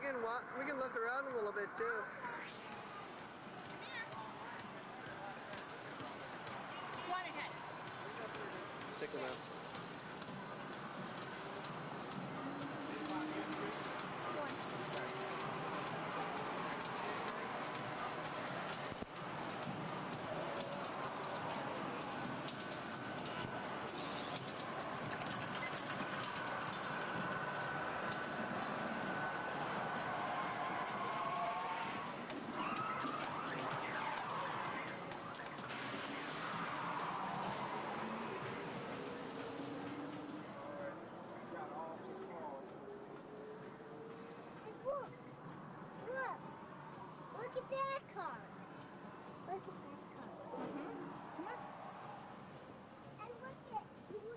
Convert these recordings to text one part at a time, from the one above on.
can walk. We can look around a little bit too. One ahead. Stick around. Look at that car. Look at that car. Come on. And look at this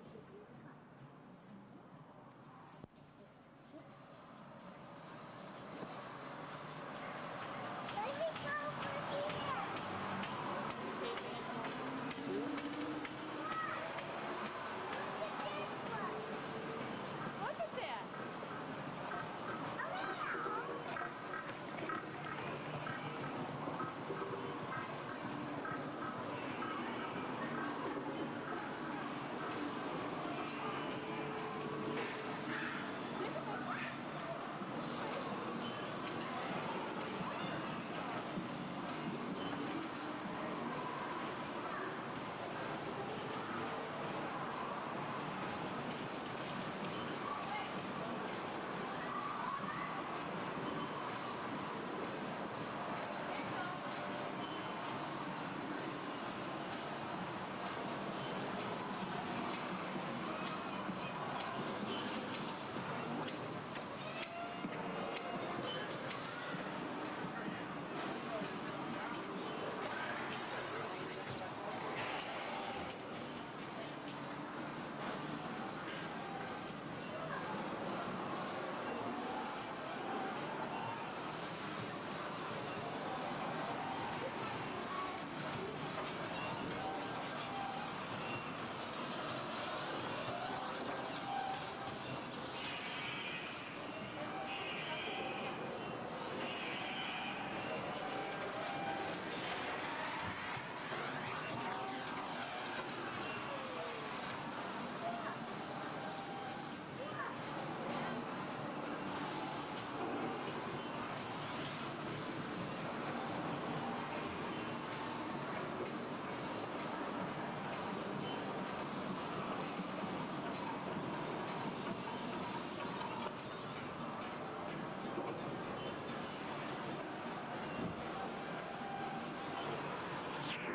car. Let me go over here. Look at that.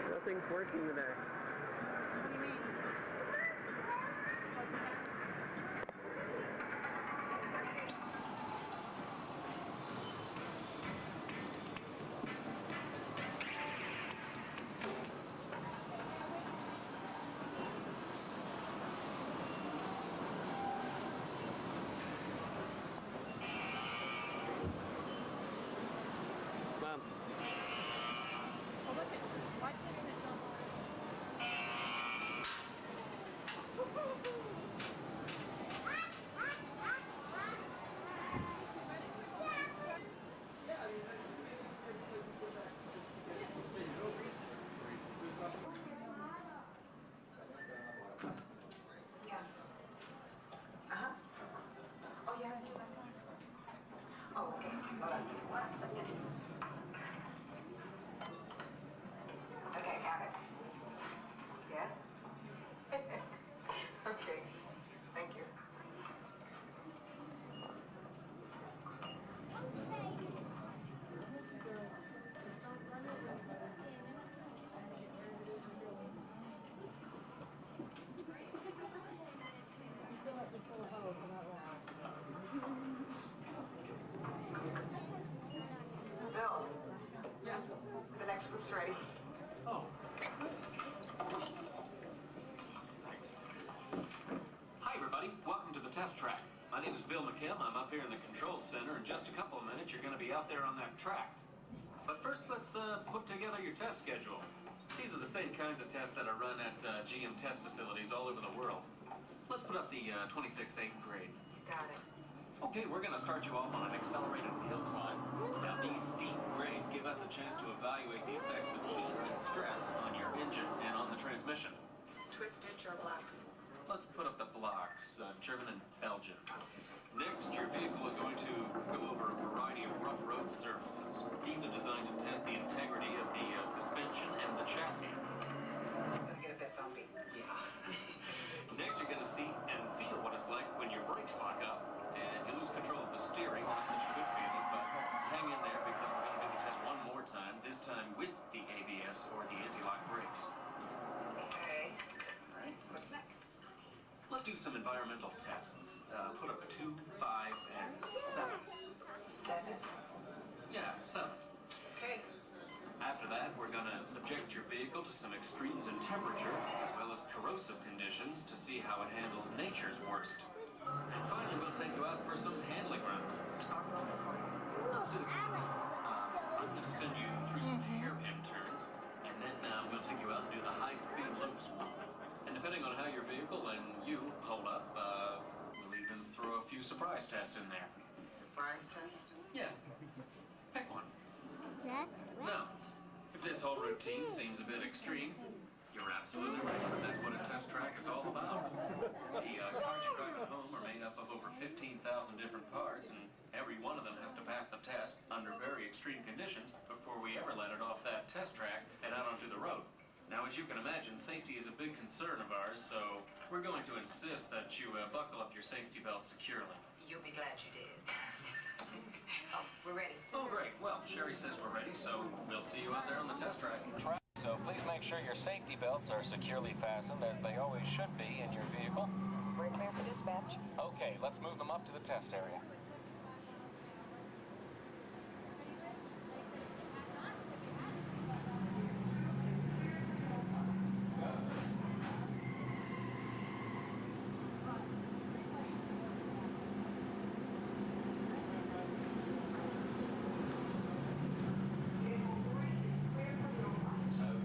Nothing's working today. What do you mean? Mom. Oh, look at. Watch this. Oh, yeah, oh, okay. Hold on. 1 second. Okay, got it. Yeah? Okay. Thank you. Fill up this little hole for that Bill. Yeah. The next group's ready. Oh. Thanks. Hi, everybody. Welcome to the test track. My name is Bill McKim. I'm up here in the control center. In just a couple of minutes, you're going to be out there on that track. But first, let's put together your test schedule. These are the same kinds of tests that are run at GM test facilities all over the world. Let's put up the 26 8th grade. You got it. Okay, we're going to start you off on an accelerated hill climb. Now, these steep grades give us a chance to evaluate the effects of heat and stress on your engine and on the transmission. Twisted or blocks? Let's put up the blocks, German and Belgian. Next, your vehicle is going to go over a variety of rough road surfaces. These are designed to test the integrity of the suspension and the chassis. It's gonna get a bit bumpy. Yeah. Next, you're going to see and feel what it's like when your brakes lock up and you lose control of the steering. Not such a good feeling, but hang in there because we're going to do the test one more time, this time with the ABS or the anti-lock brakes. Okay. All right. What's next? Let's do some environmental tests. Put up 2, 5, and 7. 7. Yeah, 7. Okay. After that, we're going to subject your vehicle to some extremes in temperature, as well as corrosive conditions, to see how it handles nature's worst. And finally, we'll take you out for some handling runs. Off-road the corner. Let's do the I'm going to send you through some hairpin turns, and then we'll take you out and do the high-speed loops. And depending on how your vehicle and you hold up, we'll even throw a few surprise tests in there. Surprise test? Yeah. Pick one. Jack? Now, if this whole routine seems a bit extreme, you're absolutely right. That's what a test track is all about. The cars you drive at home are made up of over 15,000 different parts, and every one of them has to pass the test under very extreme conditions before we ever let it off that test track and out onto the road. Now, as you can imagine, safety is a big concern of ours, so we're going to insist that you buckle up your safety belt securely. You'll be glad you did. Oh, we're ready. Oh, great. Well, Sherry says we're ready, so we'll see you out there on the test track. So please make sure your safety belts are securely fastened, as they always should be in your vehicle. We're clear for dispatch. Okay, let's move them up to the test area.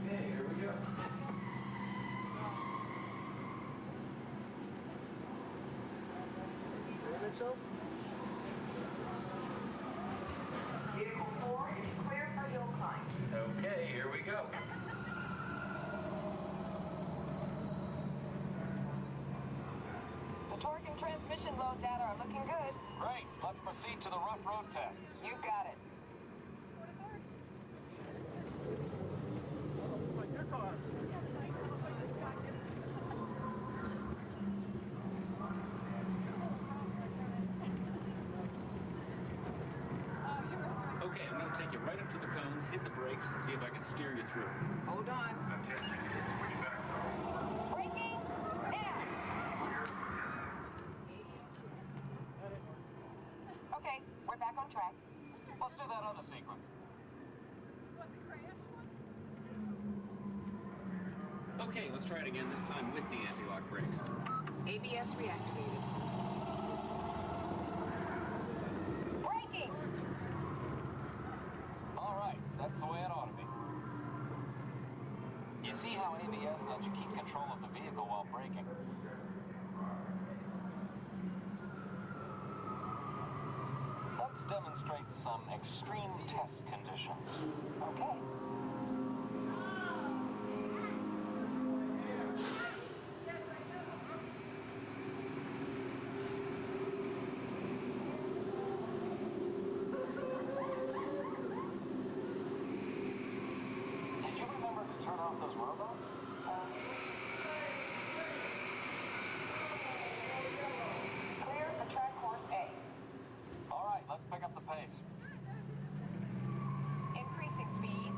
Okay, here we go. Mitchell? Vehicle 4 is clear for hill climb. Okay, here we go. The torque and transmission load data are looking good. Great, let's proceed to the rough road tests. You got it. Okay, I'm going to take you right up to the cones, hit the brakes, and see if I can steer you through. Hold on. Braking now. Okay, we're back on track. Let's do that other sequence. Okay, let's try it again, this time with the anti-lock brakes. ABS reactivated. Braking. All right, that's the way it ought to be. You see how ABS lets you keep control of the vehicle while braking? Let's demonstrate some extreme test conditions. Okay. Did you remember to turn off those robots? Clear for track course A. All right, let's pick up the pace. Increasing speed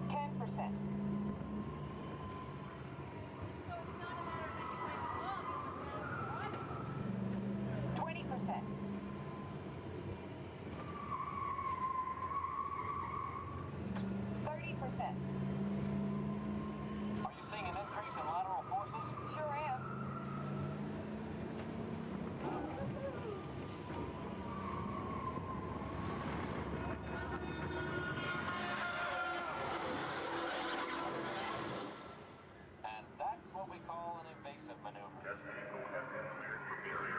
10%. So it's not a matter of making way along, it's 20%. 30%. Are you seeing an increase in lateral forces? Sure am. And that's what we call an evasive maneuver. Very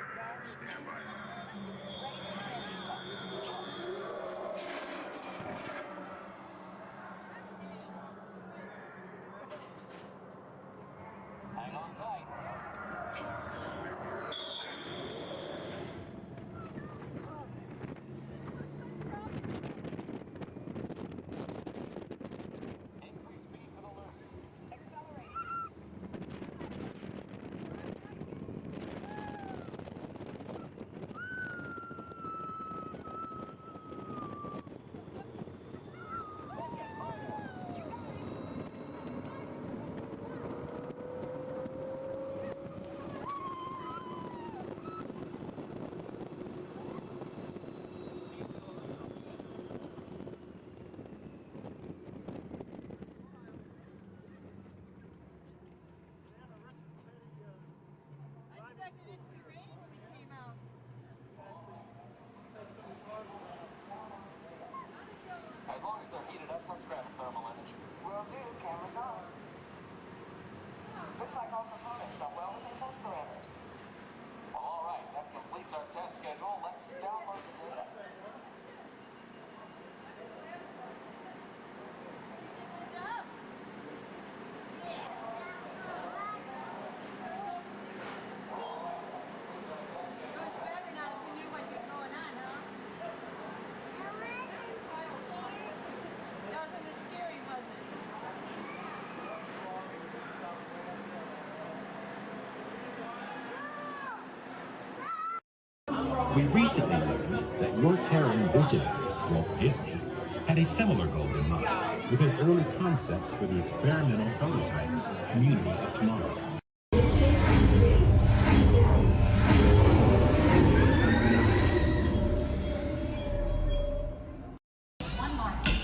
We recently learned that your Terran visionary, Walt Disney, had a similar goal in mind with his early concepts for the experimental prototype Community of Tomorrow.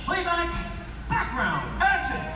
Playback, background, action!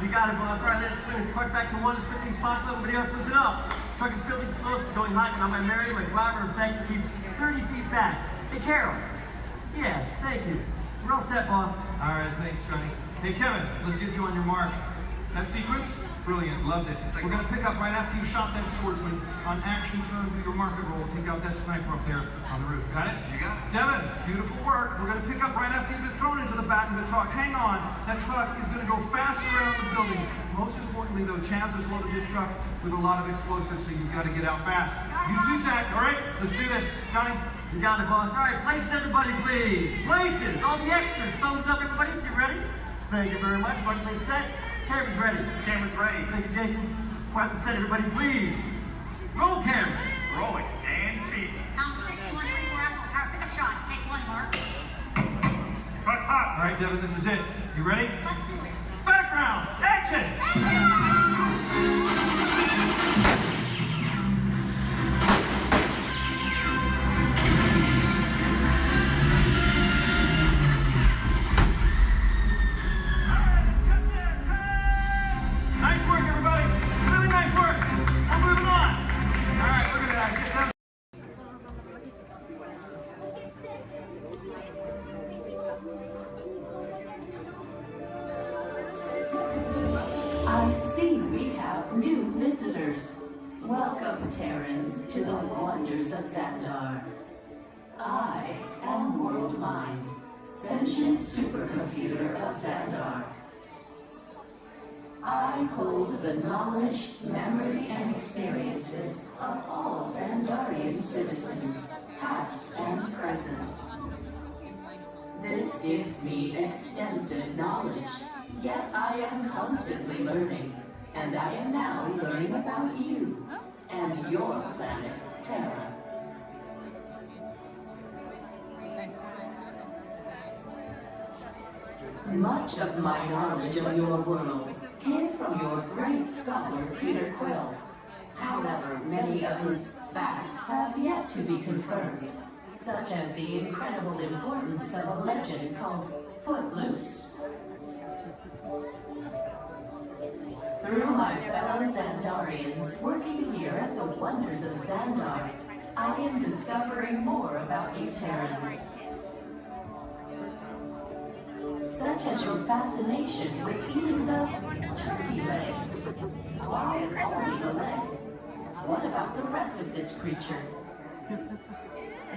You got it, boss. All right, let's swing the truck back to one as quickly as possible. Everybody else listen up. The truck is filling slow, it's going hot, and I'm my Mary, my driver, is back at least 30 feet back. Hey, Carol. Yeah, thank you. We're all set, boss. All right, thanks, Johnny. Hey, Kevin, let's get you on your mark. That sequence? Brilliant, loved it. We're gonna pick up right after you shot that swordsman on action turn, do your market roll, take out that sniper up there on the roof. Got it? You got it. Devin, beautiful work. We're gonna pick up right after you've been thrown into the back of the truck. Hang on, that truck is gonna go fast around the building. Most importantly though, Chaz has loaded this truck with a lot of explosives, so you've gotta get out fast. You too, Zach, all right? Let's do this. Johnny? You got it, boss. All right, places, everybody, please. Places, all the extras. Thumbs up, everybody, if you're ready. Thank you very much. Everybody, please set. Camera's ready. Camera's ready. Thank you, Jason. Quiet the set, everybody, please. Roll cameras. Rolling and speed. Count 6124 Apple Power pickup shot. Take one, Mark. Cut hot. All right, Devin, this is it. You ready? Let's do it. Background, action! Nice work, everybody. Really nice work. We're moving on. All right, look at that. Get them. I see we have new visitors. Welcome, Terrans, to the wonders of Xandar. I am World Mind, sentient supercomputer of Xandar. I hold the knowledge, memory, and experiences of all Xandarian citizens, past and present. This gives me extensive knowledge, yet I am constantly learning, and I am now learning about you and your planet, Terra. Much of my knowledge of your world came from your great scholar, Peter Quill. However, many of his facts have yet to be confirmed, such as the incredible importance of a legend called Footloose. Through my fellow Xandarians working here at the wonders of Xandar, I am discovering more about you Terrans. Such as your fascination with eating the turkey leg. Why only the leg? What about the rest of this creature?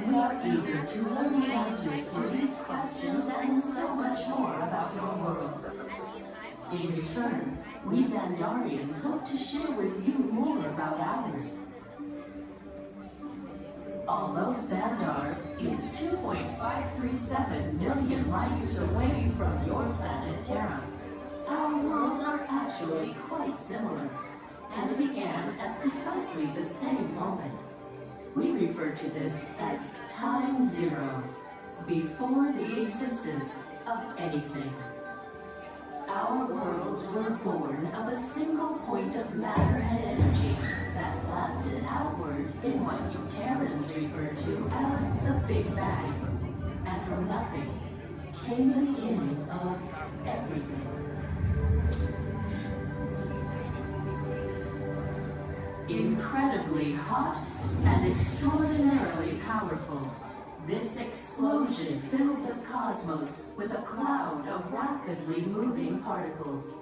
We are eager to learn the answers to these questions and so much more about your world. In return, we Xandarians hope to share with you more about ours. Although Xandar is 2.537 million light years away from your planet Terra, our worlds are actually quite similar, and began at precisely the same moment. We refer to this as Time Zero, before the existence of anything. Our worlds were born of a single point of matter and energy that blasted outward in what you Terrans refer to as the Big Bang. And from nothing came the beginning of everything. Incredibly hot and extraordinarily powerful, this explosion filled the cosmos with a cloud of rapidly moving particles.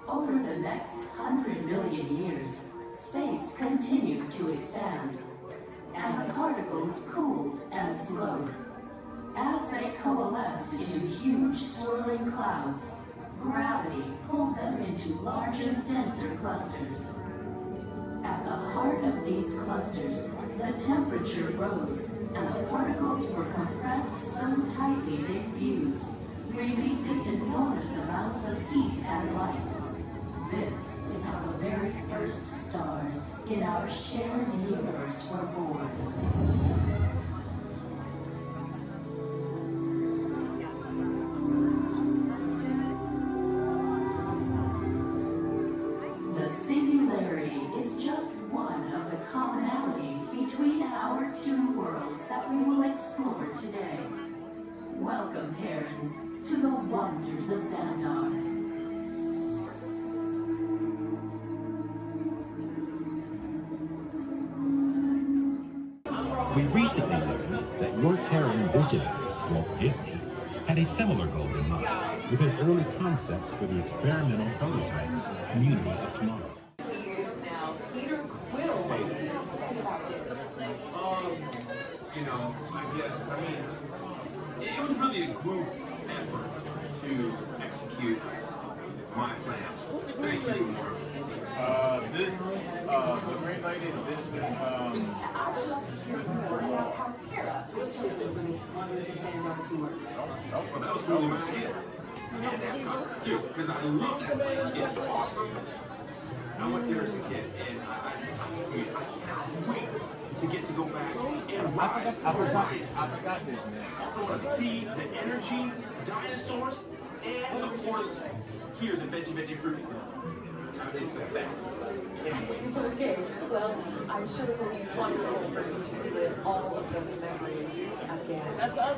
Over the next 100 million years, space continued to expand, and the particles cooled and slowed. As they coalesced into huge swirling clouds, gravity pulled them into larger, denser clusters. At the heart of these clusters, the temperature rose, and the particles were compressed so tightly they fused, releasing enormous amounts of heat and light. This is how the very first stars in our shared universe were born. The singularity is just one of the commonalities between our two worlds that we will explore today. Welcome, Terrans, to the wonders of Xandar. We recently learned that your Terran visionary, Walt Disney, had a similar goal in mind with his early concepts for the experimental prototype community of tomorrow. Now, Peter Quill, what do you have to say about this? You know, it was really a group effort to execute my plan. Thank you, Mark. The green lady, I would love to hear more about how Tara was chosen for this Wonders of Xandar tour. Well, that was totally my idea. And that got too, because I love that place. It's awesome. I went there as a kid, and I cannot wait to get to go back and ride. I forgot his name. I also want to see the energy, dinosaurs, and of course, hear the veggie fruit. It's the best. Can't wait. Okay, well, I'm sure it will be wonderful for you to relive all of those memories again. That's us.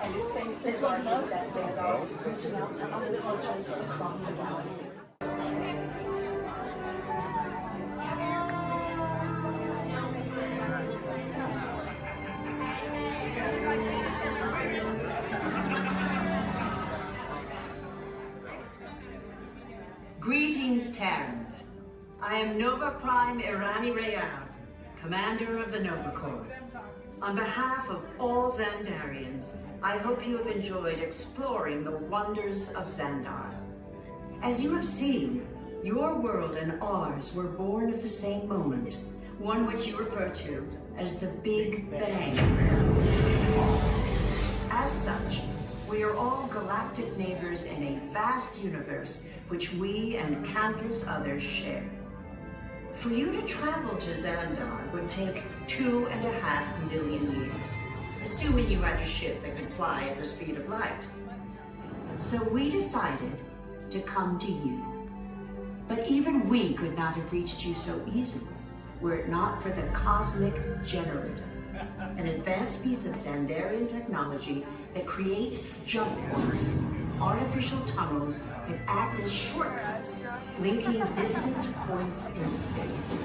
And it's thanks to the Wonders that Xandar is reaching out to other cultures across the galaxy. Greetings, Terrans. I am Nova Prime Irani Rayal, Commander of the Nova Corps. On behalf of all Xandarians, I hope you have enjoyed exploring the wonders of Xandar. As you have seen, your world and ours were born of the same moment, one which you refer to as the Big Bang. As such, we are all galactic neighbors in a vast universe which we and countless others share. For you to travel to Xandar would take 2.5 million years, assuming you had a ship that could fly at the speed of light. So we decided to come to you. But even we could not have reached you so easily were it not for the Cosmic Generator, an advanced piece of Xandarian technology that creates jump points, artificial tunnels that act as shortcuts, linking distant points in space.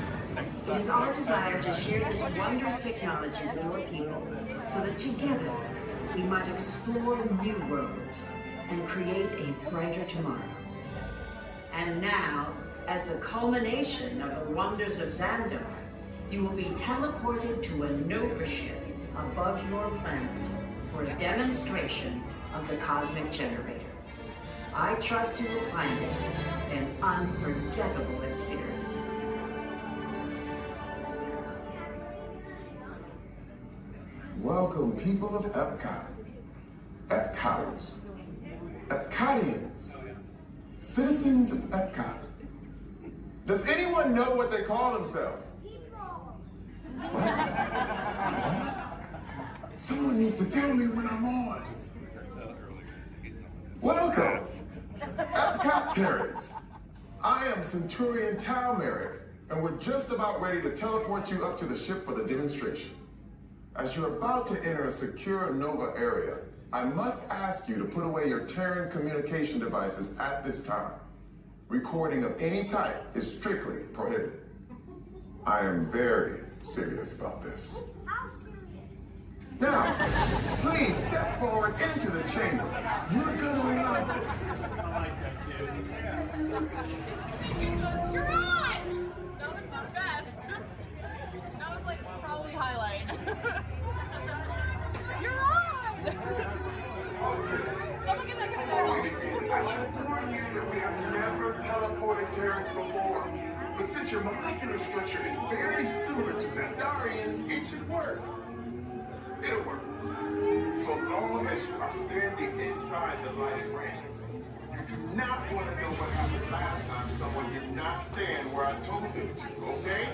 It is our desire to share this wondrous technology with your people, so that together we might explore new worlds and create a brighter tomorrow. And now, as the culmination of the wonders of Xandar, you will be teleported to a Nova ship above your planet for a demonstration of the Cosmic Generator. I trust you will find it an unforgettable experience. Welcome, people of Epcot, Epcoters, Epcotians, citizens of Epcot. Does anyone know what they call themselves? What? Someone needs to tell me when I'm on. Welcome, Epcot Terrans. I am Centurion Tal Merrick, and we're just about ready to teleport you up to the ship for the demonstration. As you're about to enter a secure Nova area, I must ask you to put away your Terran communication devices at this time. Recording of any type is strictly prohibited. I am very serious about this. Now, please step forward into the chamber. You're gonna love this. You're on! That was the best. That was like probably highlight. You're on! Someone get that guy back on. I should warn you that we have never teleported Terrans before. But since your molecular structure is very similar to Xandarians, it should work. It'll work. So long as you are standing inside the lighted ring. You do not want to know what happened last time someone did not stand where I told them to, okay?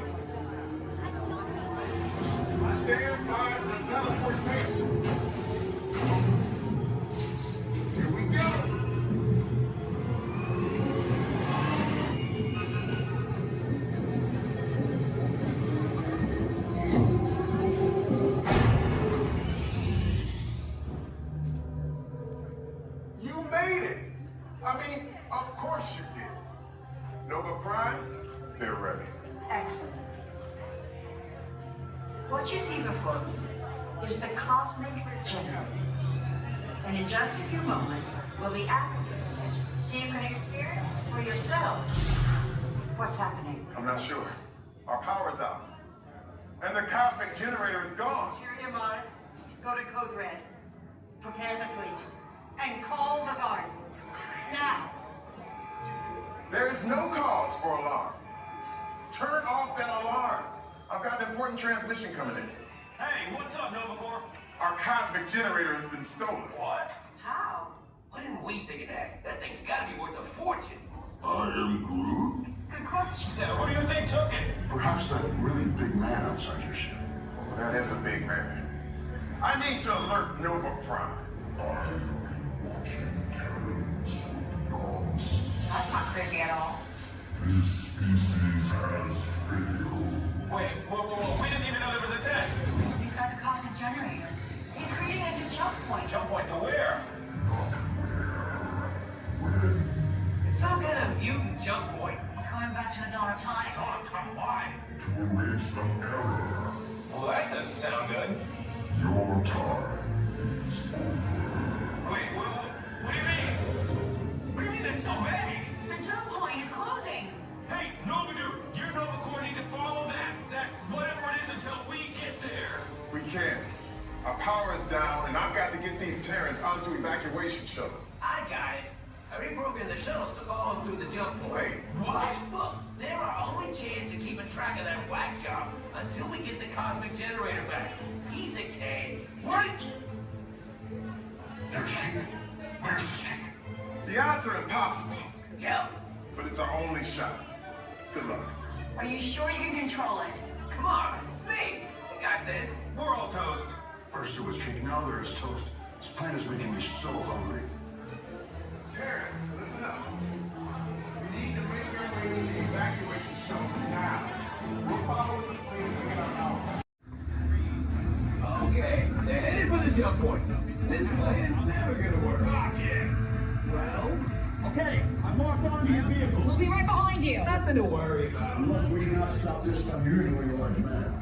Stand by the teleportation. Here we go. Excellent. What you see before you is the Cosmic Generator, And in just a few moments, we'll be activating it so you can experience it for yourself. What's happening? I'm not sure. Our power's out. And the cosmic generator is gone. Cheerio, Mark. Go to Code Red. Prepare the fleet. And call the Guardians. Now. There is no cause for alarm. Turn off that alarm. I've got an important transmission coming in. Hey, what's up, Nova Corps? Our cosmic generator has been stolen. What? How? Why didn't we think of that? That thing's gotta be worth a fortune. I am Groot. Good question. Yeah, who do you think took it? Perhaps that really big man outside your ship. Oh, that is a big man. I need to alert Nova Prime. I'm watching Terrans for beyond. That's not creepy at all. This species has failed. Wait, whoa. We didn't even know there was a test. He's got the cosmic generator. He's creating a new jump point. Jump point to where? Not where. When? It's some kind of mutant jump point. It's going back to the dawn of time. Dawn of time, why? To erase some error. Well, that doesn't sound good. Your time is over. Wait, what do you mean? What do you mean that's so vague? The jump point is closing. Hey, Nova Dude, you and Nova Corps need to follow that whatever it is until we get there. We can't. Our power is down, and I've got to get these Terrans onto evacuation shuttles. I got it. I reprogrammed the shuttles to follow them through the jump point. Wait, what? Look, they're our only chance of keeping track of that whack job until we get the cosmic generator back. Piece of cake. Wait! There's King. Where's this King? The odds are impossible, Yep. but it's our only shot. Good luck. Are you sure you can control it? Come on, it's me. We got this. We're all toast. First there was King, now there is toast. This plan is making me so hungry. Terrence, listen up. You need to make your way to the evacuation shuttles now. We'll follow the plane within an hour. Okay, they're headed for the jump point. This plan is never gonna work. Yeah. Well, Okay, I'm locked onto your vehicle. We'll be right behind you. nothing to worry about. Unless we cannot stop this unusually large man,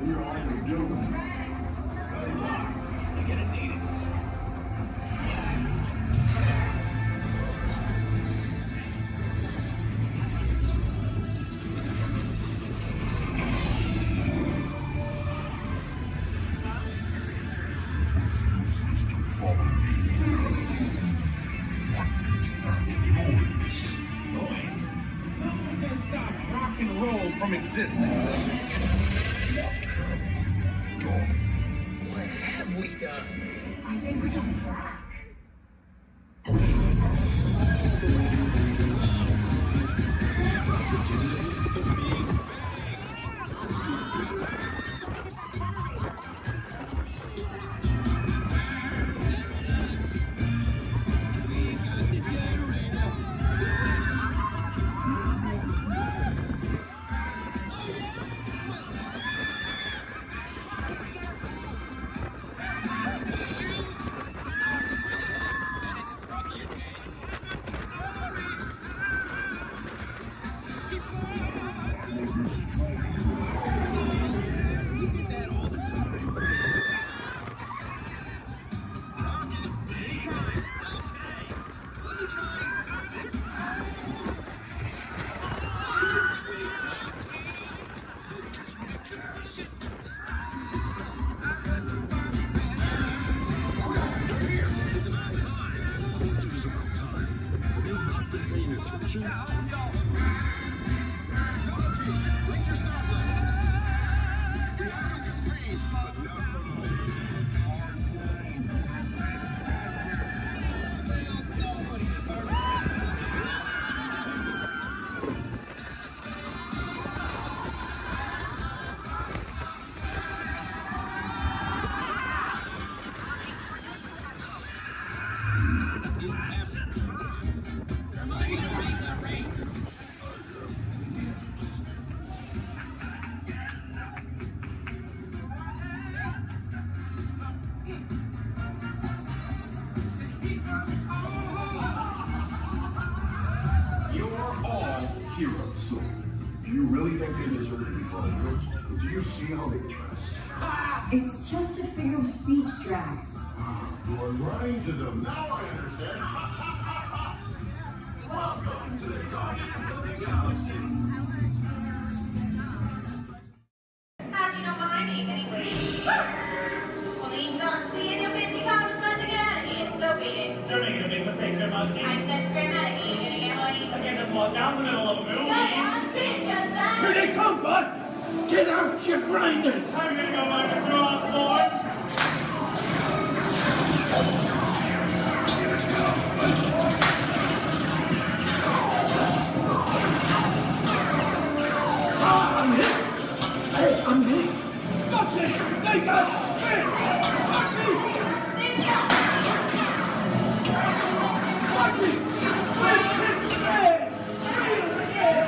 we are likely doomed. Good luck. You're gonna need it. Refuse to follow me. What is that noise? Noise? Nothing's gonna stop rock and roll from existing. What have you done? What have we done? I think we took it back. Do you really think they deserve to be called heroes? Do you see how they dress? It's just a figure of speech, Drax. You are lying to them. Now I understand. Welcome to the Guardians of the Galaxy. How'd you know my name, anyways? Well, the ink's on the sea and your fancy car was about to get out of here, so beat it. You're making a big mistake there, Monkey. I said spermatic, you gonna get what you... I can't just walk down the middle of a movie. Go on, bitch, just Here they come, Bust! Get out your grinders! I'm gonna go by Mr. Osborne. I'm hit! Hey, I'm hit! Moxie! They got spin! Moxie! Moxie! Please hit the bed! Please again!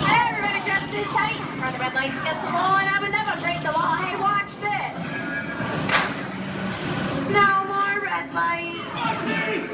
Hey, everybody just sit tight. Run the red lights against the law, and I would never break the law. Hey, watch this. No more red light. Moxie!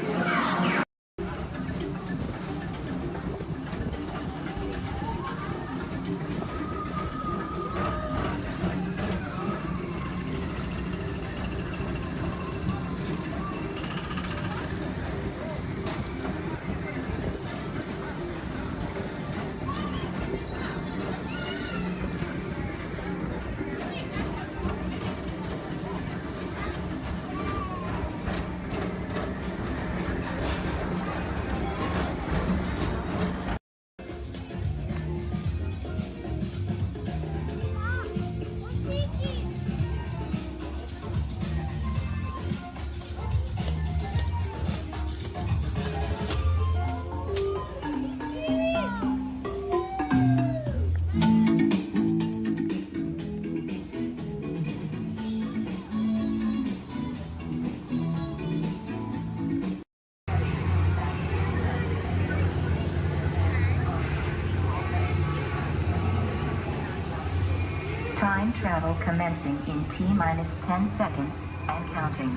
Time travel commencing in T-minus 10 seconds and counting.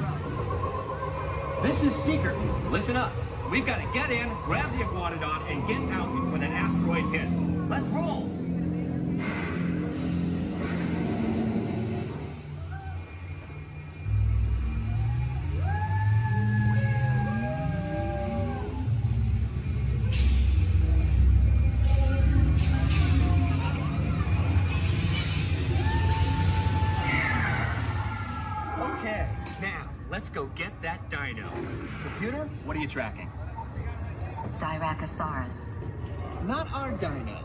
This is Seeker. Listen up. We've got to get in, grab the iguanodon, and get out when an asteroid hits. Let's roll! Okay, now, let's go get that dino. Computer, what are you tracking? Styracosaurus. Not our dino.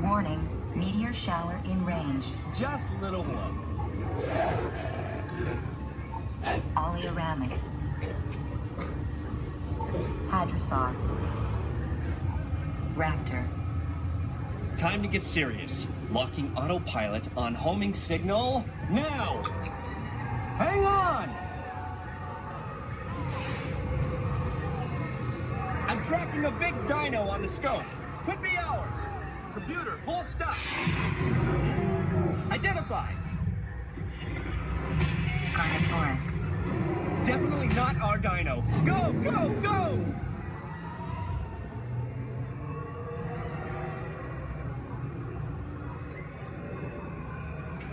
Warning, meteor shower in range. Just little one. Oleoramus. Hadrosaur. Raptor. Time to get serious. Locking autopilot on homing signal now! Hang on! I'm tracking a big dino on the scope. Could be ours. Computer, full stop. Identified. Carnotaurus. Definitely not our dino. Go, go, go!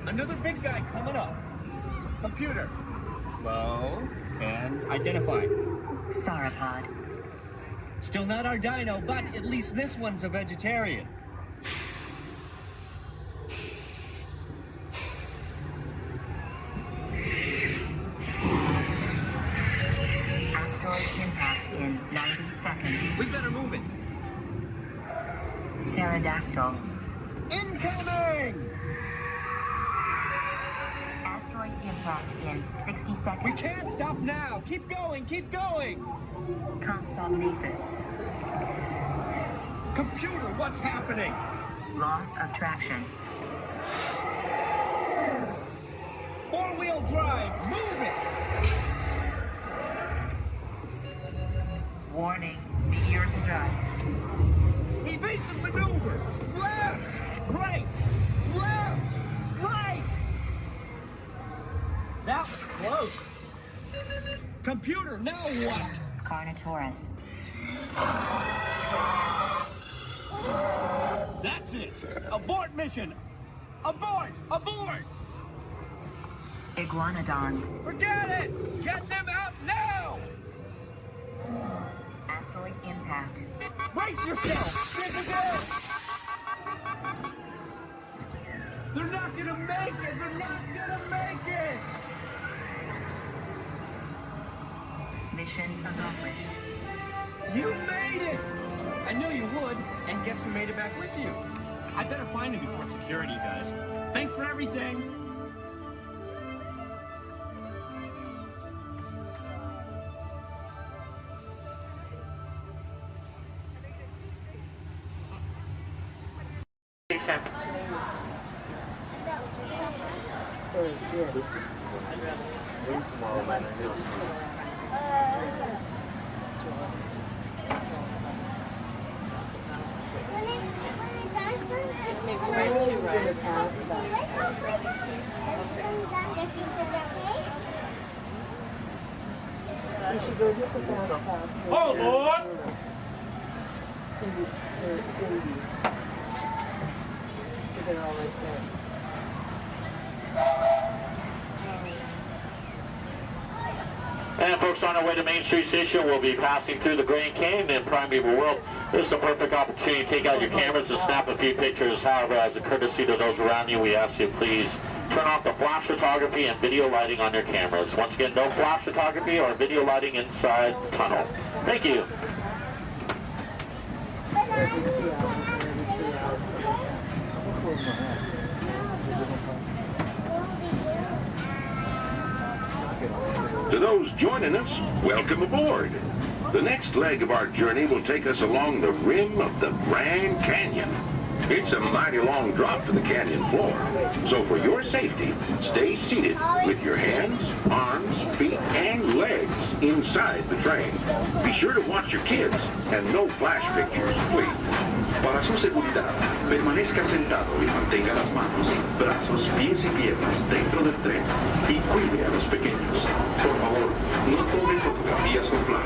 Another big guy coming up. Computer. Slow and identified. Sauropod. Still not our dino, but at least this one's a vegetarian. Asteroid impact in 90 seconds. We better move it. Pterodactyl. Incoming! Asteroid impact in 60 seconds. We can't stop now. Keep going, keep going. Compsognathus. Computer, what's happening? Loss of traction. Four-wheel drive, move it! Warning, meteor strike. Evasive maneuver! Left! Right! Left! Right! That was close. Computer, now what? Carnotaurus. That's it. Abort mission. Abort! Abort! Iguanodon. Forget it! Get them out now! Asteroid impact. Brace yourself! This is it! They're not gonna make it! They're not gonna make it! Mission accomplished. You made it! I knew you would, and guess who made it back with you? I better find him before security does. Thanks for everything! We should go hit the fast pass. Oh, Lord! Because they're all right there. And folks, on our way to Main Street Station, we'll be passing through the Grand Canyon and Primeval World. This is the perfect opportunity to take out your cameras and snap a few pictures. However, as a courtesy to those around you, we ask you please turn off the flash photography and video lighting on your cameras. Once again, no flash photography or video lighting inside the tunnel. Thank you. To those joining us, welcome aboard. The next leg of our journey will take us along the rim of the Grand Canyon. It's a mighty long drop to the canyon floor. So for your safety, stay seated with your hands, arms, feet, and legs inside the train. Be sure to watch your kids and no flash pictures, please. Para su seguridad, permanezca sentado y mantenga las manos, brazos, pies y piernas dentro del tren y cuide a los pequeños. Por favor, no tome fotografías con flash.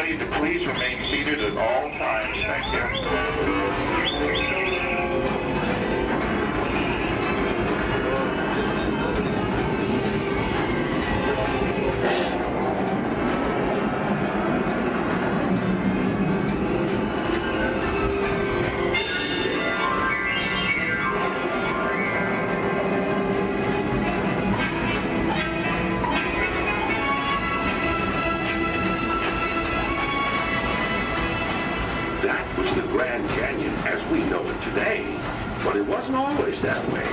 To please remain seated at all times. Thank you. Grand Canyon as we know it today, but it wasn't always that way.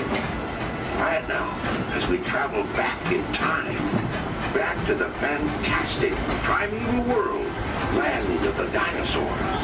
Right now, as we travel back in time, back to the fantastic primeval world, land of the dinosaurs.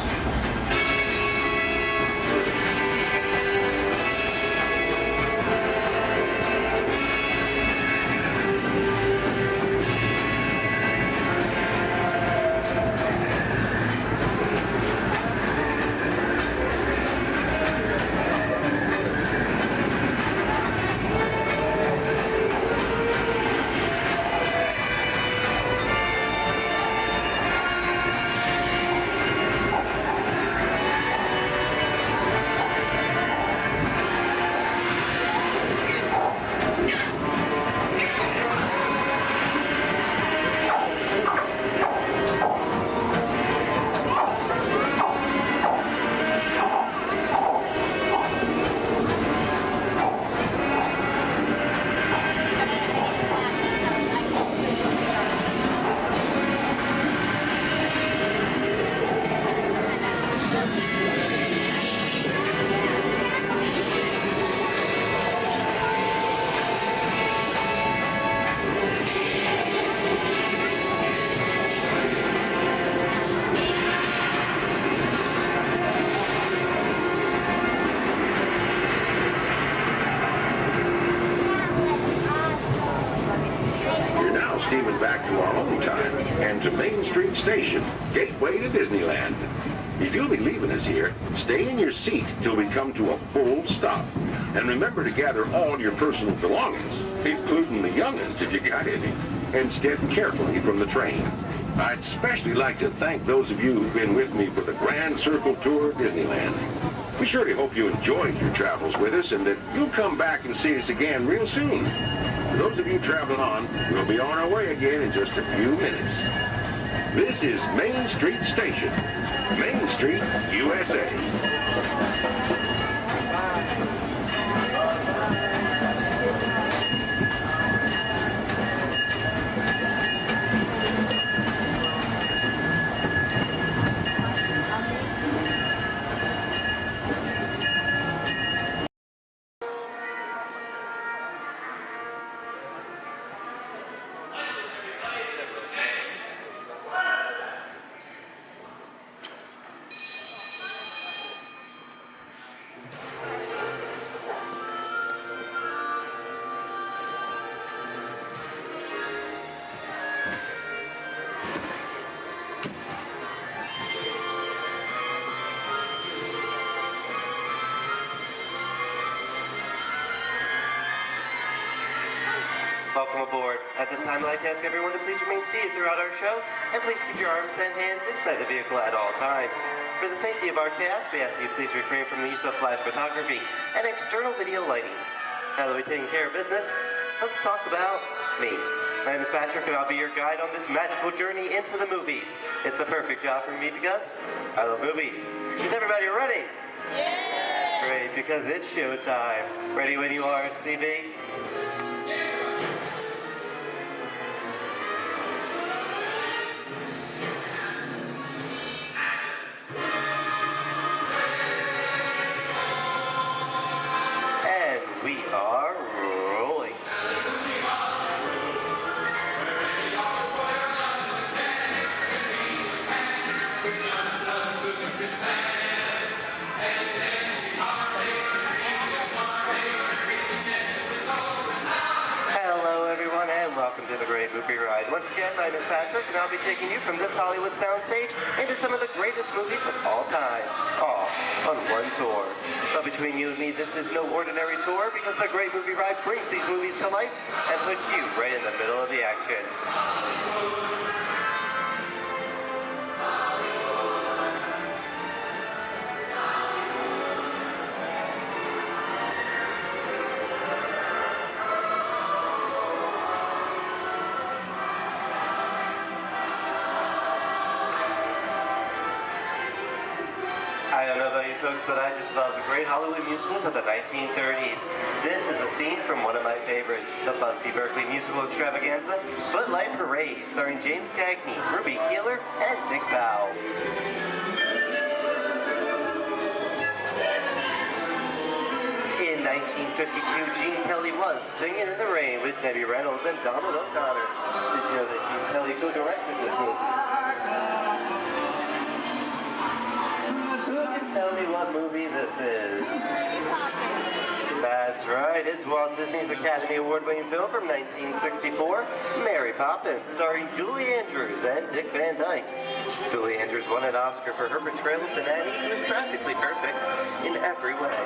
Station, gateway to Disneyland. If you'll be leaving us here, stay in your seat till we come to a full stop. And remember to gather all your personal belongings, including the young'uns if you got any, and step carefully from the train. I'd especially like to thank those of you who've been with me for the Grand Circle Tour of Disneyland. We surely hope you enjoyed your travels with us and that you'll come back and see us again real soon. For those of you traveling on, we'll be on our way again in just a few minutes. This is Main Street Station, Main Street, USA. Welcome aboard. At this time, I'd like to ask everyone to please remain seated throughout our show, and please keep your arms and hands inside the vehicle at all times. For the safety of our cast, we ask you to please refrain from the use of flash photography and external video lighting. Now that we've taken care of business, let's talk about me. My name is Patrick, and I'll be your guide on this magical journey into the movies. It's the perfect job for me because I love movies. Is everybody ready? Yeah! Great, because it's showtime. Ready when you are, CB? We are rolling. Hello everyone and welcome to the Great Movie Ride. Once again, my name is Patrick and I'll be taking you from this Hollywood soundstage into some of the greatest movies of all time, all on one tour. But between you and me, this is no ordinary tour because the Great Movie Ride brings these movies to life and puts you right in the middle of the action. I don't know about you folks, but I just love the great Hollywood musicals of the 1930s. This is a scene from one of my favorites, the Busby Berkeley musical extravaganza, Footlight Parade, starring James Cagney, Ruby Keeler, and Dick Bow. In 1952, Gene Kelly was Singing in the Rain with Debbie Reynolds and Donald O'Connor. Did you know that Gene Kelly co-directed this movie? Who can tell me what movie this is? That's right, it's Walt Disney's Academy Award-winning film from 1964, Mary Poppins, starring Julie Andrews and Dick Van Dyke. Julie Andrews won an Oscar for her portrayal of the nanny, who is practically perfect in every way.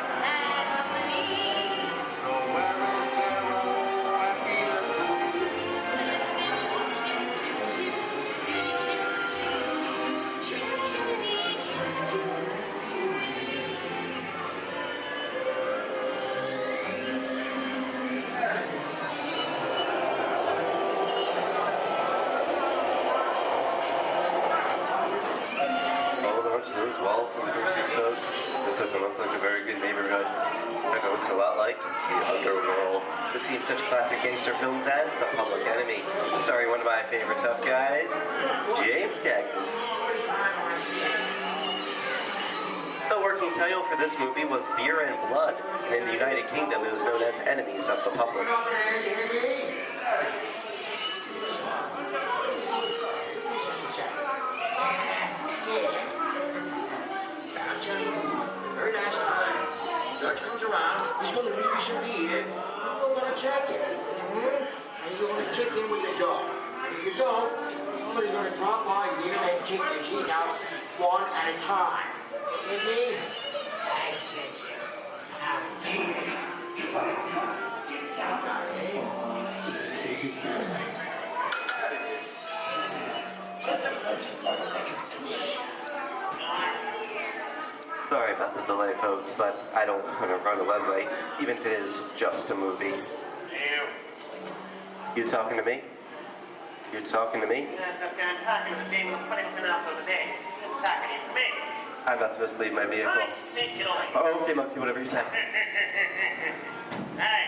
Walt and Bruce's folks. This doesn't look like a very good neighborhood. It looks a lot like the underworld. This seems such classic gangster films as The Public Enemy, starring one of my favorite tough guys, James Cagney. The working title for this movie was Beer and Blood, and in the United Kingdom it was known as Enemies of the Public. Very nice time. Judge comes around, he's going to leave you some beer. You're going to check it. And you're going to kick in with the dog. If you don't, somebody's going to drop by you and kick the teeth out one at a time. With me? I get you. Sorry about the delay, folks, but I don't want to run a red light, even if it is just a movie. You talking to me? You talking to me? That's okay. I'm talking to the demon with punishment out for the day. I'm talking to me. I'm about to mislead my vehicle. I say get away. Oh, okay, Moxie, whatever you say. Hey,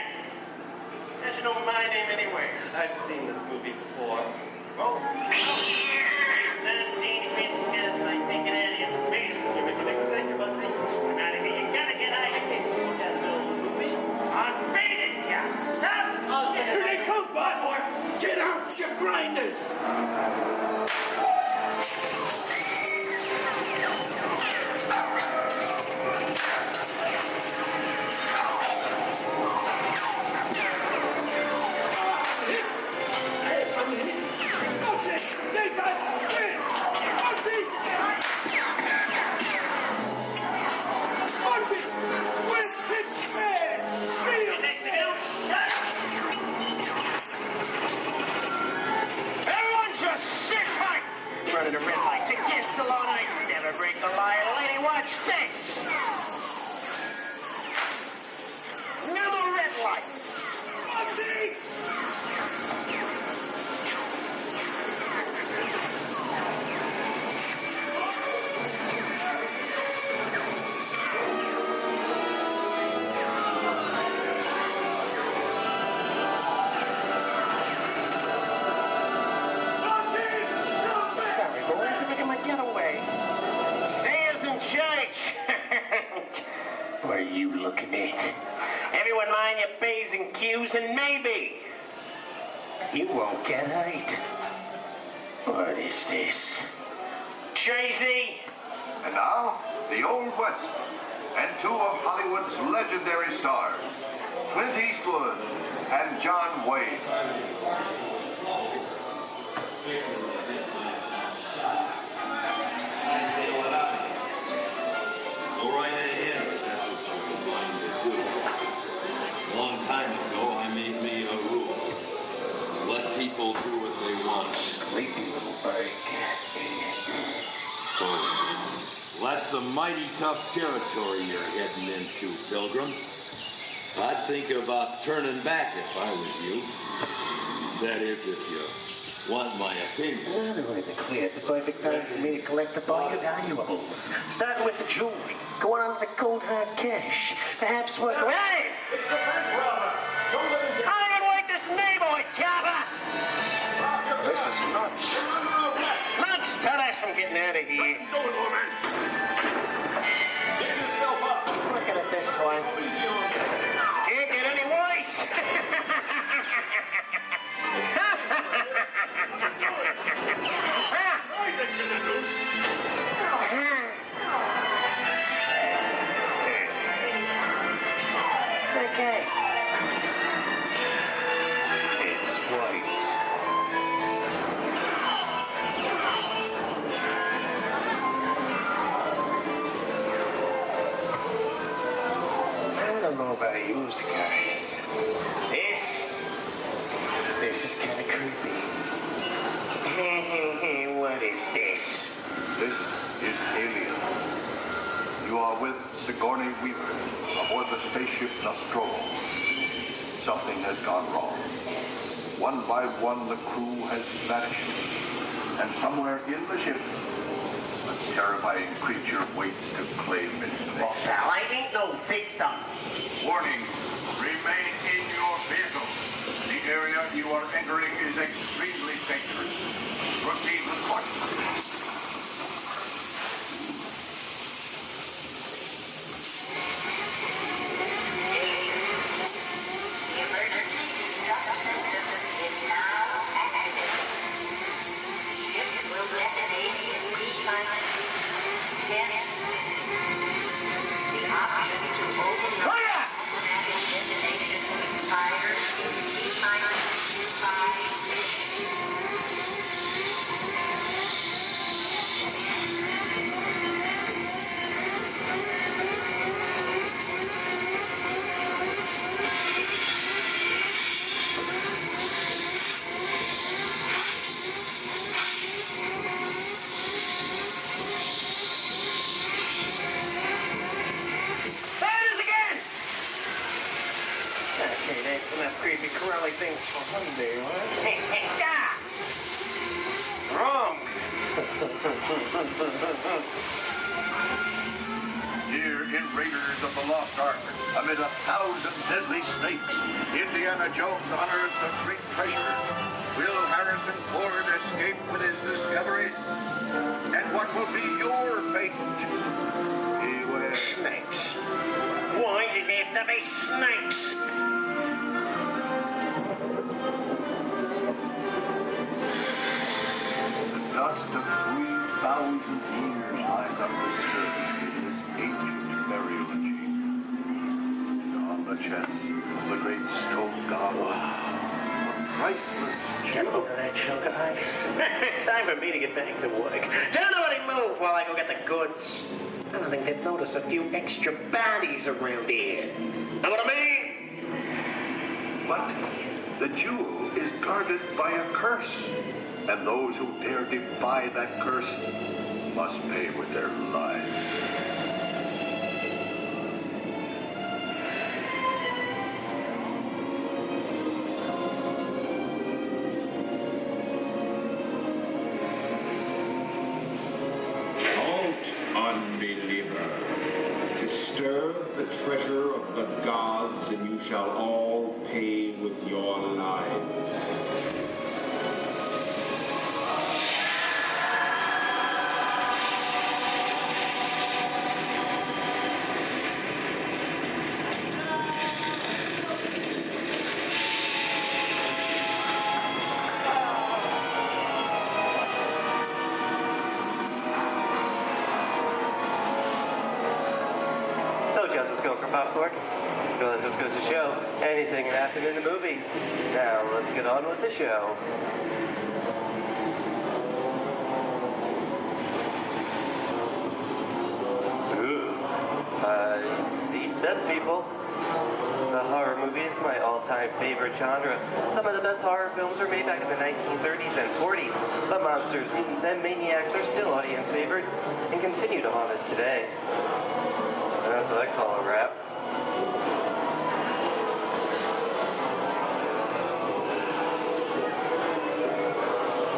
how'd you know my name anyways? I've seen this movie before. Oh. It's unseen fancy guys like thinking out of his face. You're making me think about this. Come out of here. You gotta get out of here. I can't just look out the middle of the movie. I'm beating you, son! Here they come, boss! Get out, you grinders! Running a red light against the law, I never break the law. Lady, watch this. Another red light. What are you looking at? Everyone mind your P's and Q's, and maybe you won't get hurt. What is this? Tracy? And now, the Old West, and two of Hollywood's legendary stars, Clint Eastwood and John Wayne. Go right ahead if that's what you're inclined to do. A long time ago, I made me a rule. Let people do what they want. Sleepy little bird. Oh, that's some mighty tough territory you're heading into, Pilgrim. I'd think about turning back if I was you. That is, if you want my opinion. Now to make it clear, it's a perfect time for me to collect up all your valuables. Starting with the jewelry, going on to the cold hard cash. Perhaps work. Hey! It's the bank robber! Don't let him get... I don't like this neighborhood, Kappa! This is nuts. Nuts! Tell us I'm getting out of here. What are you doing, old man? Get yourself up. Looking at this one. Can't get any worse. Okay. It's twice. I don't know about you guys. This is kind of creepy. What is this? This is Alien. You are with Sigourney Weaver aboard the spaceship Nostromo. Something has gone wrong. One by one, the crew has vanished. And somewhere in the ship, a terrifying creature waits to claim its name. Well, pal, I ain't no victim. Warning, remain in your vehicle. The area you are entering is extremely dangerous. Proceed with caution. curly things for Hyundai, huh? Wrong. Here in Raiders of the Lost Ark, amid 1,000 deadly snakes, Indiana Jones unearthed a great treasure. Will Harrison Ford escape with his discovery? And what will be your fate? Beware. Snakes. Why did there have to be snakes? The dust of 3,000 years lies undisturbed in this ancient burial chamber. On the chest of the great stone goblet, a priceless Get a load of that chunk of ice. Time for me to get back to work. Don't nobody move while I go get the goods. I don't think they'd notice a few extra bodies around here. Know what I mean? But the jewel is guarded by a curse, and those who dare defy that curse must pay with their lives. Unbeliever, disturb the treasure of the gods, and you shall all pay with your lives. Popcorn. Well, this just goes to show anything can happen in the movies. Now, let's get on with the show. I see dead people. The horror movie is my all-time favorite genre. Some of the best horror films were made back in the 1930s and 40s, but monsters, mutants, and maniacs are still audience favorite and continue to haunt us today. And that's what I call a wrap.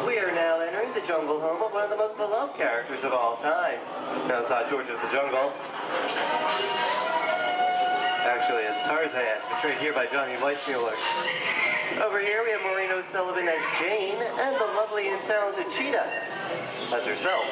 We are now entering the jungle home of one of the most beloved characters of all time. Now inside George's the Jungle. Actually, it's Tarzan, portrayed here by Johnny Weissmuller. Over here we have Maureen O'Sullivan as Jane, and the lovely and talented Cheetah as herself.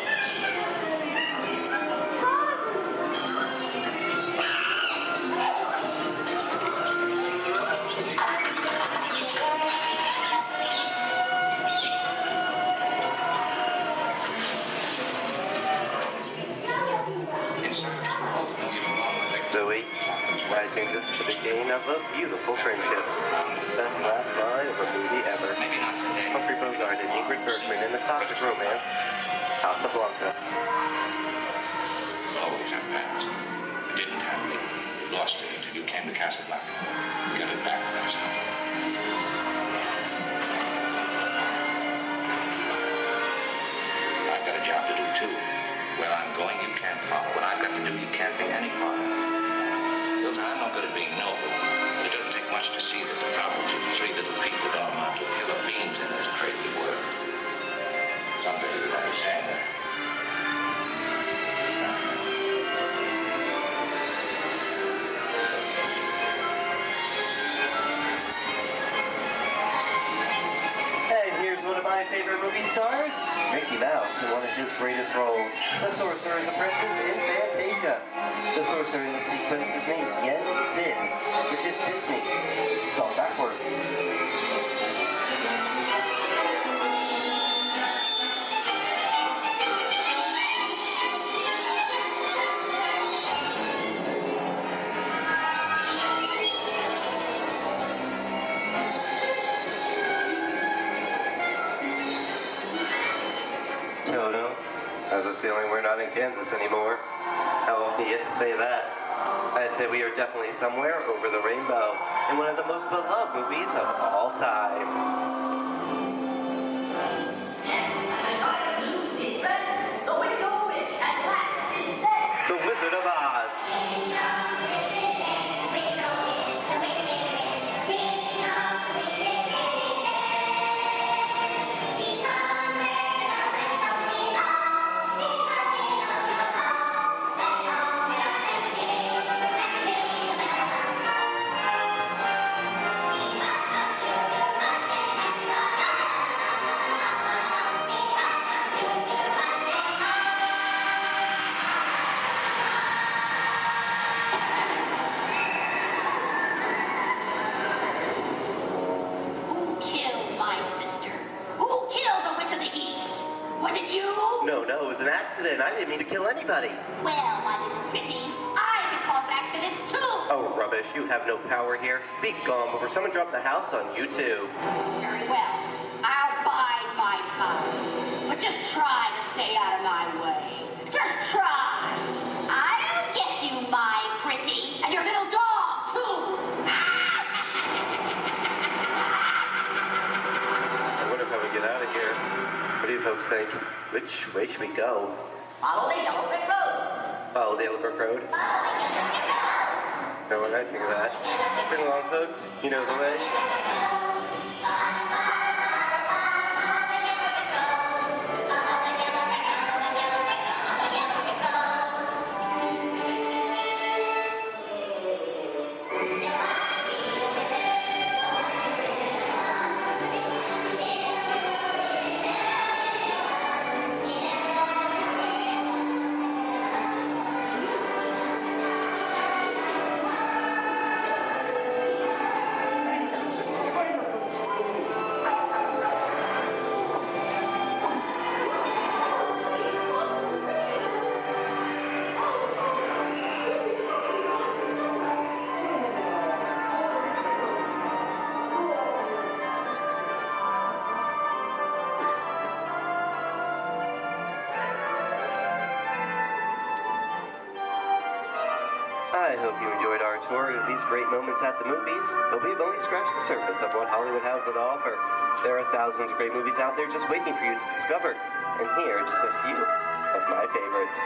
Zoe, I think this is the beginning of a beautiful friendship. Best last line of a movie ever. Humphrey Bogart and Ingrid Bergman in the classic romance, Casablanca. Always have passed. You didn't have it. You lost it until you came to Casablanca. You got it back last night. I've got a job to do too. Where I'm going, you can't follow. What I've got to do, you can't be any part of. Listen, I'm not good at being noble, but it doesn't take much to see that the problems of the three little people don't amount to a hill of beans in this crazy world. Someday you'll understand that. And here's one of my favorite movie stars, Mickey Mouse, in one of his greatest roles, the Sorcerer's Apprentice in Fantasia. The sorcerer in the sequence is named Yen Sin, which is Disney, spelled backwards. Toto, I have a feeling we're not in Kansas anymore. How often do you get to say that? I'd say we are definitely somewhere over the rainbow in one of the most beloved movies of all time. The Wizard of Oz. accident. I didn't mean to kill anybody. Well, my little pretty, I can cause accidents too. Oh, rubbish. You have no power here. Be gone before someone drops a house on you, too. Very well. I'll bide my time. But just try to stay out of my way. Just try. I'll get you, my pretty. And your little dog, too. I wonder how we get out of here. What do you folks think? Which way should we go? Follow the yellow brick road. Follow the Yellow Brick Road? No, what I think of that. Bring along, folks. You know the way. I hope you enjoyed our tour of these great moments at the movies, but we've only scratched the surface of what Hollywood has to offer. There are thousands of great movies out there just waiting for you to discover, and here are just a few of my favorites.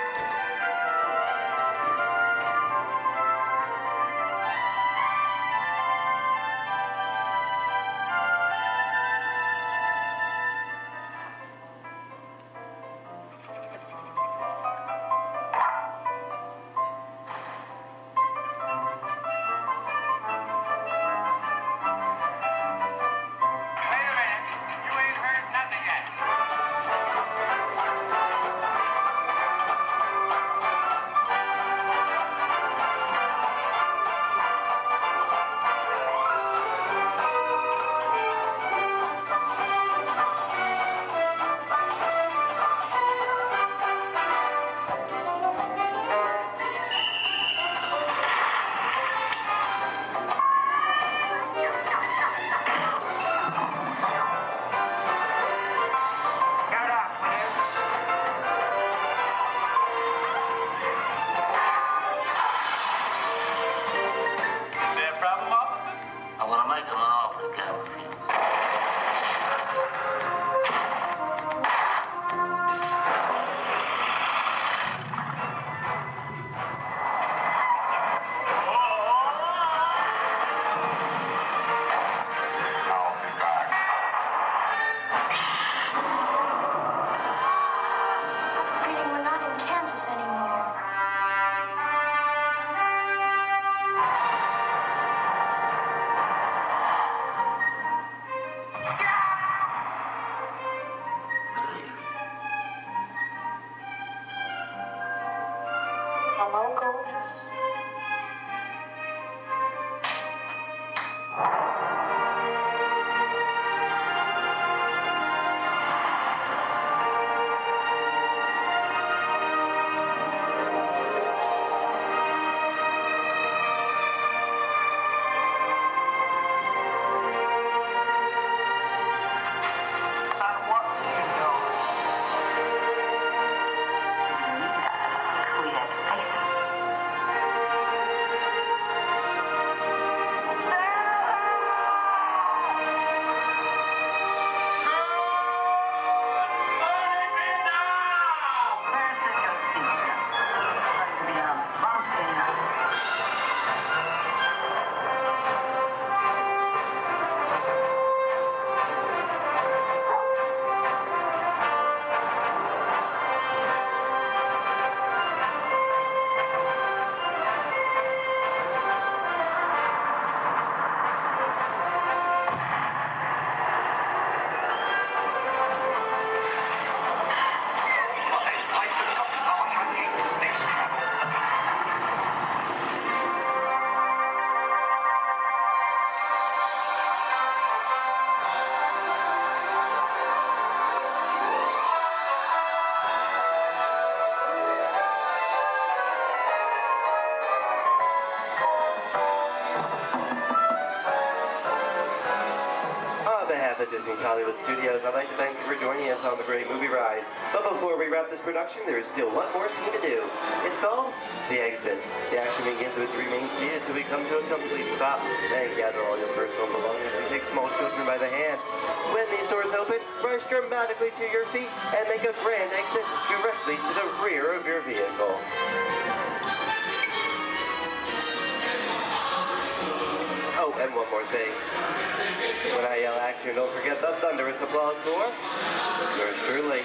Disney's Hollywood Studios, I'd like to thank you for joining us on the great movie ride. But before we wrap this production, there is still one more scene to do. It's called The Exit. The action begins with three main scenes until we come to a complete stop. Then gather all your personal belongings and take small children by the hand. When these doors open, rush dramatically to your feet and make a grand exit directly to the rear of your vehicle. Oh, and one more thing. When I yell action, don't forget the thunderous applause for yours truly.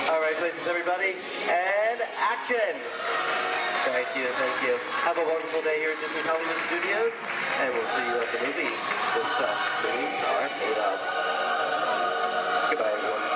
All right, places, everybody, and action! Thank you, thank you. Have a wonderful day here at Disney Hollywood Studios, and we'll see you at the movies. The stuff movies are made of. Goodbye, everyone.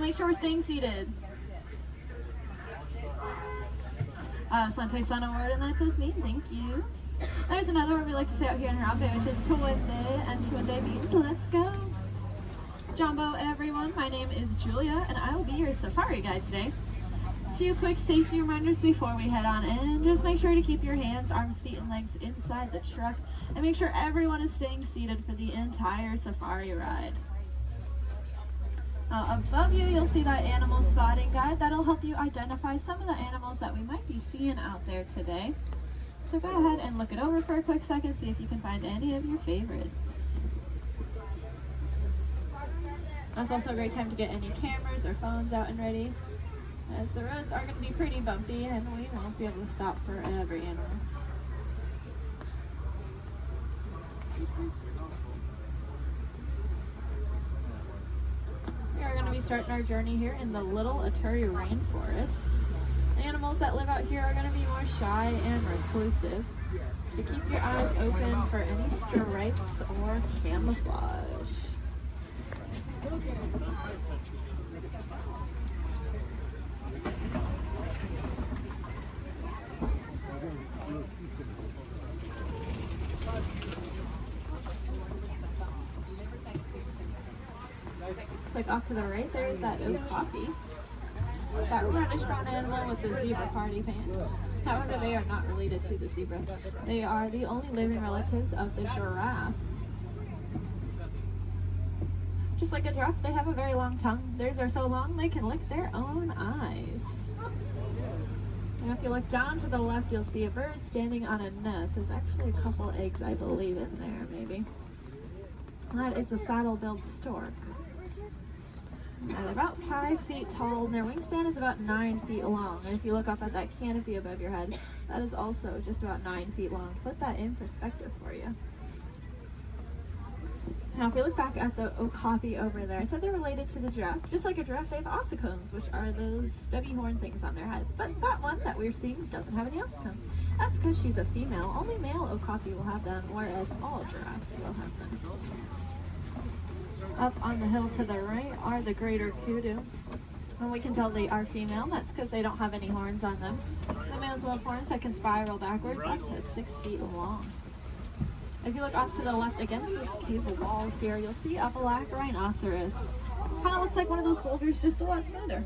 make sure we're staying seated. Sante Sun Award, and that says me, thank you. There's another word we like to say out here in Harambe, which is Tuwende, and Tuwende means let's go. Jumbo, everyone, my name is Julia, and I will be your safari guide today. A few quick safety reminders before we head on in. Just make sure to keep your hands, arms, feet, and legs inside the truck, and make sure everyone is staying seated for the entire safari ride. Now, above you, you'll see that animal spotting guide. That'll help you identify some of the animals that we might be seeing out there today. So go ahead and look it over for a quick second, see if you can find any of your favorites. That's also a great time to get any cameras or phones out and ready, as the roads are going to be pretty bumpy and we won't be able to stop for every animal. We are going to be starting our journey here in the Little Aturi Rainforest. The animals that live out here are going to be more shy and reclusive. So keep your eyes open for any stripes or camouflage. Like off to the right, there's that oak coffee. That reddish brown animal with the zebra party pants. However, they are not related to the zebra. They are the only living relatives of the giraffe. Just like a giraffe, they have a very long tongue. Theirs are so long they can lick their own eyes. And if you look down to the left, you'll see a bird standing on a nest. There's actually a couple eggs, I believe, in there, maybe. And that is a saddle-billed stork. They're about 5 feet tall, and their wingspan is about 9 feet long. And if you look up at that canopy above your head, that is also just about 9 feet long. Put that in perspective for you. Now, if we look back at the okapi over there, I said they're related to the giraffe. Just like a giraffe, they have ossicones, which are those stubby horn things on their heads. But that one that we're seeing doesn't have any ossicones. That's because she's a female. Only male okapi will have them, whereas all giraffes will have them. Up on the hill to the right are the greater kudu. And we can tell they are female. That's because they don't have any horns on them. The males will have horns that can spiral backwards up to 6 feet long. If you look off to the left against this cable wall here, you'll see a black rhinoceros. Kind of looks like one of those boulders, just a lot smoother.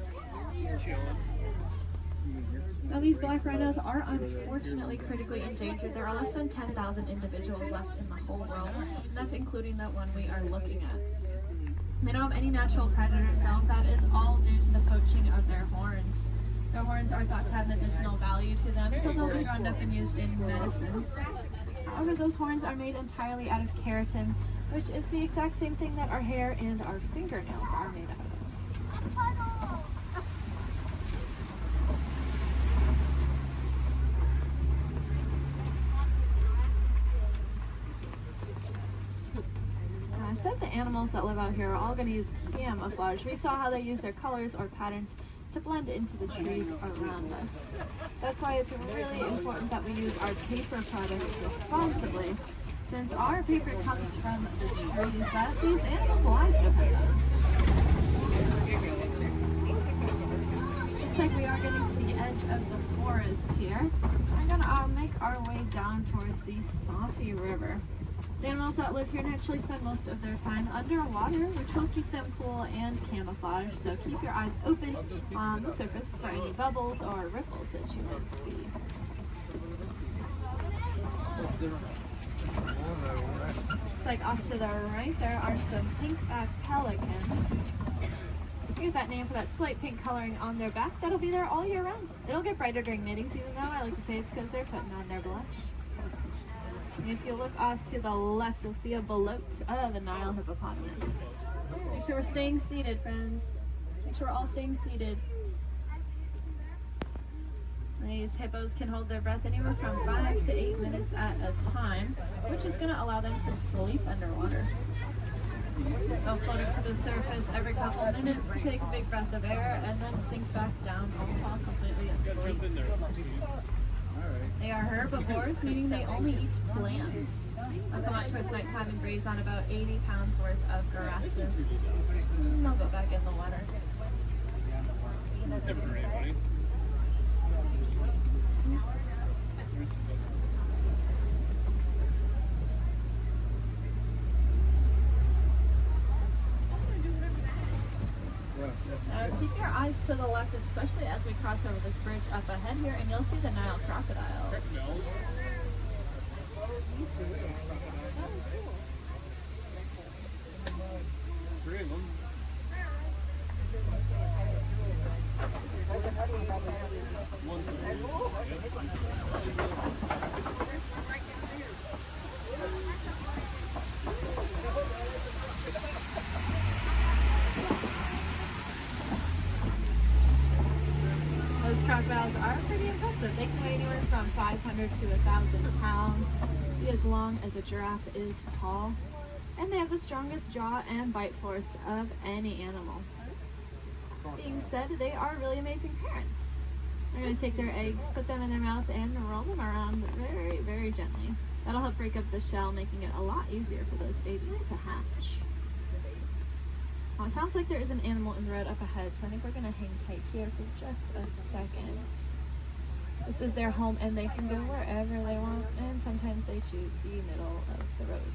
Now, these black rhinos are unfortunately critically endangered. There are less than 10,000 individuals left in the whole world, and that's including the one we are looking at. They don't have any natural predators though. That is all due to the poaching of their horns. Their horns are thought to have medicinal value to them, so they'll be ground up and used in medicines. However, those horns are made entirely out of keratin, which is the exact same thing that our hair and our fingernails are made out of. I said the animals that live out here are all going to use camouflage. We saw how they use their colors or patterns to blend into the trees around us. That's why it's really important that we use our paper products responsibly, since our paper comes from the trees that these animals' lives depend on. Looks like we are getting to the edge of the forest here. We're going to make our way down towards the Swampy River. The animals that live here naturally spend most of their time underwater, which will keep them cool and camouflage, so keep your eyes open on the surface for any bubbles or ripples that you might see. Looks like off to the right there are some pink-backed pelicans. We get that name for that slight pink coloring on their back. That'll be there all year round. It'll get brighter during mating season though. I like to say it's because they're putting on their blush. And if you look off to the left, you'll see a belote of the Nile hippopotamus. Make sure we're staying seated, friends. Make sure we're all staying seated. These hippos can hold their breath anywhere from 5 to 8 minutes at a time, which is going to allow them to sleep underwater. They'll float up to the surface every couple of minutes to take a big breath of air and then sink back down, all fall completely asleep. They are herbivores, meaning they only eat plants. They'll come out towards nighttime and graze on about 80 pounds worth of grasses. And they'll go back in the water. Keep your eyes to the left, especially as we cross over this bridge up ahead here, and you'll see the Nile crocodile. Three of them. Those crocodiles are pretty impressive. They can weigh anywhere from 500 to 1,000 pounds, be as long as a giraffe is tall, and they have the strongest jaw and bite force of any animal. Being said, they are really amazing parents. They're going to take their eggs, put them in their mouth, and roll them around very, very gently. That'll help break up the shell, making it a lot easier for those babies to hatch. It sounds like there is an animal in the road up ahead, so I think we're going to hang tight here for just a second. This is their home, and they can go wherever they want, and sometimes they choose the middle of the road.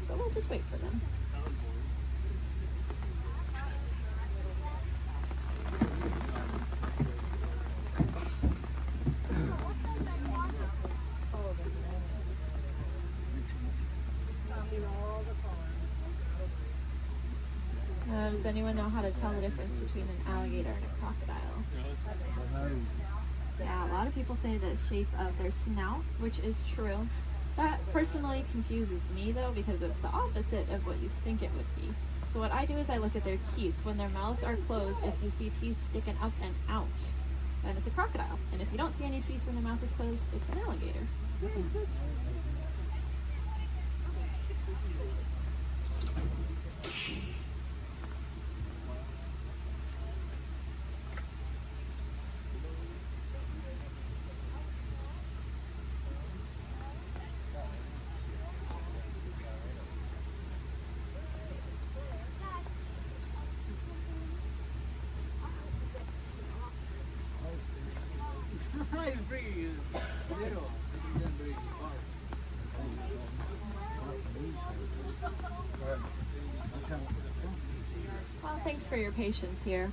So we'll just wait for them. Does anyone know how to tell the difference between an alligator and a crocodile? Yeah, a lot of people say the shape of their snout, which is true. That personally confuses me though, because it's the opposite of what you think it would be. So what I do is I look at their teeth. When their mouths are closed, if you see teeth sticking up and out, then it's a crocodile. And if you don't see any teeth when the mouth is closed, it's an alligator. Well, thanks for your patience here.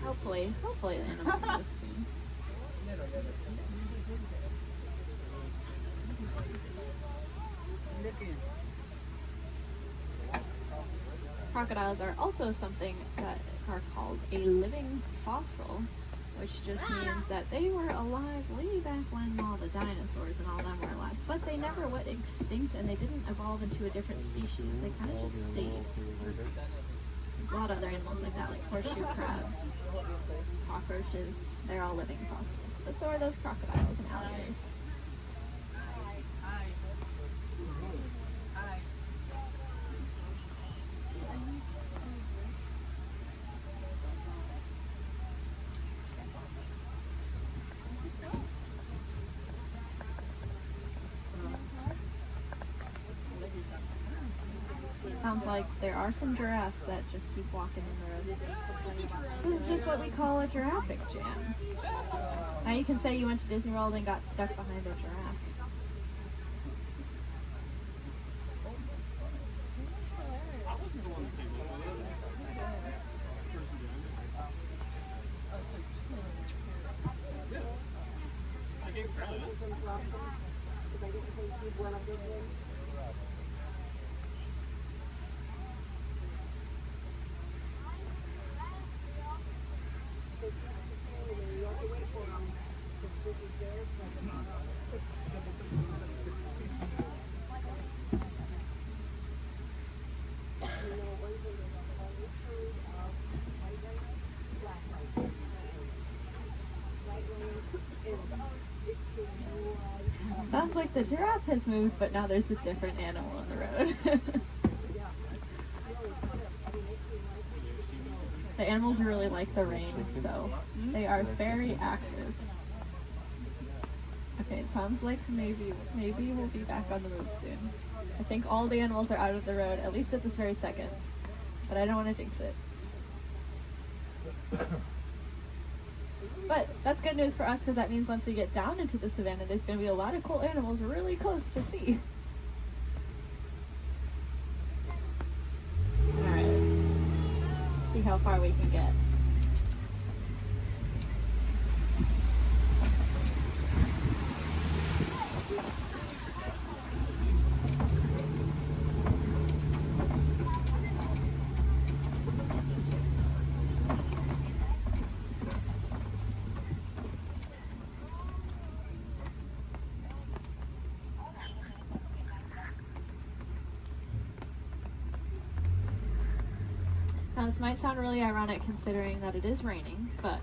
Hopefully the animal will move soon. Crocodiles are also something that are called a living fossil, which just means that they were alive way back when all the dinosaurs and all them were alive. But they never went extinct, and they didn't evolve into a different species. They kind of just stayed. There's a lot of other animals like that, like horseshoe crabs, cockroaches. They're all living fossils. But so are those crocodiles and alligators. Sounds like there are some giraffes that just keep walking in the road. This is just what we call a giraffe jam. Now you can say you went to Disney World and got stuck behind a giraffe. Sounds like the giraffe has moved, but now there's a different animal on the road. The animals really like the rain, so they are very active. Okay, it sounds like maybe we'll be back on the move soon. I think all the animals are out of the road, at least at this very second. But I don't want to jinx it. But that's good news for us because that means once we get down into the savannah, there's going to be a lot of cool animals really close to see. Alright. See how far we can get. Now this might sound really ironic considering that it is raining, but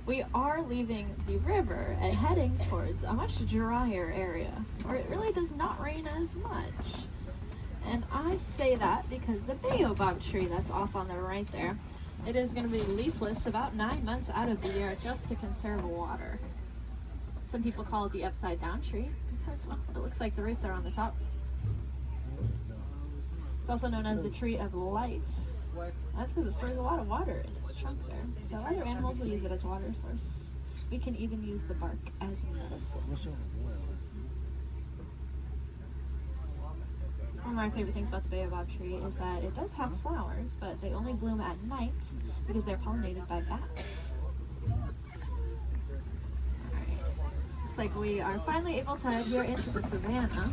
we are leaving the river and heading towards a much drier area, where it really does not rain as much. And I say that because the baobab tree that's off on the right there, it is going to be leafless about 9 months out of the year just to conserve water. Some people call it the upside down tree because, well, it looks like the roots are on the top. It's also known as the tree of life. That's because it stores a lot of water in its trunk there. So other animals will use it as water source. We can even use the bark as medicine. One of my favorite things about the baobab tree is that it does have flowers, but they only bloom at night because they're pollinated by bats. Alright. Looks like we are finally able to head here into the savannah.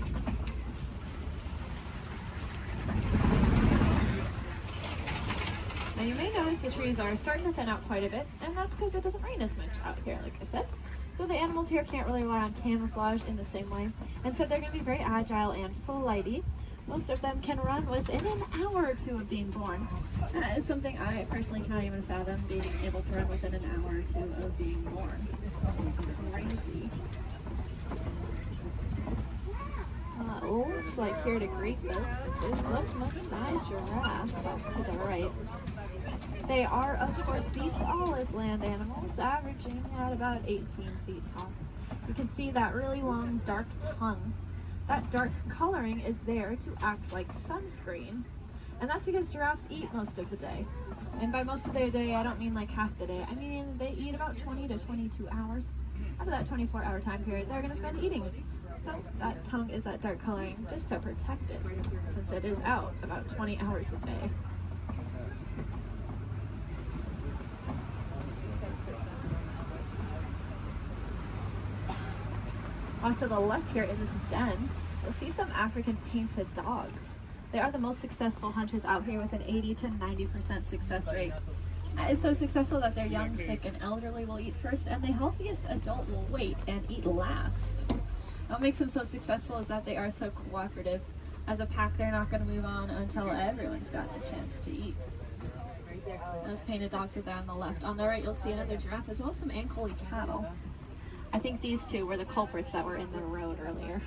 Now you may notice the trees are starting to thin out quite a bit, and that's because it doesn't rain as much out here, like I said. So the animals here can't really rely on camouflage in the same way, and so they're going to be very agile and flighty. Most of them can run within an hour or two of being born. That is something I personally cannot even fathom, being able to run within an hour or two of being born. Crazy. Looks like here to greet us is the Maasai giraffe off to the right. They are, of course, the tallest land animals, averaging at about 18 feet tall. You can see that really long, dark tongue. That dark coloring is there to act like sunscreen. And that's because giraffes eat most of the day. And by most of their day, I don't mean like half the day. I mean they eat about 20 to 22 hours. Out of that 24-hour time period, they're going to spend eating. So that tongue is that dark coloring just to protect it, since it is out about 20 hours a day. Off to the left here in this den, you'll see some African painted dogs. They are the most successful hunters out here with an 80 to 90% success rate. That is so successful that their young, sick, and elderly will eat first, and the healthiest adult will wait and eat last. What makes them so successful is that they are so cooperative. As a pack, they're not going to move on until everyone's got the chance to eat. Those painted dogs are there on the left. On the right, you'll see another giraffe as well as some Ankole cattle. I think these two were the culprits that were in the road earlier.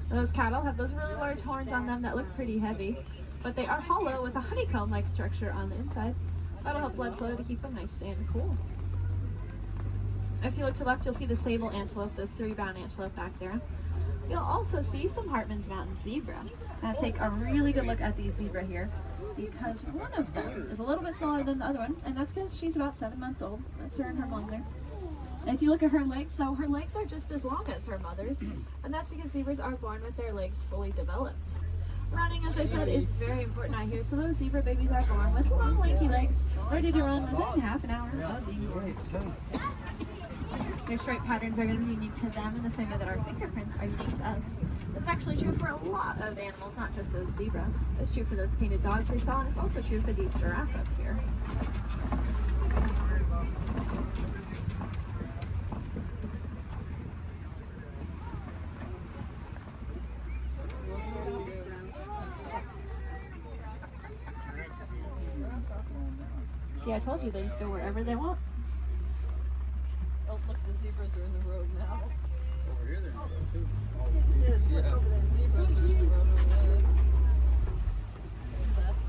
Those cattle have those really large horns on them that look pretty heavy, but they are hollow with a honeycomb-like structure on the inside. That'll help blood flow to keep them nice and cool. If you look to the left, you'll see the sable antelope, those 3 brown antelope back there. You'll also see some Hartman's Mountain zebra. Now take a really good look at these zebra here, because one of them is a little bit smaller than the other one, and that's because she's about 7 months old. That's her and her mom there. And if you look at her legs, though, her legs are just as long as her mother's, and that's because zebras are born with their legs fully developed. Running, as I said, is very important out here, so those zebra babies are born with long, lanky legs, ready to run within half an hour of being born. Their stripe patterns are going to be unique to them in the same way that our fingerprints are unique to us. That's actually true for a lot of animals, not just those zebra. It's true for those painted dogs we saw, and it's also true for these giraffes up here. See, I told you they just go wherever they want. Oh, look, the zebras are in the road now. Over here they're not too.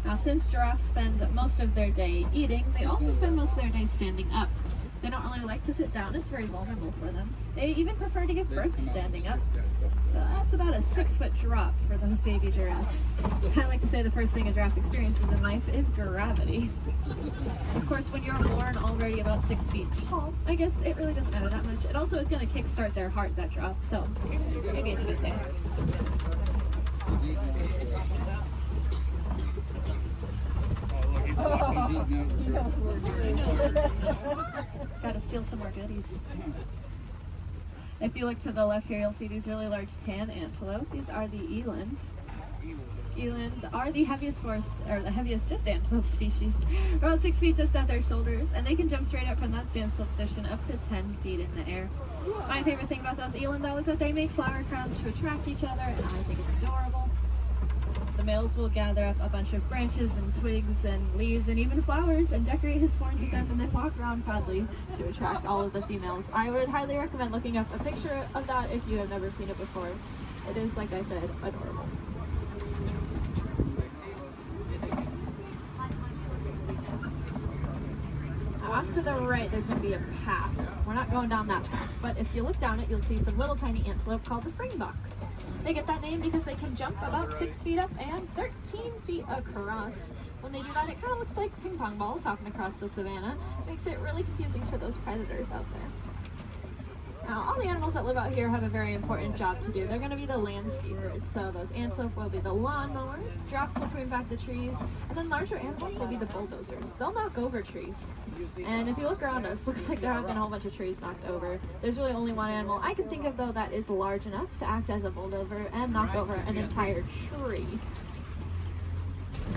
Now, since giraffes spend most of their day eating, they also spend most of their day standing up. They don't really like to sit down. It's very vulnerable for them. They even prefer to give birth standing up. So that's about a 6-foot drop for those baby giraffes. I like to say the first thing a giraffe experiences in life is gravity. Of course, when you're born already about 6 feet tall, I guess it really doesn't matter that much. It also is going to kickstart their heart, that drop, so maybe it's a good thing. Just gotta steal some more goodies. If you look to the left here, you'll see these really large tan antelope. These are the eland. Elands are the heaviest just antelope species. About 6 feet just at their shoulders, and they can jump straight up from that standstill position up to 10 feet in the air. My favorite thing about those eland, though, is that they make flower crowns to attract each other, and I think it's adorable. The males will gather up a bunch of branches and twigs and leaves and even flowers and decorate his horns with them and then walk around proudly to attract all of the females. I would highly recommend looking up a picture of that if you have never seen it before. It is, like I said, adorable. Now off to the right, there's going to be a path. We're not going down that path, but if you look down it, you'll see some little tiny antelope called the springbok. They get that name because they can jump about 6 feet up and 13 feet across. When they do that, it kind of looks like ping pong balls hopping across the savannah. Makes it really confusing to those predators out there. Now, all the animals that live out here have a very important job to do. They're going to be the landscapers. So those antelope will be the lawnmowers, giraffes will prune back the trees, and then larger animals will be the bulldozers. They'll knock over trees. And if you look around us, looks like there have been a whole bunch of trees knocked over. There's really only one animal I can think of, though, that is large enough to act as a bulldozer and knock over an entire tree.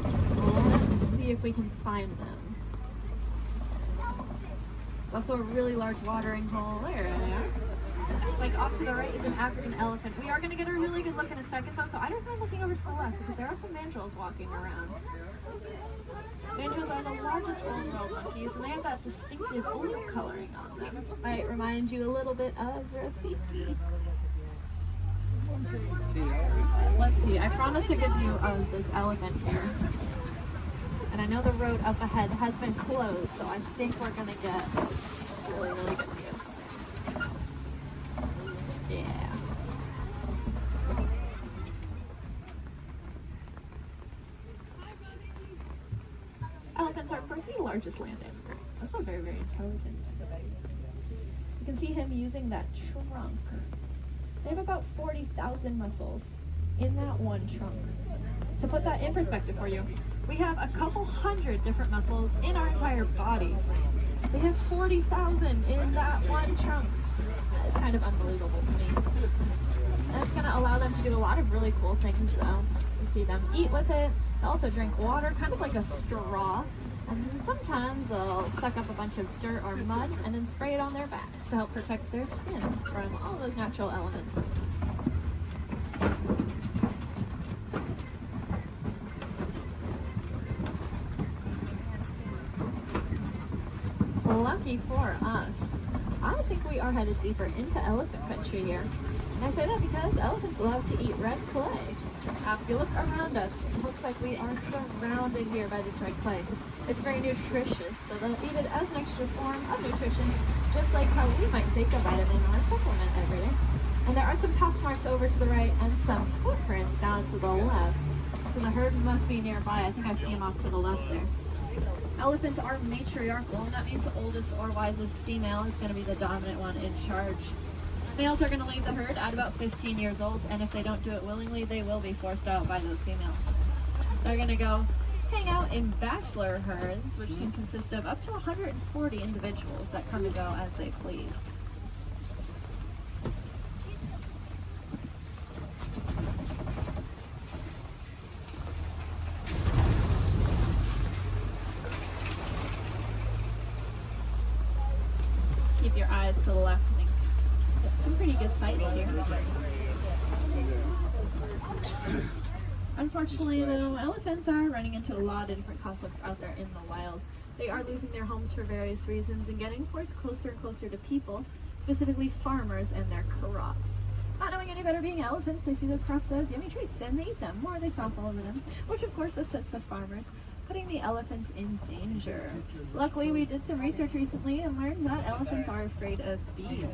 Let's see if we can find them. There's also a really large watering hole. There they are. Like off to the right is an African elephant. We are going to get a really good look in a second, though, so I don't mind looking over to the left because there are some mandrills walking around. Mandrills are the largest old world monkeys, and they have that distinctive blue coloring on them. Might remind you a little bit of Rafiki. Let's see, I promised to give you this elephant here. And I know the road up ahead has been closed, so I think we're going to get a really, really good view. Yeah. Elephants are, of course, the largest land animals. Also very, very intelligent. You can see him using that trunk. They have about 40,000 muscles in that one trunk. To put that in perspective for you, we have a couple hundred different muscles in our entire bodies. They have 40,000 in that one trunk. That is kind of unbelievable to me. And it's going to allow them to do a lot of really cool things, though. You see them eat with it. They also drink water, kind of like a straw. And then sometimes they'll suck up a bunch of dirt or mud and then spray it on their backs to help protect their skin from all those natural elements. Lucky for us, I think we are headed deeper into elephant country here. And I say that because elephants love to eat red clay. If you look around us, it looks like we are surrounded here by this red clay. It's very nutritious, so they'll eat it as an extra form of nutrition, just like how we might take a vitamin or a supplement every day. And there are some tusk marks over to the right and some footprints down to the left. So the herd must be nearby. I think I see them off to the left there. Elephants are matriarchal, and that means the oldest or wisest female is going to be the dominant one in charge. Males are going to leave the herd at about 15 years old, and if they don't do it willingly, they will be forced out by those females. They're going to go hang out in bachelor herds, which can consist of up to 140 individuals that come and go as they please. Keep your eyes to the left. Some pretty good sights here. Unfortunately, though, elephants are running into a lot of different conflicts out there in the wild. They are losing their homes for various reasons and getting forced closer and closer to people, specifically farmers and their crops. Not knowing any better being elephants, they see those crops as yummy treats and they eat them, or they stomp all over them, which of course upsets the farmers, putting the elephants in danger. Luckily, we did some research recently and learned that elephants are afraid of bees.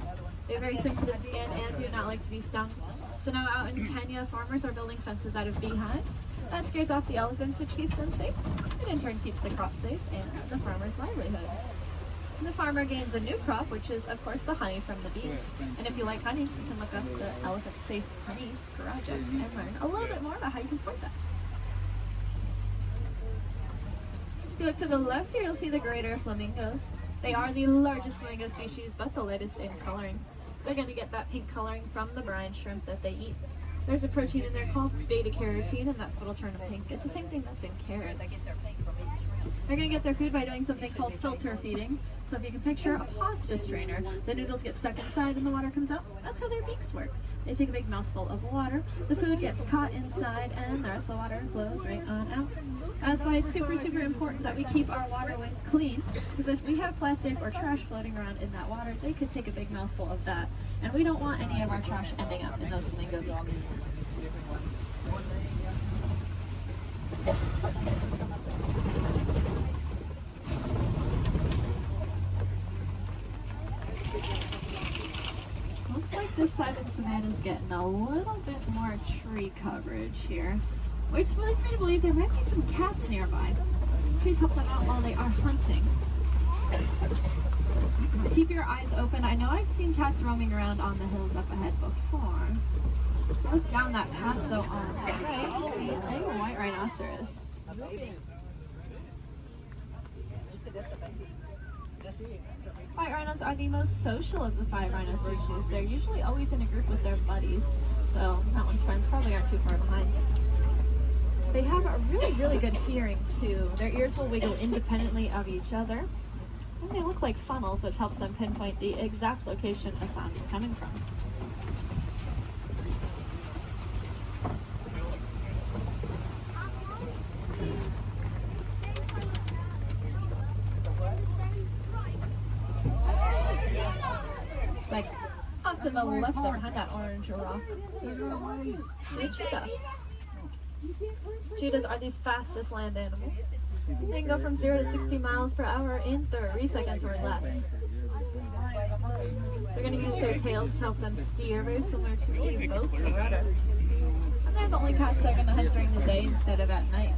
They're very sensitive skin and do not like to be stung. So now out in Kenya, farmers are building fences out of beehives. That scares off the elephants, which keeps them safe, and in turn keeps the crop safe and the farmer's livelihood. The farmer gains a new crop, which is, of course, the honey from the bees. And if you like honey, you can look up the Elephant Safe Honey Project and learn a little bit more about how you can support that. If you look to the left here, you'll see the greater flamingos. They are the largest flamingo species, but the lightest in coloring. They're going to get that pink coloring from the brine shrimp that they eat. There's a protein in there called beta-carotene, and that's what'll turn them pink. It's the same thing that's in carrots. They're going to get their food by doing something called filter feeding. So if you can picture a pasta strainer, the noodles get stuck inside and the water comes out. That's how their beaks work. They take a big mouthful of water, the food gets caught inside, and the rest of the water flows right on out. That's why it's super, super important that we keep our waterways clean, because if we have plastic or trash floating around in that water, they could take a big mouthful of that. And we don't want any of our trash ending up in those flamingo beaks. Looks like this side of the savannah's getting a little bit more tree coverage here, which leads me to believe there might be some cats nearby. Trees help them out while they are hunting. So keep your eyes open. I know I've seen cats roaming around on the hills up ahead before. Look down that path though on the right, you see a white rhinoceros. White rhinos are the most social of the 5 rhino species. They're usually always in a group with their buddies, so that one's friends probably aren't too far behind. They have a really, really good hearing too. Their ears will wiggle independently of each other, and they look like funnels, which helps them pinpoint the exact location a sound is coming from. Like off to the left behind that orange rock. Sweet cheetah. Cheetahs are the fastest land animals. They can go from 0 to 60 miles per hour in 30 seconds or less. They're going to use their tails to help them steer, very similar to a boat's rudder. And they're the only cats that are going to hunt during the day instead of at night.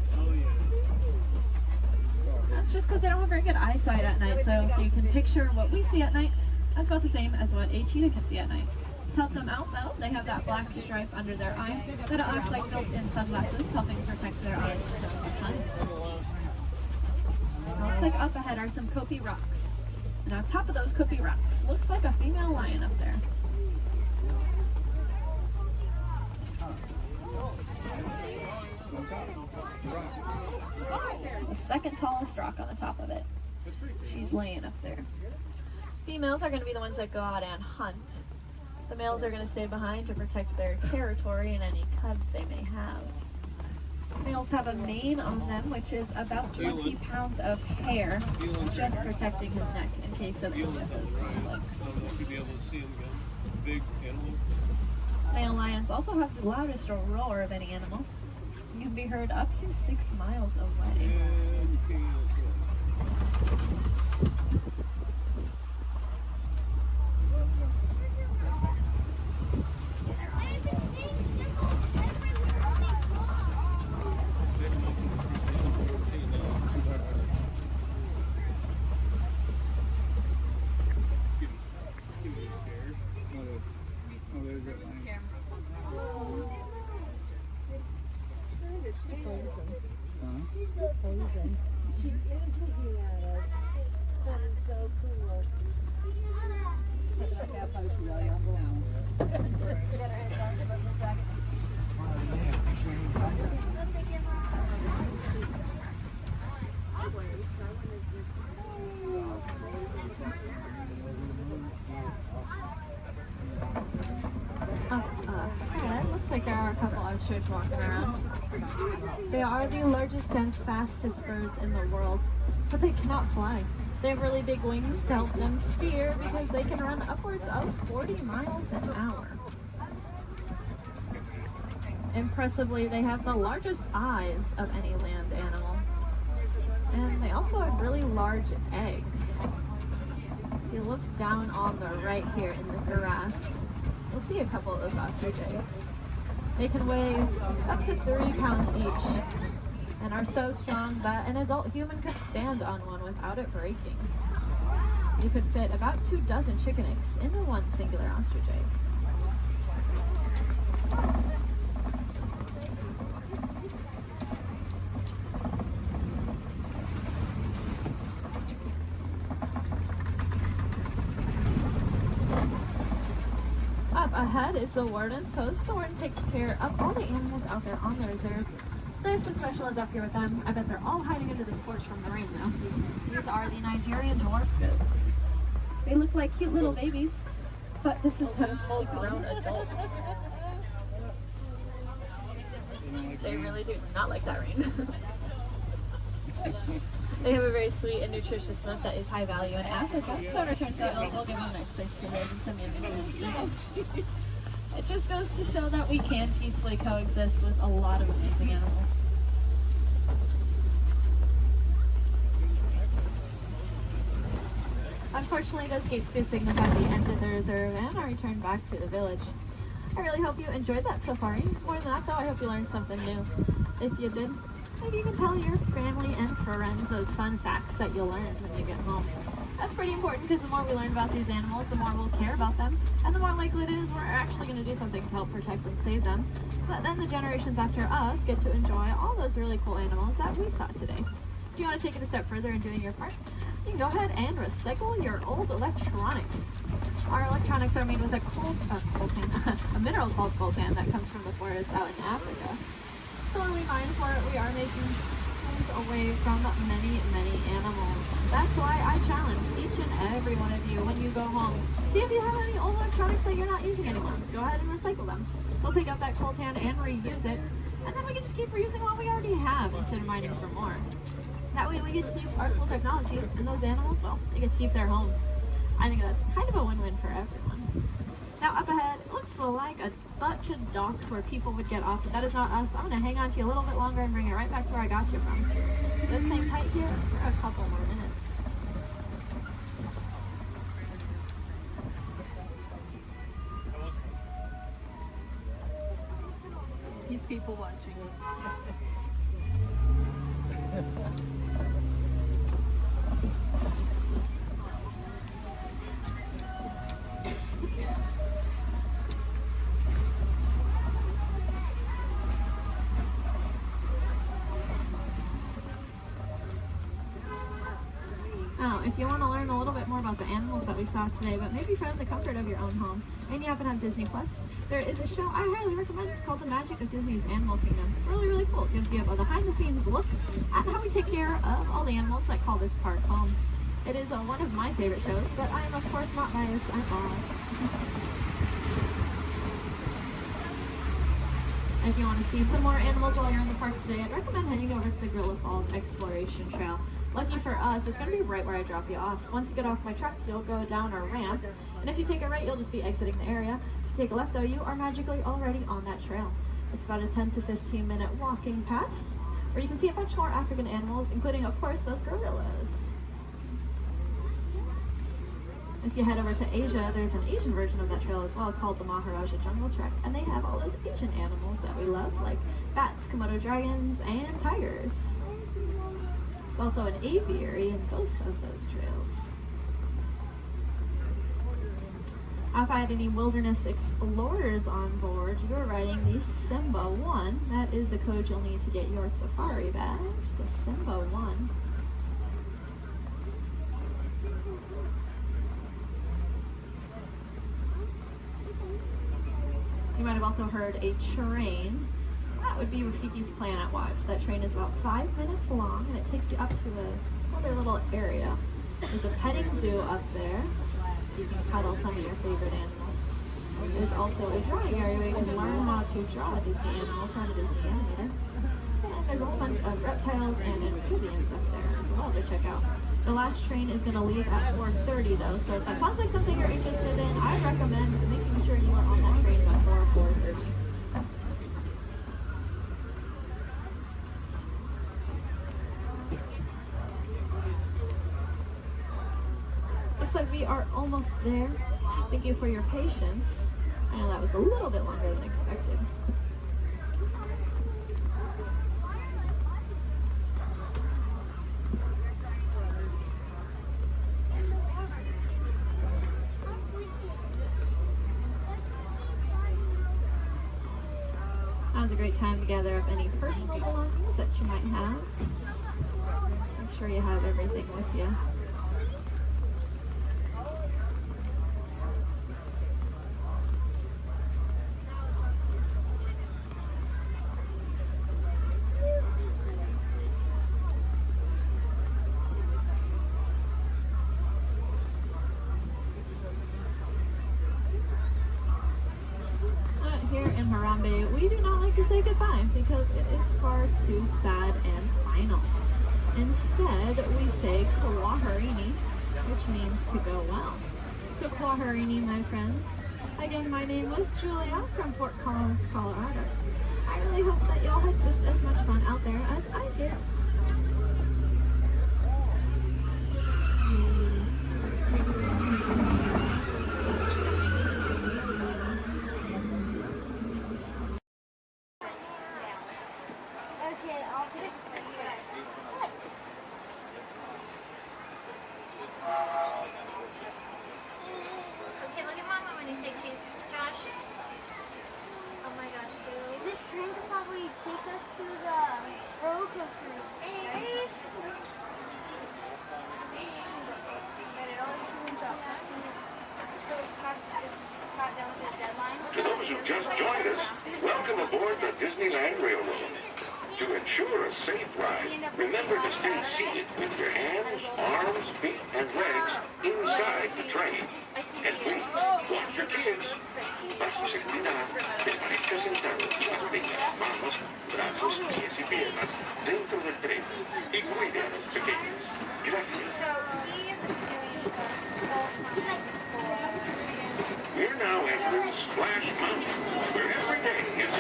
That's just because they don't have very good eyesight at night, so if you can picture what we see at night, that's about the same as what a cheetah can see at night. To help them out though, they have that black stripe under their eye that acts like built-in sunglasses, helping protect their eyes from the sun. Looks like up ahead are some Kopi rocks. And on top of those Kopi rocks, looks like a female lion up there. The second tallest rock on the top of it. She's laying up there. Females are going to be the ones that go out and hunt. The males are going to stay behind to protect their territory and any cubs they may have. Males have a mane on them, which is about 20 pounds of hair, just protecting his neck in case of any of those conflicts. Male lions also have the loudest roar of any animal. You can be heard up to 6 miles away. She is looking at us. That is so cool. Looks like there are a couple ostriches walking around. They are the largest and fastest birds in the world, but they cannot fly. They have really big wings to help them steer because they can run upwards of 40 miles an hour. Impressively, they have the largest eyes of any land animal. And they also have really large eggs. If you look down on the right here in the grass, you'll see a couple of those ostrich eggs. They can weigh up to 30 pounds each and are so strong that an adult human could stand on one without it breaking. You could fit about 24 chicken eggs into one singular ostrich egg. Up ahead is the warden's post. The warden takes care of all the animals out there on the reserve. There's some special up here with them. I bet they're all hiding under this porch from the rain now. These are the Nigerian dwarf goats. They look like cute little babies, but this is them full-grown adults. They really do not like that rain. They have a very sweet and nutritious milk that is high value in Africa, so in return for it, we'll give them a nice place to live and some images. It just goes to show that we can peacefully coexist with a lot of amazing animals. Unfortunately, those gates do signify the end of the reserve and our return back to the village. I really hope you enjoyed that safari. More than that, though, I hope you learned something new. If you did, maybe you can tell your family and friends those fun facts that you'll learn when you get home. That's pretty important because the more we learn about these animals, the more we'll care about them, and the more likely it is we're actually going to do something to help protect and save them, so that then the generations after us get to enjoy all those really cool animals that we saw today. If you want to take it a step further in doing your part, you can go ahead and recycle your old electronics. Our electronics are made with a a mineral called coltan that comes from the forest out in Africa. So when we mine for it, we are making things away from many, many animals. That's why I challenge each and every one of you when you go home. See if you have any old electronics that you're not using anymore. Go ahead and recycle them. We'll take out that coltan and reuse it, and then we can just keep reusing what we already have instead of mining for more. That way we get to use our cool technology, and those animals, well, they get to keep their homes. I think that's kind of a win-win for everyone. Now up ahead, it looks like a bunch of docks where people would get off, but that is not us. I'm going to hang on to you a little bit longer and bring it right back to where I got you from. Just hang tight here for a couple more minutes. He's people watching. Now, if you want to learn a little bit more about the animals that we saw today, but maybe from the comfort of your own home, and you happen to have Disney Plus, there is a show I highly recommend. It's called The Magic of Disney's Animal Kingdom. It's really, really cool. It gives you a behind-the-scenes look at how we take care of all the animals that call this park home. It is one of my favorite shows, but I am, of course, not biased at all. If you want to see some more animals while you're in the park today, I'd recommend heading over to the Gorilla Falls Exploration Trail. Lucky for us, it's going to be right where I drop you off. Once you get off my truck, you'll go down a ramp, and if you take a right, you'll just be exiting the area. If you take a left, though, you are magically already on that trail. It's about a 10 to 15 minute walking path, where you can see a bunch more African animals, including, of course, those gorillas. If you head over to Asia, there's an Asian version of that trail as well called the Maharaja Jungle Trek, and they have all those Asian animals that we love, like bats, Komodo dragons, and tigers. There's also an aviary in both of those trails. If I had any wilderness explorers on board, you're riding the Simba 1. That is the code you'll need to get your safari badge, the Simba 1. You might have also heard a train. That would be Rafiki's Planet Watch. That train is about 5 minutes long, and it takes you up to another little area. There's a petting zoo up there, so you can cuddle some of your favorite animals. There's also a drawing area where you can learn how to draw a Disney animal from a Disney animator. And there's a whole bunch of reptiles and amphibians up there as well to check out. The last train is going to leave at 4:30 though, so if that sounds like something you're interested in, I recommend making sure you are on that train before 4:30. looks like we are almost there. Thank you for your patience. I know that was a little bit longer than expected. Now's a great time to gather up any personal belongings that you might have. Make sure you have everything with you. Here in Harambe, we do not like to say goodbye because it is far too sad and final. Instead, we say Kwaherini, which means to go well. So Kwaherini, my friends. Again, my name was Julia from Fort Collins, Colorado. I really hope that y'all had just as much fun out there as I did. Okay, I'll pick Okay, look at Mama when you say cheese. Josh. Oh my gosh, dude. This train could probably take us to the roller coasters. Hey. To those who just joined us, welcome aboard the Disneyland Railroad. To ensure a safe ride, remember to stay seated with your hands, arms, feet, and legs inside the train. And please, watch your kids. Para su seguridad, permanezca sentado y mantenga las manos, brazos, pies y piernas dentro del tren y cuide a los pequeños. Gracias. We're now entering Splash Mountain, where every day is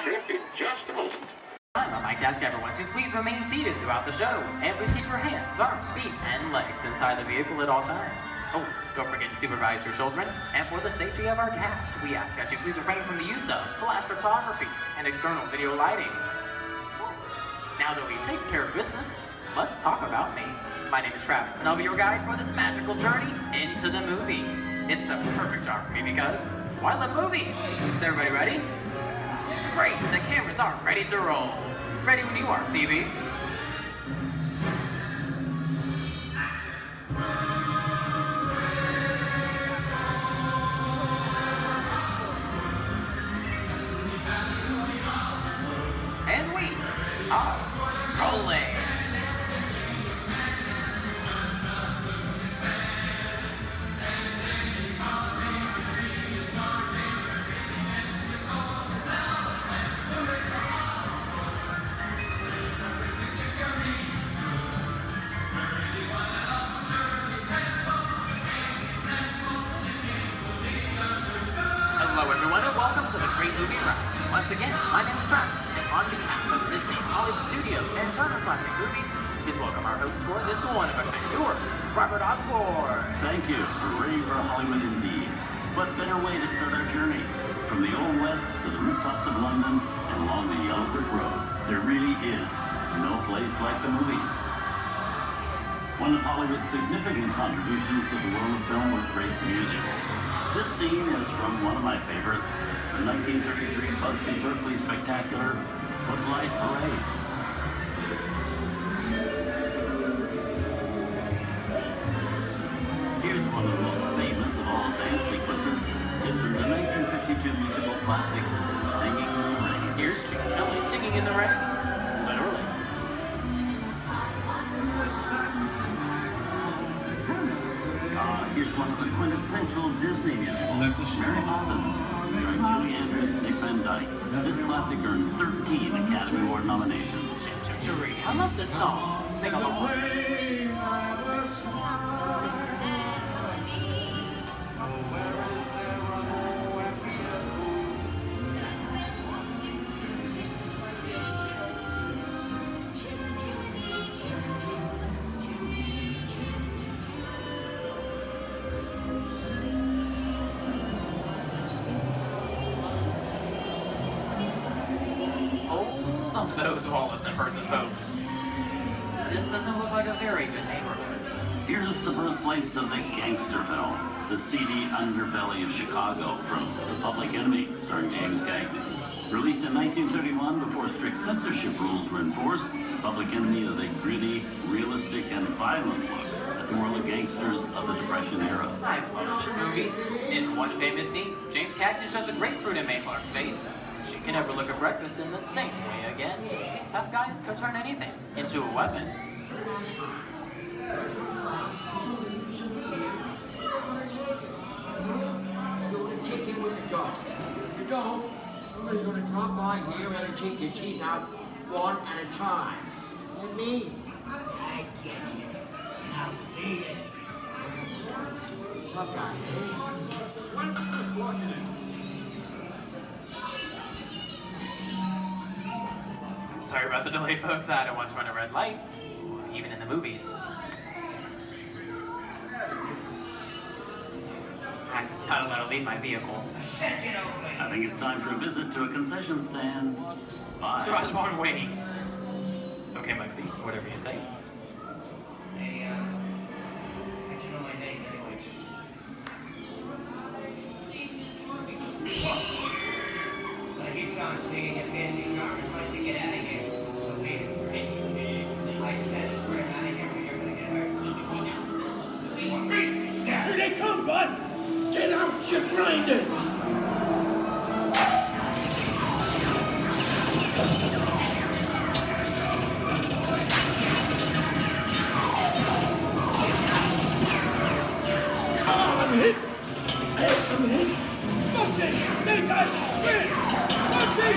trip in just a moment. like to ask everyone to please remain seated throughout the show, and please keep your hands, arms, feet, and legs inside the vehicle at all times. Oh, don't forget to supervise your children, and for the safety of our cast, we ask that you please refrain from the use of flash photography and external video lighting. Now that we've taken care of business, let's talk about me. My name is Travis, and I'll be your guide for this magical journey into the movies. It's the perfect job for me because, well, I love movies. Is everybody ready? Great, the cameras are ready to roll. Ready when you are, CB. And we are rolling. Hello everyone and welcome to the Great Movie Ride. Once again, my name is Travis, and on behalf of Disney's Hollywood Studios and Turner Classic Movies, please welcome our host for this one-of-a-kind tour, Robert Osborne. Thank you. We're ready for Hollywood indeed. What better way to start our journey? From the Old West to the rooftops of London and along the Yellow Brick Road, there really is no place like the movies. One of Hollywood's significant contributions to the world of film were great musicals. This scene is from one of my favorites, the 1933 Busby Berkeley spectacular, Footlight Parade. Here's one of the most famous of all dance sequences. It's from the 1952 musical classic, Singing in the Rain. Here's Jim Kelly singing in the rain. Literally. Here's one of the quintessential Disney musicals, Mary Poppins, starring Julie Andrews and Dick Van Dyke. This classic earned 13 Academy Award nominations. I love this song. Sing along. Those wallets and purses, folks. This doesn't look like a very good neighborhood. Here's the birthplace of the gangster film, the seedy underbelly of Chicago from The Public Enemy, starring James Cagney. Released in 1931 before strict censorship rules were enforced, Public Enemy is a gritty, realistic, and violent look at the world of gangsters of the Depression era. I love this movie. In one famous scene, James Cagney shoves a grapefruit in May Clark's face. She can never look at breakfast in the same way again. These tough guys could turn anything into a weapon. You're going to kick in with the dog. If you don't, somebody's going to drop by here and take your teeth out one at a time. And me, I get you. Now beat it. Tough guy, Sorry about the delay, folks. I don't want to run a red light, even in the movies. I gotta let her leave my vehicle. I think it's time for a visit to a concession stand. Bye. So I was born waiting. Okay, Muggsy, whatever you say. Hey, I should know my name anyways. I hear someone singing your fancy cars. Why don't you get out of here? So wait for it. I said spread out of here or you're gonna get hurt. What makes you sad? Here they come, Bus! Get out, your grinders! I'm hit! I'm hit! Muggsy! They got win! Muggsy!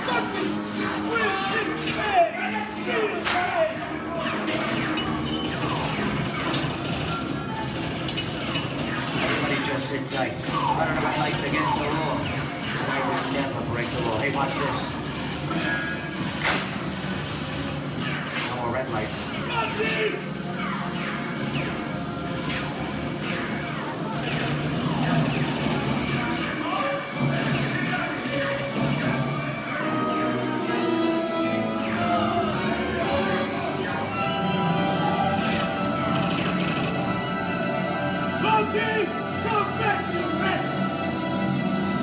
Muggsy! Win! Everybody just sit tight. I don't know what lights against the law. I will never break the law. Hey, watch this. No more red light.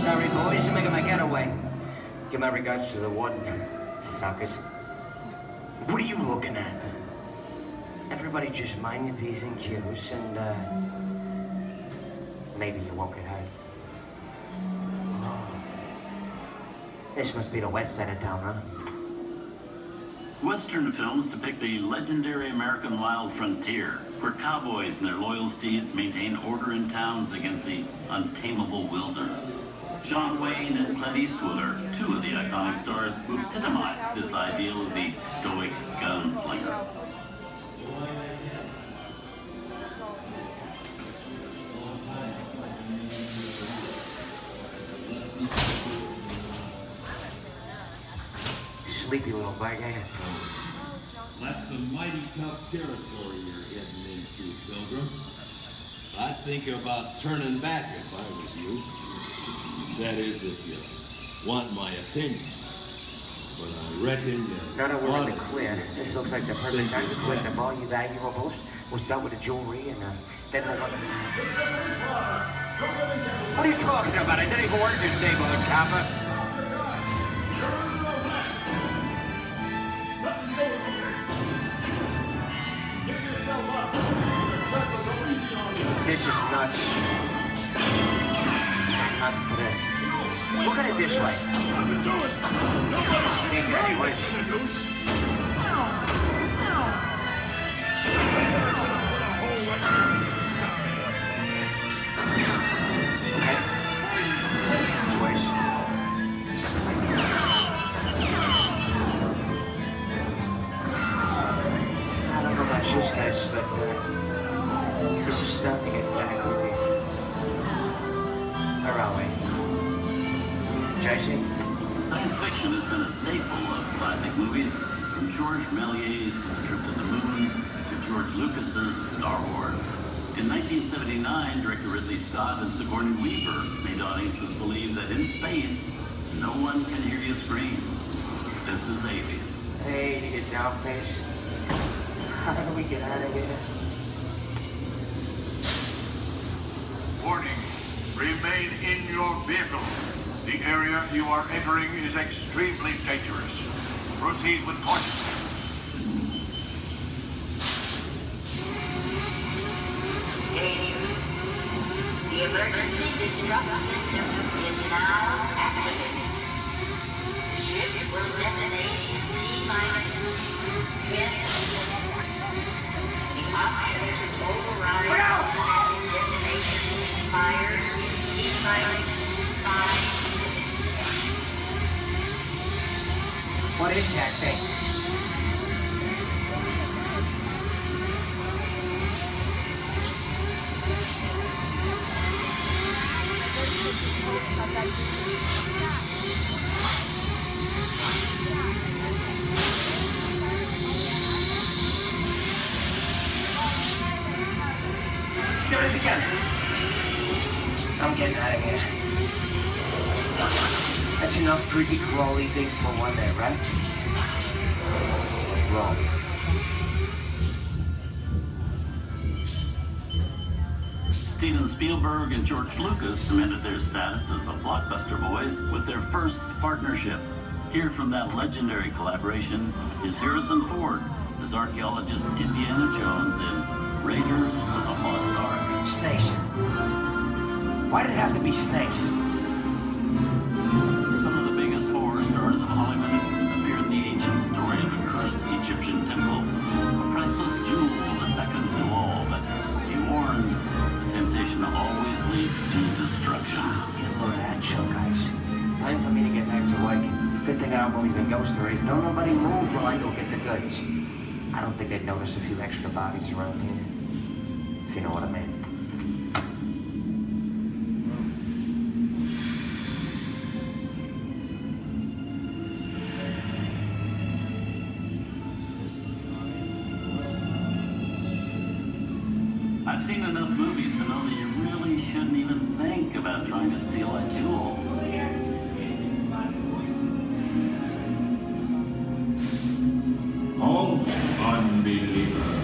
Sorry, boys, I'm making my getaway. Give my regards to the warden. Suckers. What are you looking at? Everybody just mind your P's and Q's and, maybe you won't get hurt. Oh. This must be the west side of town, huh? Western films depict the legendary American wild frontier, where cowboys and their loyal steeds maintain order in towns against the untamable wilderness. John Wayne and Clint Eastwood are two of the iconic stars who epitomize this ideal of the stoic gunslinger. Sleepy little bag, ain't it? That's some mighty tough territory you're heading into, Pilgrim. I'd think about turning back if I was you. That is, if you want my opinion. But I reckon No, we're in the clear. This looks like the perfect time to collect up all your valuables. We'll start with the jewelry and then we'll... What are you talking about? I didn't even work this neighborhood, copper. This is nuts. Nuts to this. Look at it this way. Hey, Daddy, what is it? Okay. Twice. I don't know about you guys, but this is starting to get kind of creepy. Where are we? Jason? Science fiction has been a staple of classic movies, from George Méliès's Trip to the Moon to George Lucas's Star Wars. In 1979, director Ridley Scott and Sigourney Weaver made audiences believe that in space, no one can hear you scream. This is Alien. Hey, you down face. How do we get out of here? Warning, remain in your vehicle. The area you are entering is extremely dangerous. Proceed with caution. Danger. The emergency disrupt system is now activated. The ship will detonate in T-minus 10 seconds. The option to override automatic detonation expires T-minus 5. What is that thing? Get it together. I'm getting out of here. That's enough creepy crawly things for one day, right? Wrong. Steven Spielberg and George Lucas cemented their status as the blockbuster boys with their first partnership. Here from that legendary collaboration is Harrison Ford as archaeologist Indiana Jones in Raiders of the Lost Ark. Snakes. Why did it have to be snakes? Some of the biggest horror stars of Hollywood appear in the ancient story of a cursed Egyptian temple, a priceless jewel that beckons to all, but be warned, temptation always leads to destruction. Get a load of that show, guys. Time for me to get back to work. Good thing I don't believe in ghost stories. Don't nobody move while I go get the goods. I don't think they'd notice a few extra bodies around here. If you know what I mean. I've seen enough movies to know that you really shouldn't even think about trying to steal a jewel. Halt, unbeliever.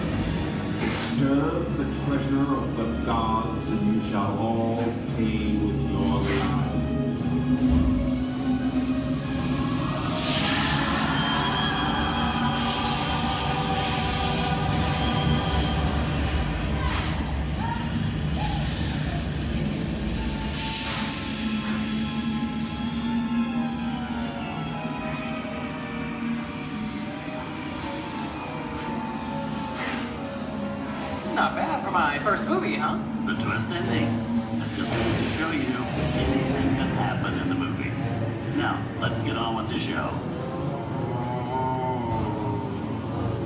Disturb the treasure of the gods, and you shall all pay with your lives. Not bad for my first movie, huh? The twist ending. That just goes to show you anything can happen in the movies. Now, let's get on with the show.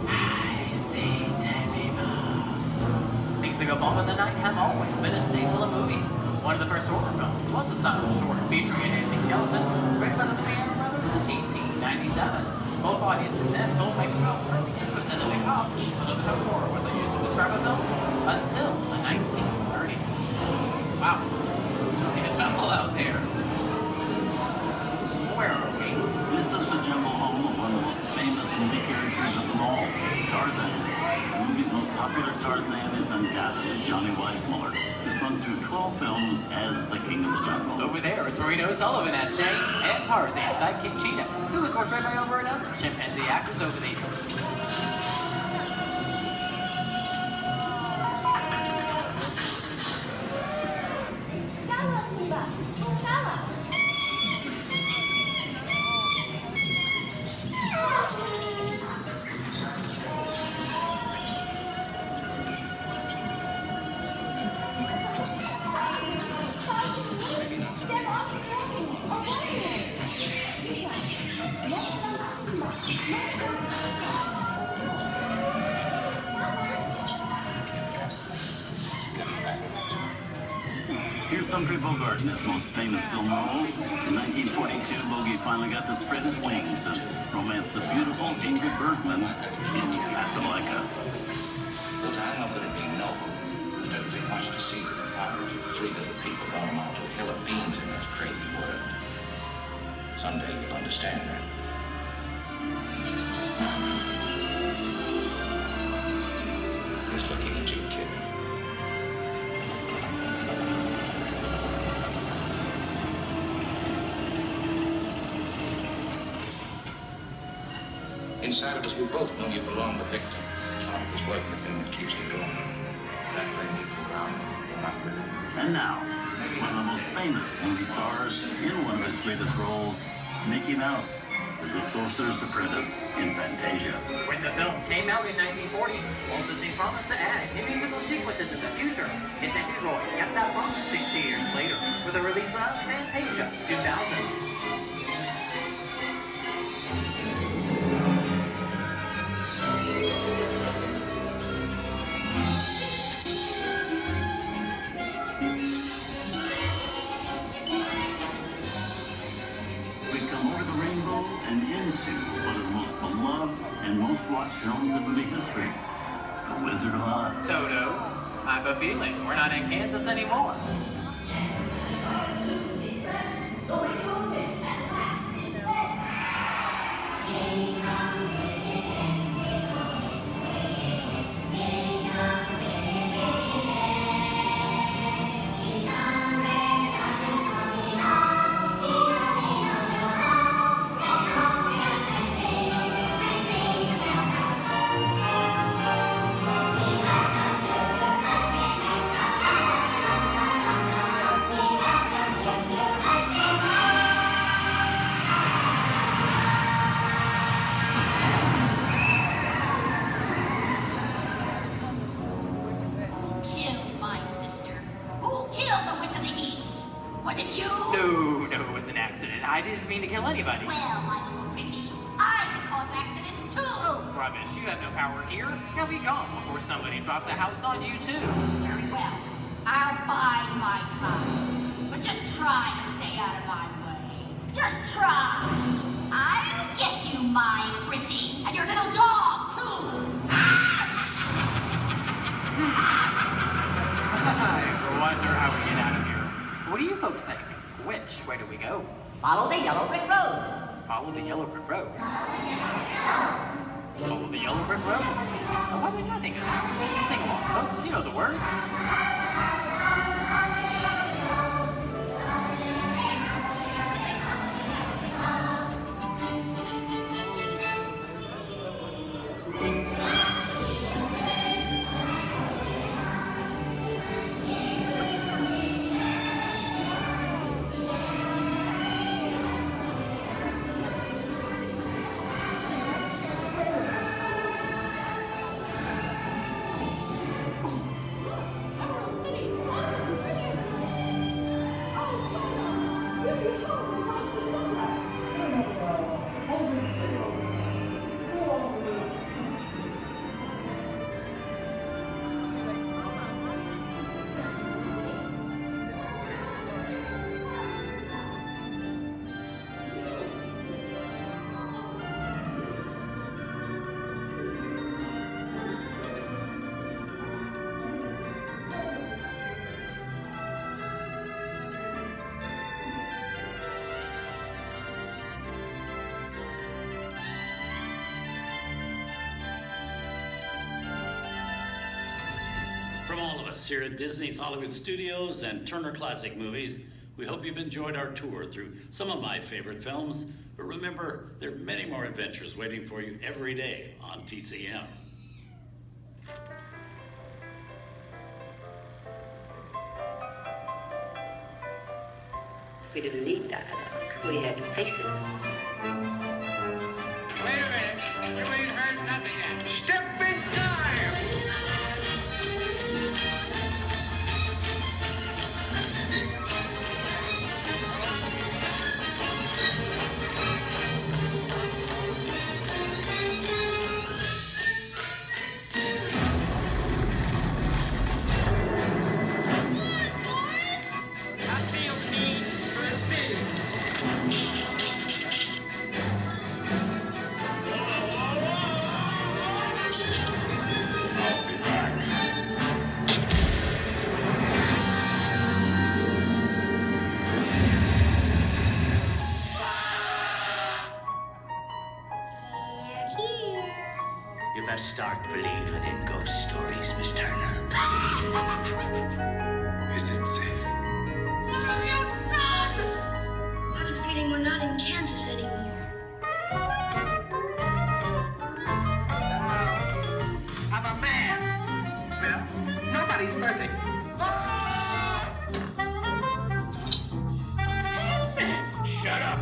I see, Tamima. Things that go bump in the night have always been a staple of movies. One of the first horror films was a silent short featuring a dancing skeleton, written by the Lumiere brothers in 1897. Both audiences and filmmakers were really interested in the cop, but the term horror wasn't used to describe a film until the 1930s. Wow, it's really a jungle out there. Where are we? This is the jungle home of one of the most famous movie characters of them all, Tarzan. The movie's most popular Tarzan is undoubtedly Johnny Weissmuller, who's run through 12 films as the King of the Jungle. Over there is Reno Sullivan as Jay, and Tarzan, sidekick Cheetah, who was portrayed by over a dozen chimpanzee actors over the years. Here's Humphrey Bogart in his most famous film role. In 1942, Bogey finally got to spread his wings and romance the beautiful Ingrid Bergman in Casablanca. Look, I know that it'd be noble. It doesn't take much to see that the powers of three little people don't amount to a hill of beans in this crazy world. Someday you'll understand that. Just looking at you, kid. Inside of us, we both know you belong to Victor. It was work the thing that keeps you going. That thing moves around. You're not with it. And now, one of the most famous movie stars in one of his greatest roles, Mickey Mouse, as the Sorcerer's Apprentice in Fantasia. When the film came out in 1940, Walt Disney promised to add new musical sequences in the future. His Andy Roy kept that promise 60 years later with the release of Fantasia 2000. Watch films in movie history. The Wizard of Oz. Toto, I have a feeling we're not in Kansas anymore. I didn't mean to kill anybody. Well, my little pretty, I can cause accidents too. Oh, rubbish. You have no power here. You'll be gone before somebody drops a house on you, too. Very well. I'll bide my time. But just try to stay out of my way. Just try. I'll get you, my pretty. And your little dog, too. I wonder how we get out of here. What do you folks think? Which way do we go? Follow the yellow brick road. Follow the yellow brick road. Follow the yellow brick road? Oh, why would I think of that? Sing along, folks. You know the words. From all of us here at Disney's Hollywood Studios and Turner Classic Movies, we hope you've enjoyed our tour through some of my favorite films. But remember, there are many more adventures waiting for you every day on TCM. We didn't need dialogue. We had faces. Wait a minute. You ain't heard nothing yet. Step in time! You best start believing in ghost stories, Miss Turner. Is it safe? I have a feeling we're not in Kansas anymore. I'm a man. Well, nobody's perfect. Shut up.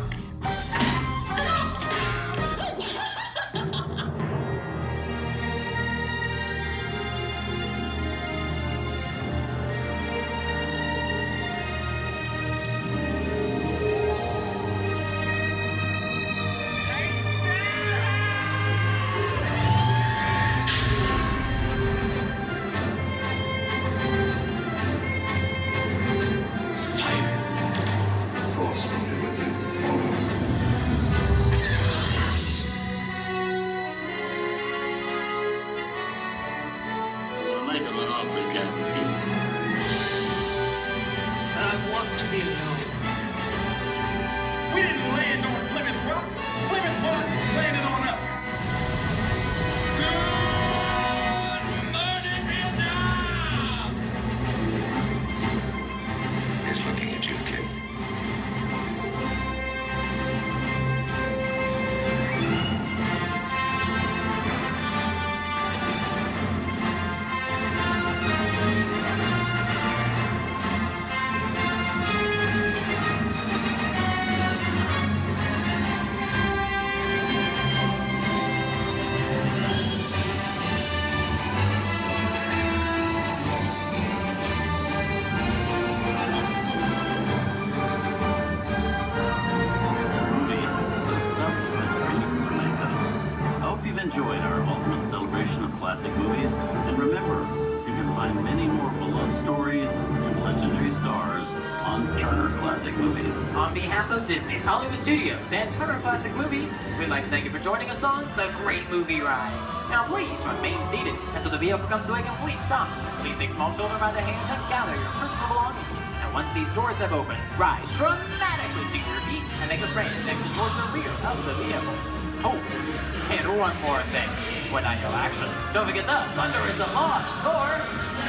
On behalf of Disney's Hollywood Studios and Turner Classic Movies, we'd like to thank you for joining us on The Great Movie Ride. Now please remain seated until the vehicle comes to a complete stop. Please take small children by the hand and gather your personal belongings. And once these doors have opened, rise dramatically to your feet and make a frantic exit towards the rear of the vehicle. Oh, and one more thing. When I yell action, don't forget the thunder is the law for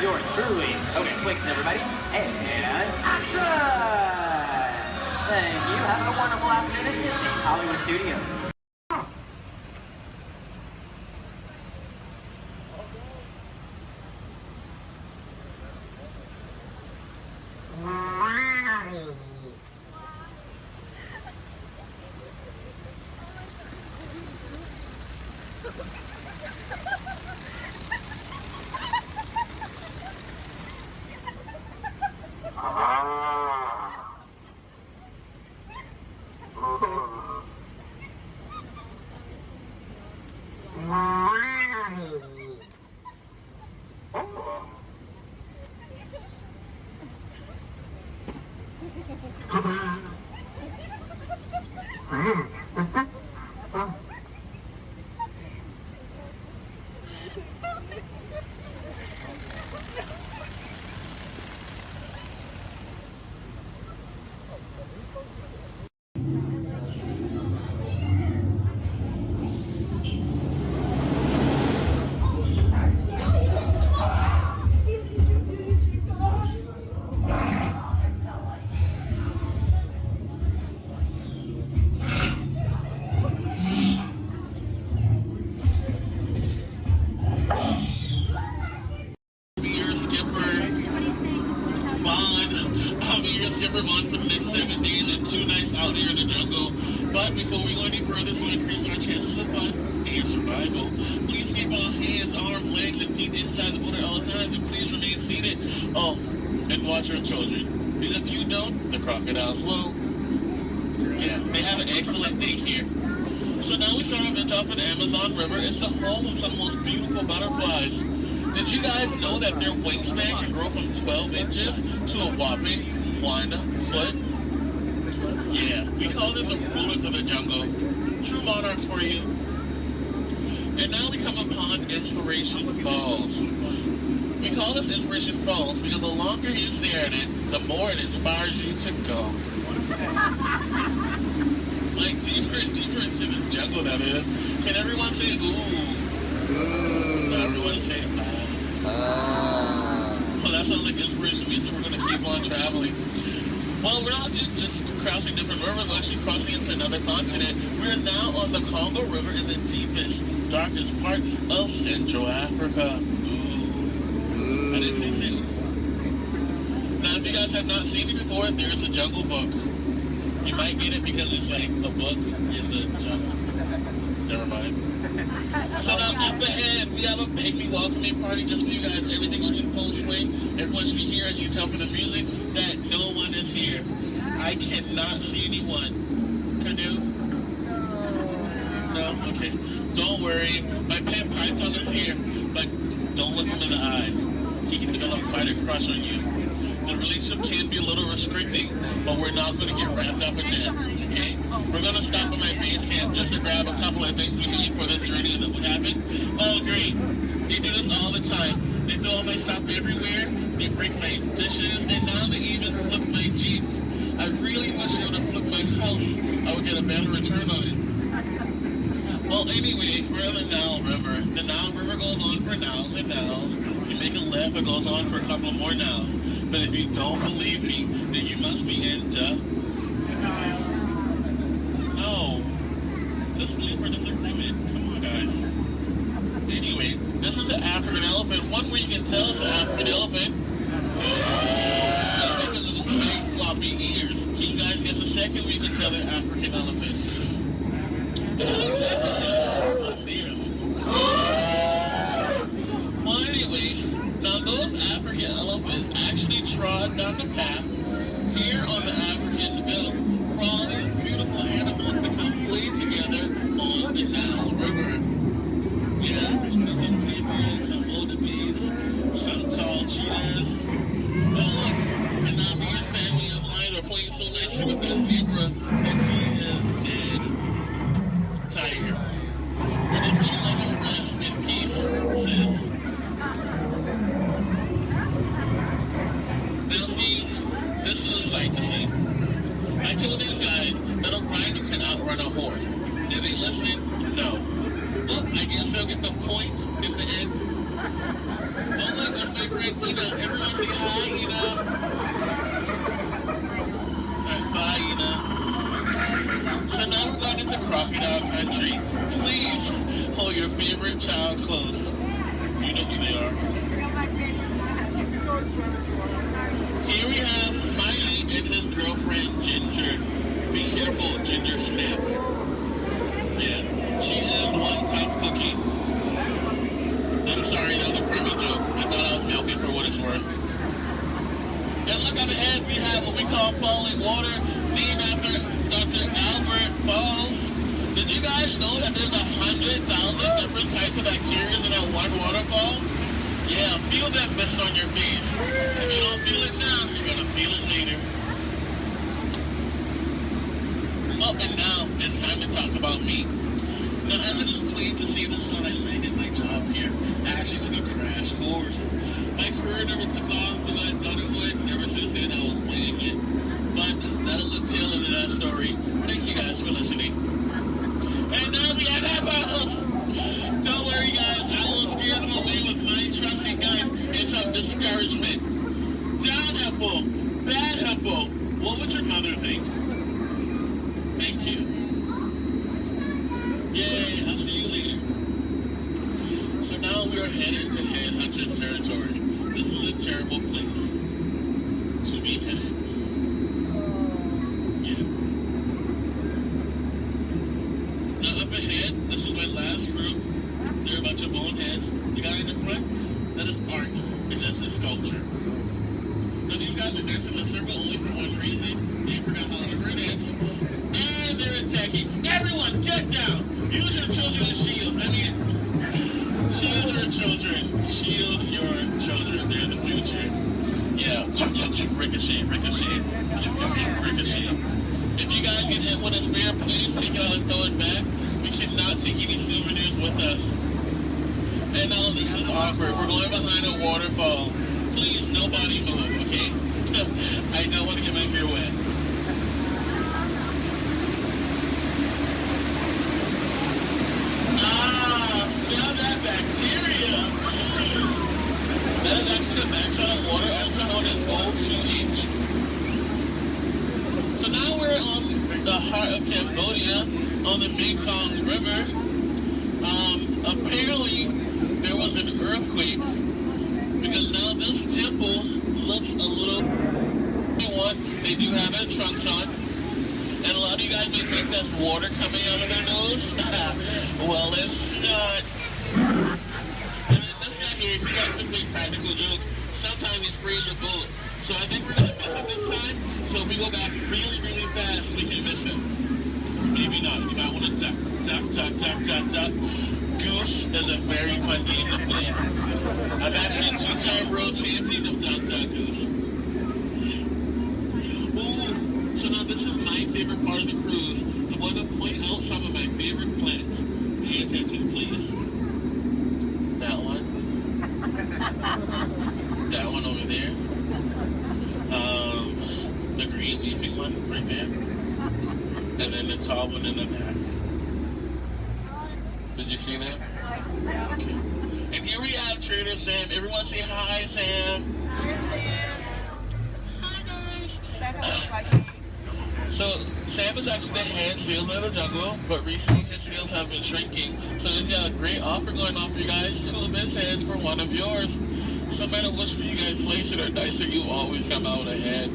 yours truly. Okay, quick, everybody, and action! Thank you. Have a wonderful afternoon at Disney's Hollywood Studios. But before we go any further to increase our chances of fun and survival, please keep all hands, arms, legs, and feet inside the boat at all times, and please remain seated. Oh, and watch your children. Because if you don't, the crocodiles will. Yeah, they have an excellent daycare. So now we start off on top of the Amazon River. It's the home of some of the most beautiful butterflies. Did you guys know that their wingspan can grow from 12 inches to a whopping 1 foot? Yeah, we call them the rulers of the jungle. True monarchs for you. And now we come upon Inspiration Falls. We call this Inspiration Falls because the longer you stare at it, the more it inspires you to go. Like deeper and deeper into the jungle, that is. Can everyone say ooh? Everyone say well, that sounds like inspiration means that we're going to keep on traveling. Well, we're not just crossing different rivers, we're actually crossing into another continent. We're now on the Congo River in the deepest, darkest part of Central Africa. Ooh. I didn't say so. Now, if you guys have not seen it before, there's a Jungle Book. You might get it because it's like the book in the jungle. Never mind. So now up ahead, we have a baby welcoming party just for you guys. Everything's in full swing. Everyone should be here, as you tell from the music, that no one is here. I cannot see anyone. Canoe? No? Okay. Don't worry. My pet python is here, but don't look him in the eye. He can develop quite a crush on you. The relationship can be a little restricting, but we're not going to get wrapped up in that, okay? We're going to stop at my base camp just to grab a couple of things we need for this journey that would happen. Oh, great. They do this all the time. They throw all my stuff everywhere. They break my dishes, and now they even flip my Jeep. I really wish they would have flipped my house. I would get a better return on it. Well, anyway, we're in the Nile River. The Nile River goes on for Niles and Niles. You make a left, it goes on for a couple more Niles. But if you don't believe me, then you must be in No. Disbelief or disagreement. Come on, guys. Anyway, this is the African elephant. One way you can tell it's an African elephant because of its big floppy ears. Can you guys get the second way you can tell they're African elephants? Well, anyway, now those African elephants actually trod down the path here on the African Bill for all these beautiful animals to come play together on the Nile River. Yeah, some zebras, some wildebeest, some tall cheetahs. But look, and now me and family of lions are playing so nicely with that zebra that he is dead. Tiger. We're just gonna let him rest in peace, sis. Now see, this is a sight to see. I told these guys that a rhino can outrun a horse. Did they listen? No. Well, I guess they'll get the point in the end. Oh look, that's my friend Ina. Everyone say hi, Ina. Alright, bye, Ina. So now we're going into crocodile country. Please hold your favorite child close. You know who they are. Here we have Smiley and his girlfriend Ginger. Be careful, Ginger Snap. Yeah, she is one tough cookie. I'm sorry, that was a crummy joke. I thought I was milking for what it's worth. And look up ahead, we have what we call falling water, named after Dr. Albert Falls. Did you guys know that there's 100,000 different types of bacteria in that one waterfall? Yeah, feel that mist on your face. If you don't feel it now, you're gonna feel it later. Oh, and now it's time to talk about me. Now, as it is pleased to see this is when I landed my job here. I actually took a crash course. My career never took off the way I thought it would. Never since then I was playing it. But that'll the tail end of that story. Thank you guys for listening. And now we have apples. Don't worry, guys. I will steer them away with my trusty guide and some discouragement. Down apple, bad apple. What would your mother think? Thank you. Yay, I'll see you later. So now we are headed to Headhunter territory. This is a terrible place to be headed. Yeah. Now up ahead, this is my last group. They're a bunch of boneheads. The guy in the front, that is art, and that's a sculpture. So these guys are dancing in a circle only for one reason. They forgot how to dance. And they're attacking. Everyone, get down! Use your children as shields. I mean, shield your children. Shield your children. They're the future. Yeah, ricochet, ricochet. Ricochet. If you guys get hit with a spear, please take it out and throw it back. We cannot take any souvenirs with us. And now this is awkward. We're going behind a waterfall. Please, nobody move, okay? I don't want to get my hair wet. Now that bacteria. That is actually the backside of water, also known as O2H. So now we're on the heart of Cambodia, on the Mekong River. Apparently, there was an earthquake, because now this temple looks a little... They do have their trunks on. And a lot of you guys may think that's water coming out of their nose. Well, it's not. And that's not here. If you guys can make practical jokes, sometimes you sprays your boat. So I think we're going to miss it this time. So if we go back really, really fast, we can miss it. Maybe not. You might want to duck, duck, duck, duck, duck, duck. Goose is a very fun game to play. I'm actually a two-time world champion of Duck, Duck, Goose. So now this is my favorite part of the cruise. I want to point out some of my favorite plants. Pay attention, please. That one. That one over there. The green leafing one right there. And then the tall one in the back. Did you see that? Okay. And here we have Trader Sam. Everyone say hi, Sam. Hi, guys. So, Sam is actually the head salesman of the jungle, but recently his sales have been shrinking. So he's got a great offer going on for you guys, 2 of his heads for 1 of yours. So no matter which one you guys place it or dice it, you always come out ahead.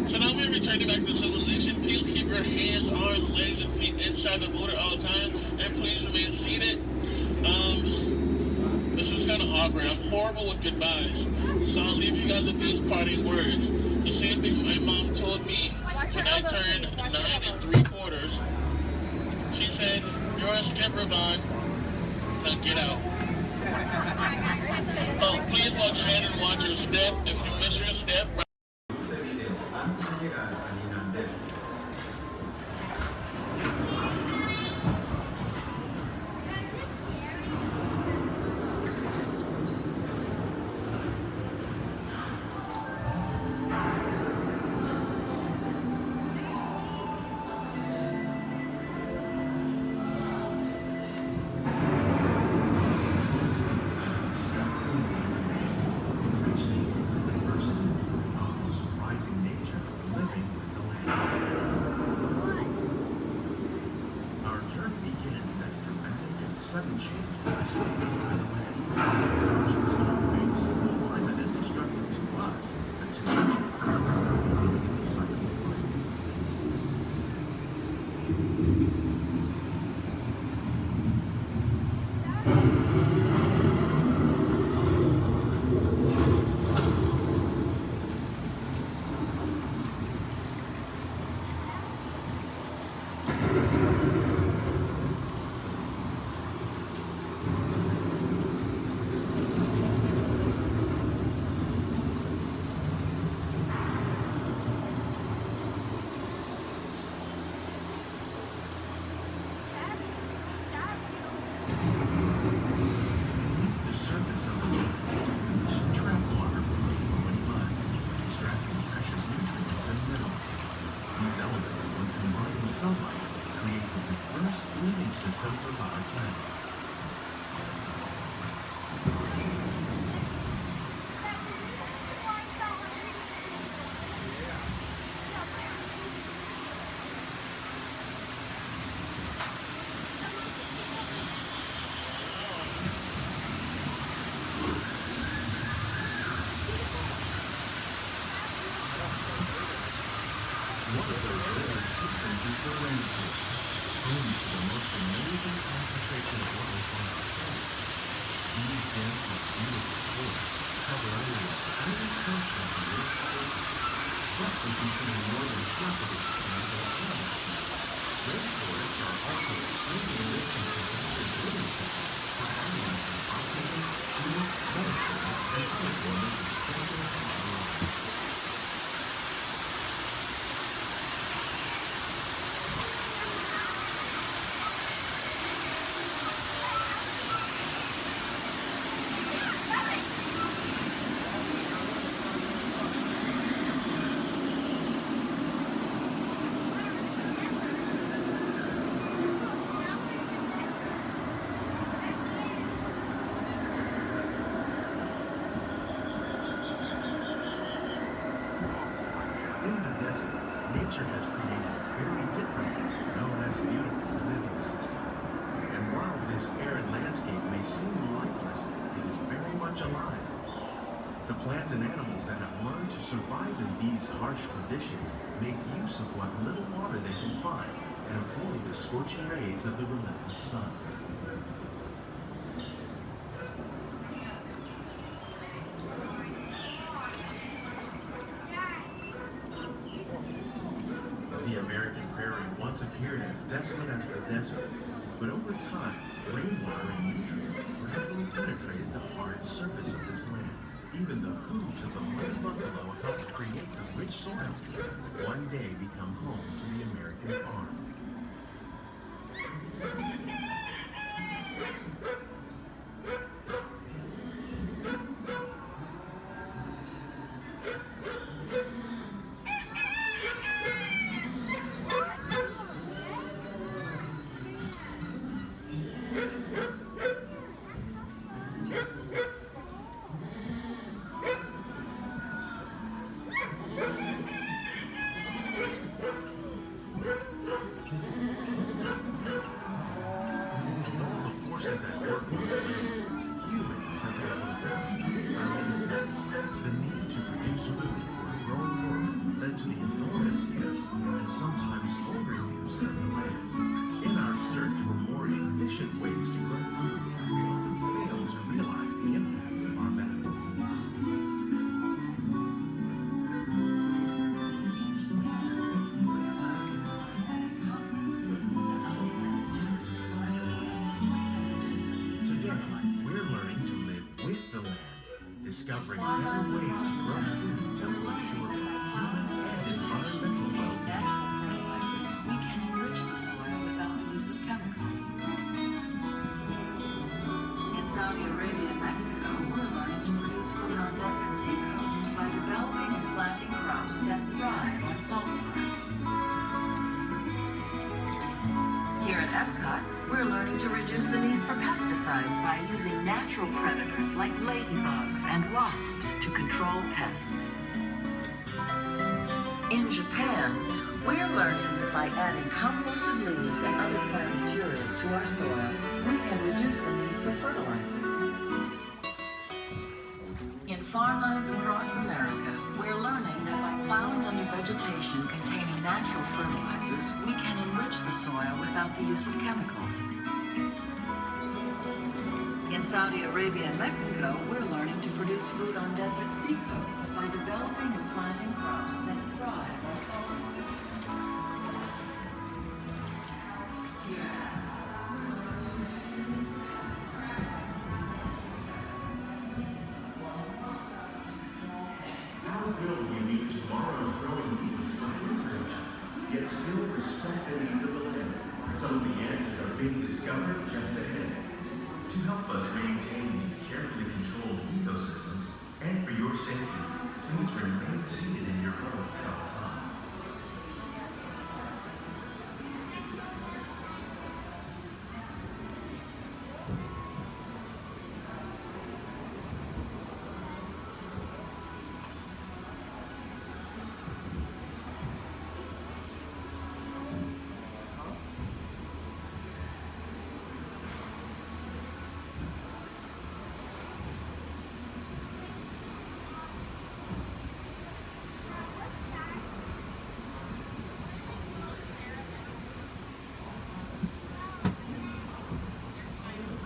So now we're returning back to civilization. Please keep your hands, arms, legs, and feet inside the water all the time, and please remain seated. This is kind of awkward. I'm horrible with goodbyes, so I'll leave you guys with these parting words. The same thing my mom told me when I turned 9 3/4. She said, "You're a skipper, Bond. Now get out." Oh, please watch ahead and watch your step. If you miss your step, Sudden change slipping by the way. Approaching storm waves seem violent and destructive to us, but to nature, it's about beginning the cycle of life. Systems of our planet. One of those living systems is the rainforest, home to the most amazing concentration of life on our planet. These dense and beautiful forests cover only a tiny portion of the Earth's surface, but they contain more than half of its planetary atmosphere. Rainforests are also extremely rich in protected living systems, providing us with oxygen, food, medicine, and other forms of essential life. Nature has created a very different, known as beautiful living system. And while this arid landscape may seem lifeless, it is very much alive. The plants and animals that have learned to survive in these harsh conditions make use of what little water they can find and avoid the scorching rays of the relentless sun. The American prairie once appeared as desolate as the desert, but over time, rainwater and nutrients gradually penetrated the hard surface of this land. Even the hooves of the muddy buffalo helped create the rich soil that one day become home to the American farm. Discovering better ways to grow food that will assure human and environmental Epcot, we're learning to reduce the need for pesticides by using natural predators like ladybugs and wasps to control pests. In Japan, we're learning that by adding composted leaves and other plant material to our soil, we can reduce the need for fertilizers. In farmlands across America, we're learning that by plowing under vegetation containing natural fertilizers, we can enrich the soil without the use of chemicals. In Saudi Arabia and Mexico, we're learning to produce food on desert seacoasts by developing and planting crops that thrive on salt. How will we meet tomorrow's growing needs for food production, yet still respect the needs of the land? Some of the answers are being discovered just ahead. To help us maintain these carefully controlled ecosystems, and for your safety, please remain seated in your boat at all times.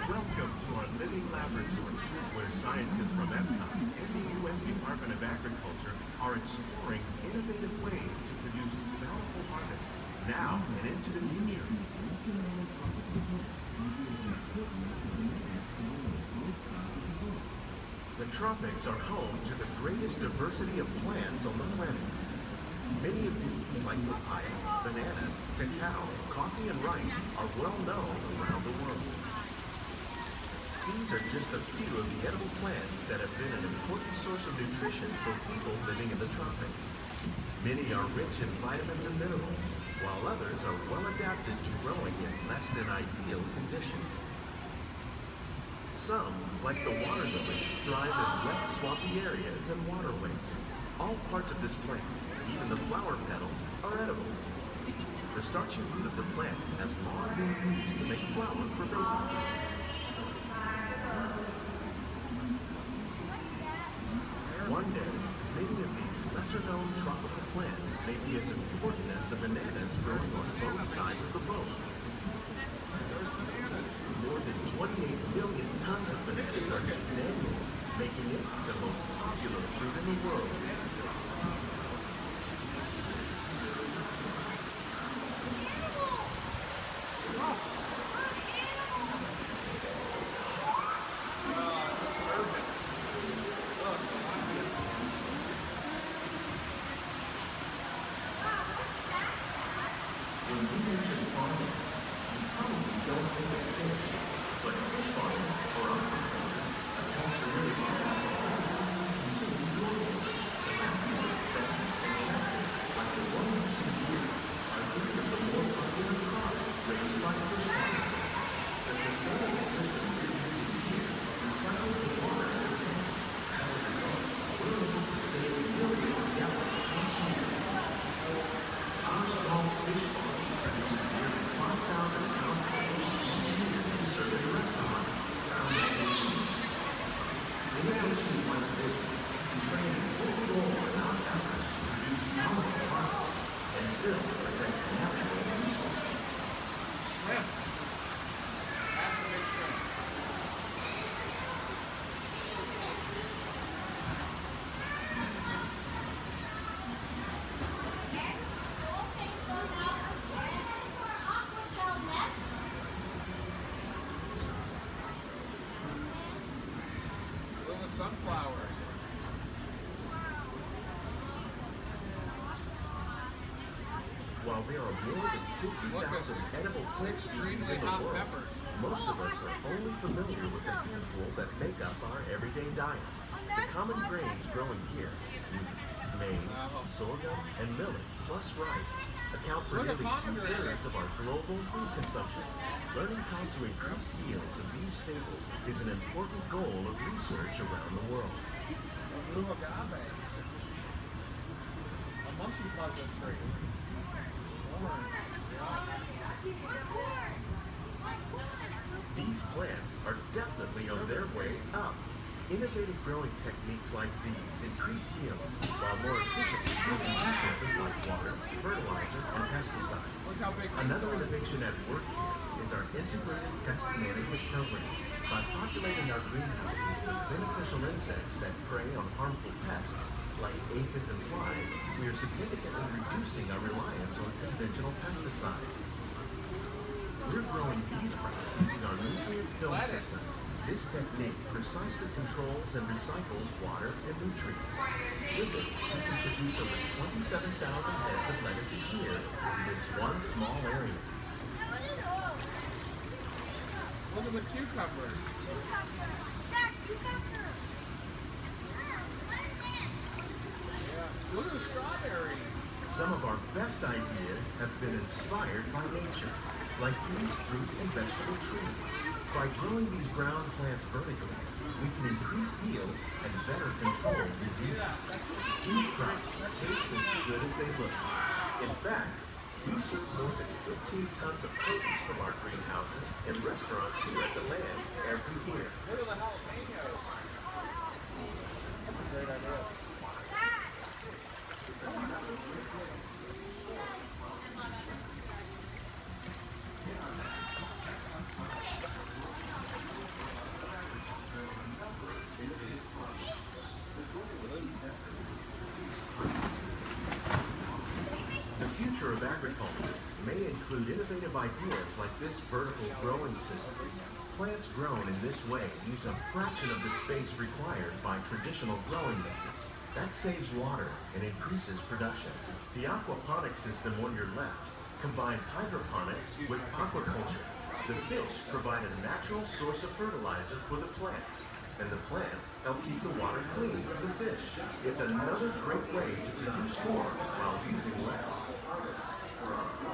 Welcome to our living laboratory, where scientists from Epcot and the U.S. Department of Agriculture are exploring innovative ways to produce bountiful harvests now and into the future. The tropics are home to the greatest diversity of plants on the planet. Many of these, like papaya, bananas, cacao, coffee, and rice, are well known around the world. These are just a few of the edible plants that have been an important source of nutrition for people living in the tropics. Many are rich in vitamins and minerals, while others are well adapted to growing in less than ideal conditions. Some, like the water lily, thrive in wet, swampy areas and waterways. All parts of this plant, even the flower petals, are edible. The starchy root of the plant has long been used to make flour for baking. One day, many of these lesser-known tropical plants may be as important as the bananas growing on both sides of the boat. More than 28 million tons of bananas are eaten annually, making it the most popular fruit in the world. When we mention farming, you probably don't think of fish, but fish farming or aquaculture accounts for nearly half of all the food consumed globally. Tilapia, bass, and catfish, like the ones you see here, are three of the more popular crops raised by fish farming. The sustainable system we're using here recycles the water in the tanks. As a result, we're able to save millions of gallons each year. Our small fish farm produces nearly 5,000 pounds of fish each year to serve in restaurants found at the sea. Innovations like this can play an important role in our efforts to produce bountiful harvests and still protect natural resources. Shrimp. That's a big shrimp. Little sunflowers. While there are more than 50,000 edible plant species in the hot world, peppers. most of us are only familiar with the handful that make up our everyday diet. The common grains growing here, wheat, Maize, sorghum, and millet, plus rice, account for nearly 2/3 of our global food consumption. Learning how to increase yields of these staples is an important goal of research around the world. Blue agave. A monkey puzzle tree. Orange. These plants are definitely on their way up. Innovative growing techniques like these increase yields while more efficiently using resources like water, fertilizer, and pesticides. Another innovation at work here is our integrated pest management program. By populating our greenhouses with beneficial insects that prey on harmful pests like aphids and flies, we are significantly reducing our reliance on conventional pesticides. We're growing these crops using our nutrient film system. This technique precisely controls and recycles water and nutrients. With it, we can produce over 27,000 heads of lettuce a year in this one small area. Look at the cucumbers. Yeah. Look at the strawberries. Some of our best ideas have been inspired by nature, like these fruit and vegetable trees. By growing these ground plants vertically, we can increase yields and better control diseases. These crops taste as good as they look. In fact, we serve more than 15 tons of produce from our greenhouses in restaurants here at the land every year. Look at the jalapenos. That's a great idea. Of agriculture may include innovative ideas like this vertical growing system. Plants grown in this way use a fraction of the space required by traditional growing methods. That saves water and increases production. The aquaponics system on your left combines hydroponics with aquaculture. The fish provide a natural source of fertilizer for the plants, and the plants help keep the water clean for the fish. It's another great way to produce more while using less.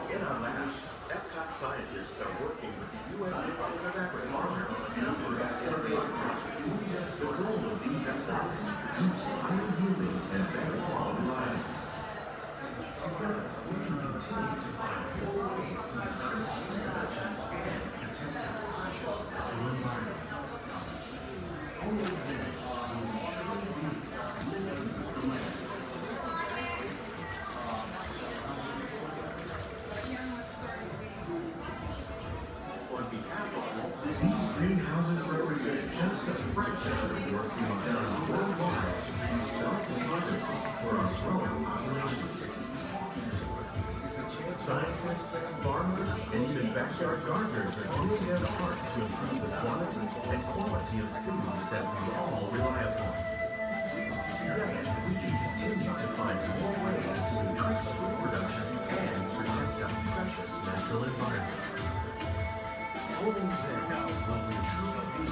In our labs, Epcot scientists are working with the U.S. Department of Agriculture on a number of innovative projects. The goal of these efforts is to produce higher yielding and better quality lives. Together, we can continue to find more ways to increase food production and protect our precious natural environment. Only then will we truly be living with the land. Greenhouses represent just a fraction of the work being done worldwide to produce healthy harvests for our growing populations. Scientists, farmers, and even backyard gardeners are doing their part to improve the quantity and quality of foods that we all rely upon. Together, we can continue to find more ways to increase food production and protect our precious natural environment. Only then will we truly be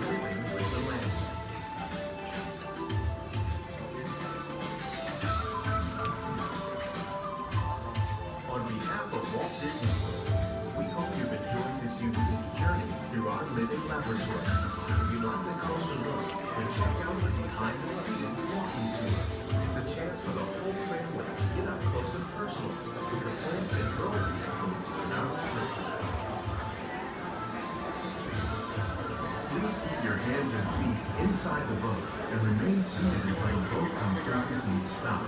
living with the land. On behalf of Walt Disney World, we hope you've enjoyed this unique journey through our living laboratory. If you'd like a closer look, then check out the behind-the-scenes walking tour. It's a chance for the whole family to get up close and personal with the plants and growing techniques in our laboratory. Please keep your hands and feet inside the boat and remain seated until the boat comes safely to a stop.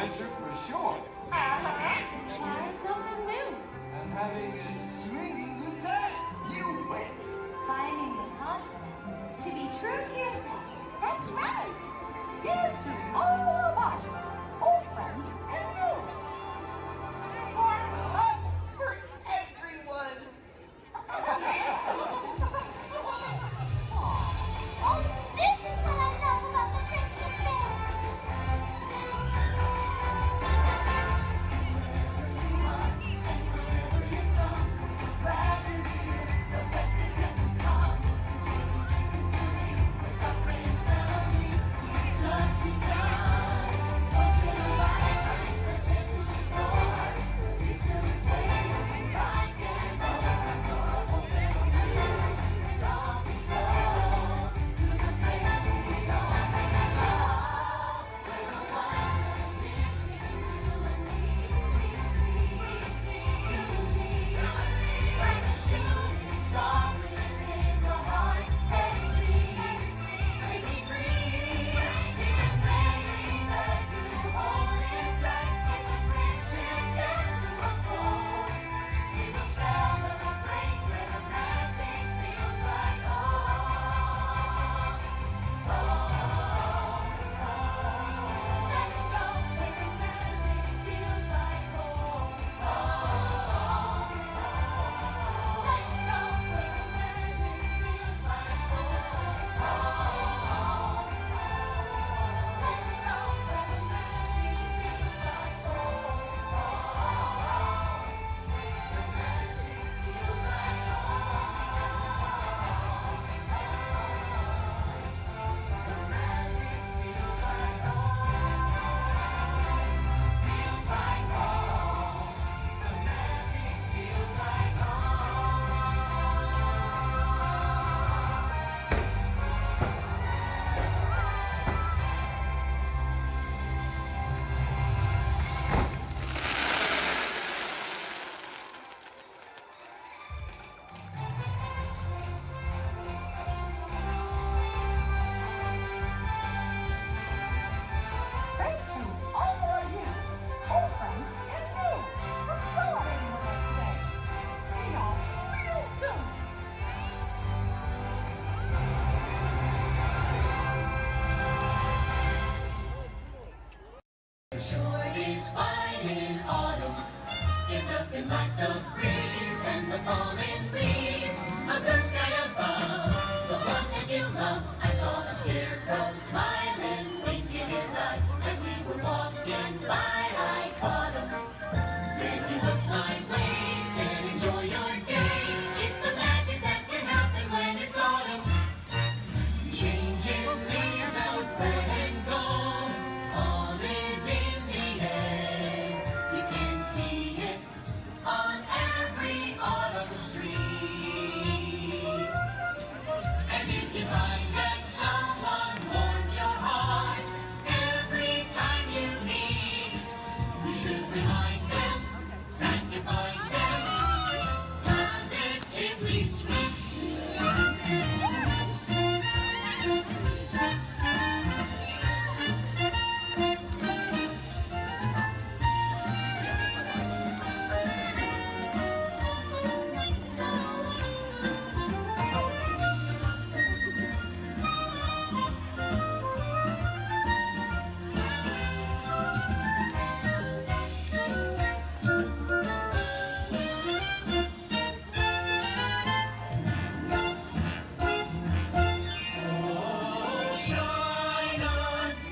adventure for sure. Try something new. And having a swinging good time. You win. Finding the confidence to be true to yourself. That's right. Here's to all of us, old friends and new. Warm hugs for everyone. Oh, this is what I love about the Friendship Fair. Thanks to all of you, old friends and new, for celebrating with us today. See y'all real soon. Sure is fine in autumn. There's nothing like the breeze and the falling leaves. A blue sky above, the one that you love. I saw a scarecrow smiling, winking his eye. As we were walking by, I caught him. Then he looked my way, said, enjoy your day. It's the magic that can happen when it's autumn. Changing leaves of red and gold, all is in the air. You can see it on every autumn street. And if you find that someone warms your heart every time you meet, you should remind them that you find them positively sweet.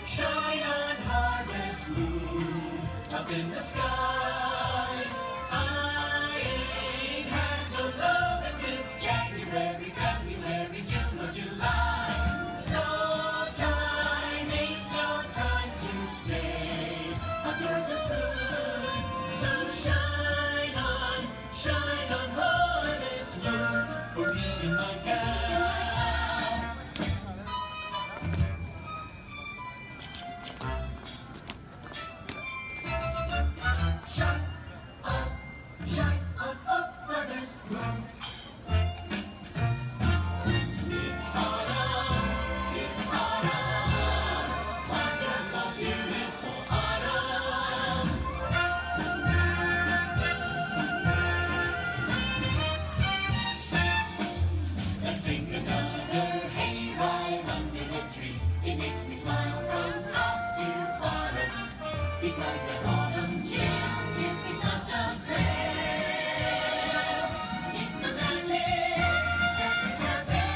Shine on, harvest moon, up in the sky. I ain't had no lovin' since January, February, June or July. Snow time ain't no time to stay. Outdoors it's good, so shine on harvest moon for me and my gal. Shine on harvest moon. It's autumn, wonderful, beautiful autumn. Let's take another hayride under the trees. It makes me smile from top to bottom, because that autumn chill gives me such a thrill. It's the magic that can happen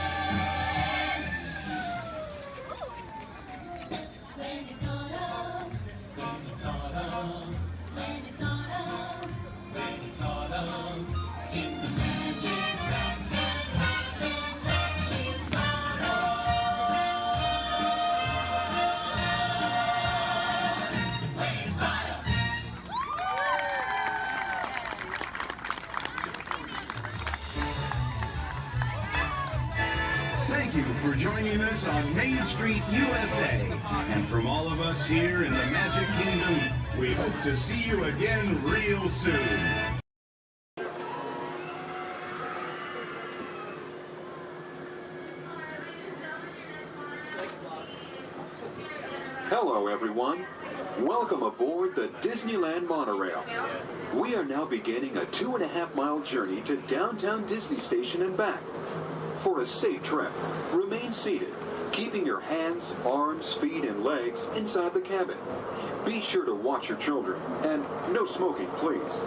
when it's autumn. When it's autumn. When it's autumn. When it's autumn. It's the magic that can happen when it's autumn. When it's autumn. Thank you for joining us on Main Street, USA. And from all of us here in the Magic Kingdom, we hope to see you again real soon. Hello, everyone. Welcome aboard the Disneyland monorail. We are now beginning a 2.5-mile journey to downtown Disney Station and back. For a safe trip, remain seated, keeping your hands, arms, feet, and legs inside the cabin. Be sure to watch your children, and no smoking, please.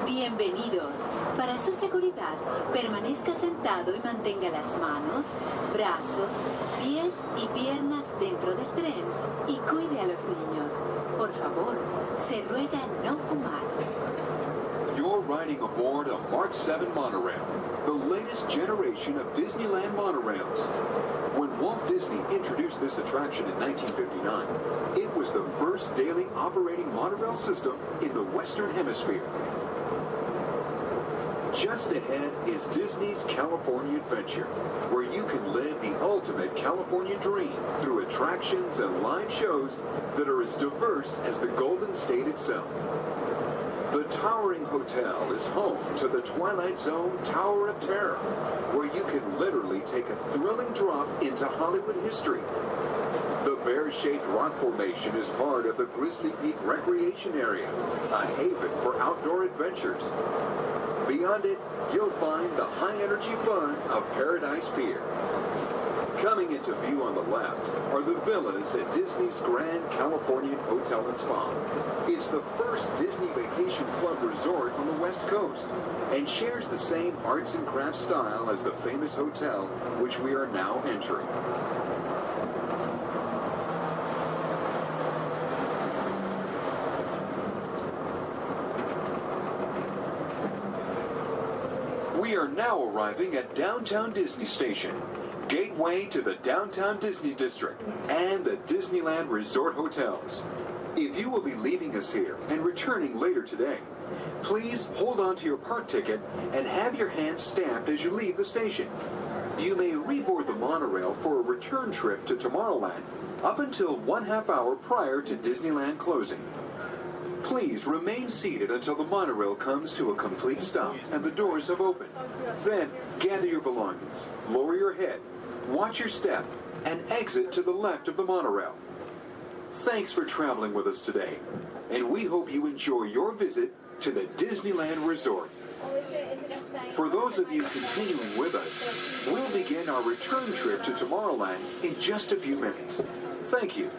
Bienvenidos. Para su seguridad, permanezca sentado y mantenga las manos, brazos, pies y piernas dentro del tren y cuide a los niños. Por favor, se ruega no fumar. You're riding aboard a Mark 7 monorail, the latest generation of Disneyland monorails. When Walt Disney introduced this attraction in 1959, it was the first daily operating monorail system in the Western Hemisphere. Just ahead is Disney's California Adventure, where you can live the ultimate California dream through attractions and live shows that are as diverse as the Golden State itself. The towering hotel is home to the Twilight Zone Tower of Terror, where you can literally take a thrilling drop into Hollywood history. The bear-shaped rock formation is part of the Grizzly Peak Recreation Area, a haven for outdoor adventures. Beyond it, you'll find the high-energy fun of Paradise Pier. Coming into view on the left are the villas at Disney's Grand Californian Hotel and Spa. It's the first Disney Vacation Club resort on the West Coast and shares the same arts and crafts style as the famous hotel which we are now entering. We are now arriving at Downtown Disney Station, gateway to the Downtown Disney District and the Disneyland Resort Hotels. If you will be leaving us here and returning later today, please hold on to your park ticket and have your hand stamped as you leave the station. You may reboard the monorail for a return trip to Tomorrowland up until 1/2 hour prior to Disneyland closing. Please remain seated until the monorail comes to a complete stop and the doors have opened. Then, gather your belongings, lower your head, watch your step, and exit to the left of the monorail. Thanks for traveling with us today, and we hope you enjoy your visit to the Disneyland Resort. For those of you continuing with us, we'll begin our return trip to Tomorrowland in just a few minutes. Thank you.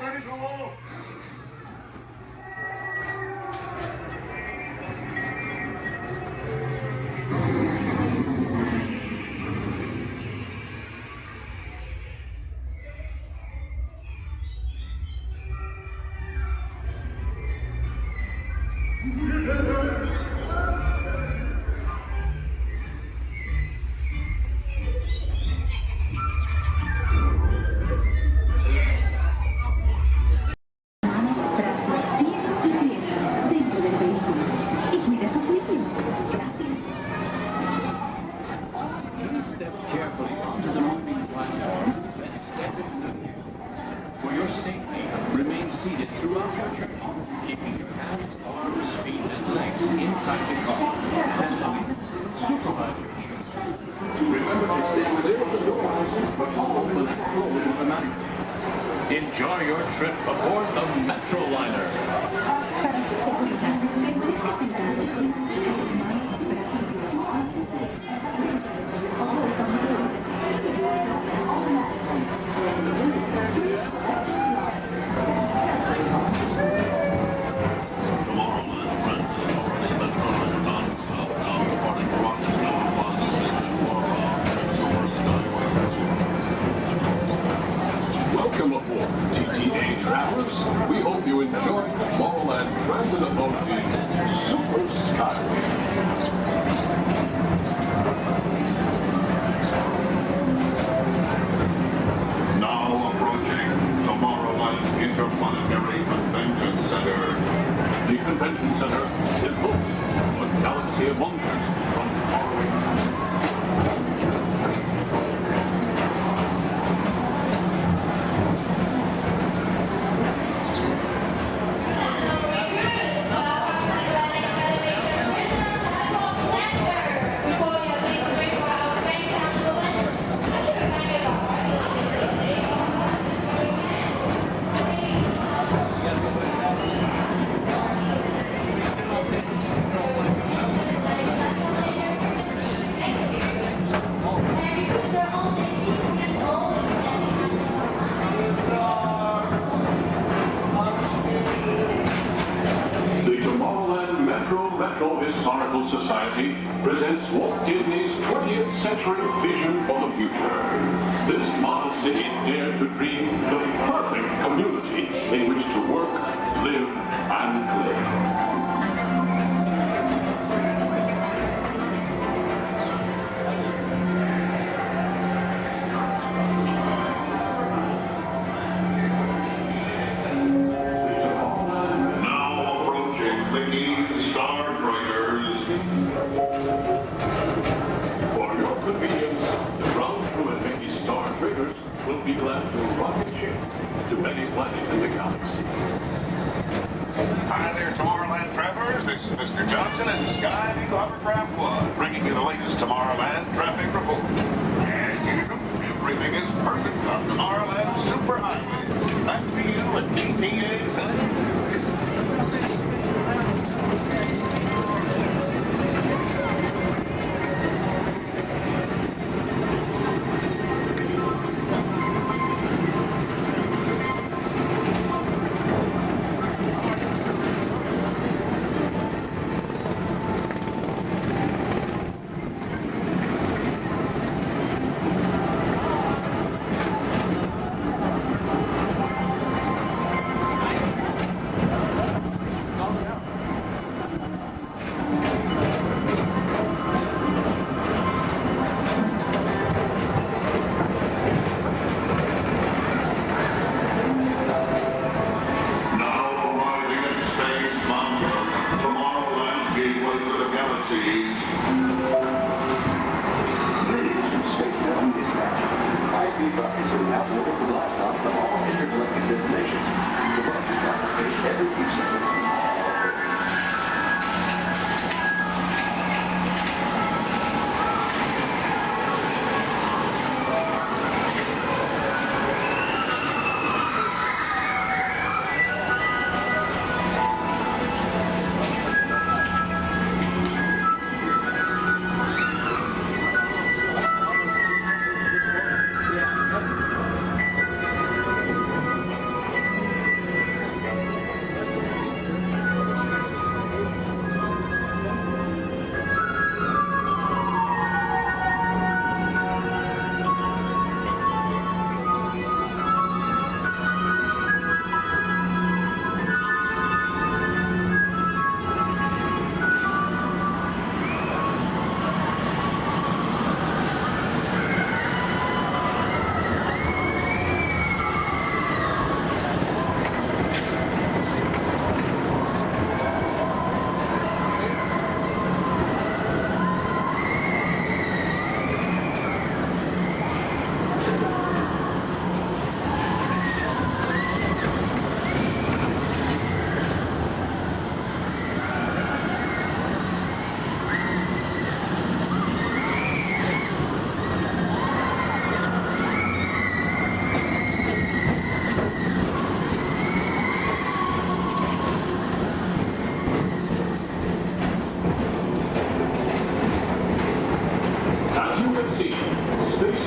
That is all. Step carefully onto the moving platform, then step in. For your safety, remain seated throughout your journey, keeping your hands, arms, feet, and legs inside the car. And supervise your trip. Remember to stay clear of the doors, but open and close automatically. Enjoy your trip aboard the Metroliner. Welcome aboard, TTA travelers. We hope you enjoy Tomorrowland Transit Authority's Super Skyway. Now approaching Tomorrowland Interplanetary Convention Center. The convention center is home to a galaxy of wonders from faraway. Historical Society presents Walt Disney's 20th century vision for the future. This model city dared to dream the perfect community in which to work, live, and play. Will be glad to rocket ship to many planets in the galaxy. Hi there, Tomorrowland travelers. This is Mr. Johnson and Sky Eagle Hovercraft One, bringing you the latest Tomorrowland traffic report. As usual, everything is perfect on Tomorrowland Superhighway. Back to you at DTA Center.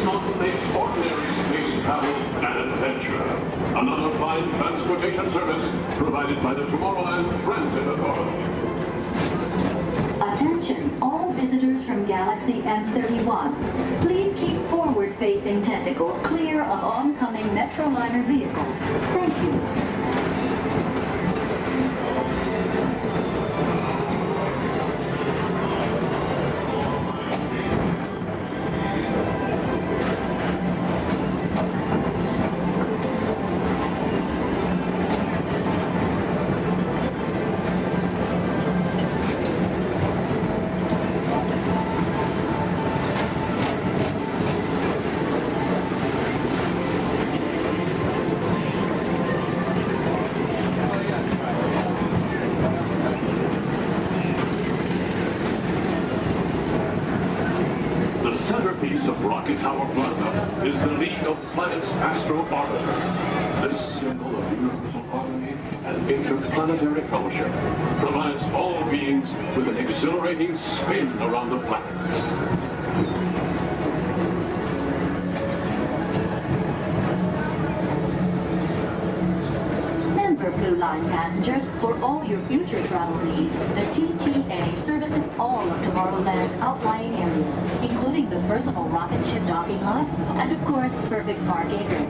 not face ordinary space travel and adventure. Another fine transportation service provided by the Tomorrowland Transit Authority. Attention, all visitors from Galaxy M31. Please keep forward-facing tentacles clear of oncoming Metroliner vehicles. Thank you. The centerpiece of Rocket Tower Plaza is the League of Planets Astro Orbiter. This symbol of universal harmony and interplanetary fellowship provides all beings with an exhilarating spin around the planets. Remember, Blue Line passengers, for all your future travel needs, the TTA services all of Tomorrowland's outlying areas, including the personal rocket ship docking lot, and of course, Perfect Park Acres.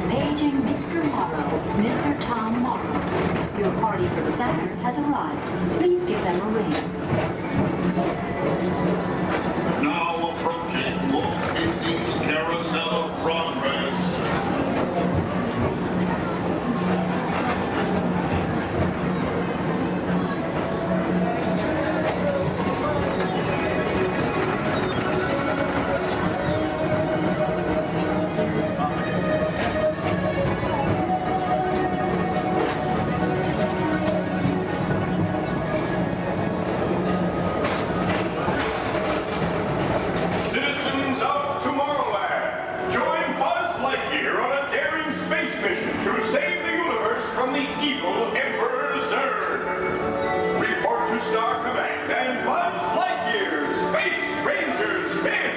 Paging Mr. Morrow, Mr. Tom Morrow. Your party for the Saturn has arrived. Please give them a ring. Now approaching Walt Disney's Carousel of Progress. Citizens of Tomorrowland, join Buzz Lightyear on a daring space mission to save the universe from the evil Emperor Zurg. Report to Star Command and Buzz Lightyear, Space Ranger Spin!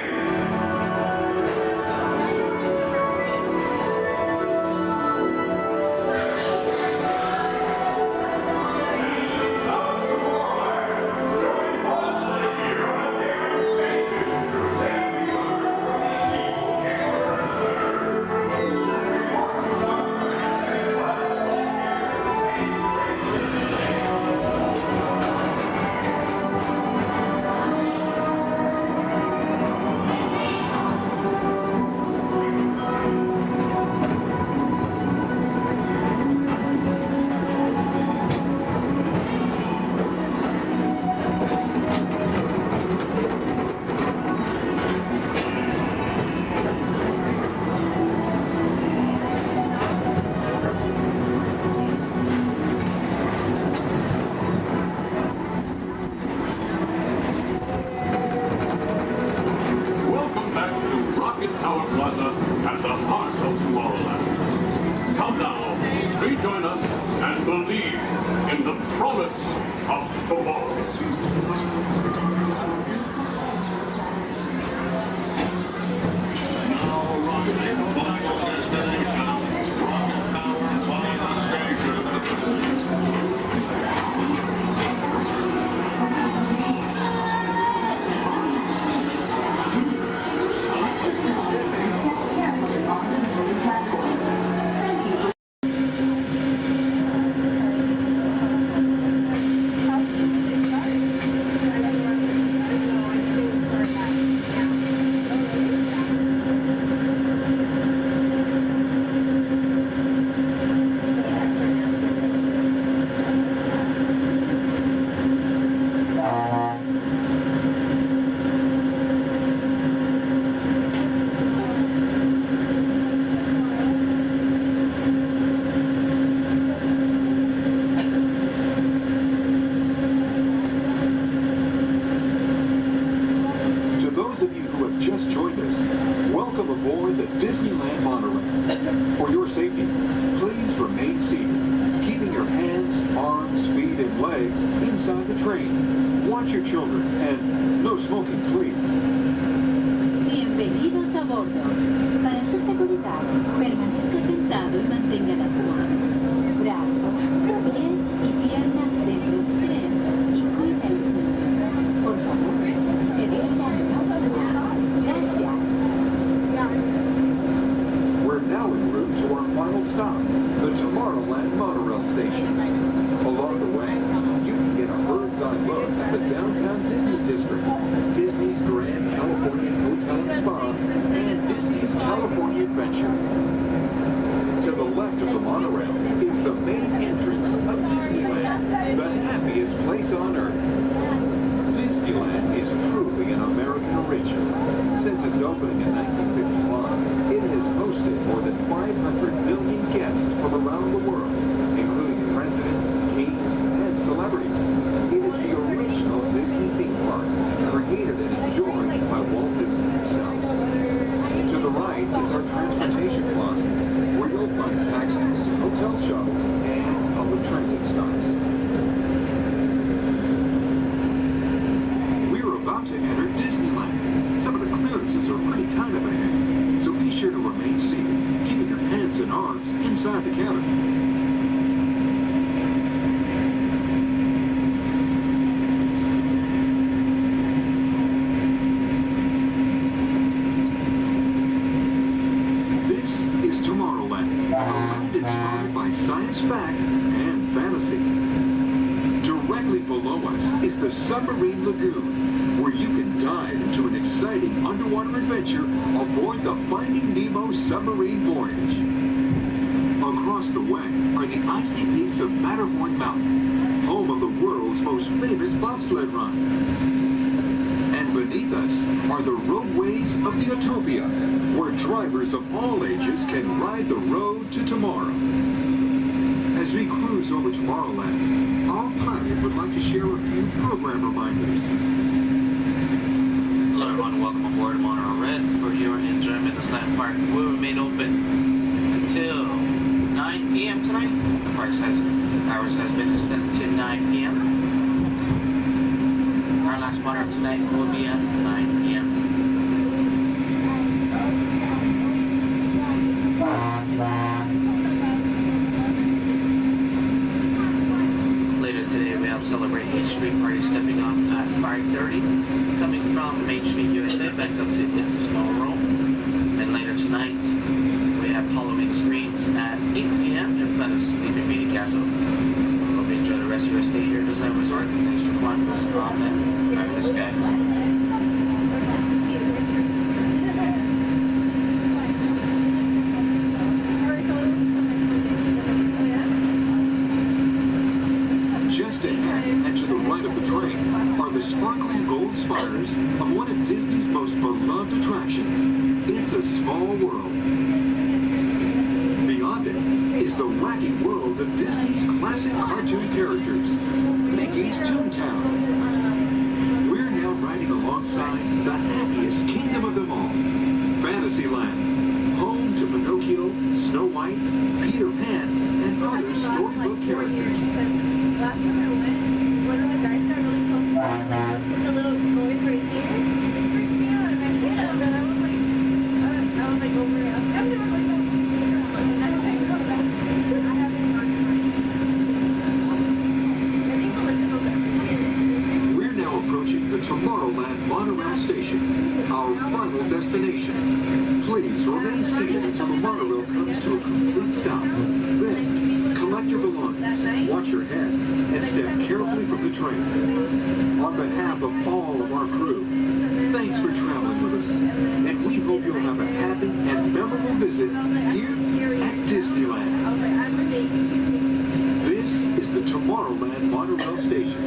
Welcome back to Rocket Tower Plaza at the heart of Tomorrowland. Come now, rejoin us and believe in the promise of tomorrow. aboard the Disneyland monorail. For your safety, please remain seated, keeping your hands, arms, feet, and legs inside the train. Watch your children and no smoking, please. Bienvenidos a bordo. Para su seguridad, permanezca sentado y mantenga las manos, brazos, pies y piernas dentro del tren y cuide a los niños. Por favor, se detenga en la fila. Gracias. We're now en route to our final stop, the Tomorrowland monorail station. Along the way, you can get a bird's eye look at the downtown Disney District, Disney's Grand California Hotel and Spa, and Disney's California Adventure. To the left of the monorail is the main entrance of Disneyland, the happiest place on Earth. Disneyland is truly an American original. Since its opening in 1955, it has hosted more than 500 million guests from around the world, including presidents, kings, and celebrities. It is the original Disney theme park, created and enjoyed by Walt Disney himself. To the right is our transportation closet, where you'll find taxis, hotel shuttles, and public transit stops. We're about to enter Disneyland. Some of the clearances are pretty tight up ahead, so be sure to remain seated, keeping your hands and arms inside the cabin. Inspired by science fact and fantasy. Directly below us is the Submarine Lagoon, where you can dive into an exciting underwater adventure aboard the Finding Nemo submarine voyage. Across the way are the icy peaks of Matterhorn Mountain, home of the world's most famous bobsled run. And beneath us are the roadways of the Utopia, where drivers of all ages can ride the road to tomorrow. As we cruise over Tomorrowland, our pilot would like to share a few program reminders. Hello everyone, welcome aboard Monorail Red. For your enjoyment, this land park will remain open until 9 p.m. tonight. The park's hours has been extended to 9 p.m. Our last monorail tonight will be at 9 p.m. Later today we have Celebrate Main Street Party stepping off at 5:30, coming from Main Street, USA, back up to It's a Small World. And later tonight we have Halloween screens at 8 p.m. in front of Sleeping Beauty Castle. Hope you enjoy the rest of your stay here at Disneyland Resort. Thanks for flying with us on that fabulous guy. Sparkling gold spires of one of Disney's most beloved attractions, It's a Small World. Beyond it is the wacky world of Disney's classic cartoon characters, Mickey's Toontown. We're now riding alongside the happiest kingdom of them all, Fantasyland, home to Pinocchio, Snow White, Peter Pan, and other storybook characters. Last time I went, one of the guys got really close with the little boys right here. It freaked me out, and I hit him, and I was like over it. I'm never going to go. And I come back. I haven't gone to I think we'll listen to We're now approaching the Tomorrowland monorail station, our final destination. Please remain seated until the monorail comes to a complete stop. Then, collect your belongings, watch your head, and step carefully from the train. On behalf of all of our crew, thanks for traveling with us, and we hope you'll have a happy and memorable visit here at Disneyland. This is the Tomorrowland monorail station.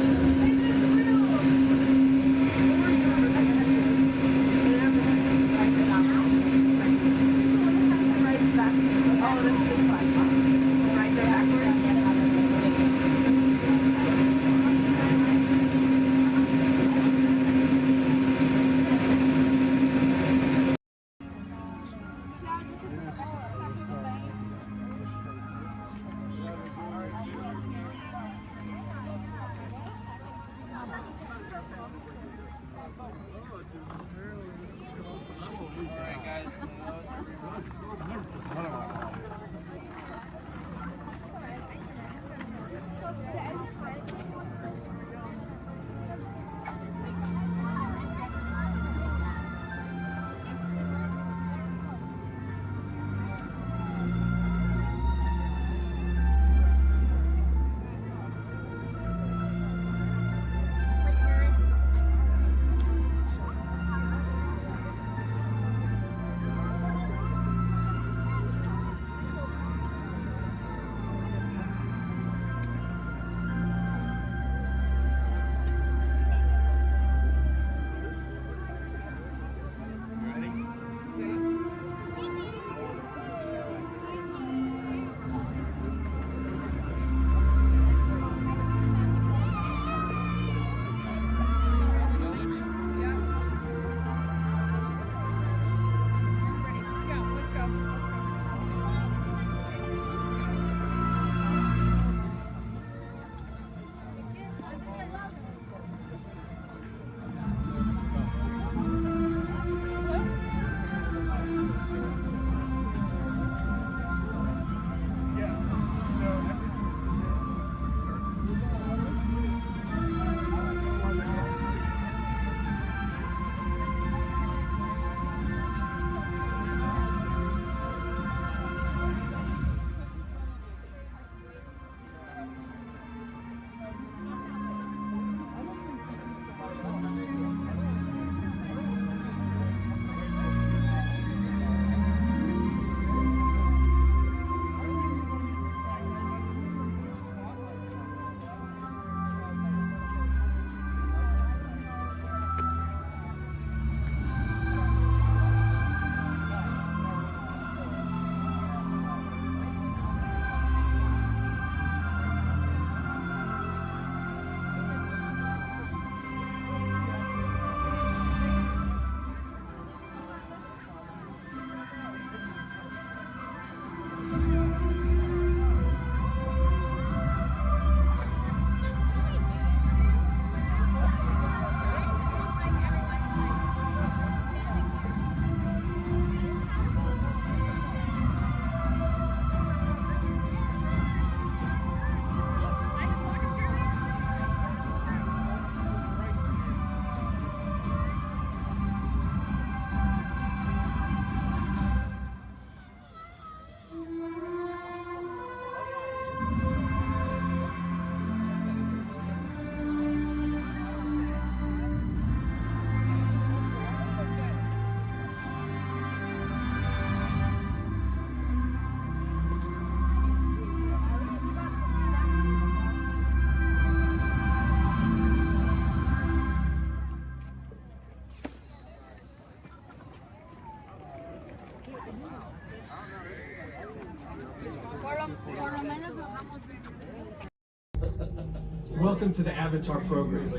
Welcome to the Avatar program.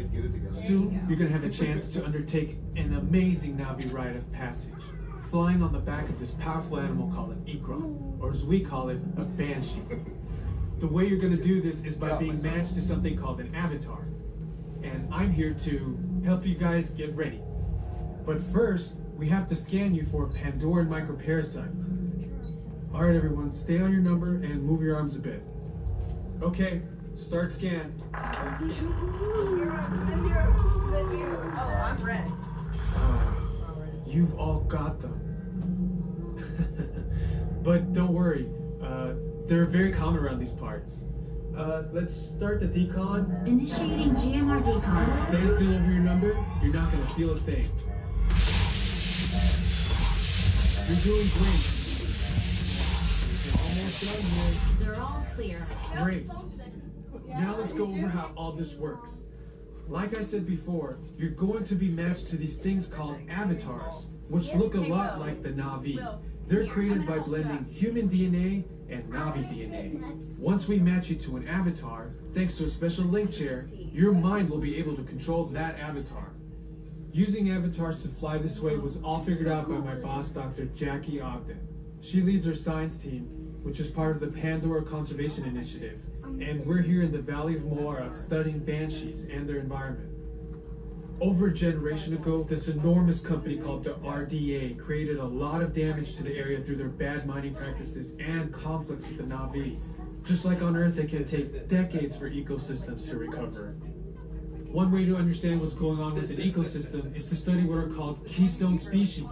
Soon, you're gonna have a chance to undertake an amazing Navi rite of passage, flying on the back of this powerful animal called an Ikron, or as we call it, a Banshee. The way you're gonna do this is by being matched to something called an avatar. And I'm here to help you guys get ready. But first, we have to scan you for Pandoran microparasites. Alright everyone, stay on your number and move your arms a bit. Okay, start scan. Oh, I'm ready. You've all got them. But don't worry, they're very common around these parts. Let's start the decon. Initiating GMR decon. Stand still over your number, you're not gonna feel a thing. You're doing great. You're almost done here. They're all clear. Great. Now let's go over how all this works. Like I said before, you're going to be matched to these things called avatars, which look a lot like the Navi. They're created by blending human DNA and Navi DNA. Once we match you to an avatar, thanks to a special link chair, your mind will be able to control that avatar. Using avatars to fly this way was all figured out by my boss, Dr. Jackie Ogden. She leads our science team, which is part of the Pandora Conservation Initiative, and we're here in the Valley of Moara studying banshees and their environment. Over a generation ago, this enormous company called the RDA created a lot of damage to the area through their bad mining practices and conflicts with the Navi. Just like on Earth, it can take decades for ecosystems to recover. One way to understand what's going on with an ecosystem is to study what are called keystone species.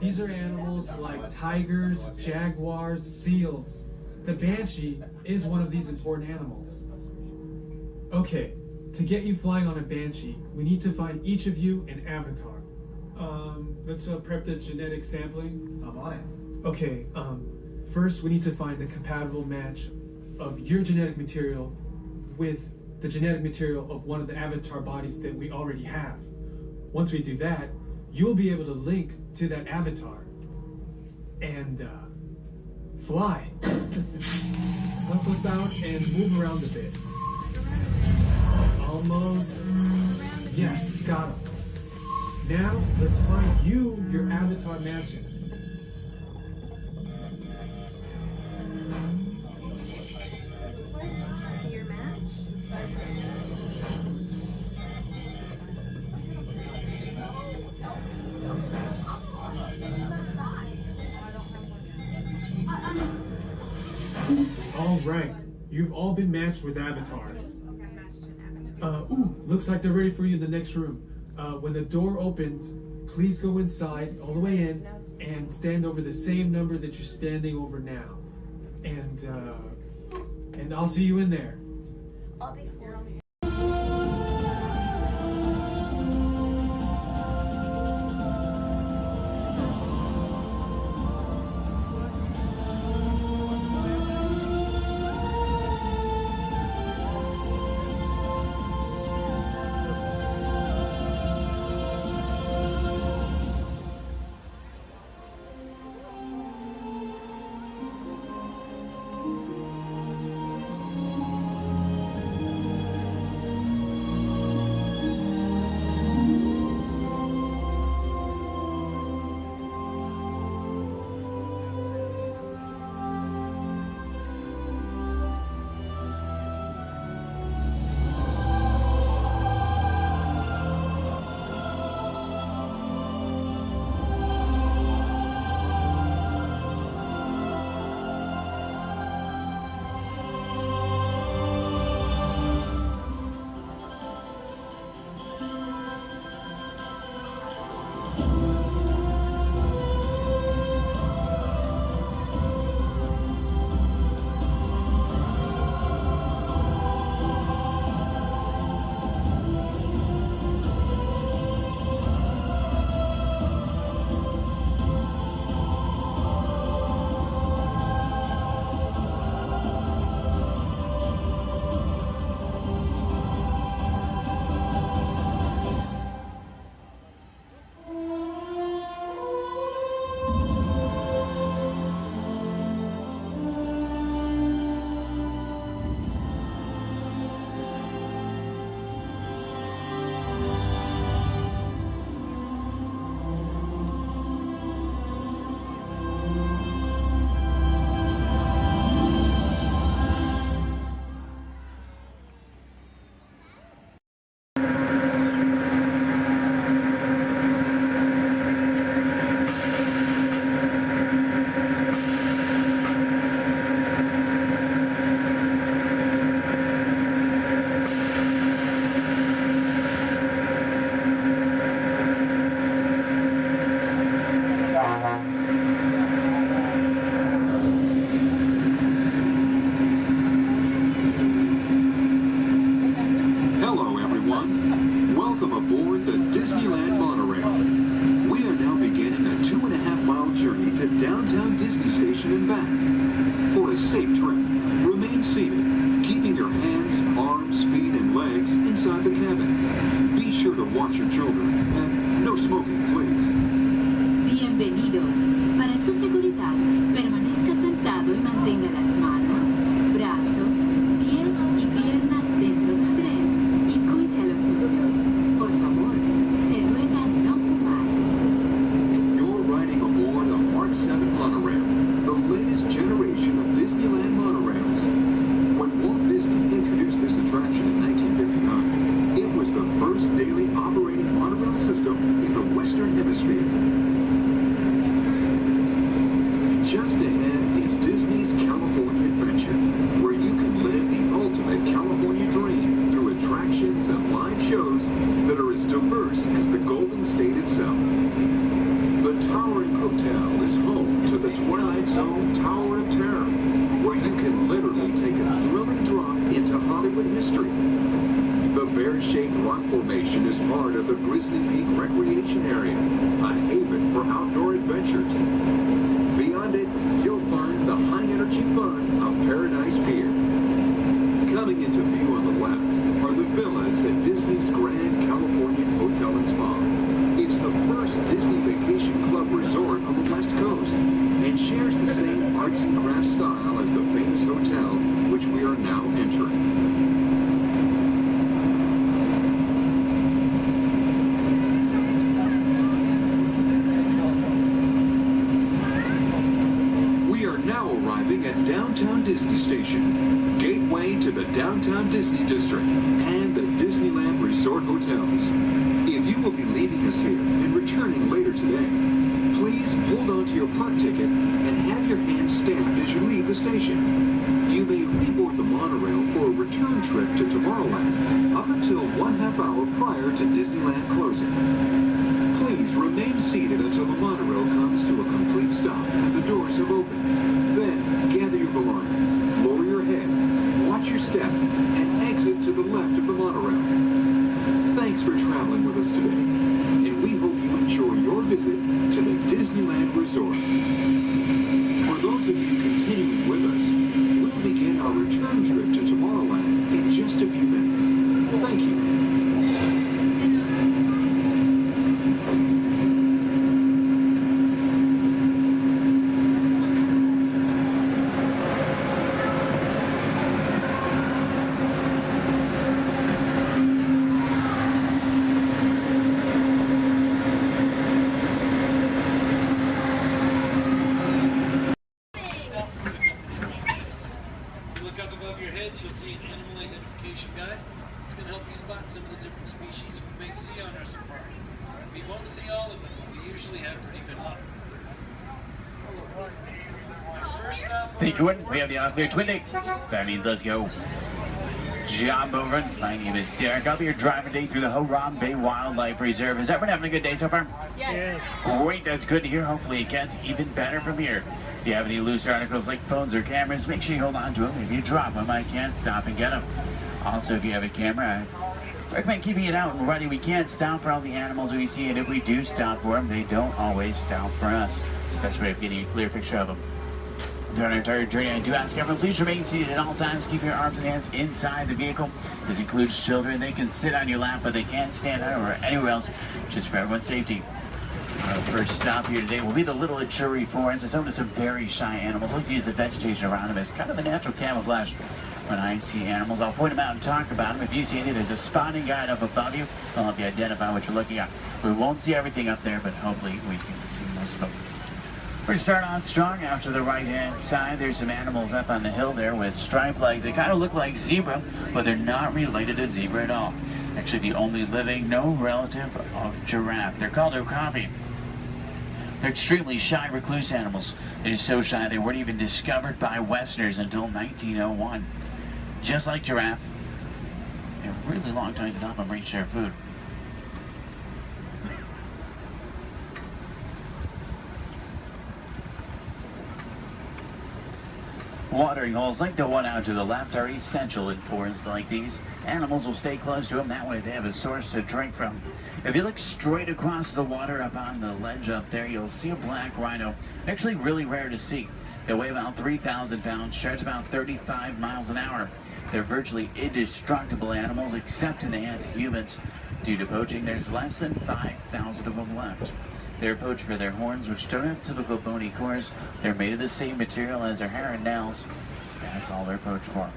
These are animals like tigers, jaguars, seals. The banshee is one of these important animals. Okay, to get you flying on a banshee, we need to find each of you an avatar. Let's prep the genetic sampling. I'm on it. Okay, first we need to find the compatible match of your genetic material with the genetic material of one of the avatar bodies that we already have. Once we do that, you'll be able to link to that avatar and fly. Help us out and move around a bit. Almost. Yes, got him. Now, let's find you your avatar matches. Your match? All right, you've all been matched with avatars. Looks like they're ready for you in the next room. When the door opens, please go inside, all the way in, and stand over the same number that you're standing over now. And I'll see you in there. I'll be for watch your children. And no smoking, please. Bienvenidos. Para su seguridad, permanezca sentado y mantenga las manos, brazos, pies y piernas dentro del tren y cuide a los niños. Por favor, se ruega no fumar. You're riding aboard a Mark 7 monorail, the latest generation of Disneyland monorails. When Walt Disney introduced this attraction in 1959, it was the first daily operating monorail system in the Western Hemisphere. Just ahead is Disney's California Adventure, where you can live the ultimate California dream through attractions and live shows that are as diverse as the Golden State itself. The Towering Hotel is home to the Twilight Zone Tower of Terror, where you can literally take a thrilling drop into Hollywood history. The bear-shaped rock formation is part of the Grizzly Peak Recreation Area, a haven for outdoor adventures. Beyond it, you'll find the high-energy fun of Paradise Pier. Coming into view on the left are the villas at Disney's Grand Californian Hotel and Spa. It's the first Disney Vacation Club resort on the West Coast and shares the same arts and crafts style as the famous hotel, which we are now entering. At Downtown Disney Station, gateway to the Downtown Disney District and the Disneyland Resort Hotels. If you will be leaving us here and returning later today, please hold on to your park ticket and have your hands stamped as you leave the station. You may reboard the monorail for a return trip to Tomorrowland up until 1/2 hour prior to Disneyland closing. Please remain seated until the monorail comes to a complete stop and the doors have opened. Then, gather your belongings, lower your head, watch your step, and exit to the left of the monorail. Thanks for traveling with us today, and we hope you enjoy your visit to the Disneyland Resort. For those of you continuing with us, we'll begin our return trip to Tomorrowland in just a few minutes. Thank you. Thank you, we have the all-clear twin deck. That means let's go. Job over. My name is Derek. I'll be your driver today through the Haram Bay Wildlife Reserve. Is everyone having a good day so far? Yes. Great, that's good to hear. Hopefully it gets even better from here. If you have any loose articles like phones or cameras, make sure you hold on to them. If you drop them, I can't stop and get them. Also, if you have a camera, I recommend keeping it out and ready. We can't stop for all the animals we see, and if we do stop for them, they don't always stop for us. It's the best way of getting a clear picture of them. During our entire journey, I do ask everyone, please remain seated at all times. Keep your arms and hands inside the vehicle. This includes children. They can sit on your lap, but they can't stand out or anywhere else, just for everyone's safety. Our first stop here today will be the Little Achuri Forest. It's home to some very shy animals. I like to use the vegetation around them as kind of a natural camouflage. When I see animals, I'll point them out and talk about them. If you see any, there's a spotting guide up above you. I'll help you identify what you're looking at. We won't see everything up there, but hopefully we can see most of them. We're going to start on strong. Out to the right-hand side, there's some animals up on the hill there with striped legs. They kind of look like zebra, but they're not related to zebra at all. Actually, the only living, no relative of giraffe. They're called okapi. They're extremely shy, recluse animals. They're so shy they weren't even discovered by Westerners until 1901. Just like giraffe, they have really long tongues to help them reach their food. Watering holes like the one out to the left are essential in forests like these. Animals will stay close to them, that way they have a source to drink from. If you look straight across the water up on the ledge up there, you'll see a black rhino. Actually really rare to see. They weigh about 3,000 pounds, charge about 35 miles an hour. They're virtually indestructible animals, except in the hands of humans. Due to poaching, there's less than 5,000 of them left. They're poached for their horns, which don't have typical bony cores. They're made of the same material as their hair and nails. That's all they're poached for.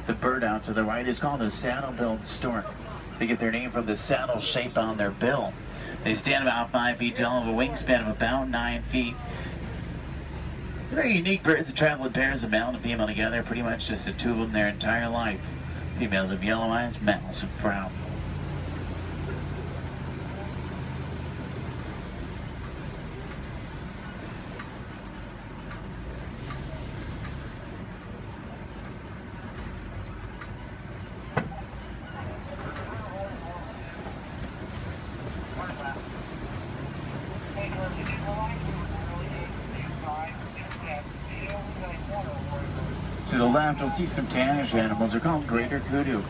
The bird out to the right is called a saddle-billed stork. They get their name from the saddle shape on their bill. They stand about 5 feet tall, have a wingspan of about 9 feet. They're very unique birds that travel in pairs of male and female together, pretty much just the two of them their entire life. Females have yellow eyes, males have brown. To the left, you'll see some tannish animals. They're called greater kudu.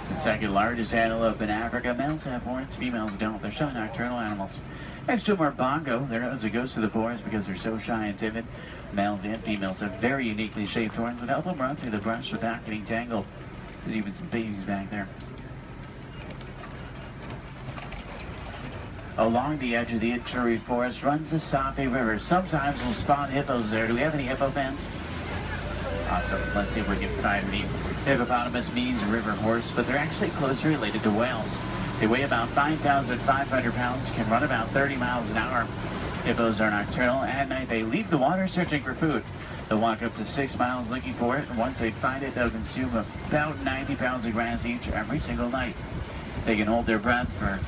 The second largest antelope in Africa. Males have horns, females don't. They're shy nocturnal animals. Next to them are bongo. They're known as the ghosts of the forest because they're so shy and timid. Males and females have very uniquely shaped horns that help them run through the brush without getting tangled. There's even some babies back there. Along the edge of the Ituri forest runs the Safe River. Sometimes we'll spot hippos there. Do we have any hippo fans? Awesome. Let's see if we can find any. Hippopotamus means river horse, but they're actually closely related to whales. They weigh about 5,500 pounds, can run about 30 miles an hour. Hippos are nocturnal. At night, they leave the water searching for food. They'll walk up to 6 miles looking for it, and once they find it, they'll consume about 90 pounds of grass each every single night. They can hold their breath for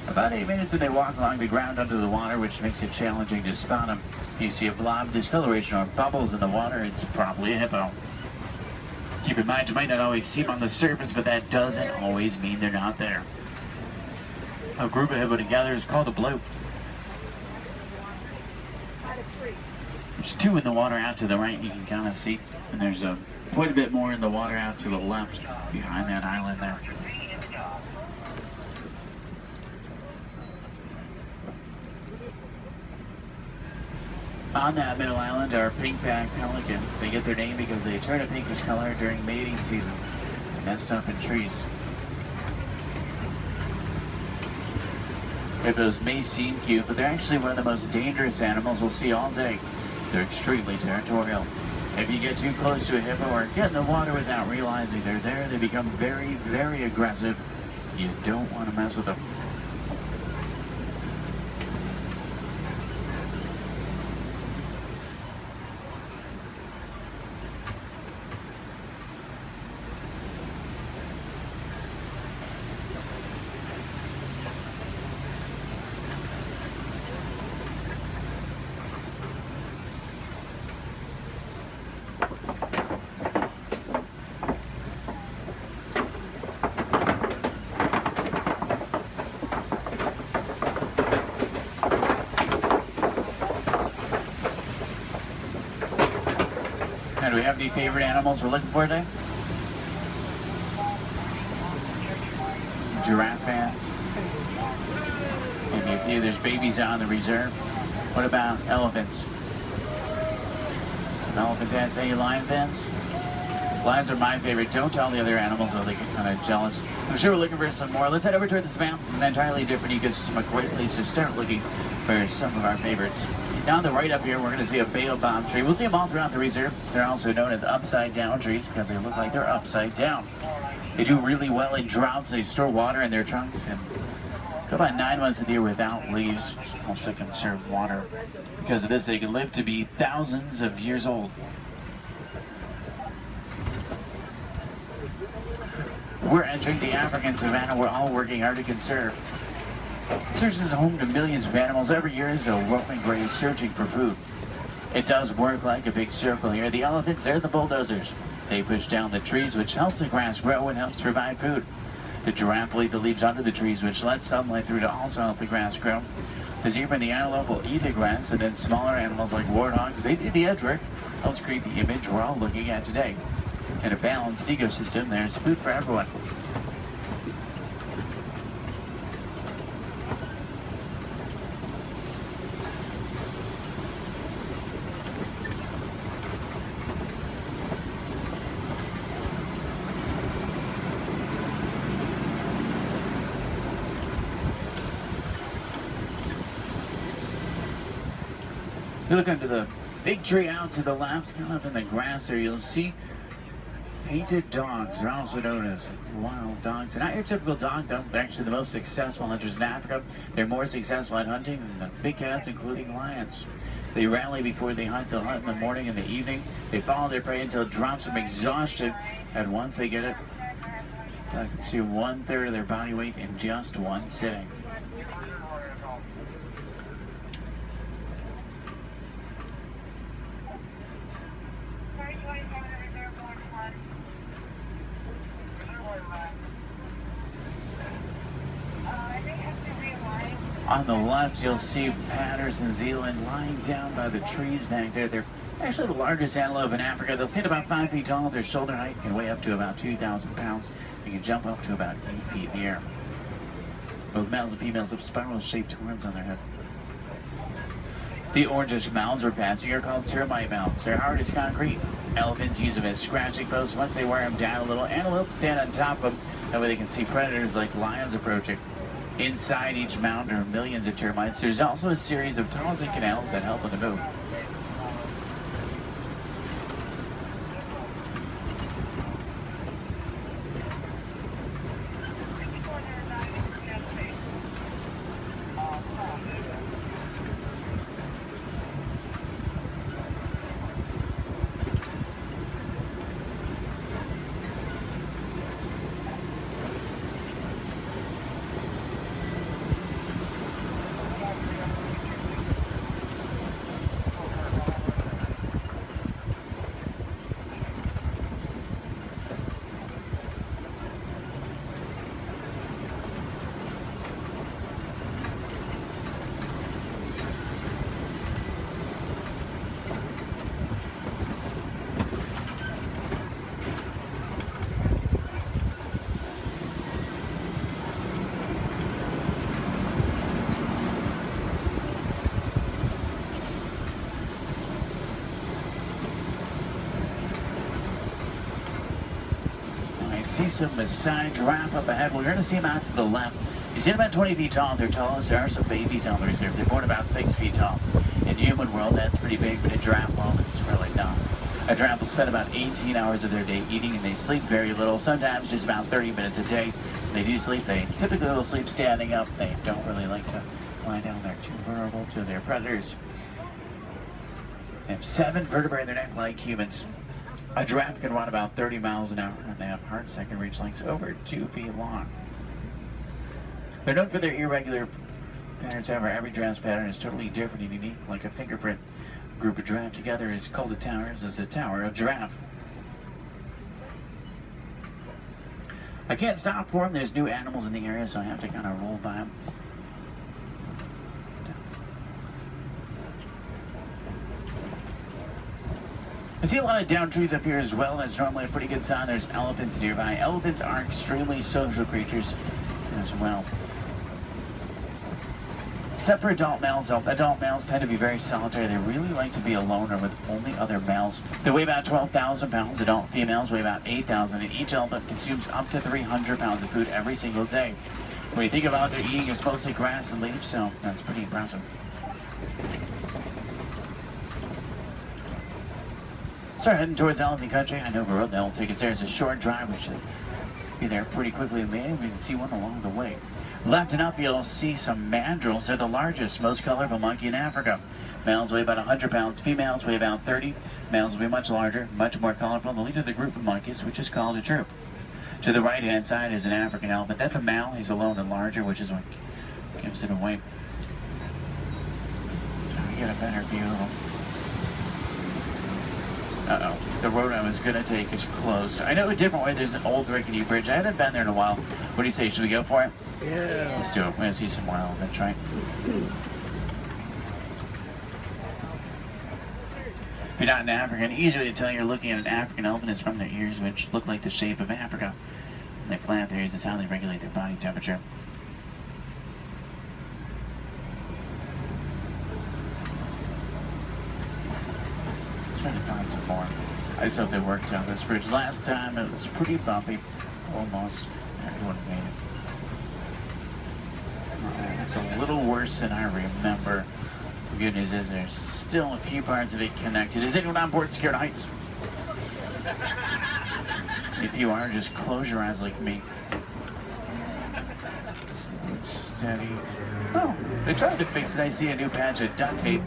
about 8 minutes, and they walk along the ground under the water, which makes it challenging to spot them. If you see a blob of discoloration or bubbles in the water, it's probably a hippo. Keep in mind, you might not always see them on the surface, but that doesn't always mean they're not there. A group of hippo together is called a bloat. There's 2 in the water out to the right, you can kind of see, and there's quite a bit more in the water out to the left, behind that island there. On that middle island are pink-backed pelican. They get their name because they turn a pinkish color during mating season. They nest up in trees. Hippos may seem cute, but they're actually one of the most dangerous animals we'll see all day. They're extremely territorial. If you get too close to a hippo or get in the water without realizing they're there, they become very, very aggressive. You don't want to mess with them. Do we have any favorite animals we're looking for today? Giraffe fans? Maybe a few. There's babies out in the reserve. What about elephants? Some elephant fans. Any lion fans? Lions are my favorite. Don't tell the other animals, though they get kind of jealous. I'm sure we're looking for some more. Let's head over toward the swamp. It's an entirely different ecosystem, a great place to start looking for some of our favorites. Now on the right up here, we're going to see a baobab tree. We'll see them all throughout the reserve. They're also known as upside-down trees because they look like they're upside down. They do really well in droughts. They store water in their trunks and go about 9 months of the year without leaves, which helps to conserve water. Because of this, they can live to be thousands of years old. We're entering the African savanna we're all working hard to conserve. It serves as a home to millions of animals every year as a roaming grave searching for food. It does work like a big circle here. The elephants, they're the bulldozers. They push down the trees, which helps the grass grow and helps provide food. The giraffe will eat the leaves under the trees, which lets sunlight through to also help the grass grow. The zebra and the antelope will eat the grass, and then smaller animals like warthogs, they do the edge work. Helps create the image we're all looking at today. In a balanced ecosystem, there's food for everyone. You look under the big tree out to the left, kind of up in the grass there, you'll see painted dogs. They're also known as wild dogs. They're not your typical dog, though. They're actually the most successful hunters in Africa. They're more successful at hunting than the big cats, including lions. They rally before they hunt. They'll hunt in the morning and the evening. They follow their prey until it drops them exhausted. And once they get it, they consume 1/3 of their body weight in just one sitting. On the left, you'll see Patterson Zealand lying down by the trees back there. They're actually the largest antelope in Africa. They'll stand about 5 feet tall. Their shoulder height can weigh up to about 2,000 pounds. They can jump up to about 8 feet in the air. Both males and females have spiral-shaped horns on their head. The orangish mounds we're passing are called termite mounds. They're hard as concrete. Elephants use them as scratching posts. Once they wear them down a little, antelopes stand on top of them. That way they can see predators like lions approaching. Inside each mound are millions of termites. There's also a series of tunnels and canals that help with the move. See some Maasai giraffe up ahead. We're going to see them out to the left. You see them about 20 feet tall. They're tallest. There are some babies on the reserve. They're born about 6 feet tall. In human world, that's pretty big, but in giraffe world, it's really not. A giraffe will spend about 18 hours of their day eating, and they sleep very little, sometimes just about 30 minutes a day. When they do sleep, they typically will sleep standing up. They don't really like to lie down. They're too vulnerable to their predators. They have 7 vertebrae in their neck like humans. A giraffe can run about 30 miles an hour, and they have hearts that can reach lengths over 2 feet long. They're known for their irregular patterns. However, every giraffe's pattern is totally different and unique, like a fingerprint. A group of giraffe together is called a tower, as a tower of giraffe. I can't stop for them. There's new animals in the area, so I have to kind of roll by them. I see a lot of down trees up here as well. That's normally a pretty good sign. There's elephants nearby. Elephants are extremely social creatures as well. Except for adult males, though. Adult males tend to be very solitary. They really like to be alone or with only other males. They weigh about 12,000 pounds. Adult females weigh about 8,000, and each elephant consumes up to 300 pounds of food every single day. When you think about their eating, it's mostly grass and leaves, so that's pretty impressive. Start heading towards elephant country. I know the road that will take us there. It's a short drive. We should be there pretty quickly. Maybe we can see one along the way. Left and up, you'll see some mandrills. They're the largest, most colorful monkey in Africa. Males weigh about 100 pounds. Females weigh about 30. Males will be much larger, much more colorful. The leader of the group of monkeys, which is called a troop. To the right-hand side is an African elephant. That's a male. He's alone and larger, which is what gives it away. Trying to get a better view of him. Uh-oh. The road I was going to take is closed. I know a different way. There's an old rickety bridge. I haven't been there in a while. What do you say? Should we go for it? Yeah. Let's do it. We're going to see some more elephants, right? If you're not an African, easy to tell you're looking at an African elephant is from their ears, which look like the shape of Africa. When they flap their ears, it's how they regulate their body temperature. Trying to find some more. I just hope they worked on this bridge. Last time it was pretty bumpy. Almost. Everyone made it. It's a little worse than I remember. The good news is there's still a few parts of it connected. Is anyone on board Scared Heights? If you are, just close your eyes like me. Steady. Oh, they tried to fix it. I see a new patch of duct tape.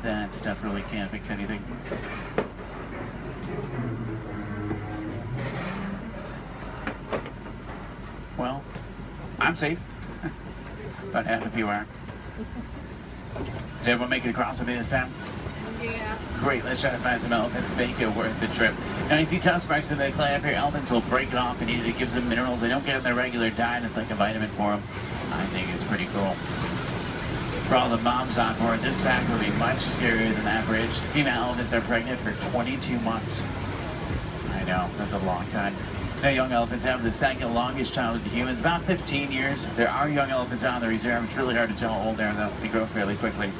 That stuff really can't fix anything. Well, I'm safe. But if you are. Did everyone make it across with me this time? Yeah. Great, let's try to find some elephants, make it worth the trip. Now you see tough spikes in the clay up here. Elephants will break it off and eat it. It gives them minerals they don't get in their regular diet. It's like a vitamin for them. I think it's pretty cool. For all the moms on board, this fact will be much scarier than average. Female elephants are pregnant for 22 months. I know, that's a long time. Now, young elephants have the second longest childhood to humans, about 15 years. There are young elephants out in the reserve. It's really hard to tell how old they are, though. They grow fairly quickly.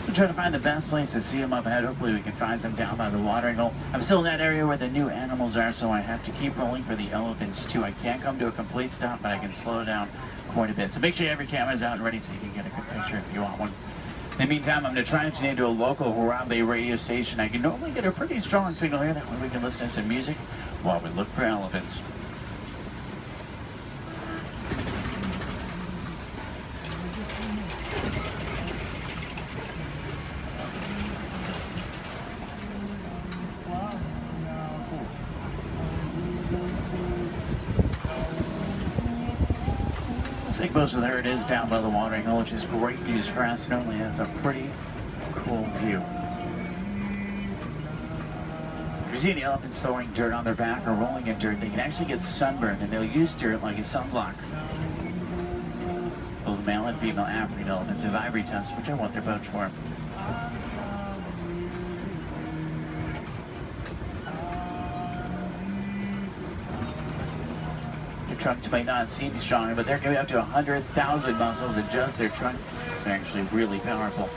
We'll try to find the best place to see them up ahead. Hopefully we can find some down by the watering hole. I'm still in that area where the new animals are, so I have to keep rolling for the elephants, too. I can't come to a complete stop, but I can slow down quite a bit. So make sure every camera's out and ready so you can get a good picture if you want one. In the meantime, I'm going to try and tune into a local Harambe radio station. I can normally get a pretty strong signal here. That way we can listen to some music while we look for elephants. I think most of there it is down by the watering hole, which is great news for us. Normally that's a pretty cool view. If you see any elephants throwing dirt on their back or rolling in dirt, they can actually get sunburned, and they'll use dirt like a sunblock. Both male and female African elephants have ivory tusks, which are what they're vouched for. Trunks might not seem stronger, but they're giving up to 100,000 muscles in just their trunk. It's actually really powerful.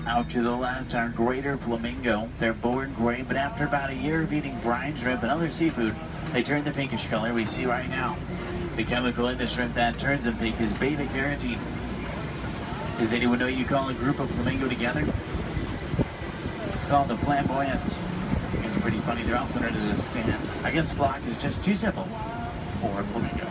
Out to the left are greater flamingo. They're born gray, but after about a year of eating brine shrimp and other seafood, they turn the pinkish color we see right now. The chemical in the shrimp that turns them pink is beta-carotene. Does anyone know you call a group of flamingo together? It's called the flamboyants. It's pretty funny. They're also known as a stand. I guess flock is just too simple for flamingo.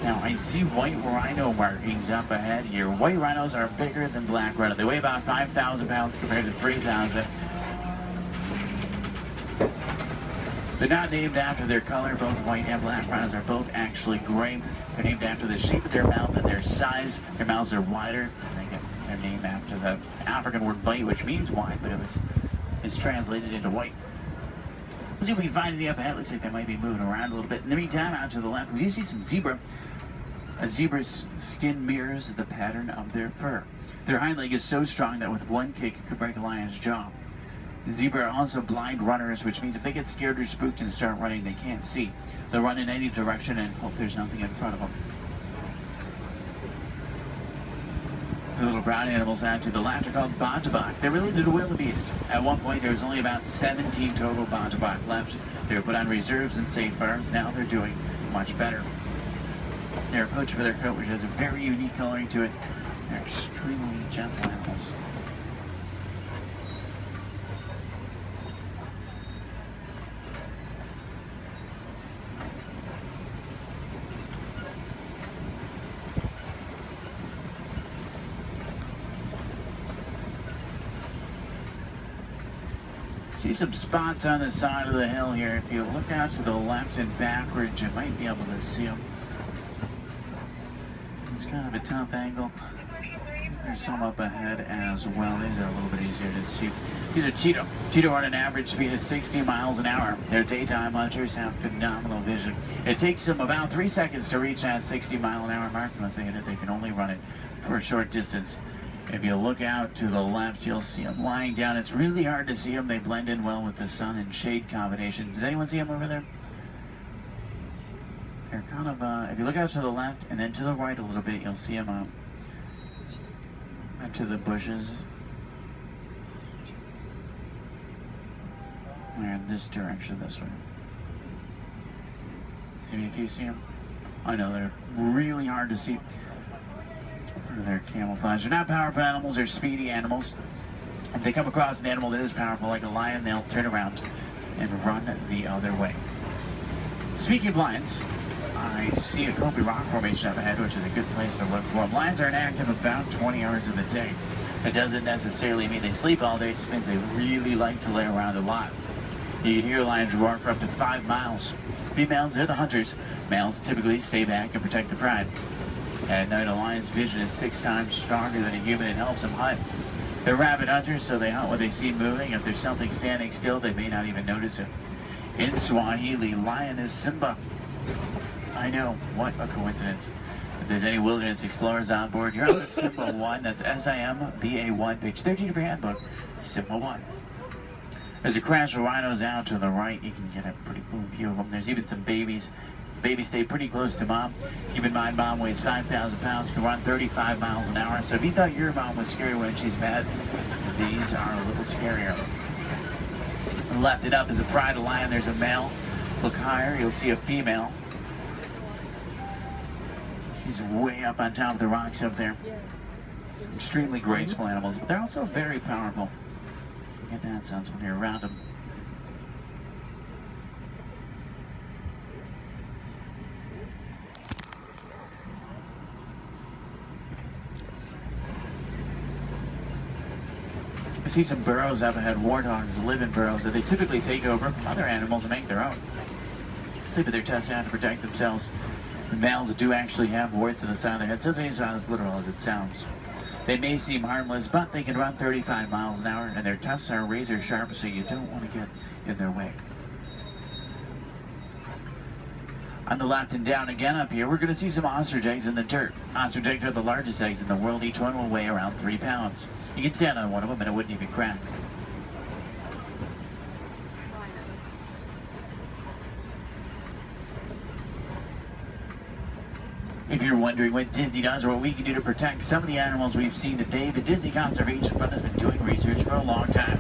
Now, I see white rhino markings up ahead here. White rhinos are bigger than black rhino. They weigh about 5,000 pounds compared to 3,000. They're not named after their color. Both white and black rhinos are both actually gray. They're named after the shape of their mouth and their size. Their mouths are wider. And they get their name after the African word white, which means wide, but it's translated into white. Let's see if we can find any up ahead. Looks like they might be moving around a little bit. In the meantime, out to the left, we do see some zebra. A zebra's skin mirrors the pattern of their fur. Their hind leg is so strong that with one kick it could break a lion's jaw. Zebra are also blind runners, which means if they get scared or spooked and start running, they can't see. They'll run in any direction and hope there's nothing in front of them. The little brown animals out to the left are called bontebok. They're related to wildebeest. At one point, there was only about 17 total bontebok left. They were put on reserves and safe farms. Now they're doing much better. They're poached for their coat, which has a very unique coloring to it. They're extremely gentle animals. See some spots on the side of the hill here. If you look out to the left and backwards, you might be able to see them. It's kind of a tough angle. There's some up ahead as well. These are a little bit easier to see. These are cheetah. Cheetah run an average speed of 60 miles an hour. Their daytime hunters have phenomenal vision. It takes them about 3 seconds to reach that 60-mile-an-hour mark. Once they hit it, they can only run it for a short distance. If you look out to the left, you'll see them lying down. It's really hard to see them. They blend in well with the sun and shade combination. Does anyone see them over there? They're kind of, if you look out to the left and then to the right a little bit, you'll see them out to the bushes. They're in this direction, this way. If you see them, I know they're really hard to see. It's part of their camouflage. They're not powerful animals, they're speedy animals. If they come across an animal that is powerful, like a lion, they'll turn around and run the other way. Speaking of lions, I see a Kobe rock formation up ahead, which is a good place to look for them. Lions are inactive about 20 hours of the day. That doesn't necessarily mean they sleep all day, it just means they really like to lay around a lot. You can hear lions roar for up to 5 miles. Females are the hunters. Males typically stay back and protect the pride. At night, a lion's vision is 6 times stronger than a human and helps them hunt. They're rabid hunters, so they hunt what they see moving. If there's something standing still, they may not even notice it. In Swahili, lion is Simba. I know, what a coincidence. If there's any wilderness explorers on board, you're on the Simba 1. That's SIMBA1, page 13 of your handbook, Simba 1. There's a crash of rhinos out to the right. You can get a pretty cool view of them. There's even some babies. The babies stay pretty close to mom. Keep in mind, mom weighs 5,000 pounds, can run 35 miles an hour. So if you thought your mom was scary when she's mad, these are a little scarier. Left it up is a pride of lion. There's a male. Look higher, you'll see a female. She's way up on top of the rocks up there. Extremely graceful animals, but they're also very powerful. Get that sense when you're around them. I see some burrows up ahead. Warthogs live in burrows that they typically take over from other animals and make their own. Sleep with their tusks out to protect themselves. The males do actually have warts in the side of their head, so it's not as literal as it sounds. They may seem harmless, but they can run 35 miles an hour, and their tusks are razor sharp, so you don't want to get in their way. On the left and down again up here, we're going to see some ostrich eggs in the dirt. Ostrich eggs are the largest eggs in the world. Each one will weigh around 3 pounds. You can stand on one of them and it wouldn't even crack. If you're wondering what Disney does or what we can do to protect some of the animals we've seen today, the Disney Conservation Fund has been doing research for a long time.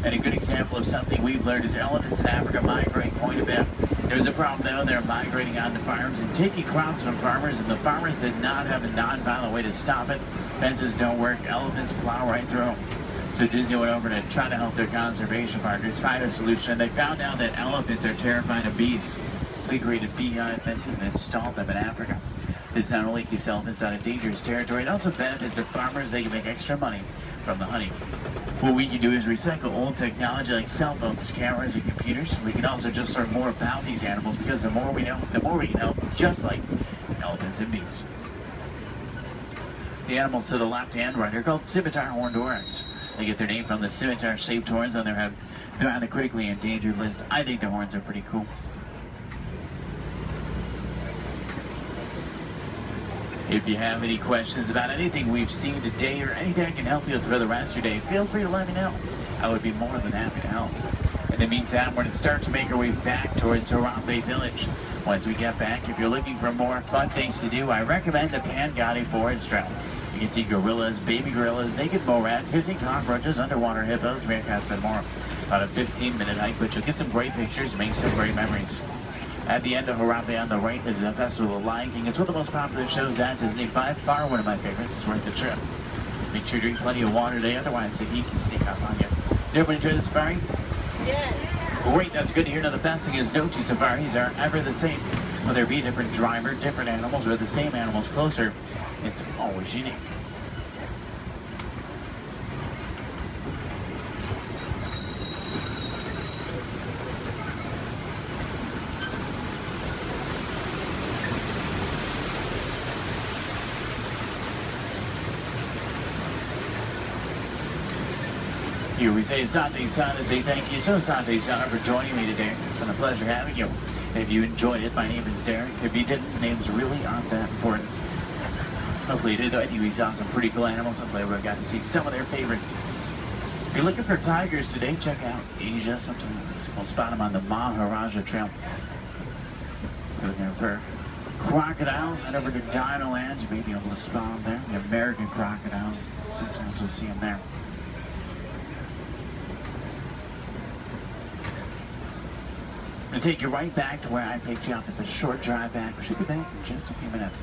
And a good example of something we've learned is elephants in Africa migrate quite a bit. There's a problem though, they're migrating onto farms and taking crops from farmers, and the farmers did not have a non-violent way to stop it. Fences don't work, elephants plow right through them. So Disney went over to try to help their conservation partners find a solution, and they found out that elephants are terrified of bees. So they created beehive fences and installed them in Africa. This not only keeps elephants out of dangerous territory, it also benefits the farmers. They can make extra money from the honey. What we can do is recycle old technology like cell phones, cameras, and computers. We can also just learn more about these animals, because the more we know, the more we can help, just like elephants and bees. The animals to the left and right are called scimitar horned oryx. They get their name from the scimitar-shaped horns on their head. They're on the critically endangered list. I think their horns are pretty cool. If you have any questions about anything we've seen today or anything I can help you with for the rest of your day, feel free to let me know. I would be more than happy to help. In the meantime, we're going to start to make our way back towards Harambe Village. Once we get back, if you're looking for more fun things to do, I recommend the Pangati Forest Trail. You can see gorillas, baby gorillas, naked mole rats, hissing cockroaches, underwater hippos, meerkats, and more. About a 15-minute hike, but you'll get some great pictures and make some great memories. At the end of Harambe on the right is the Festival of Lion King. It's one of the most popular shows at Disney. By far one of my favorites. It's worth the trip. Make sure you drink plenty of water today, otherwise the heat can sneak up on you. Did everyone enjoy the safari? Yeah. Great, that's good to hear. Now the best thing is no two safaris are ever the same. Whether it be a different driver, different animals, or the same animals closer, it's always unique. Here we say Asante-san to say thank you so Asante-san for joining me today. It's been a pleasure having you. If you enjoyed it, my name is Derek. If you didn't, names really aren't that important. Hopefully you did. I think we saw some pretty cool animals. Hopefully we got to see some of their favorites. If you're looking for tigers today, check out Asia. Sometimes we'll spot them on the Maharaja Trail. If you're looking for crocodiles, head over to Dinoland. You may be able to spot them there. The American crocodile. Sometimes you'll see them there. I'm going to take you right back to where I picked you up. It's a short drive back. We should be back in just a few minutes.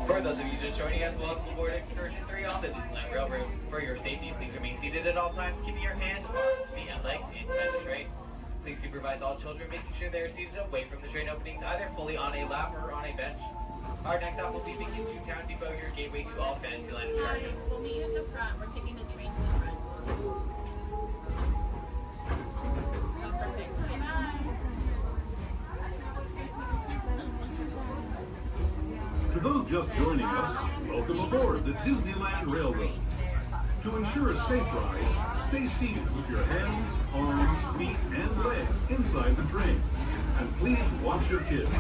For those of you just joining us, welcome aboard Excursion 3 on the Disneyland Railroad. For your safety, please remain seated at all times, keeping your hands, arms, feet, and legs inside the train. Please supervise all children, making sure they are seated away from the train openings, either fully on a lap or on a bench. Our next stop will be Beacon to Town Depot, your gateway to all Fantasyland attractions. We'll meet you at the front. We're taking the train to the front. Perfect. To those just joining us, welcome aboard the Disneyland Railroad. To ensure a safe ride, stay seated with your hands, arms, feet, and legs inside the train. And please watch your kids.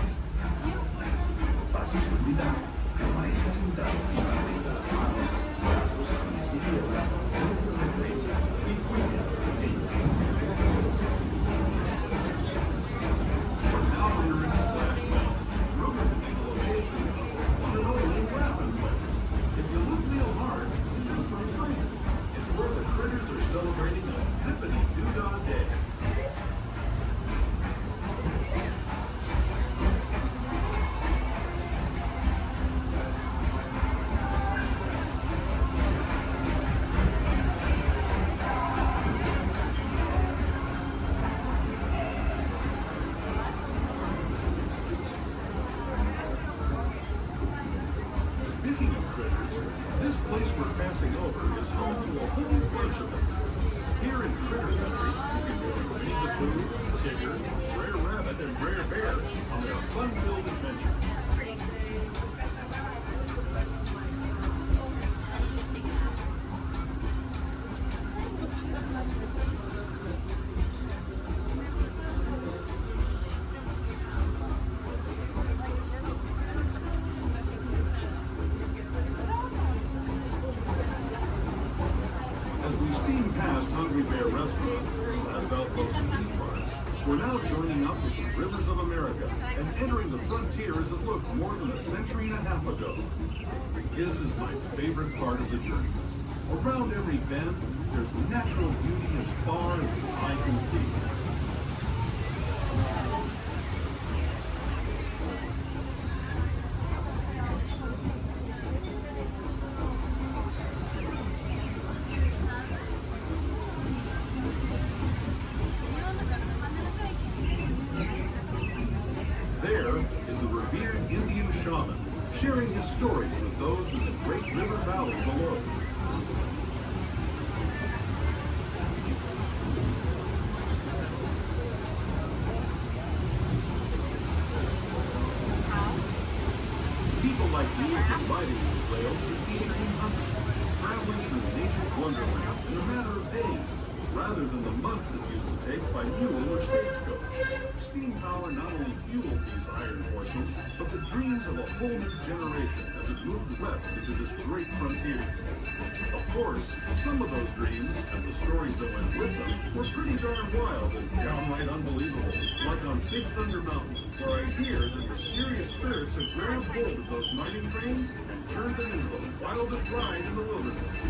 Para su seguridad, permanezca sentado y mantenga las manos, brazos, pies y piernas dentro del tren y cuide a los pequeños. We're now entering Splash Mountain, rumored to be the location of one and only Rabbit Place. If you look real hard, just from time, it's where the critters are celebrating a zippity-doo-dah day. Speaking of critters, this place we're passing over is home to a whole bunch of them. Here in Critter Country, you can join Winnie the Pooh, Tigger, Brer Rabbit, and Brer Bear on their fun-filled adventures. As we steam past Hungry Bear Restaurant, the last outpost in these parts, we're now joining up with the rivers of America and entering the frontiers that looked more than a century and a half ago. This is my favorite part of the journey. Around every bend, there's natural beauty as far as the eye can see. There is the revered Indian shaman, sharing his stories with those in the great river valley below. People like me have been riding these rails since the 1800s, traveling through nature's wonderland in a matter of days, rather than the months it used to take by mule or stagecoach. Steam power not only fueled these iron horses, but the dreams of a whole new generation as it moved west into this great frontier. Of course, some of those dreams, and the stories that went with them, were pretty darn wild and downright unbelievable, like on Big Thunder Mountain, where I hear that mysterious spirits have grabbed hold of those mining trains and turned them into the wildest ride in the wilderness.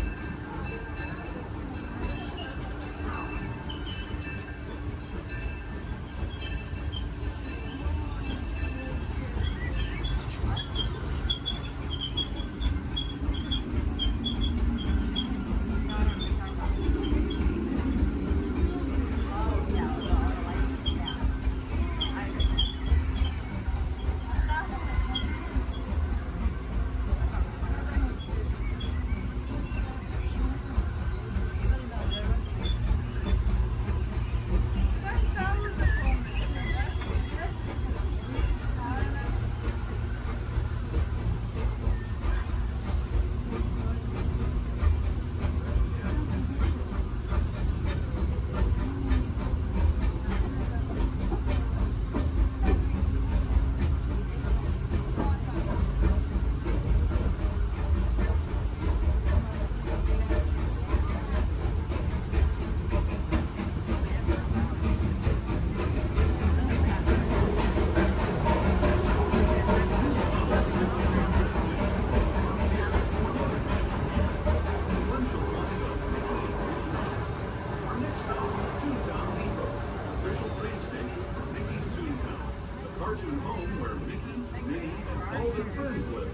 cartoon home where Mickey, Minnie, and all their friends live.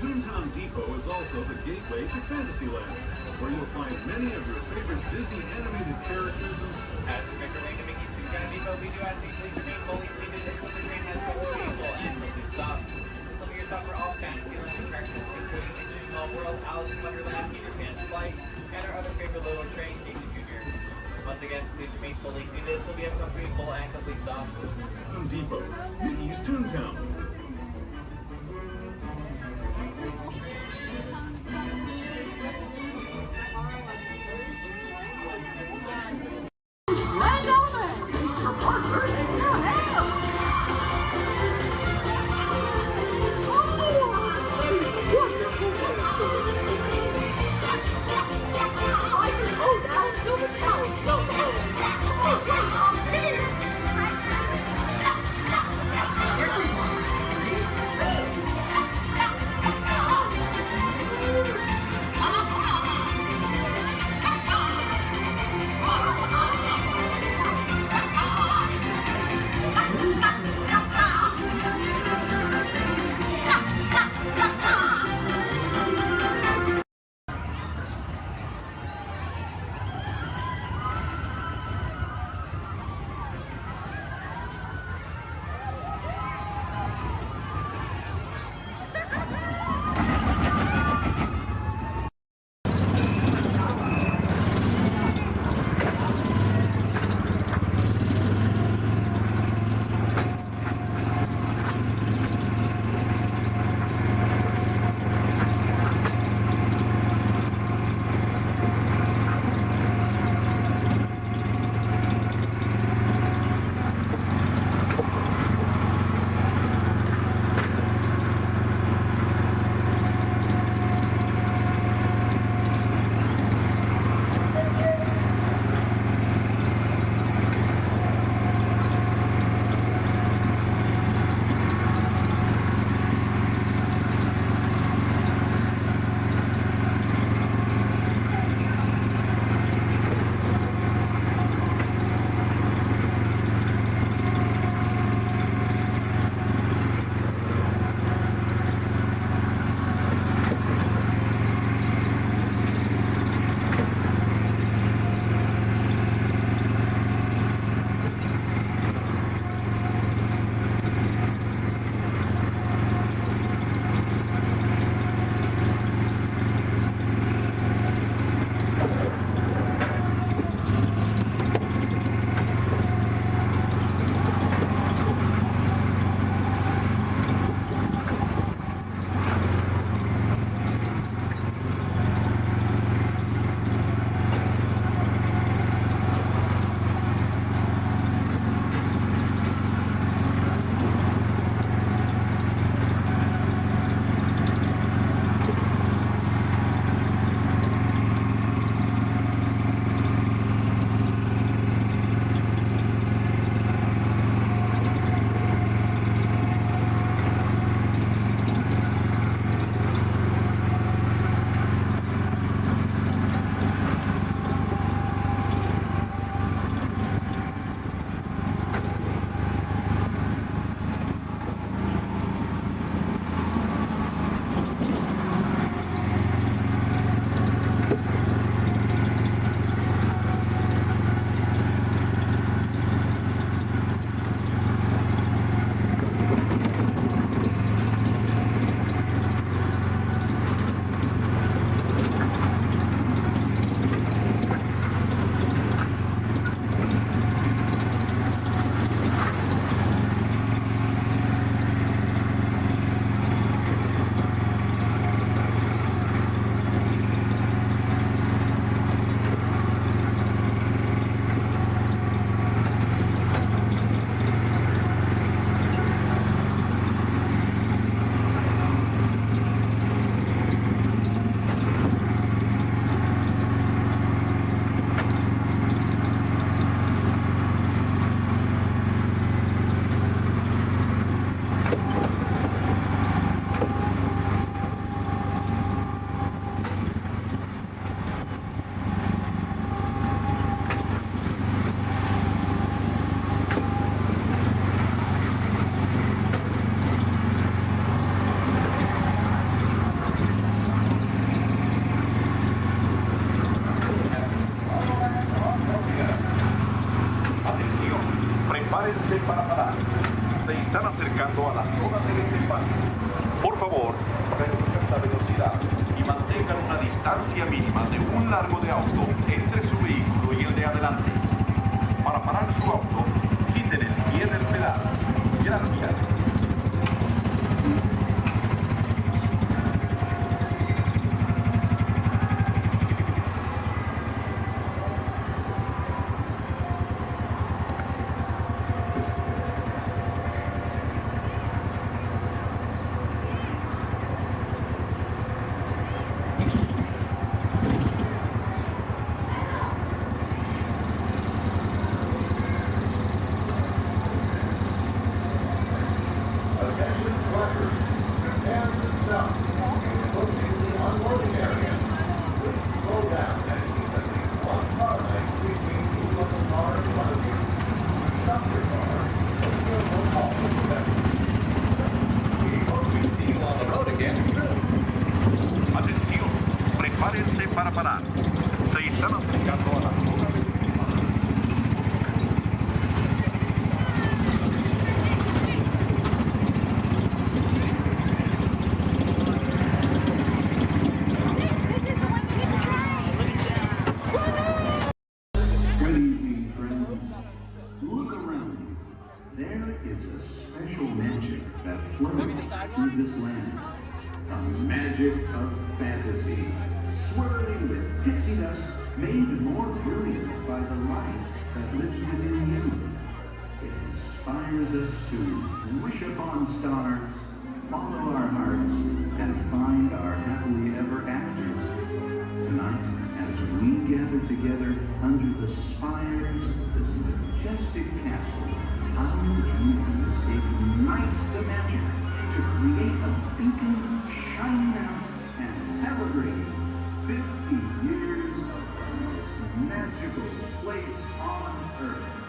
Toontown Depot is also the gateway to Fantasyland, where you'll find many of your favorite Disney animated characters and As we make our way to Mickey's Toontown Depot, we do ask that you please remain fully seated until the train has come to a full and complete stop. Some of your stop for all Fantasyland attractions, including Mission Small World, Alice in Wonderland, Peter Pan's Flight, and our other favorite little train, Casey Jr. Once again, please remain fully seated until we have come to a full and complete stop. Toontown Depot, Mickey's Toontown. Grand opening! Mr. Parker, and your hand! Wonderful I can go down till the cows come home. Oh, wait, I'm here! Everyone's Prepárense para parar. Se están acercando a la zona de desembarque. Por favor, reduzcan la velocidad y mantengan una distancia mínima de un largo de auto entre su vehículo y el de adelante. Para parar su auto, quiten el pie del pedal. Gracias. Atención, prepárense para parar. Se están acercando a la zona de Good evening, friends. Look around you. There is a special magic that flows through this land. A magic of fantasy, swirling with pixie dust, made more brilliant by the light that lives within you. It inspires us to wish upon stars, follow our hearts, and find our happily ever afters. Tonight, as we gather together under the spires of this majestic castle, our dreams ignite the magic to create a beacon shining out and celebrate 50 years of the most magical place on earth.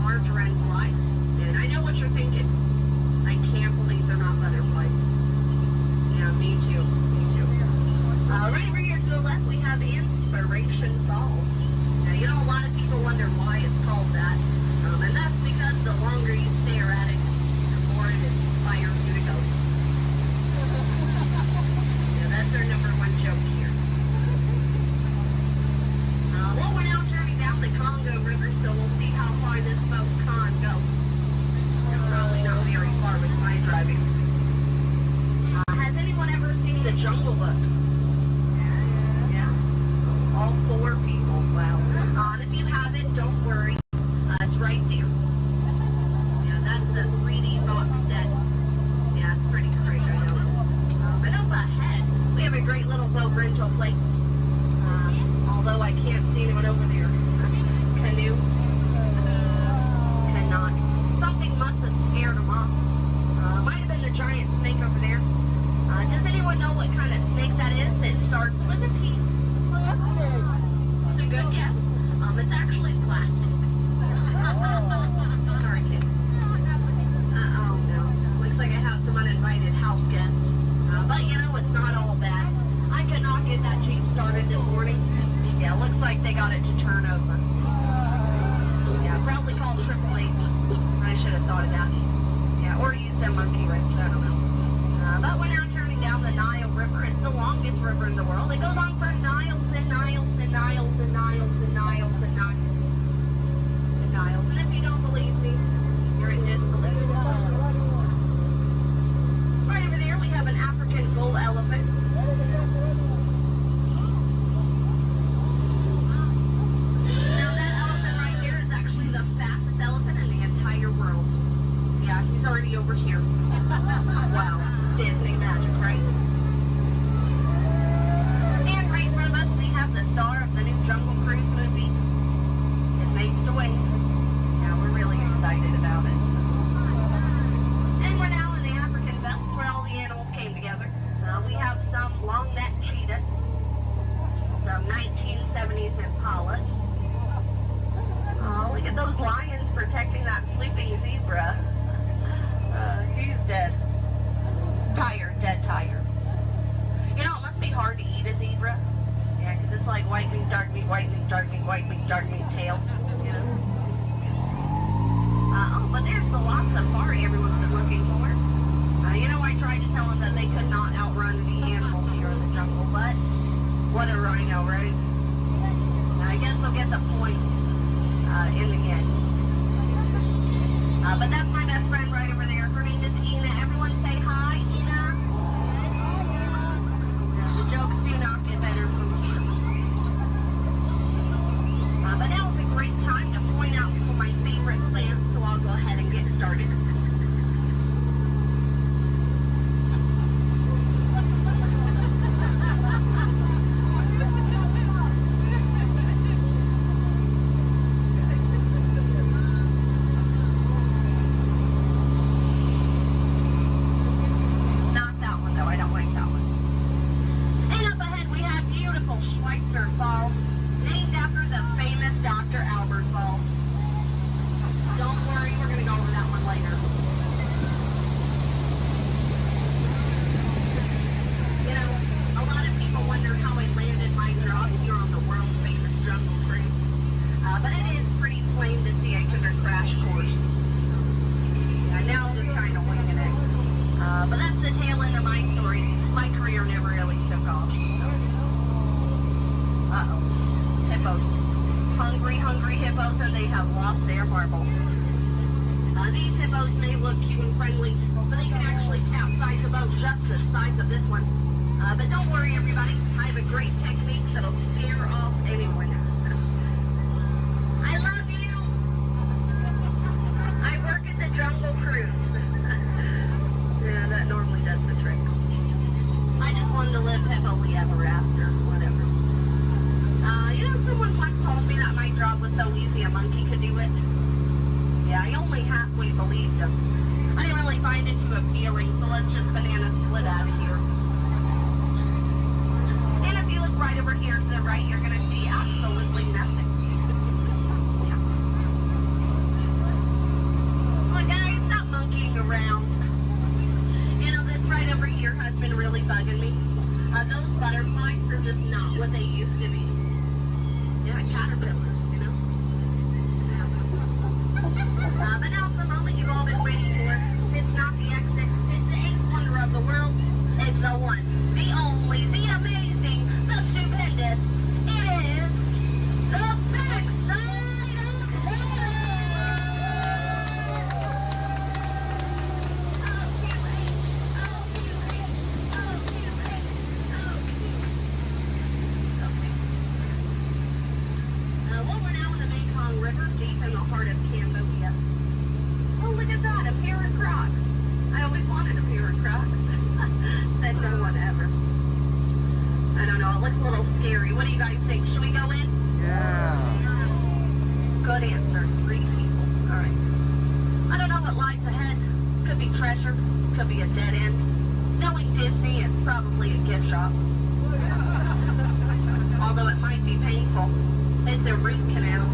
margarine flies. And I know what you're thinking. I can't believe they're not butterflies. Yeah, me too. Me too. Right over here to the left, we have Inspiration Falls. Now, you know, a lot of people wonder why it's called that. And that's because the longer you stare at it, the more it inspires you to go. Yeah, that's our number one joke here. Well, we're now turning down the Congo River, so we'll see how far this boat can go. Probably not very far with my driving. Has anyone ever seen The Jungle Book? Yeah. All 4 people. Wow. And if you haven't, don't worry. It's right there. Yeah, that's the 3D box set. Yeah, it's pretty great, I know. And up ahead, we have a great little boat rental place. Although I can't see anyone over there. Canoe. Cannot. Something must have scared them off. Might have been the giant snake over there. Does anyone know what kind of snake that is? It starts with a P. It's a good guess. It's actually plastic. Sorry, kid. Oh no. Looks like I have some uninvited house guests. But you know, it's not all bad. I could not get that Jeep started this morning. Yeah, looks like they got it to turn over. Yeah, probably called AAA. I should have thought of that. Yeah, or used a monkey wrench, I don't know. But we're now turning down the Nile River. It's the longest river in the world. It goes on for miles and miles and miles and miles and miles and miles and miles. And if you don't believe me, you're in disbelief. Right over there, we have an African bull elephant. Now that elephant right there is actually the fastest elephant in the entire world. Yeah, he's already over here. Wow, Disney magic, right? And right in front of us, we have the star of the new Jungle Cruise movie. It makes the way. Yeah, we're really excited about it. And we're now in the African belt where all the animals came together. We have some long-necked cheetahs, some 1970s impalas. Oh, look at those lions protecting that sleeping zebra. He's dead. Tired, dead tired. You know, it must be hard to eat a zebra. Yeah, because it's like white meat, dark meat, white meat, dark meat, white meat, dark meat tail. You know? Oh, but there's the lost safari everyone's been looking for. You know, I tried to tell them that they could not outrun the animals here in the jungle, but what a rhino, right? I guess they'll get the point in the end. But that's my best friend right over there. Her name is Ina. Everyone say hi, Ina. The jokes do not get better from here. But now is a great time to point out some of my favorite plants, so I'll go ahead and get started. been really bugging me. Those butterflies are just not what they used to be. Yeah, caterpillars, you know? But now it's the moment you've all been waiting for. It's not the exit. It's the eighth wonder of the world. It's the one, the only, the amazing, the stupendous. It is the backside of heaven! Well, we're now in the Mekong River, deep in the heart of Cambodia. Oh, look at that, a pair of Crocs. I always wanted a pair of Crocs. Said no one ever. I don't know, it looks a little scary. What do you guys think? Should we go in? Yeah. Good answer. 3 people. All right. I don't know what lies ahead. Could be treasure. Could be a dead end. Knowing Disney, it's probably a gift shop. Although it might be painful. It's a root canal.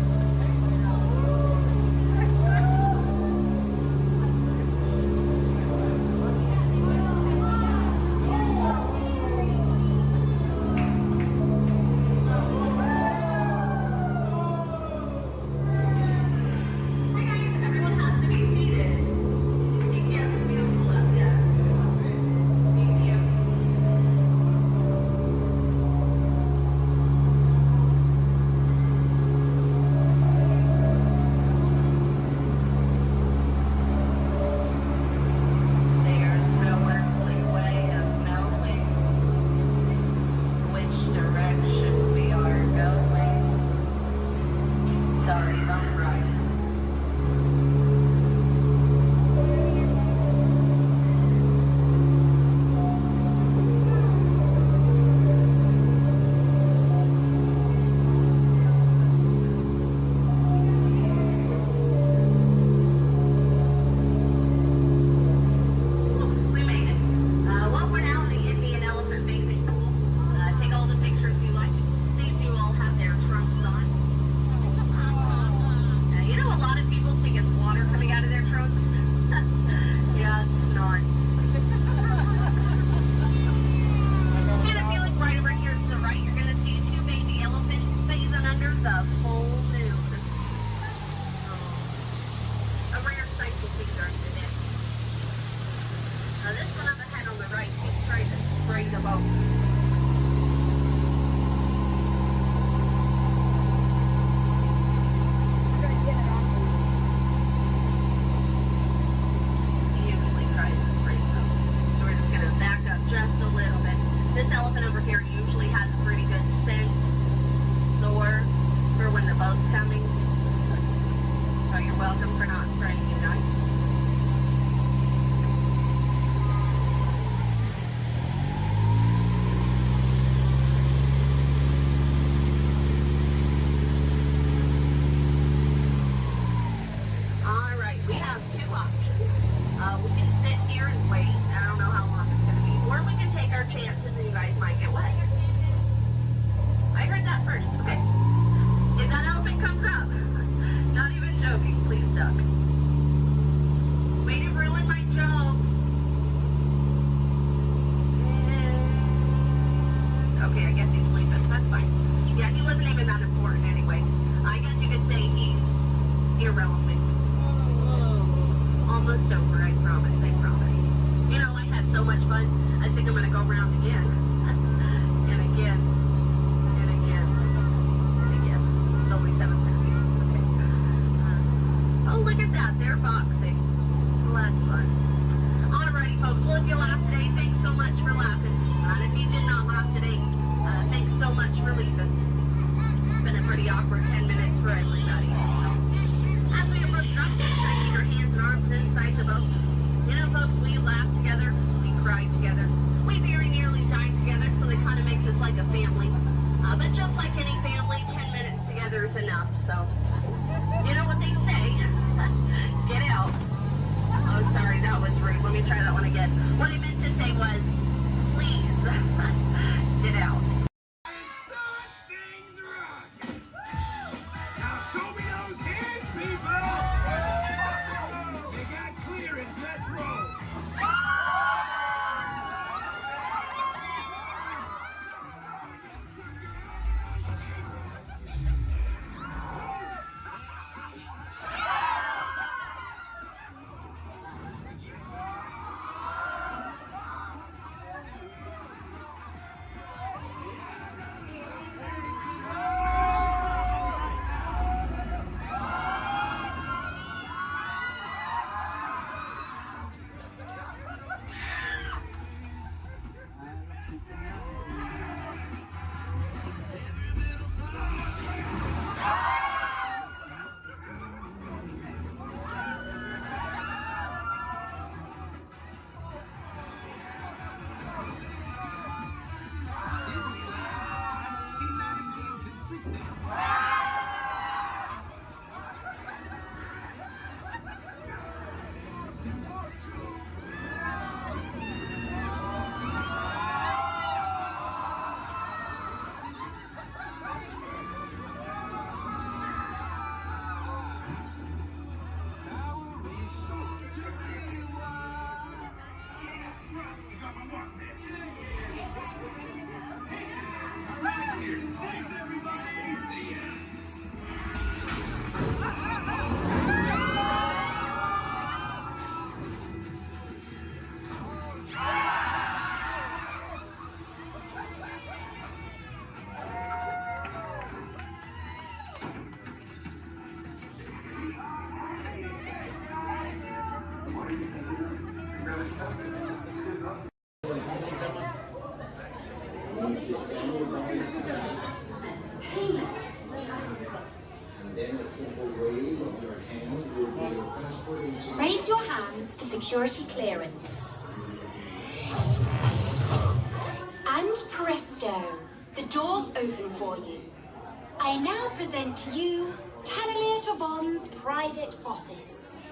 Raise your hands for security clearance. And presto, the doors open for you. I now present to you Tannelier Tavon's private office.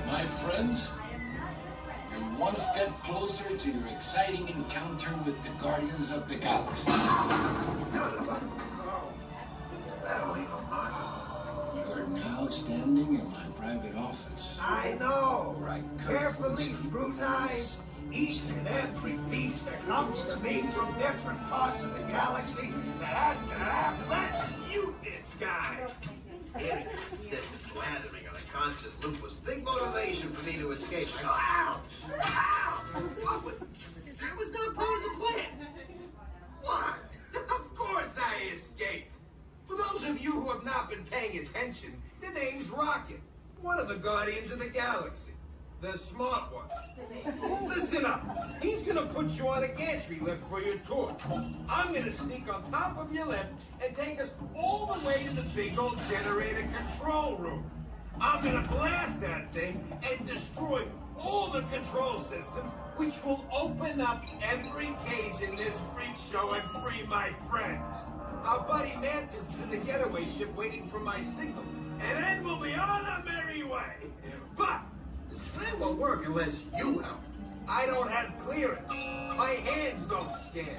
My friends, you're one step closer to your exciting encounter with the Guardians of the Galaxy. You're now standing in my private office. I know. Where I Carefully scrutinize each and every piece that comes to me from different parts of the galaxy that lets you disguise. Getting consistent blandering on a constant loop was big motivation for me to escape. I go, ouch! Ouch! That was not part of the plan. What? Of course I escaped. For those of you who have not been paying attention, the name's Rocket, one of the Guardians of the Galaxy. The smart one. Listen up. He's gonna put you on a gantry lift for your tour. I'm gonna sneak on top of your lift and take us all the way to the big old generator control room. I'm gonna blast that thing and destroy all the control systems, which will open up every cage in this freak show and free my friends. Our buddy Mantis is in the getaway ship waiting for my signal, and then we'll be on our merry way. But this plan won't work unless you help. I don't have clearance. My hands don't scan.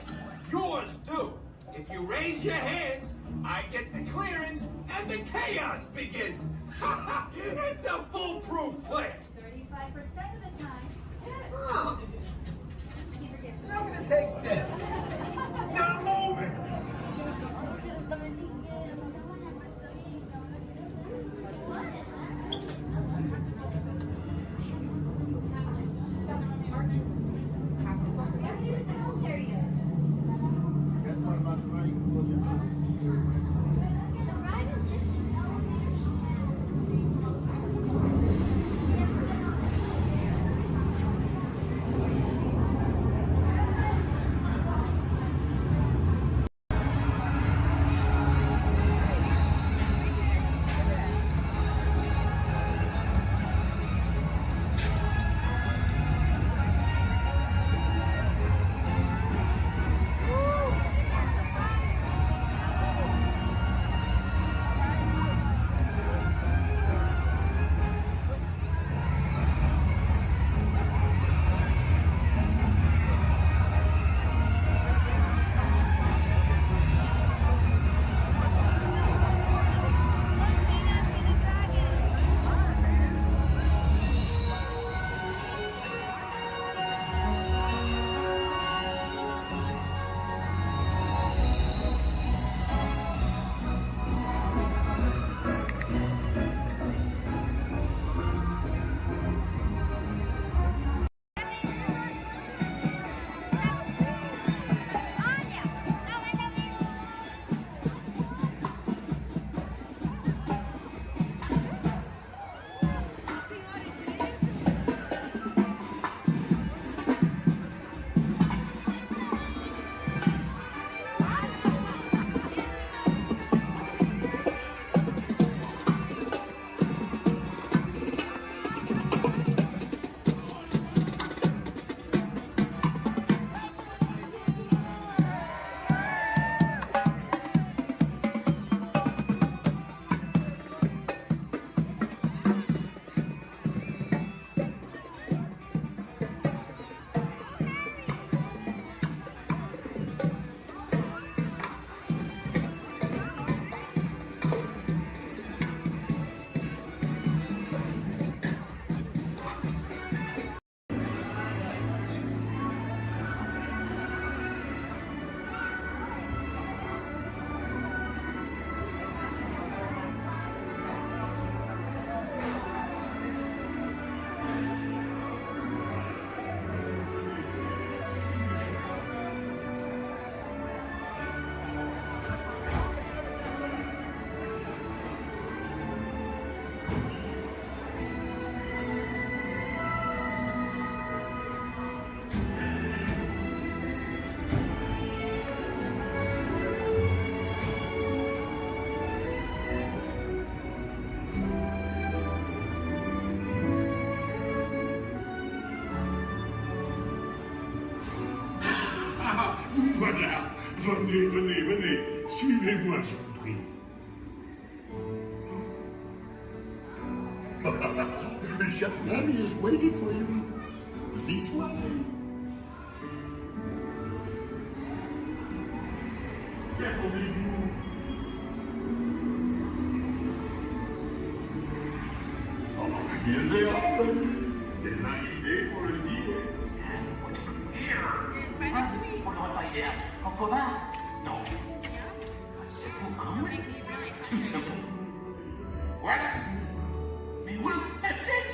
Yours do. If you raise your hands, I get the clearance and the chaos begins. It's a foolproof plan. 35% of the time. Oh. I'm gonna take this. Now move it. Venez, venez, venez. Suivez-moi, je vous prie. Chef Remy is waiting for you. This way. Des invités pour le dîner. Pour le repas idéal. Corcovin? Non. C'est pour un oui. Tout simple. Voilà. Mais oui, that's it.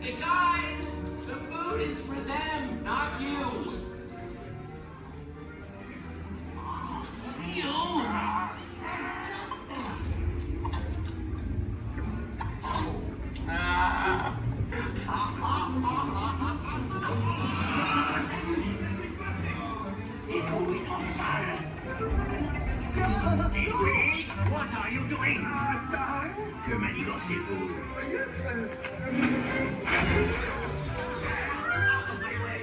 Hey guys, the food is for them, not you. What are you doing? Que manigancez-vous? Out of my way!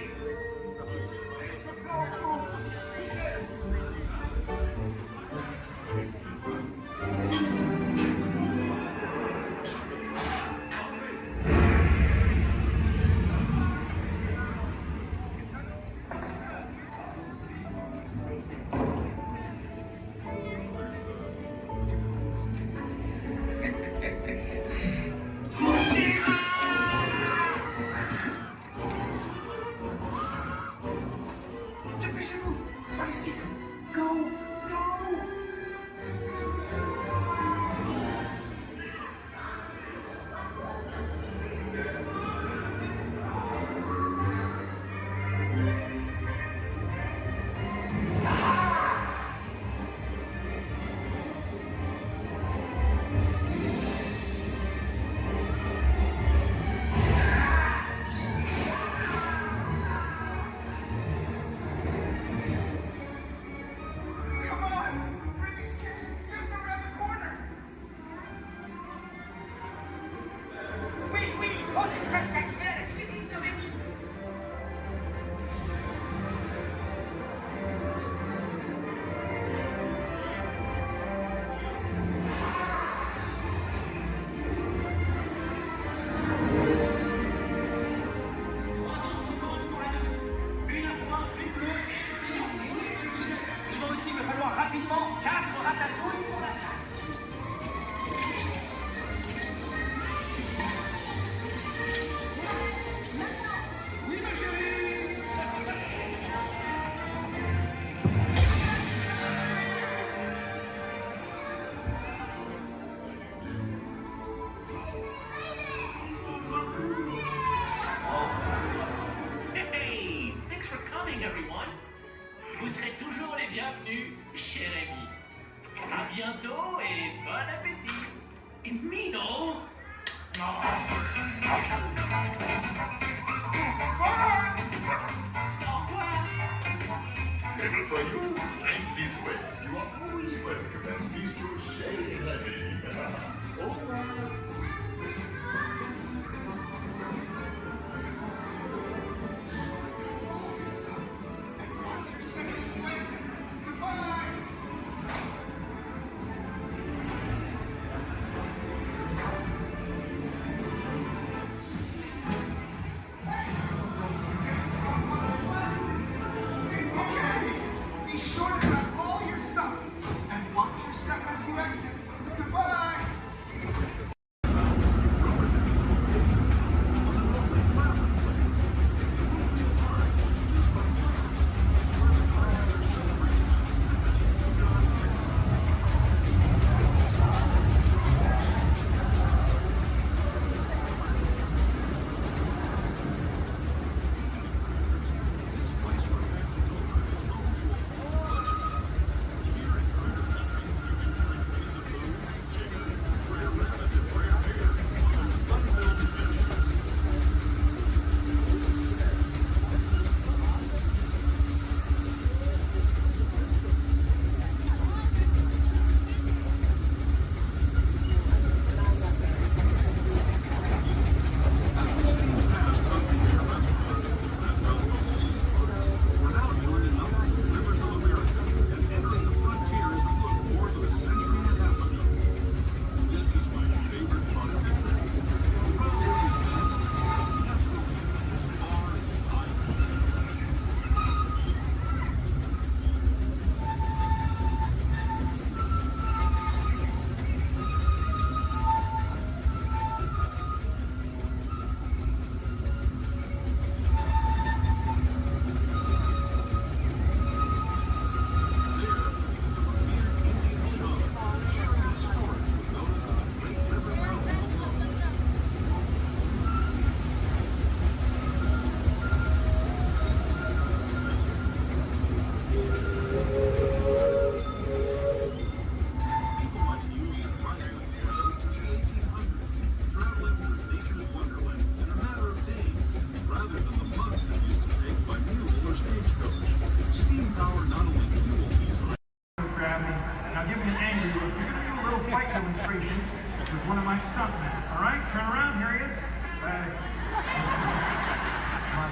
my stuntman, all right? Turn around, here he is. My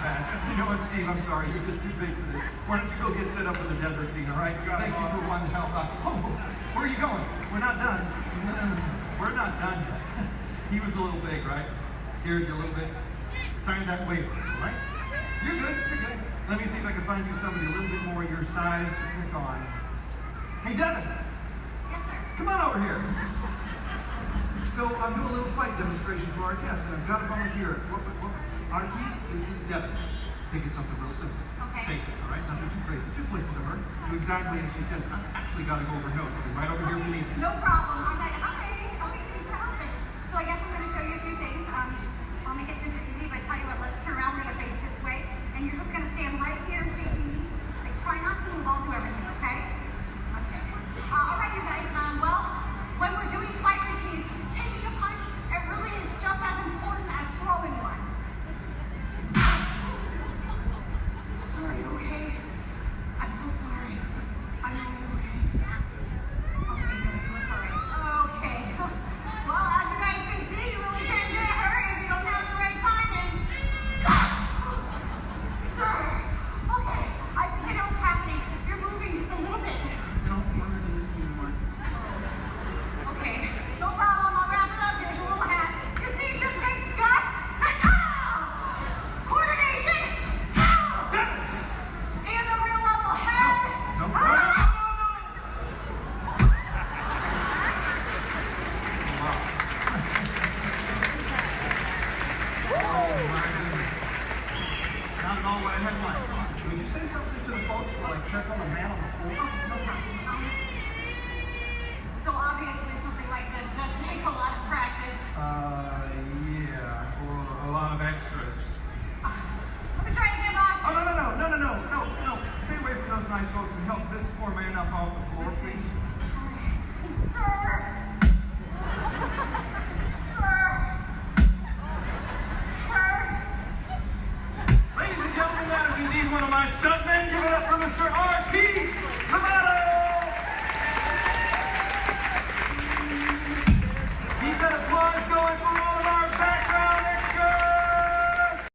bad. You know what, Steve, I'm sorry, you're just too big for this. Why don't you go get set up with the desert scene, all right? Thank you for wanting to help out. Oh, where are you going? We're not done. We're not done yet. He was a little big, right? Scared you a little bit? Sign that waiver, all right? You're good, you're good. Let me see if I can find you somebody a little bit more your size to pick on. Hey, Devin. Yes, sir. Come on over here. So I'm doing a little fight demonstration for our guests, and I've got a volunteer. RT, this is Devin. I think it's something real simple. Okay. Basic, all right? Nothing too crazy. Just listen to her. Do exactly as she says. I've actually got to go over notes. I'll be right over here if you need me. No problem. I'm like, hi. Okay, thanks for helping. So I guess I'm going to show you a few things. I'll make it super easy, but tell you what, let's turn around. We're going to face this way, and you're just going to stand right here and facing me. So try not to move. I'll do everything, okay? Okay. All right, you guys. Well, when we're doing fight routines, taking a punch, it really is just as important as throwing one. Sorry, okay? I'm so sorry. I know you're okay. Okay, you look all right. Okay. Well, as you guys can see, you really can't get hurt if you don't have the right timing. Sir! Okay, I think I know what's happening. You're moving just a little bit. I don't want her to listen anymore. Okay, no problem. I'll wrap it up. Here's your little hat. You see, it just takes guts. Coordination. And a real level head. Not at all what I had in mind. Would you say something to the folks while I check on the man on the floor? No problem. So obviously something like this does take a lot of practice. Yeah, or a lot of extras. Let me try it again, boss. Oh, no. Stay away from those nice folks and help this poor man up off the floor, please. Sir. Ladies and gentlemen, that is indeed one of my stuntmen. Give it up for Mr. R.T. Lovato! He's got applause going for all of our background extras!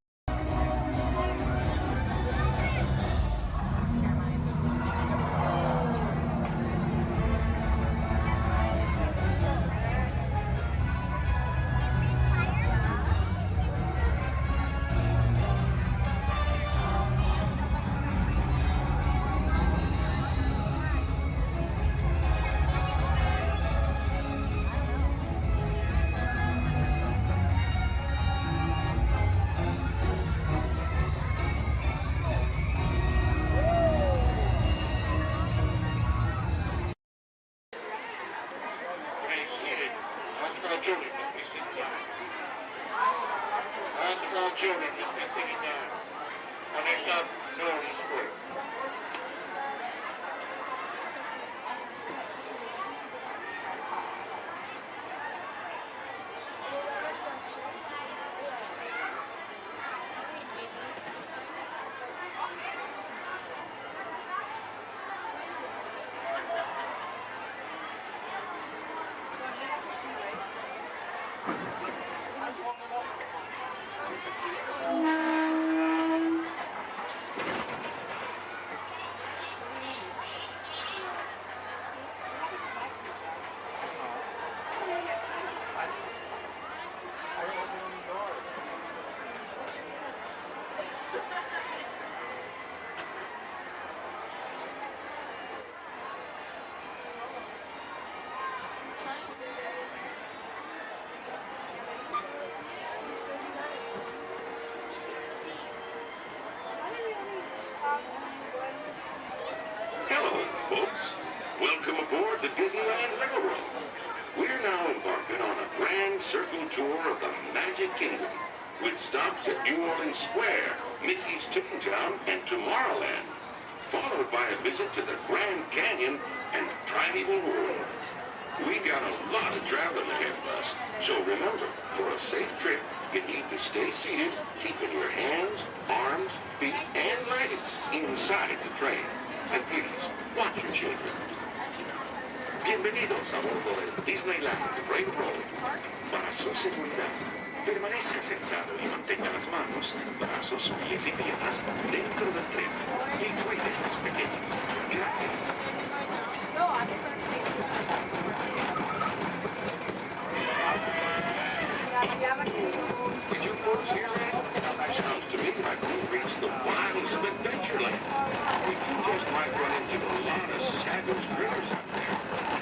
Hello, folks. Welcome aboard the Disneyland Railroad. We're now embarking on a grand circle tour of the Magic Kingdom, with stops at New Orleans Square, Mickey's Toontown, and Tomorrowland, followed by a visit to the Grand Canyon and Primeval World. We got a lot of traveling ahead of us, so remember, for a safe trip, you need to stay seated, keeping your hands, arms, feet, and legs inside the train. And please, watch your children. Bienvenidos a bordo del Disneyland Railroad. Para su seguridad, permanezca sentado y mantenga las manos, brazos, pies y piernas dentro del tren y cuide a los pequeños. Gracias. Did you folks hear that? Sounds to me like we've reached the wilds of Adventureland. We just might run into a lot of savage critters out there,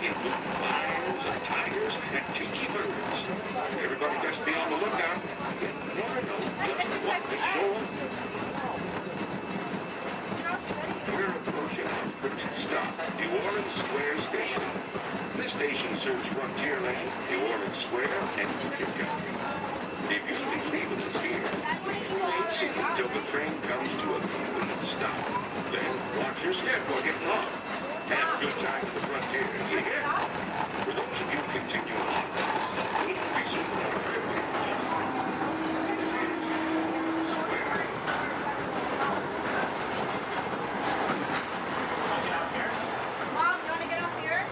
including lions and tigers and tiki birds. Everybody just be on the lookout. You never know just what may show up. We're approaching our first stop, New Orleans Square Station. This station serves Frontierland, New Orleans Square, and Union County. If you'll be leaving us here, wait see until the train comes to a complete stop. Then watch your step or get lost. Have a good time at the frontier, you hear? For those of you continuing on, we'll resume our trip in just Square. Mom, you want to get off here?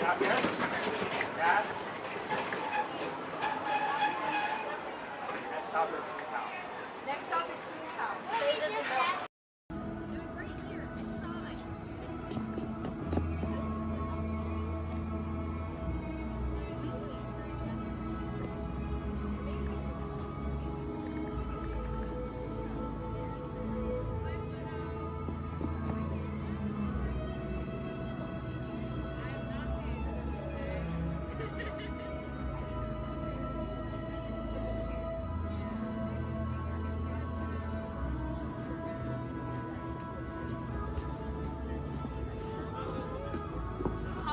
Out here? Dad? Next stop is Toontown. Next stop is Toontown. Stay this is all. It was right here. I saw it.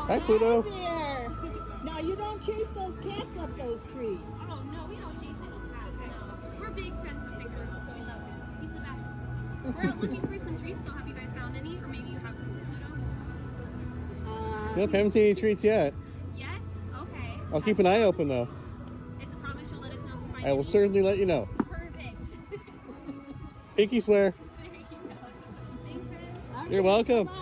Hi, Pluto. There. Now you don't chase those cats up those trees. Oh, no, we don't chase any cats. No. We're big fans of Pickles. We love him. He's the best. We're out looking for some treats, so have you guys found any? Or maybe you have some, Pluto? Nope, haven't seen any treats yet. Yet? Okay. I'll keep an eye open though. It's a promise you'll let us know if you find I will any. certainly let you know. Perfect. Pinky swear. There you go. Thanks, Ren. You're welcome. Bye.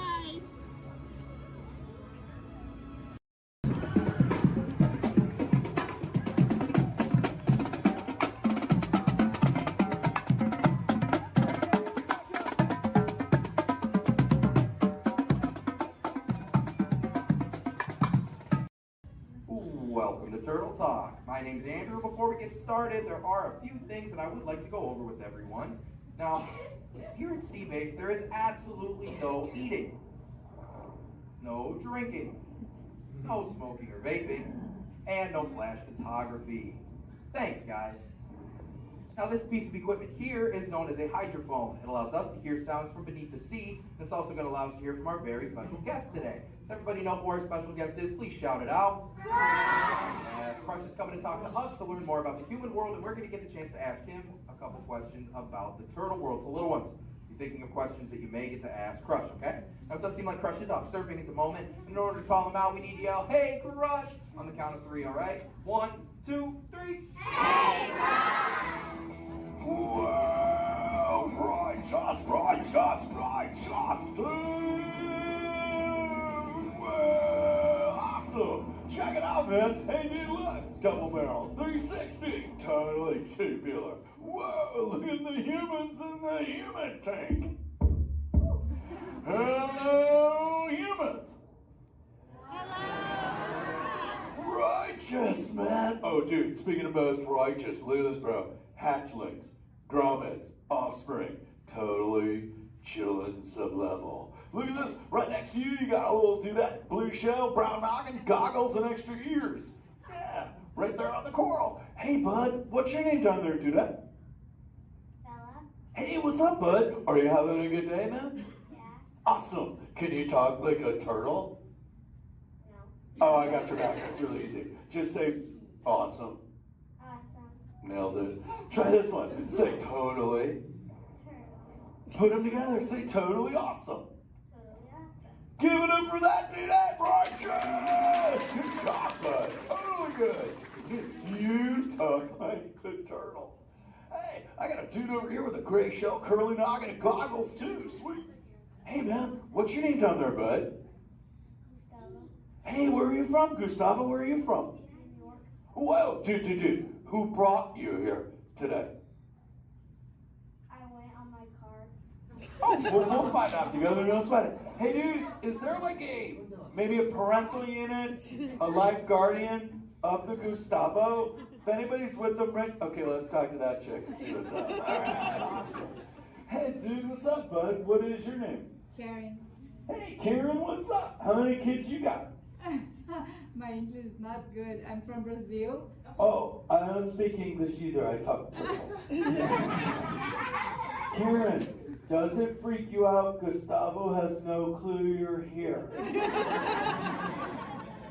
Welcome to Turtle Talk. My name's Andrew. Before we get started, there are a few things that I would like to go over with everyone. Now, here at Seabase, there is absolutely no eating, no drinking, no smoking or vaping, and no flash photography. Thanks, guys. Now, this piece of equipment here is known as a hydrophone. It allows us to hear sounds from beneath the sea, and it's also going to allow us to hear from our very special guest today. Does everybody know who our special guest is? Please shout it out. Yes, Crush is coming to talk to us to learn more about the human world, and we're going to get the chance to ask him a couple questions about the turtle world. So, little ones, be thinking of questions that you may get to ask Crush, okay? Now, it does seem like Crush is off surfing at the moment. In order to call him out, we need to yell, "Hey, Crush!" on the count of 3, all right? 1, 2, 3. Hey, Crush! Well, righteous, well, awesome. Check it out, man. Hey, new look. Double barrel, 360, totally tubular. Whoa, look at the humans in the human tank. Hello, humans. Hello. Righteous, man. Oh, dude, speaking of most righteous, look at this, bro. Hatchlings, grommets, offspring, totally chillin' sub-level. Look at this, right next to you, you got a little dudette, blue shell, brown noggin, goggles, and extra ears. Yeah, right there on the coral. Hey, bud, what's your name down there, dudette? Bella. Hey, what's up, bud? Are you having a good day, man? Yeah. Awesome. Can you talk like a turtle? No. Oh, I got your back. It's really easy. Just say, awesome. Awesome. Nailed it. Try this one. Say totally. Put them together. Say totally awesome. Totally awesome. Give it up for that dude. Righteous. Good job, bud. Totally good. You talk like the turtle. Hey, I got a dude over here with a gray shell, curly noggin, and goggles too. Sweet. Hey man, what's your name down there, bud? Gustavo. Hey, where are you from, Gustavo? Where are you from? New York. Whoa, dude. Who brought you here today? I went on my car. Oh, we'll find out together. Don't sweat it. Hey, dudes, is there like maybe a parental unit, a life guardian of the Gustavo? If anybody's with them, right? Okay, let's talk to that chick and see what's up. All right, awesome. Hey, dude, what's up, bud? What is your name? Karen. Hey, Karen, what's up? How many kids you got? My English is not good. I'm from Brazil. Oh, I don't speak English either. I talk turtle. Karen, does it freak you out? Gustavo has no clue you're here.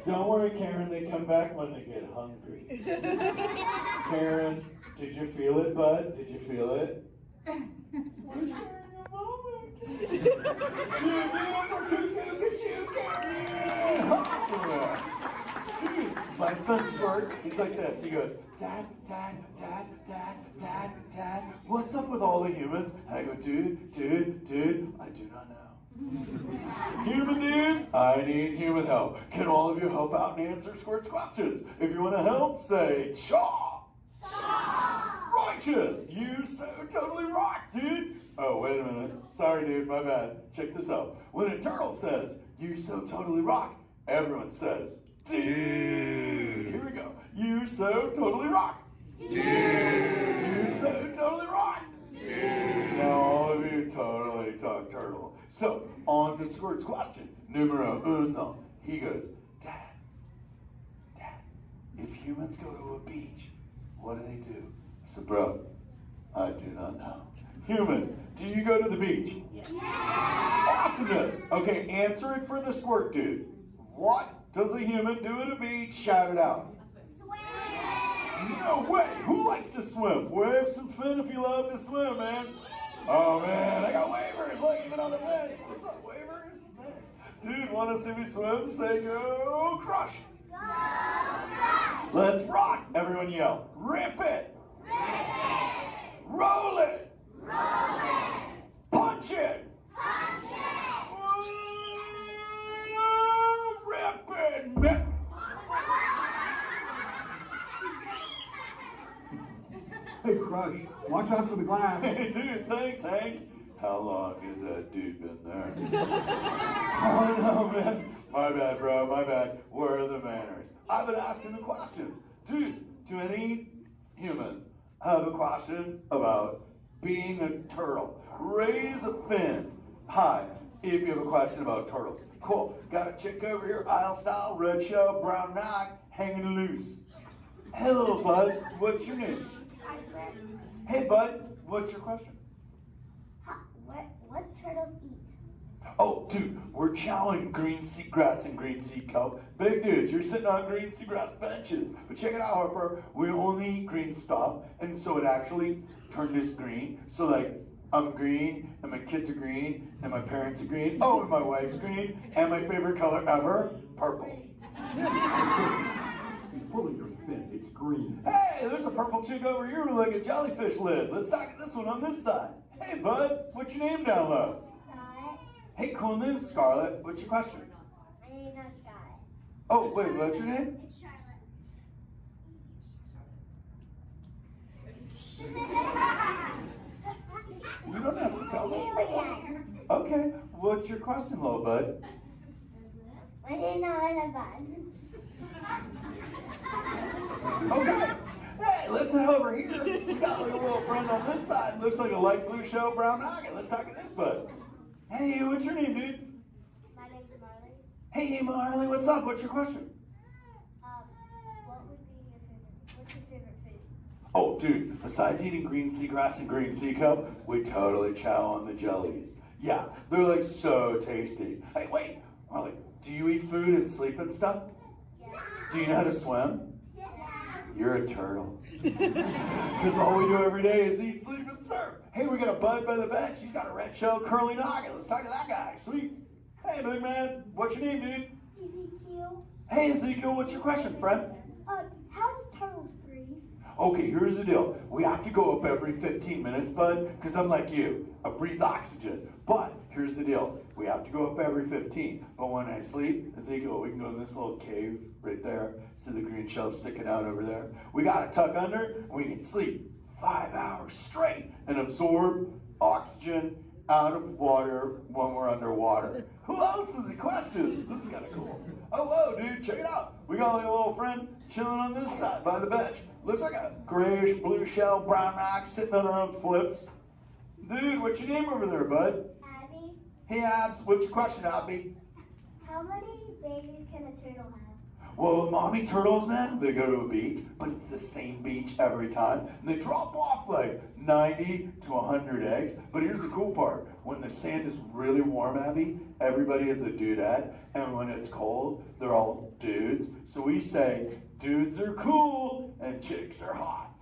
Don't worry, Karen. They come back when they get hungry. Karen, did you feel it, bud? Did you feel it? We're sharing a moment. Look at you, Karen. Awesome. Dude, my son Squirt, he's like this. He goes, Dad, what's up with all the humans? And I go, dude, I do not know. Human dudes, I need human help. Can all of you help out and answer Squirt's questions? If you want to help, say, Chaw! Righteous! You so totally rock, dude! Oh, wait a minute. Sorry, dude, my bad. Check this out. When a turtle says, you so totally rock, everyone says, dude! Here we go. You so totally rock! Dude! You so totally rock! Dude! Now all of you totally talk turtle. So, on to Squirt's question. Numero uno. He goes, Dad, if humans go to a beach, what do they do? I said, bro, I do not know. Humans, do you go to the beach? Yes. Awesomeness. Okay, answer it for the Squirt dude. What does a human do at a beach? Shout it out. Swim. No way. Who likes to swim? Wave some fin if you love to swim, man. Oh, man, I got wavers, like even on the bench. What's up, wavers? Nice. Dude, want to see me swim? Say go crush. Go crush. Let's rock. Everyone yell. Rip it. Rip it. Roll it. Roll it. Punch it. Punch it. Rip it. Hey, Crush, watch out for the glass. Hey, dude, thanks, Hank. How long has that dude been there? Oh, no, man. My bad, bro, my bad. Where are the manners? I've been asking the questions. Dudes, do any humans have a question about being a turtle? Raise a fin. Hi, if you have a question about turtles. Cool. Got a chick over here, aisle style, red shell, brown knock, hanging loose. Hello, bud. What's your name? Hey, bud. What's your question? What turtles eat? Oh, dude, we're chowing green seagrass and green sea kelp. Big dudes, you're sitting on green seagrass benches. But check it out, Harper. We only eat green stuff, and so it actually turned this green. So, like, I'm green, and my kids are green, and my parents are green. Oh, and my wife's green, and my favorite color ever, purple. He's pulling your fin. It's green. Hey, there's a purple chick over here with like a jellyfish lid. Let's talk at this one on this side. Hey, bud, what's your name down low? Scarlet. Hey, cool name, Scarlet. What's your question? My name's not Scarlet. Oh, wait, what's your name? It's Charlotte. You don't have to tell me. Okay, what's your question, little bud? My name's not bad. Okay. Hey, let's head over here. We got like a little friend on this side. Looks like a light blue shell, brown noggin. Let's talk to this bud. Hey, what's your name, dude? My name's Marley. Hey, Marley, what's up? What's your question? What's your favorite food? Oh, dude, besides eating green seagrass and green sea kelp, we totally chow on the jellies. Yeah, they're like so tasty. Hey, wait, Marley, do you eat food and sleep and stuff? Yeah. Do you know how to swim? Yeah. You're a turtle. Because all we do every day is eat, sleep, and surf. Hey, we got a bud by the bench. He's got a red shell curly noggin. Let's talk to that guy. Sweet. Hey, big man. What's your name, dude? Ezekiel. Hey, Ezekiel. What's your question, friend? How do turtles breathe? Okay, here's the deal. We have to go up every 15 minutes, bud, because I'm like you. I breathe oxygen. But here's the deal. We have to go up every 15. But when I sleep, Ezekiel, we can go in this little cave right there. See the green shelf sticking out over there? We got to tuck under, and we can sleep 5 hours straight and absorb oxygen out of water when we're underwater. Who else has a question? This is kind of cool. Oh, whoa, dude, check it out. We got a little friend chilling on this side by the bench. Looks like a grayish blue shell, brown rock sitting on her own flips. Dude, what's your name over there, bud? Abby, Hey, Abs, what's your question, Abby? how many babies can a turtle have? Well, mommy turtles, man, they go to a beach, but it's the same beach every time. And they drop off like 90 to 100 eggs. But here's the cool part. When the sand is really warm, Abby, everybody is a dudette. And when it's cold, they're all dudes. So we say, dudes are cool and chicks are hot.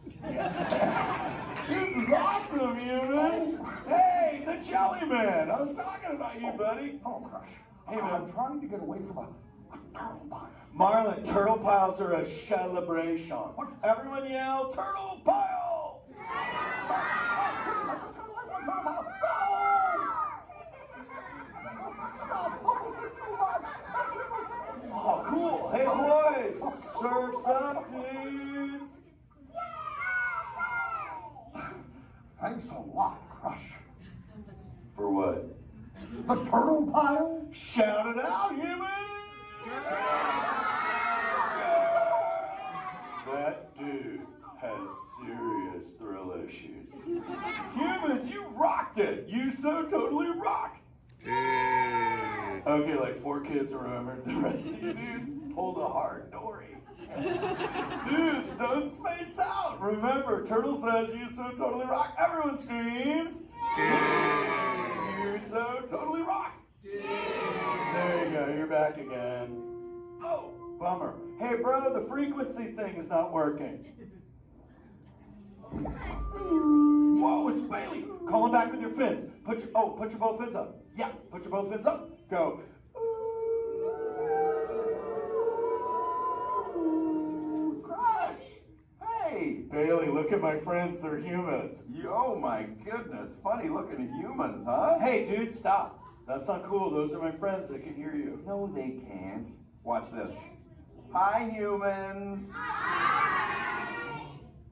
This is awesome, humans. Hey, the Jelly Man. I was talking about you, buddy. Oh, Crush. Hey, man. I'm trying to get away from a turtle pile. Marlon, turtle piles are a celebration. Everyone yell, turtle pile! Oh, cool. Hey, boys, surf's up, dudes. Thanks a lot, Crush. For what? The turtle pile? Shout it out, humans! That dude has serious thrill issues. Humans, you rocked it! You so totally rock! Okay, like 4 kids remembered. The rest of you dudes pulled a hard Dory. Dudes, don't space out! Remember, Turtle says you so totally rock. Everyone screams! You so totally rock! There you go, you're back again. Oh, bummer. Hey, bro, the frequency thing is not working. Whoa, it's Bailey. Call him back with your fins. Put your both fins up. Yeah, put your both fins up. Go. Crush! Hey! Bailey, look at my friends. They're humans. Oh my goodness, funny looking humans, huh? Hey, dude, stop. That's not cool. Those are my friends. They can hear you. No, they can't. Watch this. Hi, humans.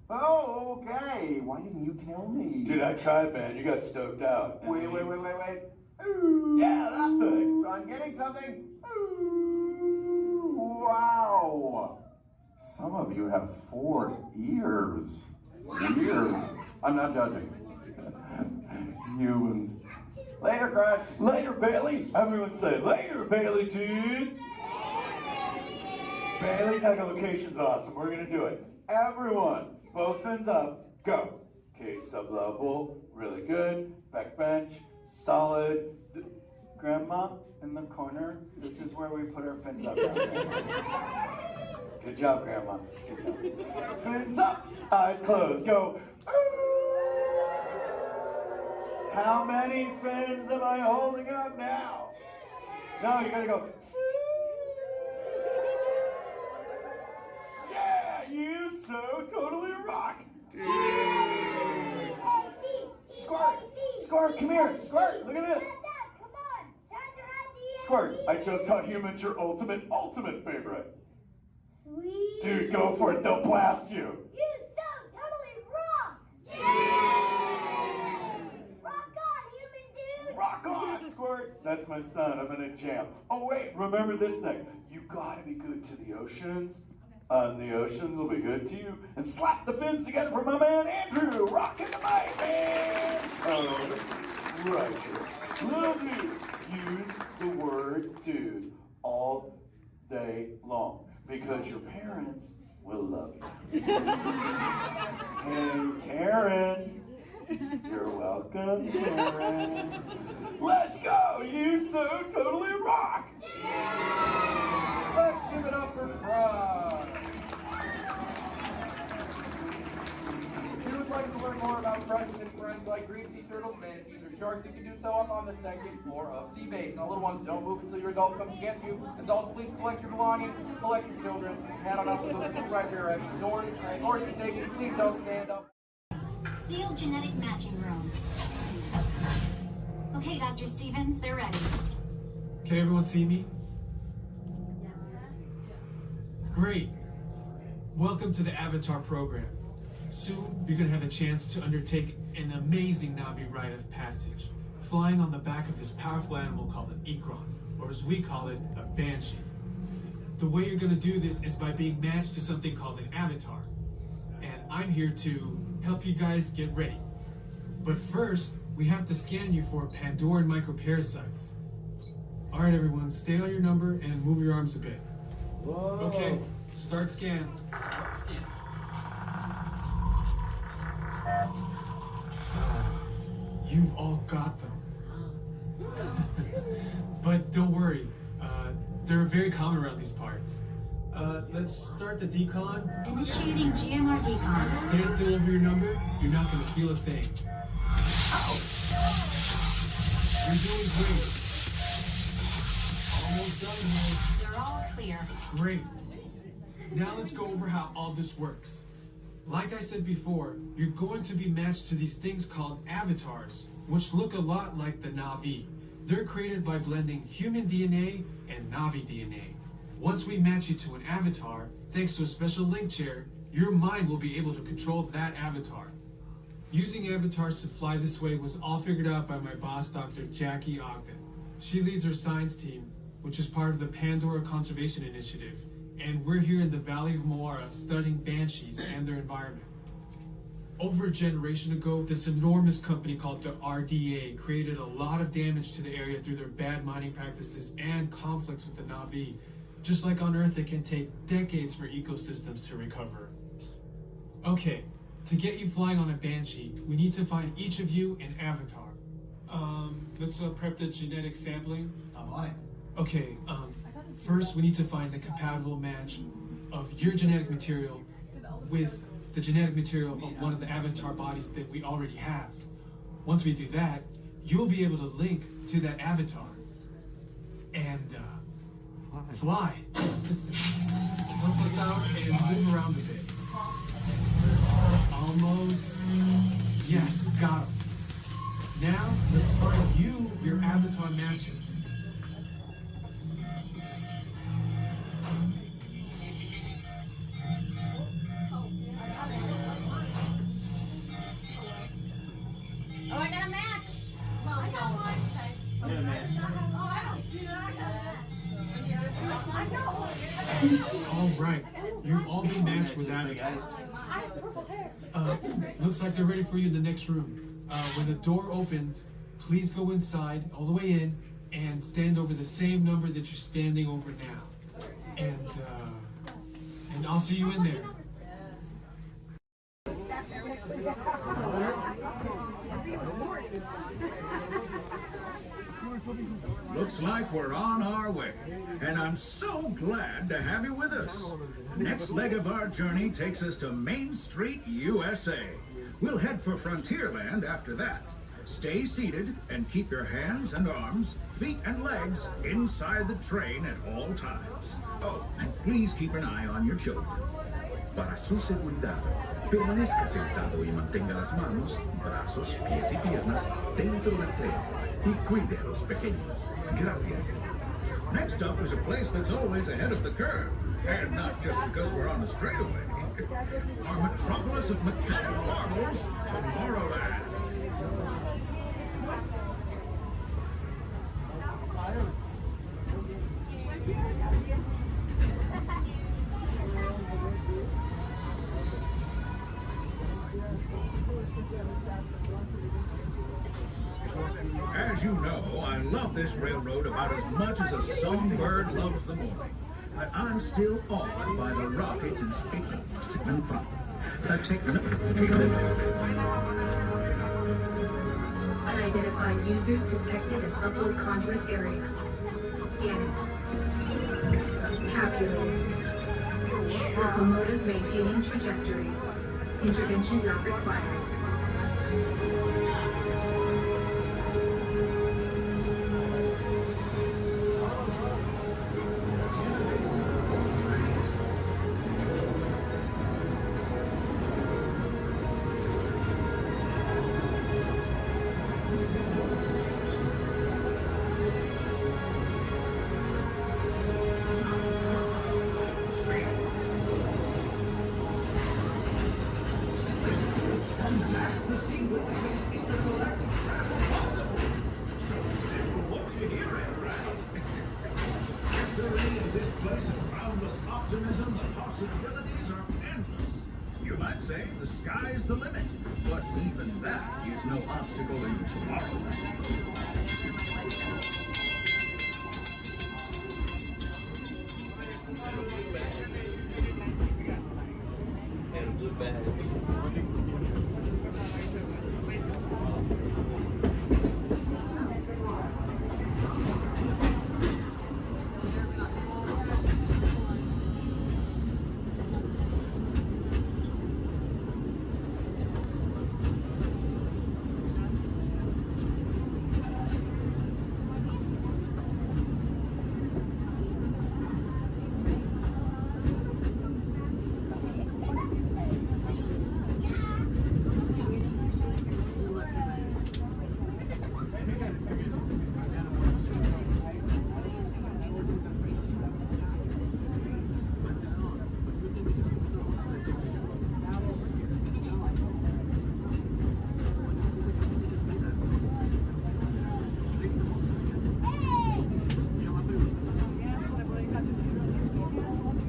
Oh, okay. Why didn't you tell me? Dude, I tried, man. You got stoked out. Wait. Ooh. Yeah, that thing. I'm getting something. Ooh, wow. Some of you have 4 ears. Weird. I'm not judging. Humans. Later, Crush. Later, Bailey. Everyone say, later, Bailey, dude. Bailey's echolocation's awesome. We're going to do it. Everyone, both fins up. Go. Okay, sub-level. Really good. Back bench. Solid. Grandma, in the corner. This is where we put our fins up. Good job, Grandma. Good job. Fins up. Eyes closed. Go. How many fins am I holding up now? No, you gotta go. Yeah, you so totally rock. Squirt, come here. Squirt, look at this. Squirt, I just taught humans your ultimate favorite. Sweet. Dude, go for it. They'll blast you. You so totally rock! Yeah! Rock on, human dude! Rock on, Squirt. That's my son. I'm in a jam. Oh, wait. Remember this thing. You gotta be good to the oceans. And the oceans will be good to you. And slap the fins together for my man, Andrew. Rockin' the mic, man. Oh, righteous. Little dude. Use the word dude all day long. Because your parents will love you. Hey, Karen. You're welcome, Karen. Let's go! You so totally rock! Let's give it up for Crush. If you would like to learn more about Crush and his friends like green sea turtles, manatees, or sharks, you can do so up on the second floor of Sea Base. Now, little ones, don't move until your adult comes to get you. Adults, please collect your belongings, collect your children, head on up to those two right there exit doors. In order to safety, please don't stand up. Sealed genetic matching room. Okay, Dr. Stevens, they're ready. Can everyone see me? Great. Welcome to the Avatar program. Soon, you're going to have a chance to undertake an amazing Na'vi rite of passage, flying on the back of this powerful animal called an Ikron, or as we call it, a Banshee. The way you're going to do this is by being matched to something called an avatar. And I'm here to help you guys get ready. But first, we have to scan you for Pandoran microparasites. All right, everyone, stay on your number and move your arms a bit. Whoa. Okay, start scan. You've all got them. But don't worry, they're very common around these parts. Let's start the decon. Initiating GMR decon. Stand still over your number. You're not going to feel a thing. You're doing great. Almost done here. They're all clear. Great. Now let's go over how all this works. Like I said before, you're going to be matched to these things called avatars, which look a lot like the Na'vi. They're created by blending human DNA and Na'vi DNA. Once we match you to an avatar, thanks to a special link chair, your mind will be able to control that avatar. Using avatars to fly this way was all figured out by my boss, Dr. Jackie Ogden. She leads our science team, which is part of the Pandora Conservation Initiative, and we're here in the Valley of Moara studying banshees and their environment. Over a generation ago, this enormous company called the RDA created a lot of damage to the area through their bad mining practices and conflicts with the Na'vi. Just like on Earth, it can take decades for ecosystems to recover. Okay, to get you flying on a Banshee, we need to find each of you an avatar. Let's prep the genetic sampling. I'm on it. Okay, first we need to find the compatible match of your genetic material with the genetic material of one of the avatar bodies that we already have. Once we do that, you'll be able to link to that avatar and fly. Help us out and move around a bit. Almost. Yes, got him. Now, let's find you your avatar matches. Oh, I got a match. Well, I got one. I got a match. Oh, I don't do that. I got one. All right, you've all been matched with avatars. I have purple hair. Looks like they're ready for you in the next room. When the door opens, please go inside, all the way in, and stand over the same number that you're standing over now. And I'll see you in there. Looks like we're on our way, and I'm so glad to have you with us. The next leg of our journey takes us to Main Street, USA. We'll head for Frontierland after that. Stay seated and keep your hands and arms, feet and legs inside the train at all times. Oh, and please keep an eye on your children. Para su seguridad, permanezca sentado y mantenga las manos, brazos, pies y piernas dentro del tren y cuide a los pequeños. Gracias. Next up is a place that's always ahead of the curve, and not just because we're on the straightaway. Our metropolis of mechanical marvels, Tomorrowland. As you know, I love this railroad about as much as a songbird loves the morning. But I'm still awed by the rockets and Unidentified users detected in upload conduit area. Scanning. Calculated. Locomotive maintaining trajectory. Intervention not required. assisting with the most intergalactic travel possible. So simple what you hear it, right? Serenity in this place of boundless optimism, the possibilities are endless. You might say the sky's the limit, but even that is no obstacle in Tomorrowland.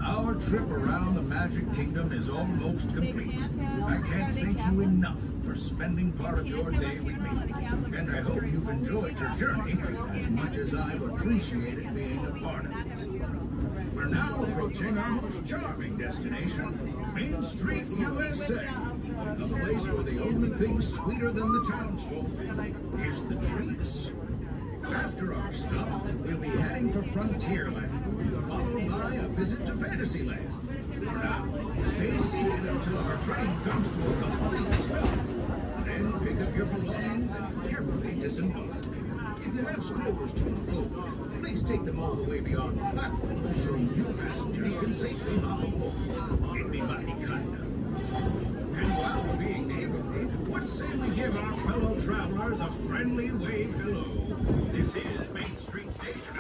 Our trip around the Magic Kingdom is almost complete. I can't thank you enough for spending part of your day with me. And I hope you've enjoyed your journey as much as I've appreciated being a part of it. We're now approaching our most charming destination, Main Street, USA. A place where the only thing sweeter than the townsfolk is the treats. After our stop, we'll be heading for Frontierland, followed by a visit to Fantasyland. For now, stay seated until our train comes to a complete stop. Then pick up your belongings and carefully disembark. If you have strollers to unfold, please take them all the way beyond the platform so new passengers can safely hop aboard. It'd be mighty kind of. And while we're being neighborly, what say we give our fellow travelers a friendly wave hello? This is Main Street Station.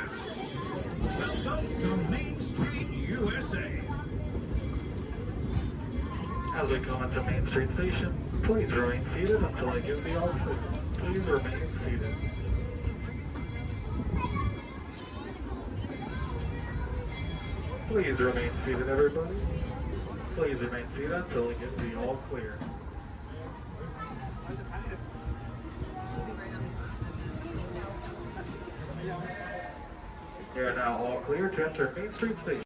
Welcome to Main Street, USA. As we come into Main Street Station, please remain seated until I give the all clear. Please remain seated. Please remain seated, everybody. Please remain seated until I give the all clear. You are now all clear to enter Main Street Station.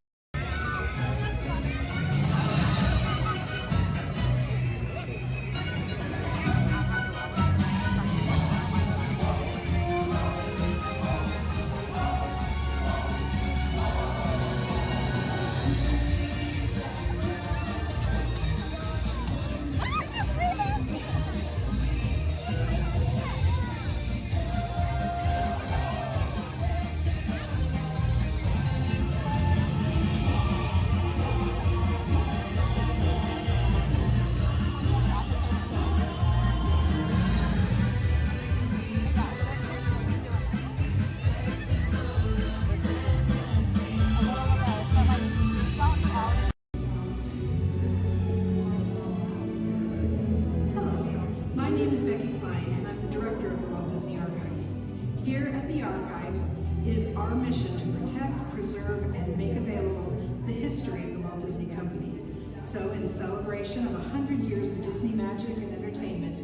Here at the Archives, it is our mission to protect, preserve, and make available the history of the Walt Disney Company. So in celebration of 100 years of Disney magic and entertainment,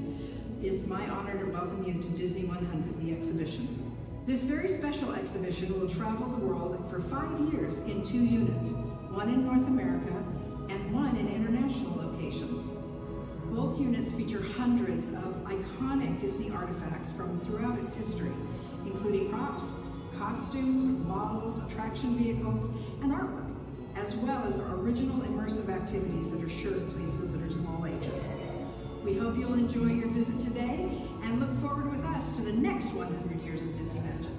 it's my honor to welcome you to Disney 100, the exhibition. This very special exhibition will travel the world for 5 years in 2 units, one in North America and one in international locations. Both units feature hundreds of iconic Disney artifacts from throughout its history, including props, costumes, models, attraction vehicles, and artwork, as well as our original immersive activities that are sure to please visitors of all ages. We hope you'll enjoy your visit today and look forward with us to the next 100 years of Disney magic.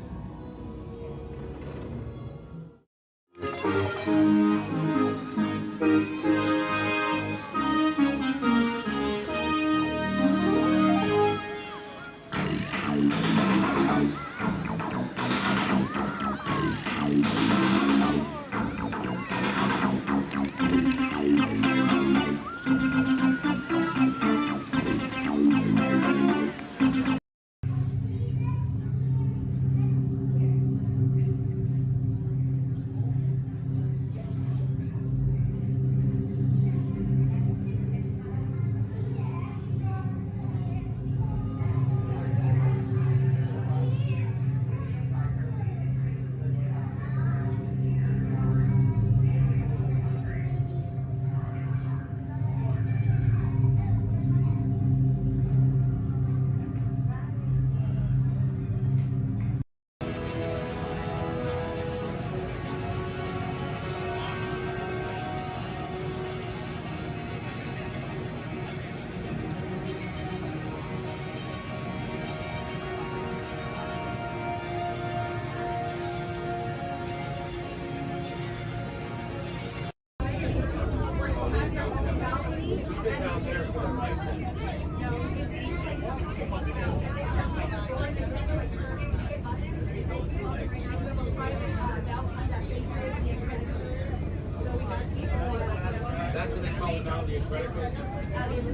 That's what they call it now, the Incredibles.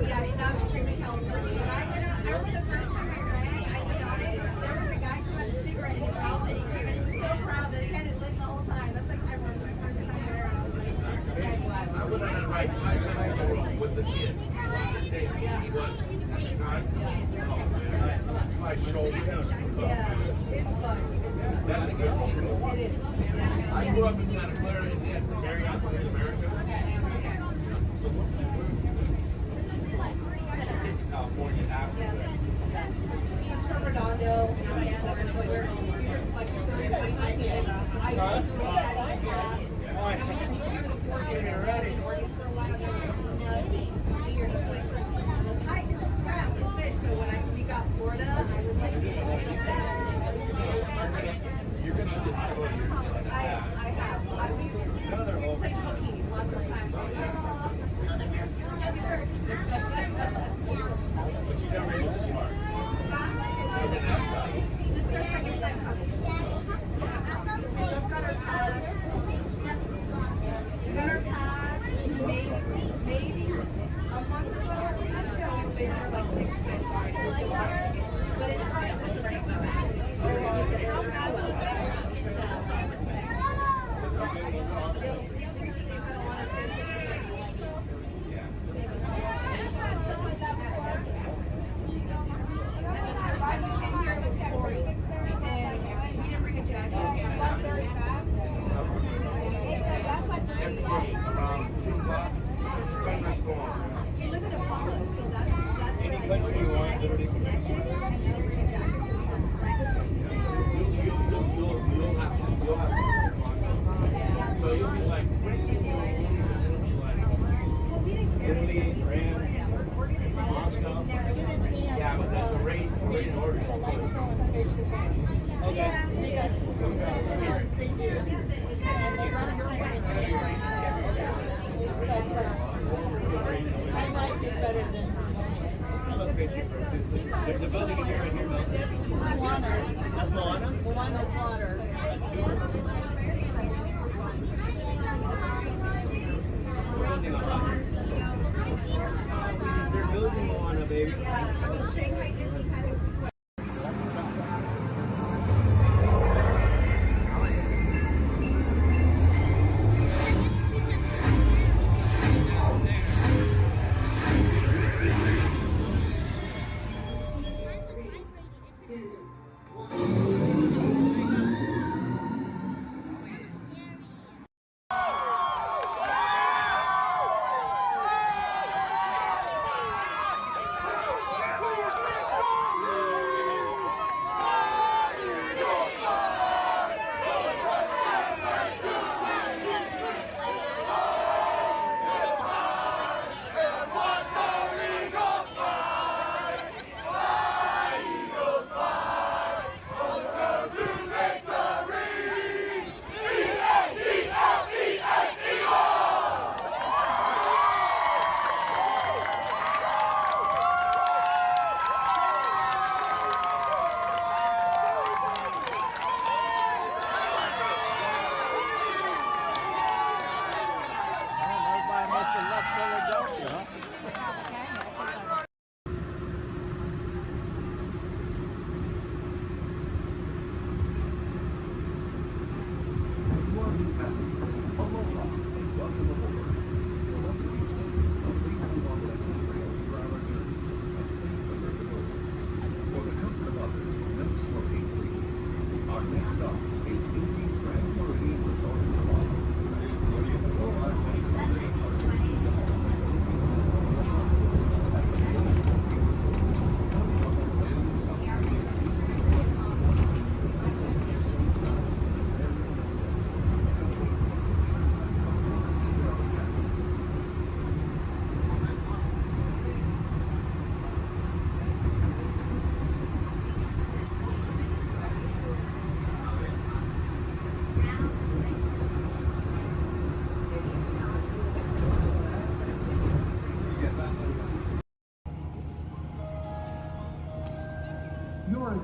Yeah, it's not Screaming California. But I remember the first time I ran, I went on it. There was a guy who had a cigarette in his mouth and he came in. He was so proud that he had it lit the whole time. That's like I remember the first time there. I was like, I went on that ride 5 times in a row with the kid. He was at the time. Oh man, my shoulder. yeah, it's fun. That's a good one. It is. I grew up in Santa Clara and then Marriott's in America. California after. He's from Redondo. So we're like 30 minutes. I grew up at gas. And we just moved here before here. Already. Working for a while. Years. It's like, let's hike, let's grab, let's fish. So when we got Florida, I was like, You're going to get I have. We played hooky lots of times. Oh, the nurse used to get me hurt. But you never able to smart. This is our second time coming. We just got our pass. We got our pass maybe a month ago. That's still we've been here like 6 times already. But it's hard with the breaks of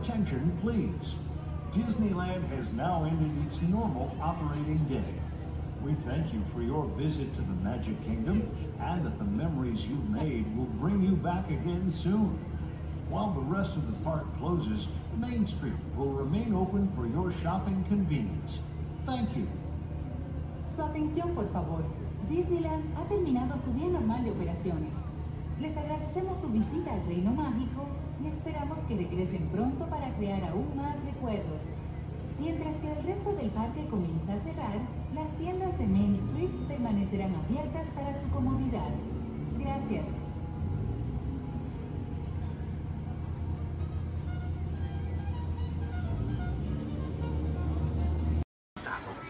attention, please. Disneyland has now ended its normal operating day. We thank you for your visit to the Magic Kingdom and that the memories you've made will bring you back again soon. While the rest of the park closes, Main Street will remain open for your shopping convenience. Thank you. Su atención, por favor. Disneyland ha terminado su día normal de operaciones. Les agradecemos su visita al Reino Mágico y esperamos que regresen pronto para crear aún más recuerdos. Mientras que el resto del parque comienza a cerrar, las tiendas de Main Street permanecerán abiertas para su comodidad. Gracias.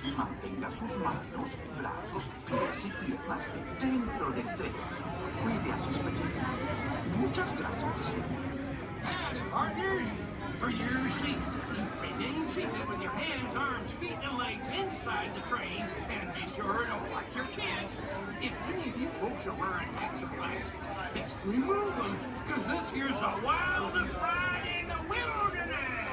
Y mantenga sus manos, brazos, pies y piernas dentro del tren. Cuide a sus pequeños. Muchas gracias. Howdy, partners. For your safety, remain seated with your hands, arms, feet, and legs inside the train, and be sure to watch your kids. If any of you folks are wearing hats or glasses, best remove them, because this here's the wildest ride in the wilderness.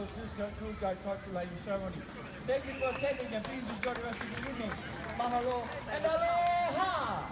Carlos, this is Cool Guy Cultural Lady Ceremony. Thank you for attending and please enjoy the rest of the evening. Mahalo and aloha!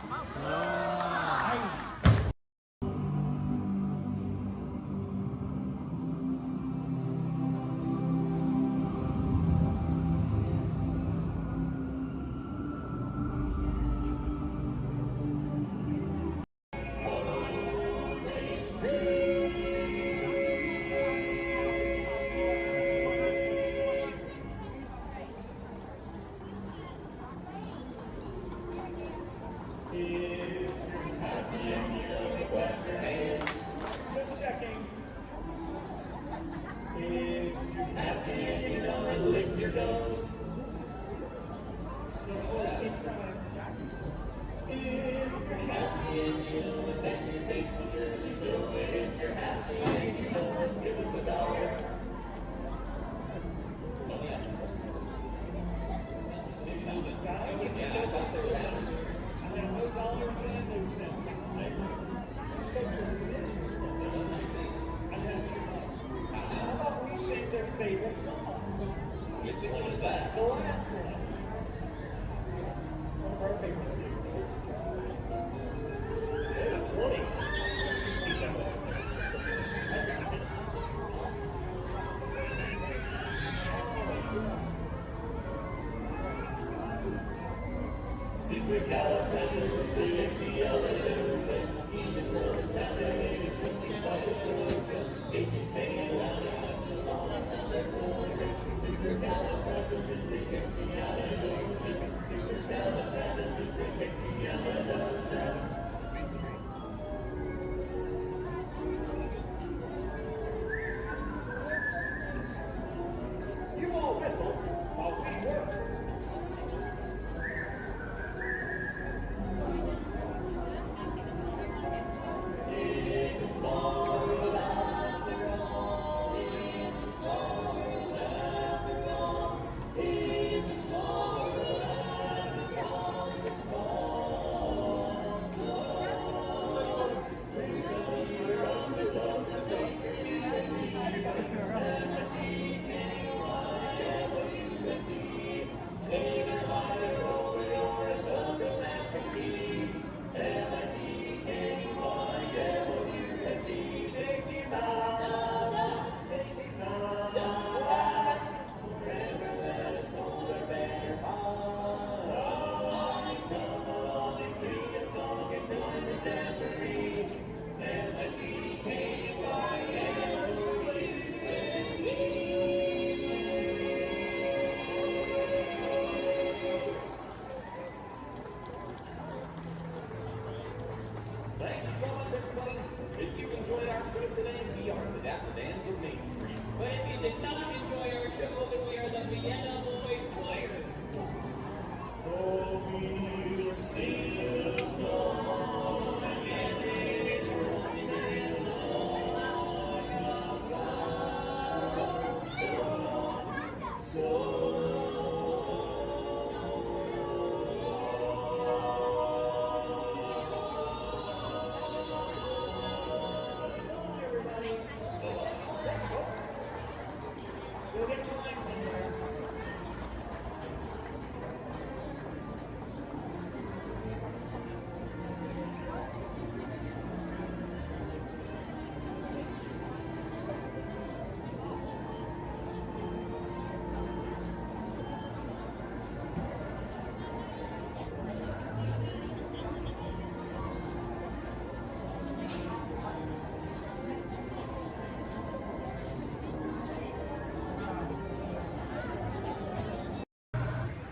Their favorite song. Which one is that? The last one. One of our favorite tunes. Yeah, 20. Even though the sound of it is something like a closure, if you sing it loud enough, you all whistle while we work. It's a small world after all. It's a small world after all. It's a small world after all. It's a small world. Take their minds and roll the yours. Welcome as can be. Thank you so much, everybody. If you enjoyed our show today, we are the Dapper Bands of Main Street. But if you did not enjoy our show, then we are the Vienna Boys Choir. Oh, we will sing a song and make it We'll get the line somewhere.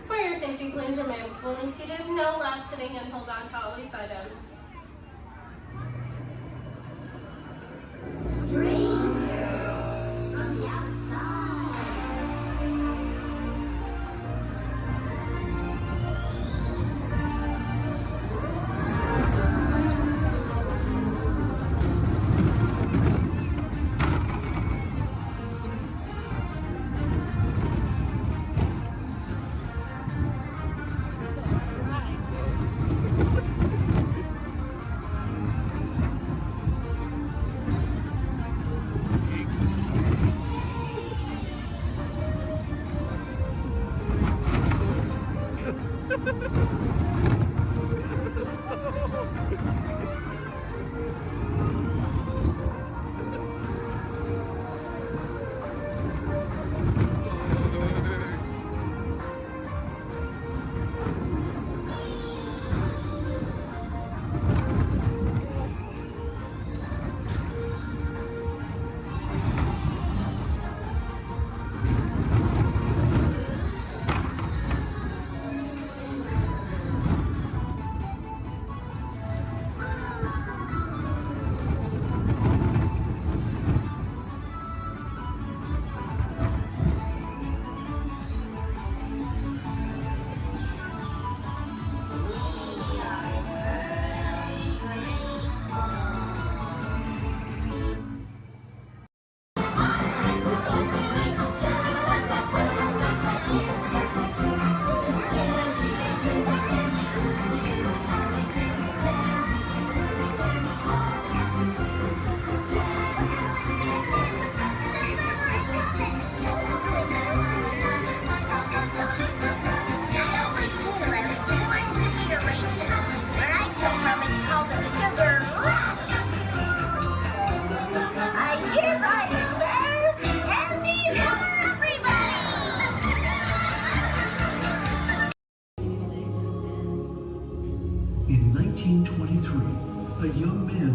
For your safety, please remain fully seated, no lap sitting, and hold on to all loose items.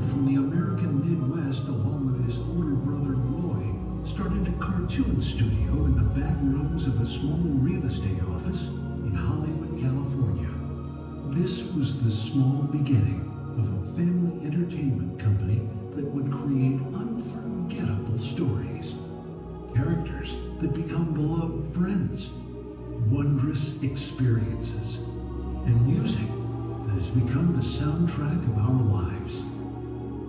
from the American Midwest, along with his older brother Roy, started a cartoon studio in the back rooms of a small real estate office in Hollywood, California. This was the small beginning of a family entertainment company that would create unforgettable stories, characters that become beloved friends, wondrous experiences, and music that has become the soundtrack of our lives.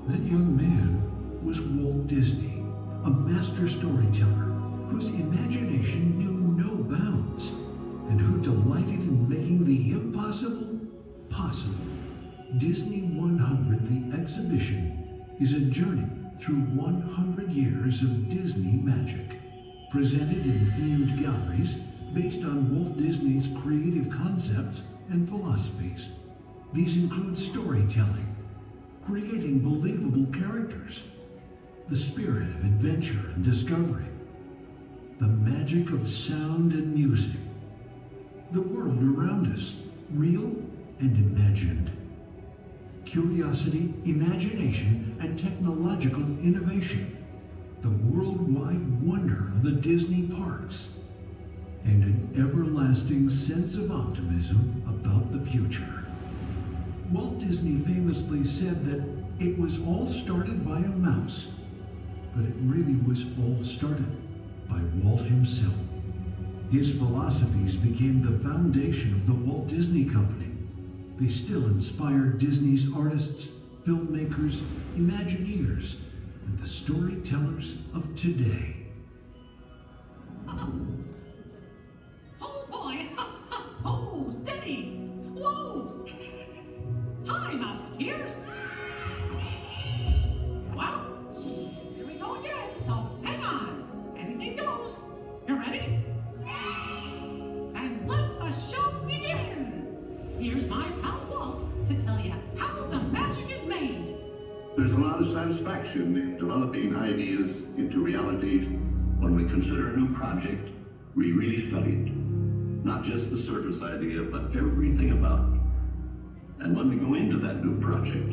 That young man was Walt Disney, a master storyteller whose imagination knew no bounds and who delighted in making the impossible possible. Disney 100, the exhibition, is a journey through 100 years of Disney magic, presented in themed galleries based on Walt Disney's creative concepts and philosophies. These include storytelling, creating believable characters, the spirit of adventure and discovery, the magic of sound and music, the world around us, real and imagined, curiosity, imagination, and technological innovation, the worldwide wonder of the Disney parks, and an everlasting sense of optimism about the future. Walt Disney famously said that it was all started by a mouse, but it really was all started by Walt himself. His philosophies became the foundation of the Walt Disney Company. They still inspire Disney's artists, filmmakers, Imagineers, and the storytellers of today. Oh boy! Oh, steady! Whoa! Hi, Mouseketeers! Well, here we go again, so hang on. Anything goes. You ready? And let the show begin! Here's my pal Walt to tell you how the magic is made. There's a lot of satisfaction in developing ideas into reality when we consider a new project we really studied. Not just the surface idea, but everything about it. And when we go into that new project,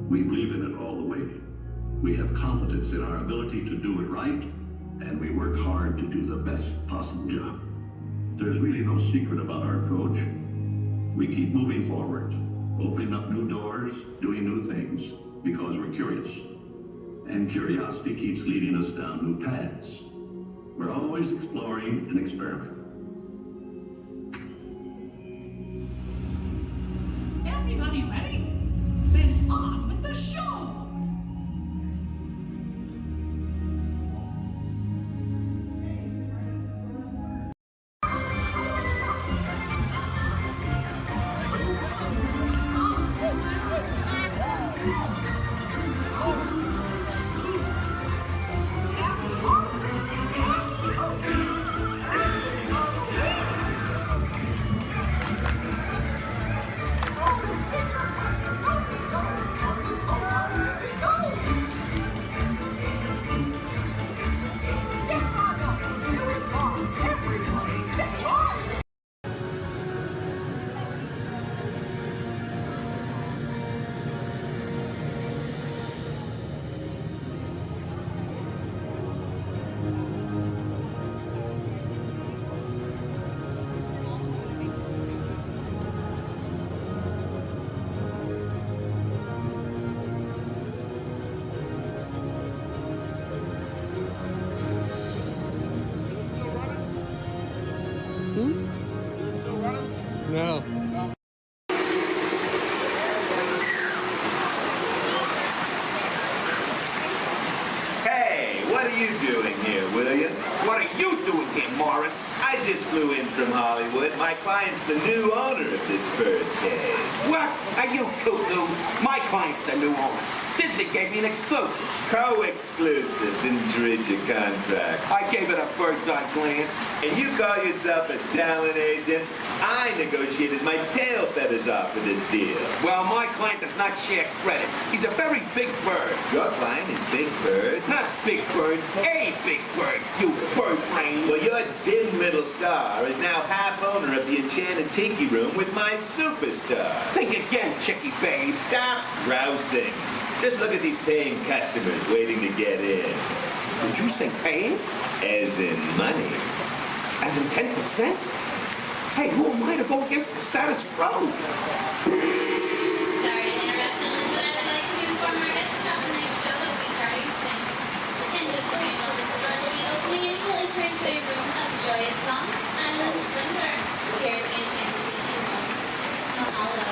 we believe in it all the way. We have confidence in our ability to do it right, and we work hard to do the best possible job. There's really no secret about our approach. We keep moving forward, opening up new doors, doing new things, because we're curious. And curiosity keeps leading us down new paths. We're always exploring and experimenting. Everybody ready? Then on with the show! No. Hey, what are you doing here, William? What are you doing here, Morris? I just flew in from Hollywood. My client's the new owner of this birdcage. What? Are you cuckoo? My client's the new owner. Disney gave me an exclusive. Co-exclusive. Didn't you read your contract? I gave it a bird's-eye glance. And you call yourself a talent agent? I negotiated my tail feathers off for this deal. Well, my client does not share credit. He's a very big bird. Your client is Big Bird? Not Big Bird, a Big Bird, you bird brain. Well, your dim middle star is now half owner of the Enchanted Tiki Room with my superstar. Think again, Chicky Babe. Stop grousing. Just look at these paying customers waiting to get in. Did you say paying? As in money. As in 10%? Hey, who am I to go against the status quo? Sorry to interrupt, but I would like to inform our guests about the next show that will be starting soon. And just so you know, this door will be opening and you will enter into a room of joyous songs and a splendor. Here's a chance to see you. Mahalo.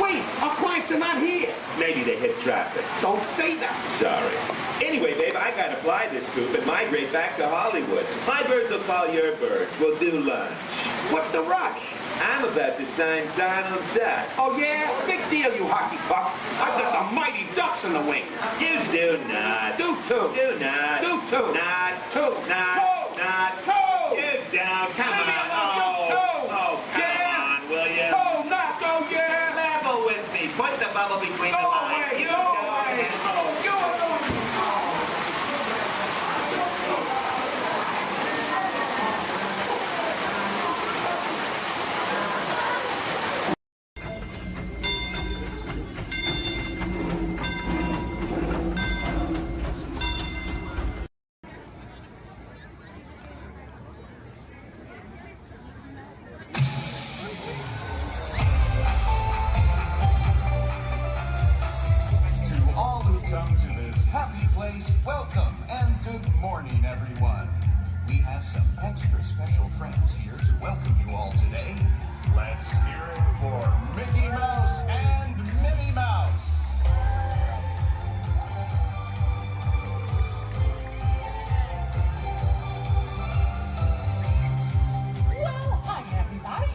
Wait, our clients are not here. Maybe they hit traffic. Don't say that. Sorry. Anyway, babe, I gotta fly this coop and migrate back to Hollywood. My birds will call your birds. We'll do lunch. What's the rush? I'm about to sign Donald Duck. Oh, yeah? Big deal, you hockey puck. I've got the mighty Ducks in the wing. You do not. Do too. Do not. Do too. Not. Two. Not. Toe. Not. Toe. You don't. Come Leave me on. alone, toe. Oh, come on, will you? Toe, not go, yeah. Level with me. Put the bubble between the Go lines. away, You go go away. ahead. Oh, Go away. To all who come to this happy place, welcome and good morning, everyone. We have some extra special friends here to welcome you all today. Let's hear it for Mickey Mouse and Minnie Mouse. Well, hi, everybody.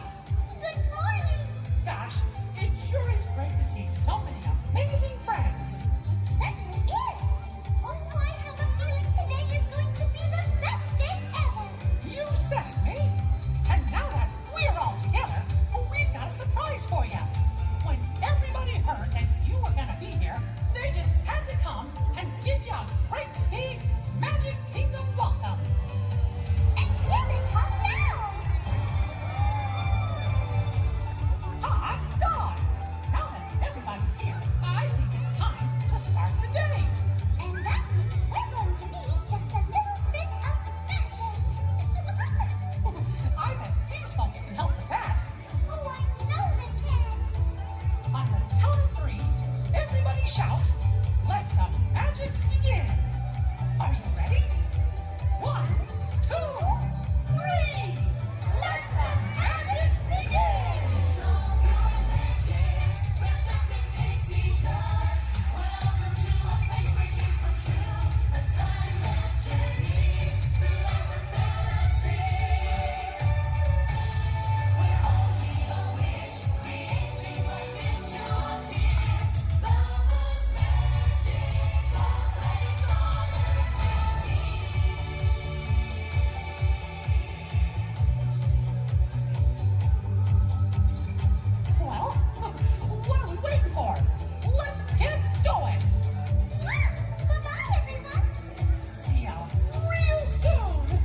Good morning. Gosh, it sure is great to see so many amazing friends. It certainly is. Oh, I have a feeling today is going to be the best day ever. You said it, me. And now that we're all together, we've got a surprise for you. When everybody heard that you were going to be here, they just had to come and give you a great big Magic Kingdom welcome. And here they come now. Hot dog! Now that everybody's here, I think it's time to start the day. And that means we're going to need just a little bit of magic. I bet these folks can help with that. Oh, I know they can. On the count of 3, everybody shout, let the magic begin. Are you ready? 1, 2, 3. Let the magic begin. It's all your magic, wrapped up in pixie dust. Welcome to a place where dreams come true. A timeless journey through lots of fantasy. Where only a wish creates things like this you'll appear. The most magical place on earth is here. Well, what are we waiting for? Let's get going. Bye-bye, everyone. See ya real soon.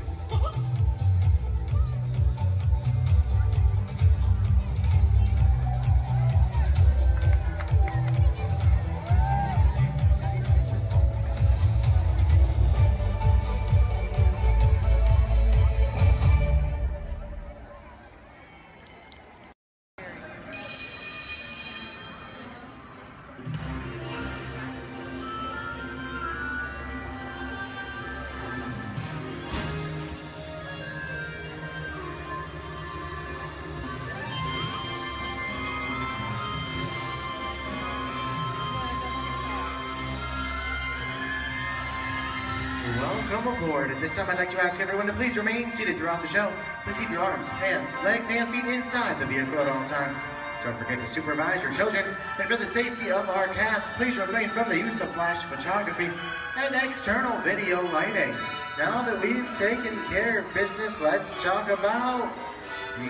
Welcome aboard. At this time, I'd like to ask everyone to please remain seated throughout the show. Please keep your arms, hands, legs, and feet inside the vehicle at all times. Don't forget to supervise your children. And for the safety of our cast, please refrain from the use of flash photography and external video lighting. Now that we've taken care of business, let's talk about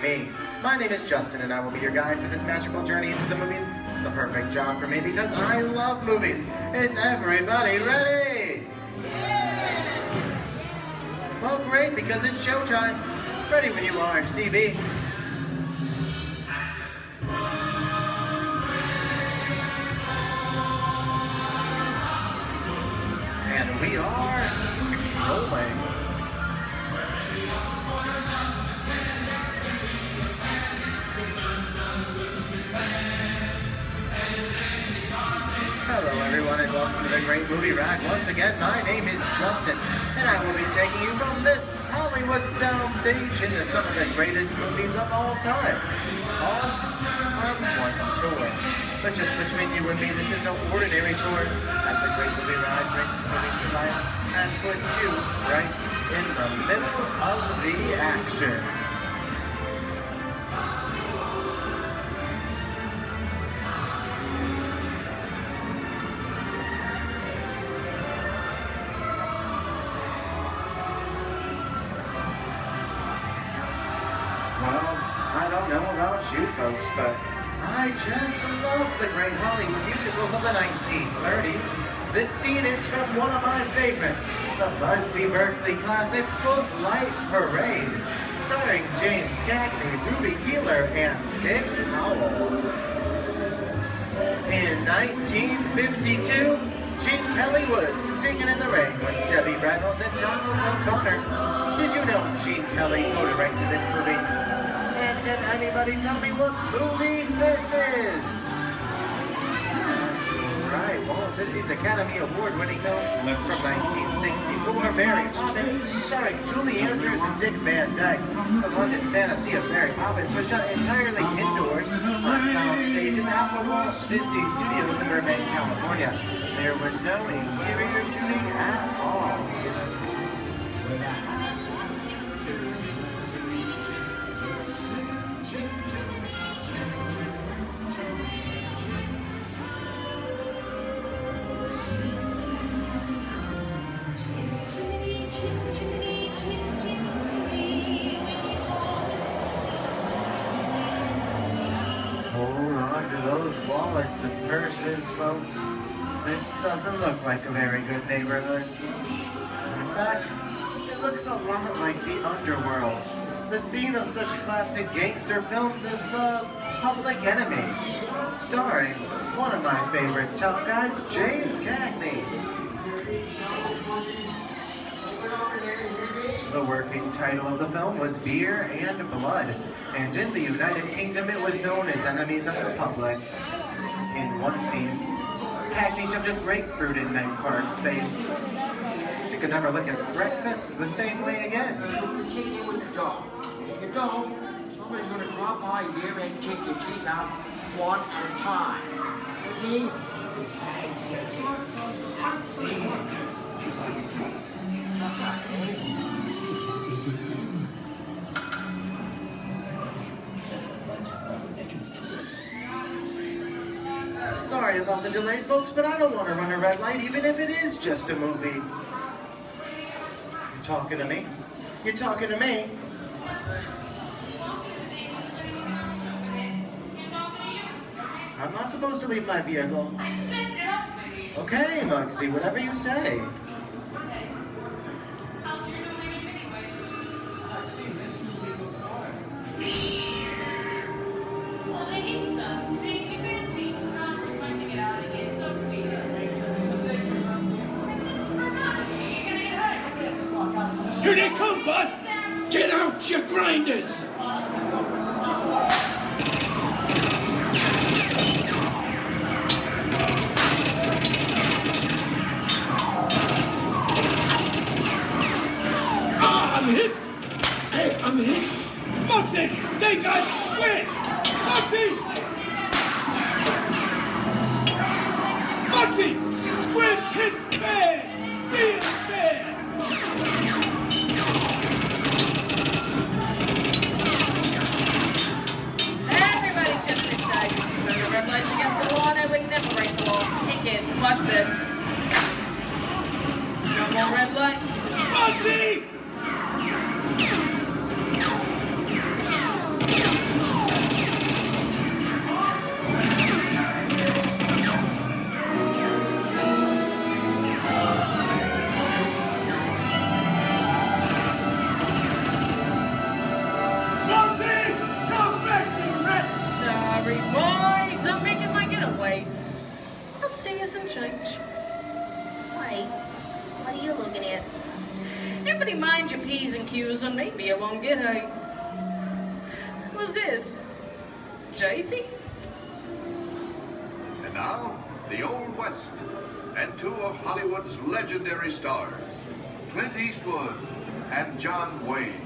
me. My name is Justin, and I will be your guide for this magical journey into the movies. It's the perfect job for me because I love movies. Is everybody ready? Well, great, because it's showtime. Ready when you are, CB. We are rolling. Hello everyone and welcome to the Great Movie Ride. Once again, my name is Justin and I will be taking you from this Hollywood soundstage into some of the greatest movies of all time. On one tour. But just between you and me, this is no ordinary tour, as the Great Movie Ride brings movies to life and puts you right in the middle of the action. Well, I don't know about you folks, but I just love the great Hollywood musicals of the 1930s. This scene is from one of my favorites, the Busby Berkeley classic Footlight Parade, starring James Cagney, Ruby Keeler, and Dick Powell. In 1952, Gene Kelly was singing in the rain with Debbie Reynolds and Donald O'Connor. Did you know Gene Kelly co-directed to this movie? And can anybody tell me what movie this is? That's right, Walt Disney's Academy Award-winning film from 1964, Mary Poppins, starring Julie Andrews and Dick Van Dyke. The London fantasy of Mary Poppins was shot entirely indoors on sound stages at the Walt Disney Studios in Burbank, California. There was no exterior shooting at all. Hold on to those wallets and purses, folks. This doesn't look like a very good neighborhood. In fact, it looks a lot like the underworld, the scene of such classic gangster films as The Public Enemy, starring one of my favorite tough guys, James Cagney. The working title of the film was Beer and Blood, and in the United Kingdom it was known as Enemies of the Public. In one scene, Cagney shoved a grapefruit in Meg Clark's face. She could never look at breakfast the same way again. You're kicking it with the dog. If you don't, somebody's going to drop by here and kick your teeth out one at a time. With me? Sorry about the delay, folks, but I don't want to run a red light, even if it is just a movie. You talking to me? You talking to me? I'm not supposed to leave my vehicle. Okay, Muggsy, whatever you say. Here they come, boss! Get out your grinders! I'm hit! Hey, I'm hit! Muggsy! They got Squid! Muggsy! Muggsy! Squid's hit bad! Real bad! Everybody just inside. Remember, red lights against the law, and we never break the law. Take it. Watch this. No more red light. Muggsy! Sorry, boys. I'm making my getaway. I'll see you some change. Wait, what are Everybody mind your P's and Q's and maybe I won't get a... Who's this? JC? And now, the Old West, and two of Hollywood's legendary stars, Clint Eastwood and John Wayne.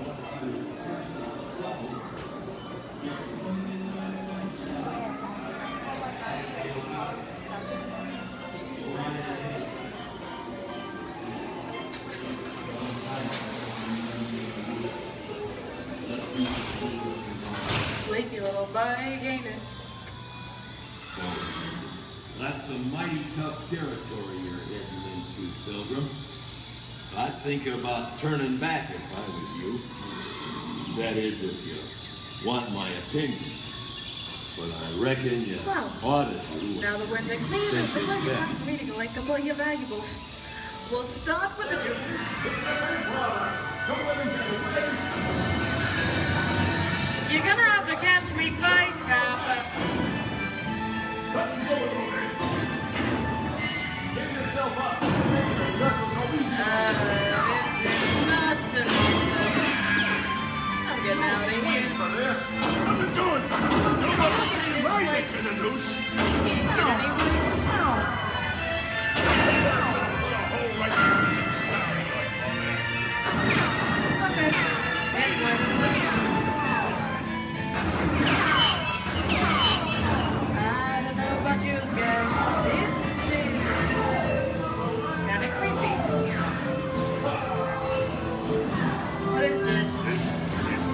Sleepy little bag, ain't it? That's some mighty tough territory you're heading into, Pilgrim. I'd think about turning back if I was you. That is, if you want my opinion. But I reckon you ought to do Now that we're in the clear, it's a pleasure time for me to collect a couple of your valuables. We'll start with the jewels. You're gonna have to catch me face, Copper. Give yourself up. This is nuts and bolts. I'm getting out of here. For this. What are you doing? Nobody staying right making a noose. You can't get any worse. Okay. That's worse. I don't know about you guys. This is kind of creepy. What is this?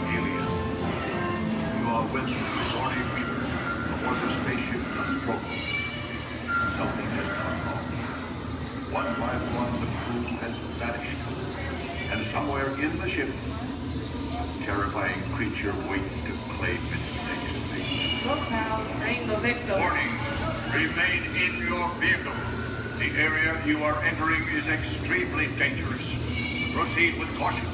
You are with the Thorny Reaper aboard the spaceship Nostromo. Something has gone wrong. One by one, the crew has vanished. And somewhere in the ship, a terrifying creature waits to claim its next mate. Look now, bring the victim. Warning, remain in your vehicle. The area you are entering is extremely dangerous. Proceed with caution.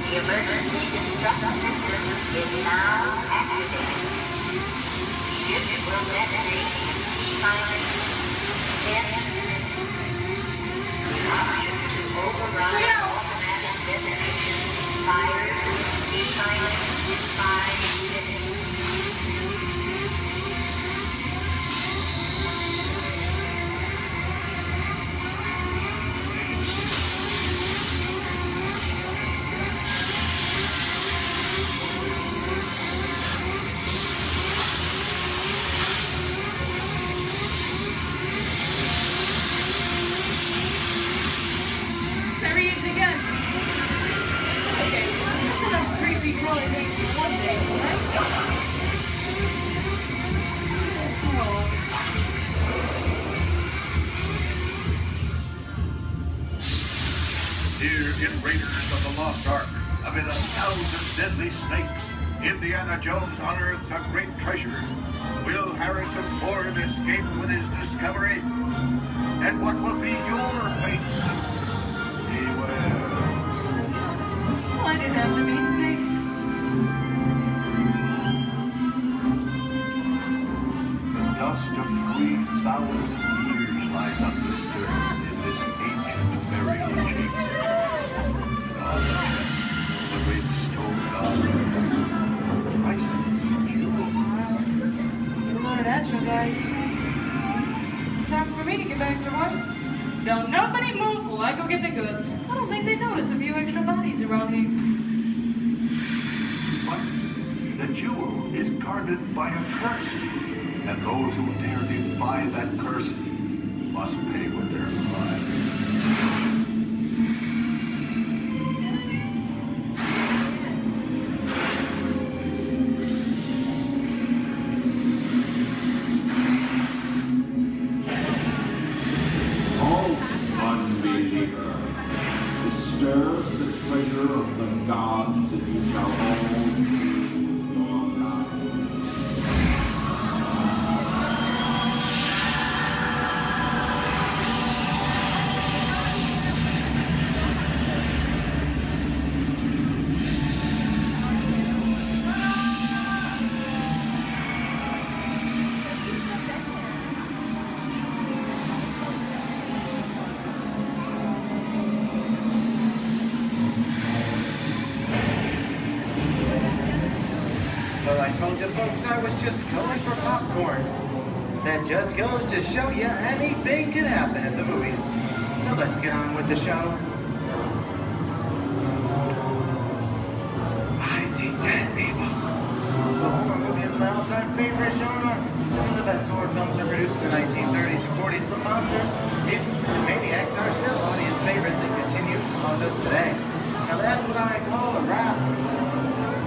The emergency destruct system is now activated. Ship will detonate in T-minus 10 minutes. The option to override automatic detonation expires in T-minus 5 minutes. There he is again. Okay, this is a creepy crawly thing for one day, right? Here in Raiders of the Lost Ark, amid 1,000 deadly snakes, Indiana Jones unearths a great treasure. Will Harrison Ford escape with his discovery? And what will be your fate? Beware. Snakes. Why did it have to be snakes? The dust of 3,000 years lies undisturbed in this ancient burial chamber. On the chest, the great stone goblet, priceless jewels. You loaded at you guys. Time for me to get back to work. Don't nobody move while I go get the goods. I don't think they notice a few extra bodies around here. But the jewel is guarded by a curse, and those who dare defy that curse must pay with their lives. Halt, unbeliever. Disturb the treasure of the gods, and you shall all lose your lives. I told you folks I was just going for popcorn. That just goes to show you anything can happen at the movies. So let's get on with the show. I see dead people. The horror movie is my all-time favorite genre. Some of the best horror films are produced in the 1930s and 40s, but monsters, mutants, and maniacs are still audience favorites and continue to haunt us today. Now that's what I call a wrap.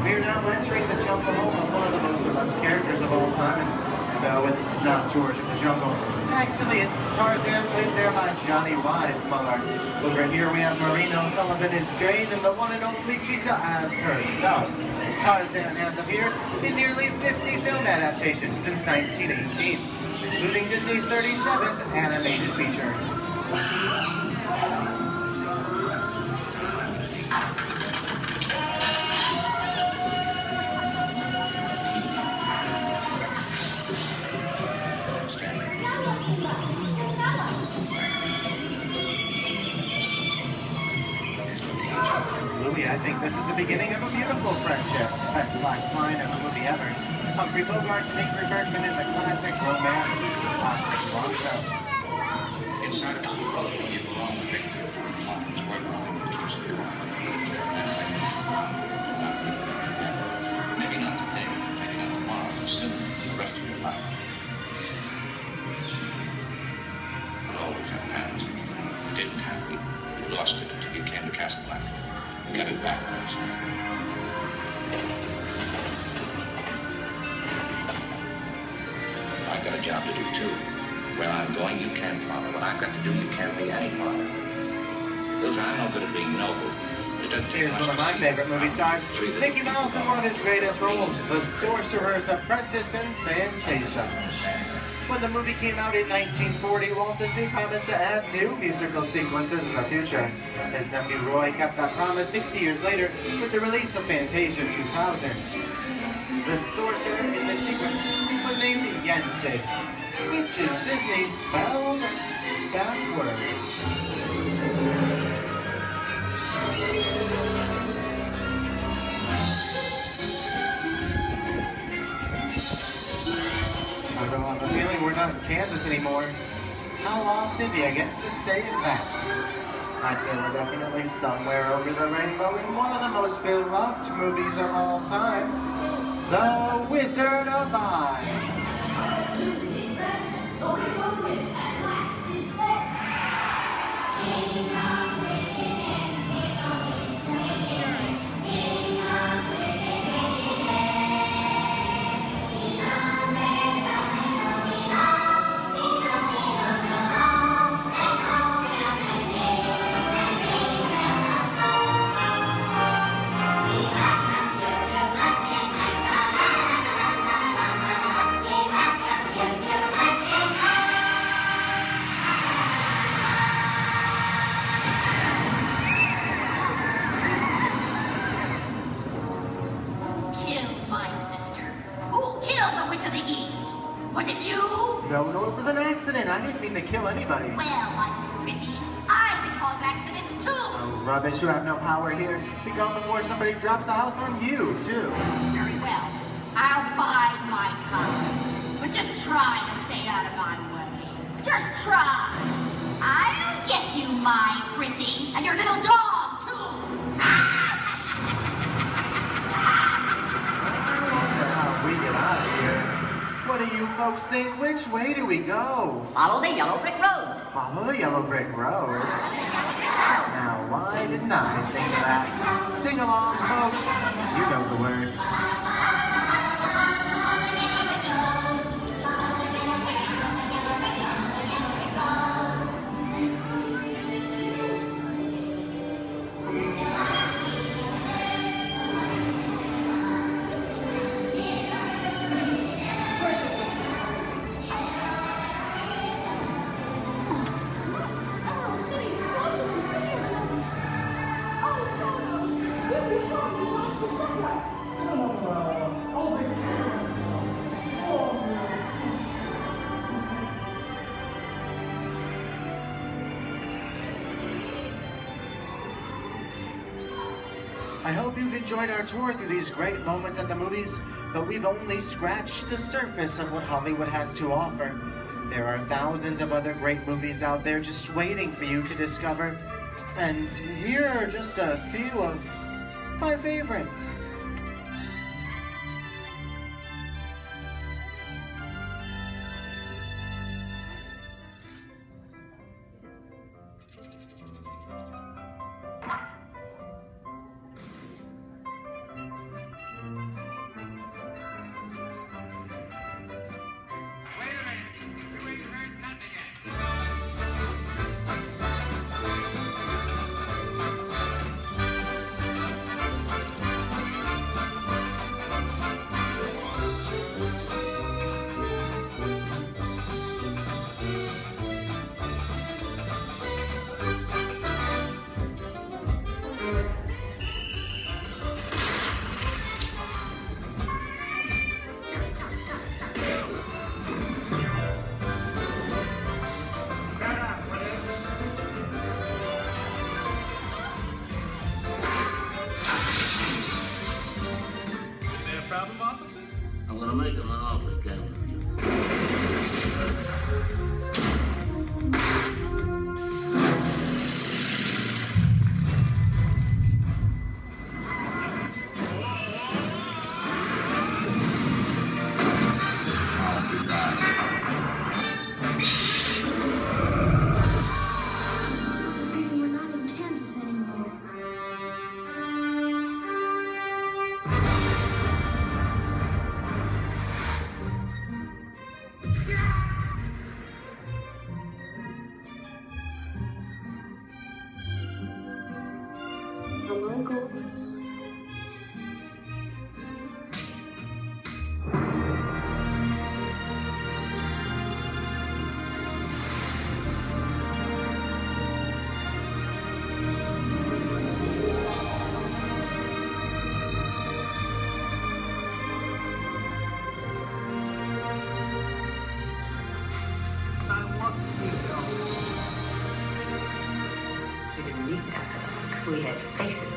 We're now entering the jungle home of one of the most beloved characters of all time. And no, it's not George of the Jungle. Actually, it's Tarzan, played there by Johnny Weissmuller. Over here we have Marino Sullivan as Jane, and the one and only Cheetah as herself. Tarzan has appeared in nearly 50 film adaptations since 1918, including Disney's 37th animated feature. I think this is the beginning of a beautiful friendship. That's the last line of the movie ever. Humphrey Bogart to Ingrid Bergman in the classic romance, Oscar Longfellow. Inside of us, both of you belong to Victor. Where nothing keeps you alive. Maybe not today, maybe not tomorrow, but soon, the rest of your life. You'll always have past. You didn't have it. You lost it until you came to Casablanca. Get it back, please. I've got a job to do, too. Where I'm going, you can't follow. What I've got to do, you can't be any part of. Those are no good at being noble. Here's one of my favorite movie stars, Mickey Mouse in one of his greatest roles, the Sorcerer's Apprentice in Fantasia. When the movie came out in 1940, Walt Disney promised to add new musical sequences in the future. His nephew Roy kept that promise 60 years later with the release of Fantasia 2000. The sorcerer in the sequence was named Yensid, which is Disney spelled backwards. I have a feeling we're not in Kansas anymore. How often do you get to say that? I'd say we're definitely somewhere over the rainbow in one of the most beloved movies of all time, The Wizard of Oz. No, it was an accident. I didn't mean to kill anybody. Well, my little pretty, I can cause accidents too. Oh, rubbish. You have no power here. Be gone before somebody drops a house on you, too. Very well. I'll bide my time. But just try to stay out of my way. Just try. I'll get you, my pretty, and your little dog, too. How we get out of here. What do you folks think? Which way do we go? Follow the yellow brick road. Follow the yellow brick road? Now, why didn't I think of that? Sing along, folks. You know the words. I hope you've enjoyed our tour through these great moments at the movies, but we've only scratched the surface of what Hollywood has to offer. There are thousands of other great movies out there just waiting for you to discover. And here are just a few of my favorites. I'm gonna make him an offer he can't We're not in Kansas anymore. The locals. We didn't need that. We had faces.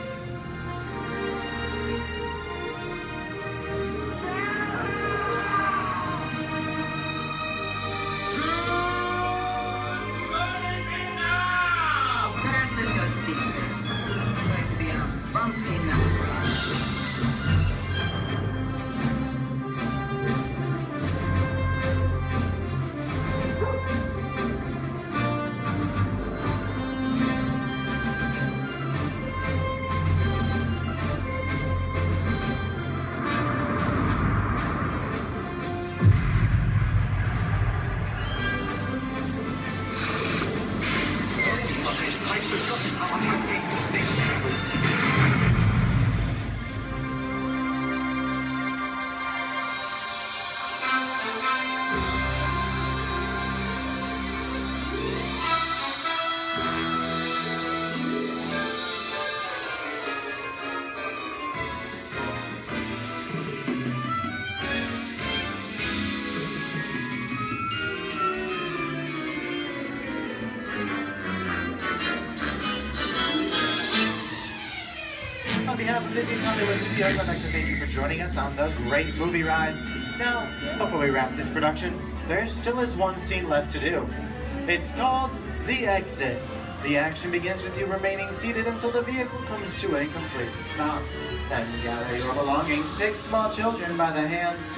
On behalf of Disney's Hollywood Studios, I'd like to thank you for joining us on the great movie ride. Now, before we wrap this production, there still is one scene left to do. It's called The Exit. The action begins with you remaining seated until the vehicle comes to a complete stop. Then gather your belongings, take small children by the hands,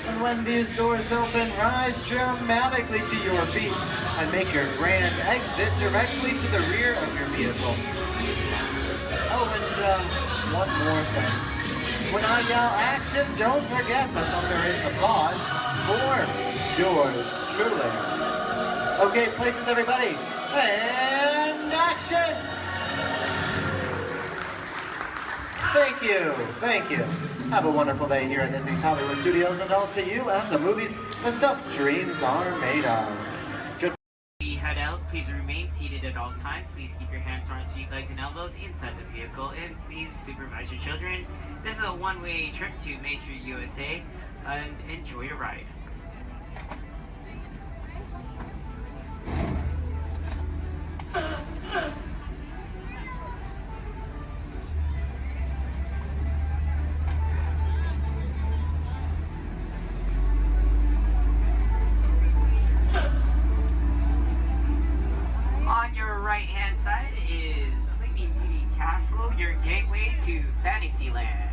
and when these doors open, rise dramatically to your feet and make your grand exit directly to the rear of your vehicle. Oh, and one more thing. When I yell action, don't forget the thunderous applause for yours truly. Okay, places everybody, and action! Thank you. Have a wonderful day here at Disney's Hollywood Studios, and also to you and the movies the stuff dreams are made of. We head out. Please remain seated at all times. Please keep your hands, arms, feet, legs, and elbows inside the vehicle, and please supervise your children. This is a one-way trip to Main Street, USA, and enjoy your ride. side is Sleeping Beauty Castle, your gateway to Fantasyland.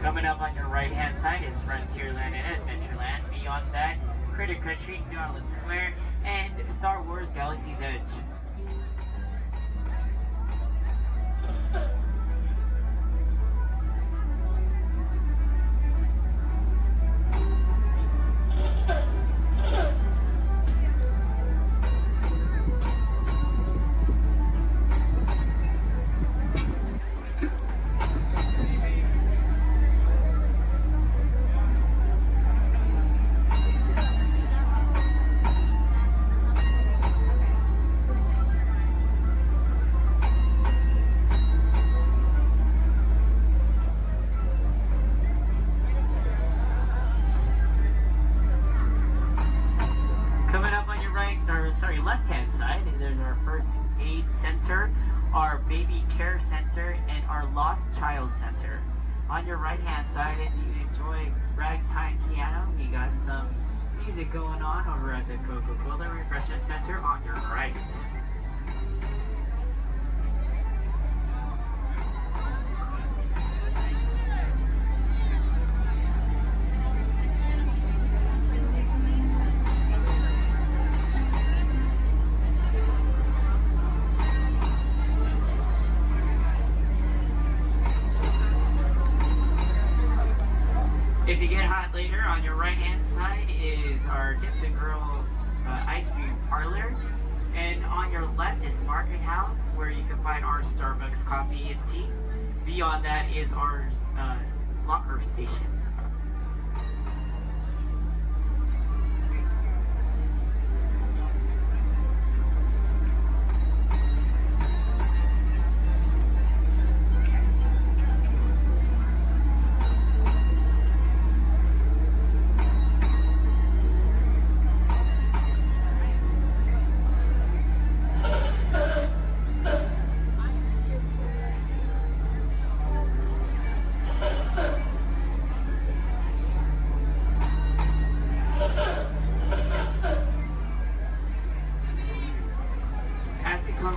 Coming up on your right-hand side is Frontierland and Adventureland. Beyond that, Critter Country, Garland Square, and Star Wars Galaxy's Edge. Left-hand side, there's our first aid center, our baby care center, and our lost child center. On your right-hand side, if you enjoy ragtime piano, we got some music going on over at the Coca-Cola Refreshment Center on your right. If you get hot later, on your right-hand side is our Dips and Girl Ice Cream Parlor. And on your left is Market House, where you can find our Starbucks coffee and tea. Beyond that is our locker station.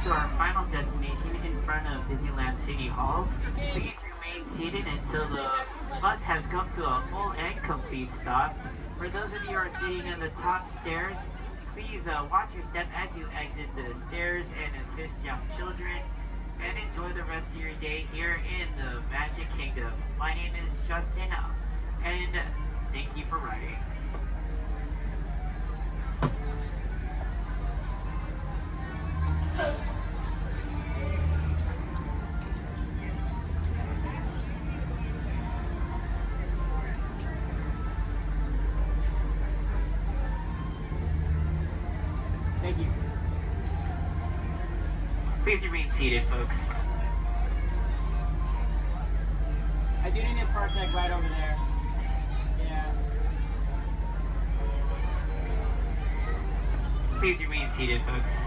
To our final destination in front of Disneyland City Hall. Please remain seated until the bus has come to a full and complete stop. For those of you who are sitting in the top stairs, please watch your step as you exit the stairs and assist young children. And enjoy the rest of your day here in the Magic Kingdom. My name is Justin, and thank you for riding. Thank you. Please remain seated, folks. I do need a park deck right over there. Yeah. Please remain seated, folks.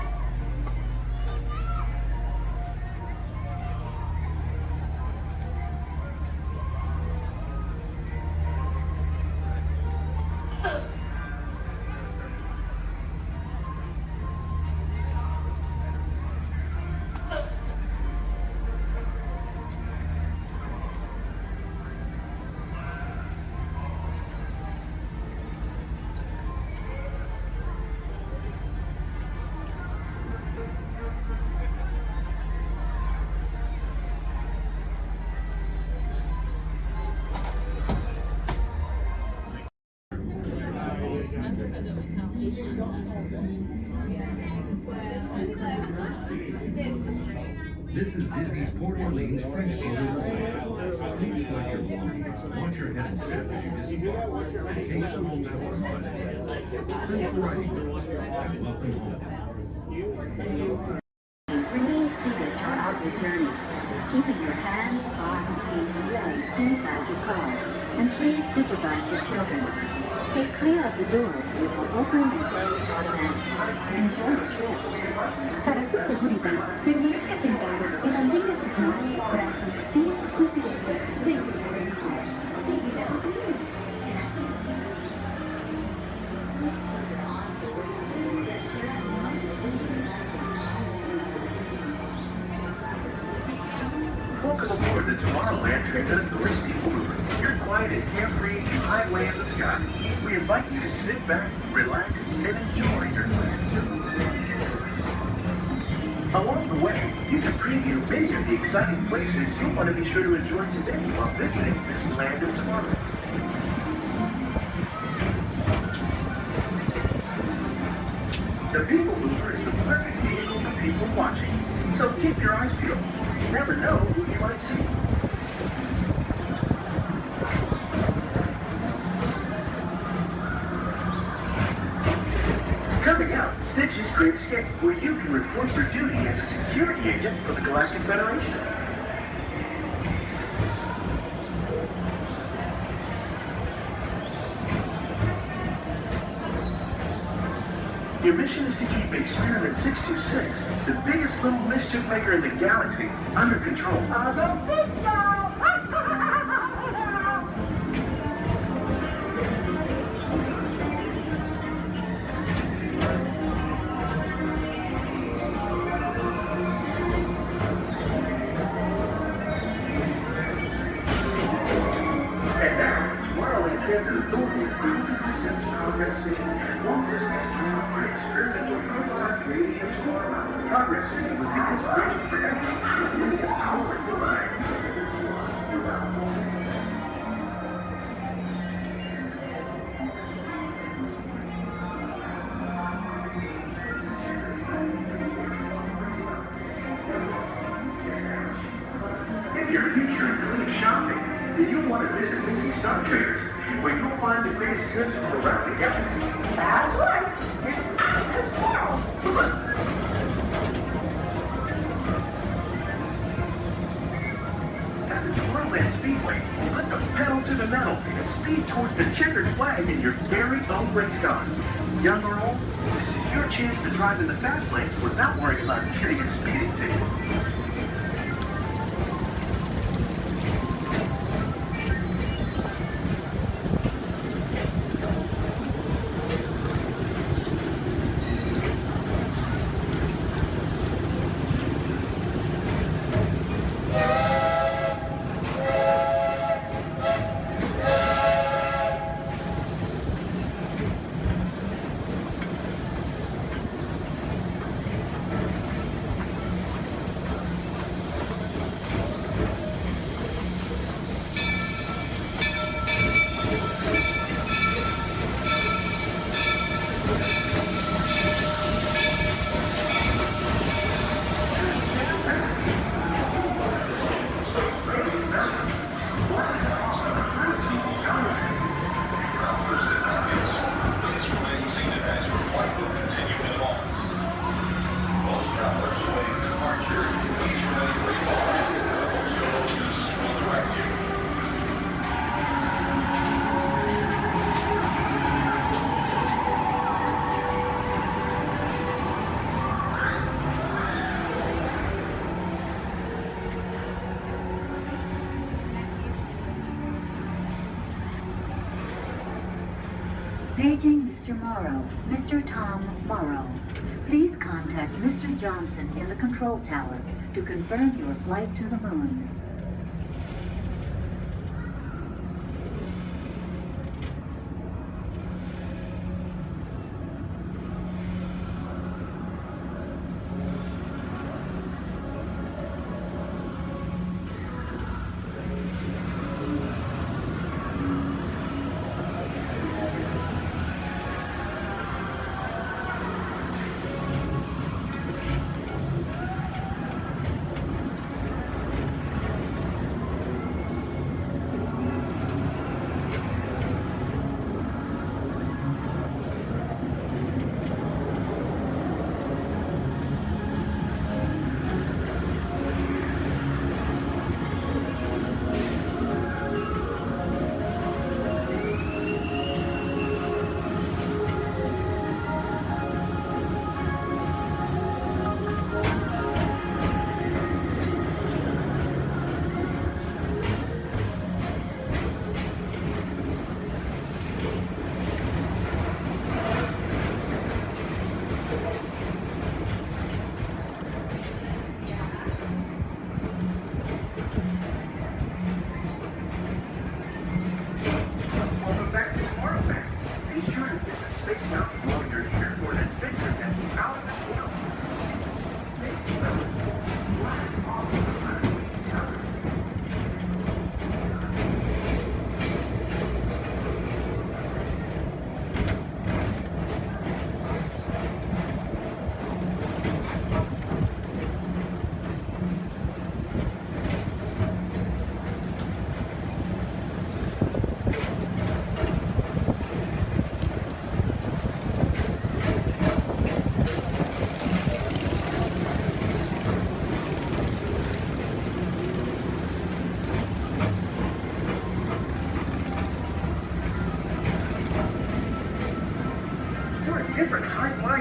This is Disney's Port Orleans French Quarter Resort. Please collect your belongings, wash your hands as you disembark, and take some home for fun. Thanks for riding with us, and welcome home. Remain seated throughout your journey, keeping your hands, arms, feet, and legs inside your car, and please supervise your children. Stay clear of the doors, which will open and close automatically. Welcome aboard the Tomorrowland Transit Authority People Mover. You're quiet and carefree, highway in the sky. We invite you to sit back, relax, and enjoy your plans. Along the way, you can preview many of the exciting places you'll want to be sure to enjoy today while visiting this land of tomorrow. The People Mover is the perfect vehicle for people watching, so keep your eyes peeled. You never know who you might see. Coming up, Stitch's Great Escape, where you can report for duty as a security agent for the Galactic Federation. Your mission is to keep Experiment 626, the biggest little mischief maker in the galaxy, under control. I don't think so. And now, Tomorrowland Transit Authority proudly presents Progress City, Walt Disney's dream for an experimental prototype radio tomorrow. Progress City was the inspiration for everything leading forward the line. If your future includes shopping, then you'll want to visit Mickey Star Traders, where you'll find the greatest goods from around the galaxy. That's right. It's Atlas World. At the Tomorrowland Speedway, put the pedal to the metal and speed towards the checkered flag in your very own race car. Young or old, this is your chance to drive in the fast lane without worrying about getting a speeding ticket. Paging Mr. Morrow, Mr. Tom Morrow. Please contact Mr. Johnson in the control tower to confirm your flight to the moon.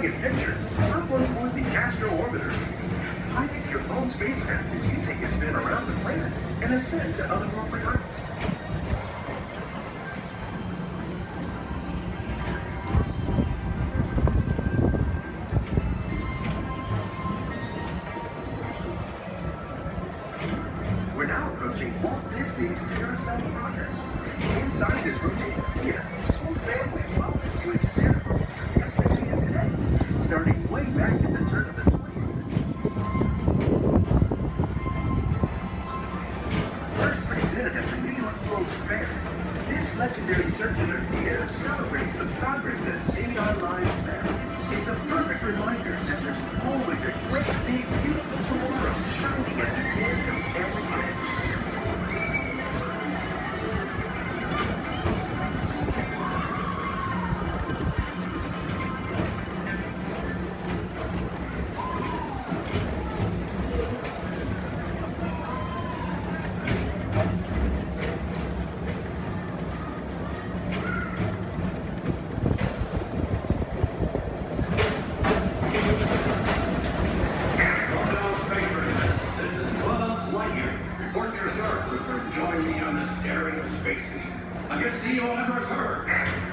second picture, hop on board the Astro Orbiter. Pilot your own spacecraft as you take a spin around the planet and ascend to otherworldly heights. We're now approaching Walt Disney's Carousel Progress. Inside this rotating theater, whole families welcome you into their homes from yesterday and today, starting way back at the turn of the 20th. First presented at the New York World's Fair, this legendary circular theater celebrates the progress that has made our lives better. It's a perfect reminder that there's always a great, big, beautiful tomorrow shining at the end of every day.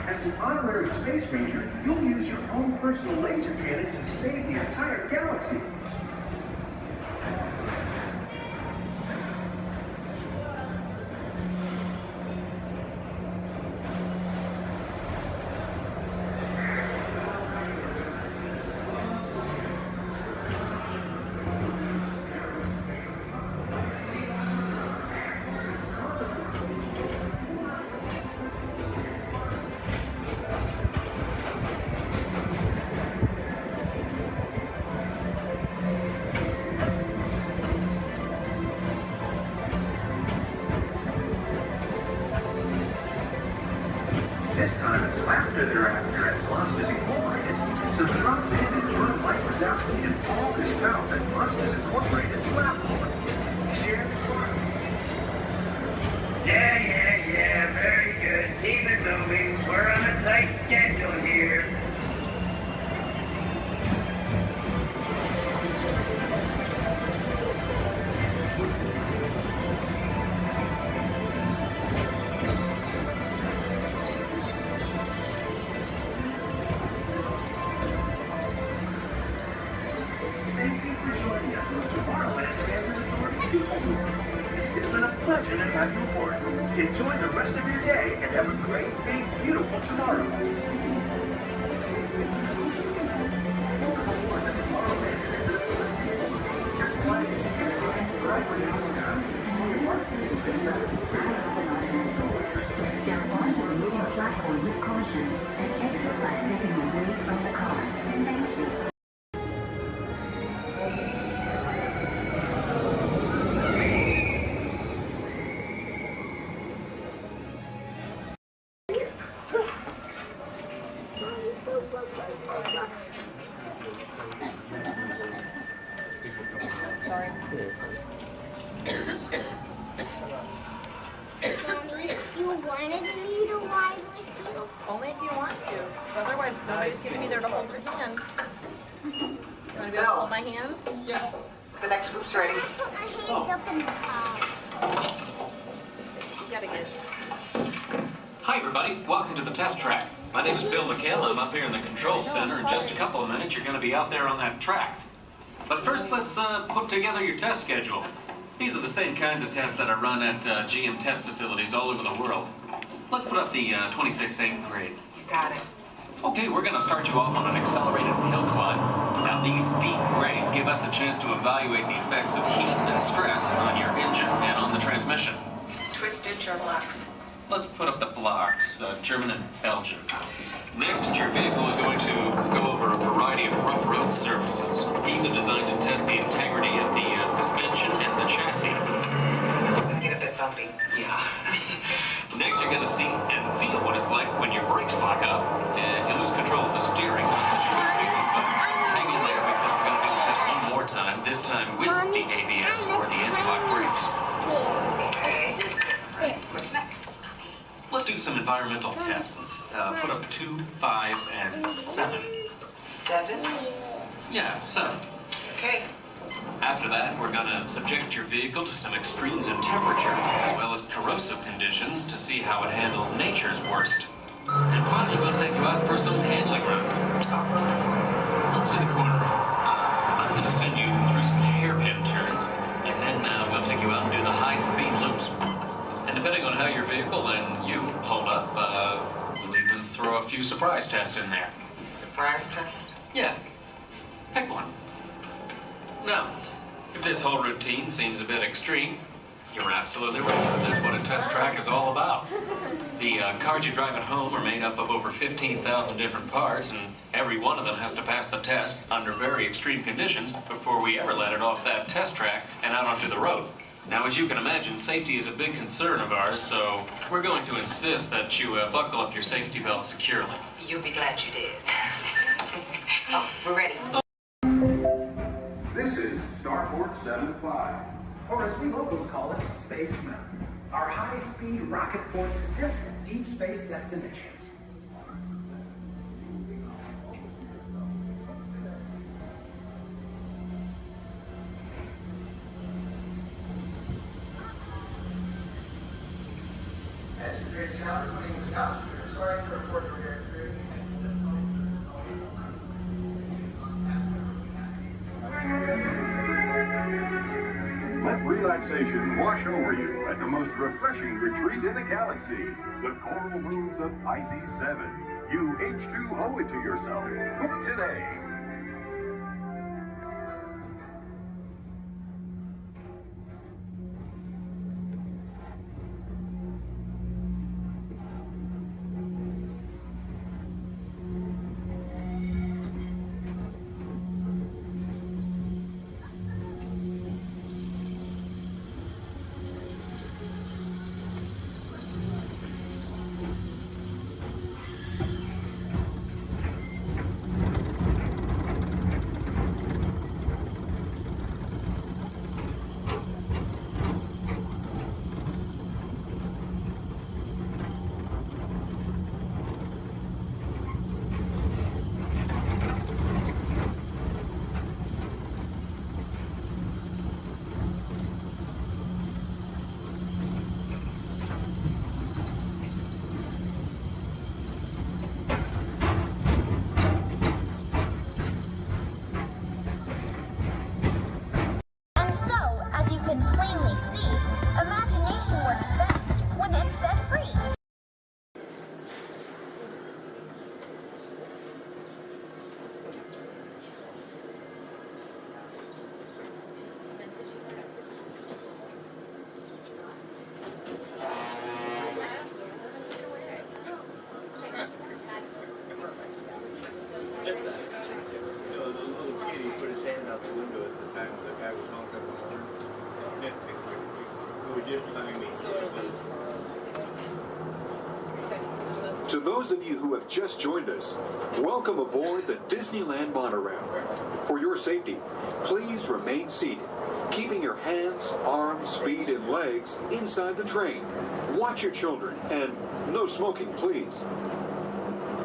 As an honorary space ranger, you'll use your own personal laser cannon to save the entire galaxy. This time it's laughter they're after at Monsters Incorporated. So drop in and join Mike Wazowski and all his pals at Monsters Incorporated laugh more. Share the fun. Yeah, very good. Keep it moving. We're on a tight schedule here. Thank you for joining us on the Tomorrowland Transit Authority People Tour. It's been a pleasure to have you aboard. Enjoy the rest of your day and have a great, big, beautiful tomorrow. Welcome aboard to Tomorrowland Transit Authority People Tour. Your flight is right for the Oscar. Step onto the moving platform with caution and exit by stepping away from the car. Thank you. Sorry. Mommy, you wanted me to ride with you? Only if you want to. 'Cause otherwise, nobody's going to be there to hold your hand. You want to be able to hold my hand? Yeah. The next group's ready. Put my hands up in the car. You gotta get. Hi, everybody. Welcome to the test track. My name is Bill McHale. I'm up here in the control center. In just a couple of minutes, you're going to be out there on that track. But first, let's put together your test schedule. These are the same kinds of tests that are run at GM test facilities all over the world. Let's put up the 26-8 grade. You got it. Okay, we're going to start you off on an accelerated hill climb. Now, these steep grades give us a chance to evaluate the effects of heat and stress on your engine and on the transmission. Twisted germ locks. Let's put up the blocks, German and Belgian. Next, your vehicle is going to go over a variety of rough road surfaces. These are designed to test the integrity of the suspension and the chassis. It's gonna get a bit bumpy. Yeah. Next, you're going to see and feel what it's like when your brakes lock up and you lose control of the steering. Hang in there because we're going to do the test one more time, this time with the ABS or the anti-lock brakes. Okay. What's next? Let's do some environmental tests. Let's put up 2, 5, and 7. 7? Yeah, 7. Okay. After that, we're gonna subject your vehicle to some extremes in temperature, as well as corrosive conditions to see how it handles nature's worst. And finally, we'll take you out for some handling runs. Off-road or corner? Let's do the corner. I'm gonna send you through some hairpin turns, and then we'll take you out and do the high-speed loops. And depending on how your vehicle and you hold up, we'll even throw a few surprise tests in there. Surprise test? Yeah. Pick one. Now, if this whole routine seems a bit extreme, you're absolutely right. That's what a test track is all about. The cars you drive at home are made up of over 15,000 different parts, and every one of them has to pass the test under very extreme conditions before we ever let it off that test track and out onto the road. Now, as you can imagine, safety is a big concern of ours, so we're going to insist that you buckle up your safety belt securely. You'll be glad you did. Oh, we're ready. This is Starport 75. Or as we locals call it, Space Mountain. Our high-speed rocket port to distant deep space destinations. Let relaxation wash over you at the most refreshing retreat in the galaxy, the coral moons of Pisces 7. You H2 owe it to yourself. Book today. And so, as you can plainly see, imagination works best when it's set free. To those of you who have just joined us, welcome aboard the Disneyland monorail. For your safety, please remain seated, keeping your hands, arms, feet, and legs inside the train. Watch your children, and no smoking, please.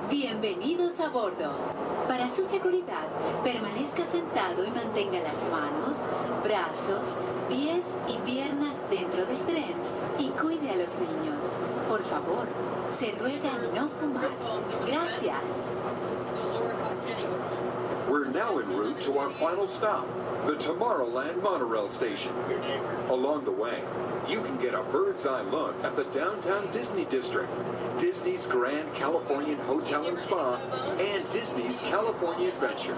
Bienvenidos a bordo. Para su seguridad, permanezca sentado y mantenga las manos, brazos, pies y piernas dentro del tren y cuide a los niños. Por favor, se ruega no fumar. Gracias. We're now en route to our final stop, the Tomorrowland monorail station. Along the way, you can get a bird's-eye look at the downtown Disney district, Disney's Grand Californian Hotel and Spa, and Disney's California Adventure.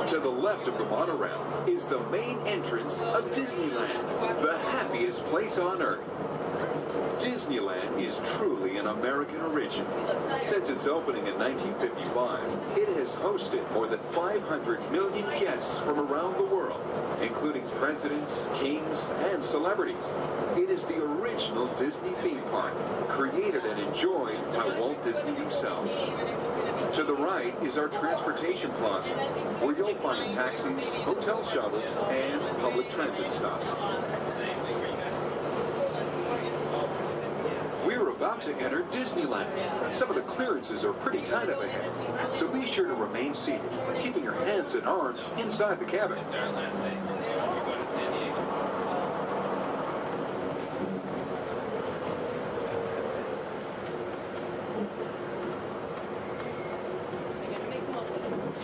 To the left of the monorail is the main entrance of Disneyland, the happiest place on Earth. Disneyland is truly an American origin. Since its opening in 1955, it has hosted more than 500 million guests from around the world, including presidents, kings, and celebrities. It is the original Disney theme park, created and enjoyed by Walt Disney himself. To the right is our transportation plaza, where you'll find taxis, hotel shuttles, and public transit stops. We're about to enter Disneyland. Some of the clearances are pretty tight up ahead, so be sure to remain seated, keeping your hands and arms inside the cabin.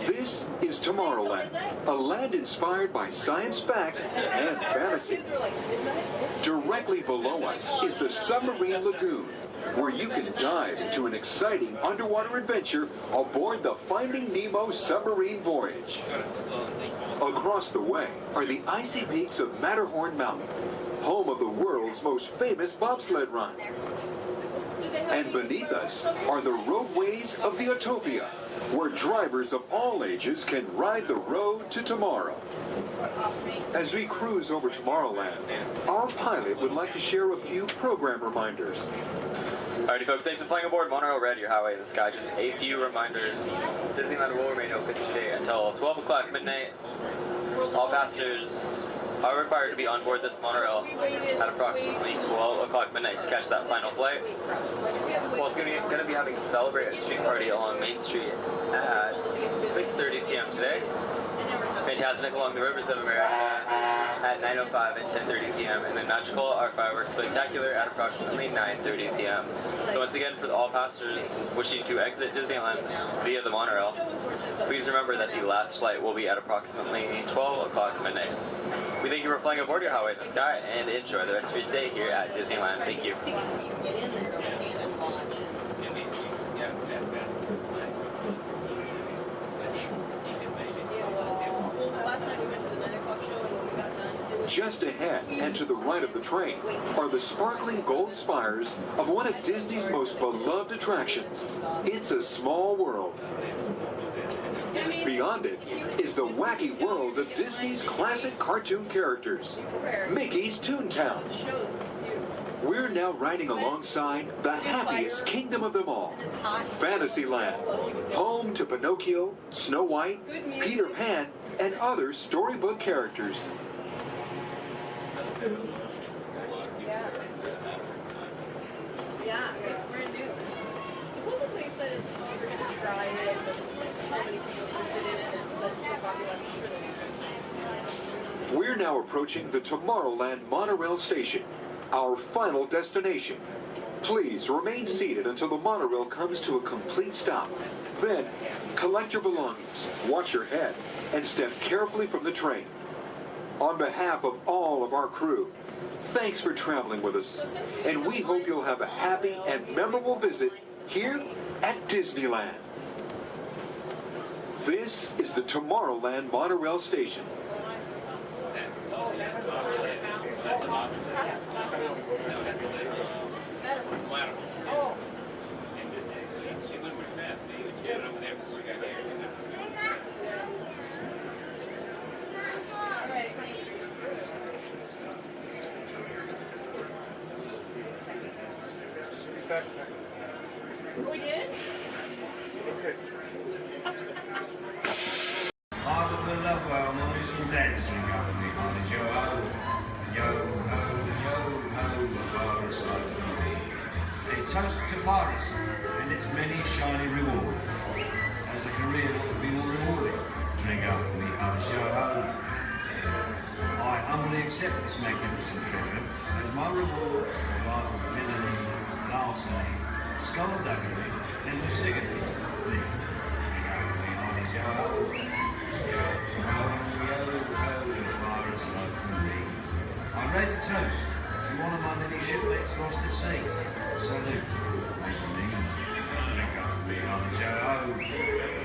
This is Tomorrowland, a land inspired by science fact and fantasy. Directly below us is the Submarine Lagoon, where you can dive into an exciting underwater adventure aboard the Finding Nemo submarine voyage. Across the way are the icy peaks of Matterhorn Mountain, home of the world's most famous bobsled run. And beneath us are the roadways of the Utopia, where drivers of all ages can ride the road to tomorrow. As we cruise over Tomorrowland, our pilot would like to share a few program reminders. Alrighty folks, thanks for flying aboard Monorail Red, your highway in the sky. Just a few reminders. Disneyland will remain open today until 12 o'clock midnight. All passengers are required to be on board this monorail at approximately 12 o'clock midnight to catch that final flight. We're also going to be having a Celebrate a Street Party along Main Street at 6:30 p.m. today. Fantastic along the Rivers of America at 9:05 and 10:30 p.m. and then Magical Art Fireworks Spectacular at approximately 9:30 p.m. So once again, for all passengers wishing to exit Disneyland via the monorail, please remember that the last flight will be at approximately 12 o'clock midnight. We thank you for flying aboard your highway in the sky and enjoy the rest of your stay here at Disneyland. Thank you. Just ahead and to the right of the train are the sparkling gold spires of one of Disney's most beloved attractions. It's a Small World. Beyond it is the wacky world of Disney's classic cartoon characters, Mickey's Toontown. We're now riding alongside the happiest kingdom of them all, Fantasyland, home to Pinocchio, Snow White, Peter Pan, and other storybook characters. Yeah, it's brand new. Supposedly it said it's we're going to try it, but so many people interested in it and it's so popular, I'm sure they'll be We're now approaching the Tomorrowland monorail station, our final destination. Please remain seated until the monorail comes to a complete stop. Then, collect your belongings, watch your head, and step carefully from the train. On behalf of all of our crew, thanks for traveling with us, and we hope you'll have a happy and memorable visit here at Disneyland. This is the Tomorrowland monorail station. We did? I would love well, Molly's and Dad's to go with me, Molly's yo ho, pirates life for me. They toast to piracy and its many shiny rewards. As a career, what could be more rewarding? Drink up with me, Molly's yo ho. I humbly accept this magnificent treasure as my reward for a life of villainy, larceny, skullduggery, and lucidity. Drink up with me, Molly's yo ho. Pirates life from me. I raise a toast to one of my many shipmates lost at sea. Salute, raise a me. Drink up with me, Holly's yo ho.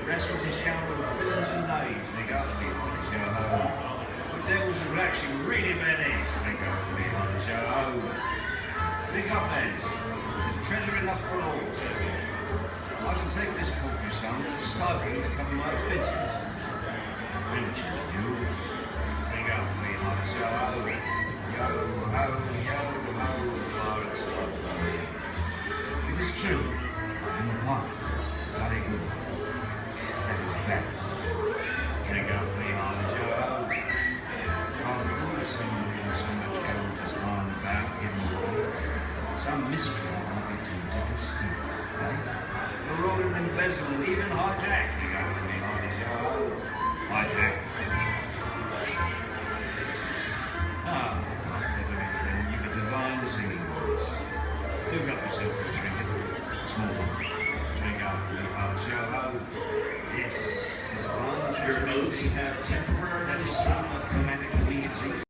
Rascals and scoundrels, villains and knaves, drink up with me, Holly's yo ho. But devils and rats, you really bad eggs, drink up with me, Holly's yo ho. Drink up, lads. There's treasure enough for all. I shall take this paltry sum as a stipend to cover my expenses. Riches and jewels, drink up with me, Holly's yo ho. Yo ho, pirates life for me. It is true, I am a pirate, bloody good. That is bad. Drink up with me, Holly's yo ho. I'm foolishly moving so much gold just lying about hidden away. Some miscreant might be too Excellent. Even hijacked. We got with me on the show. Hijack. Ah, my feathery friend, you've a divine singing voice. Do help yourself for a trinket. Small one. Drink up, you have a show. Yes, it is a fun treasure. Your notes have temporarily some chromatic weeds.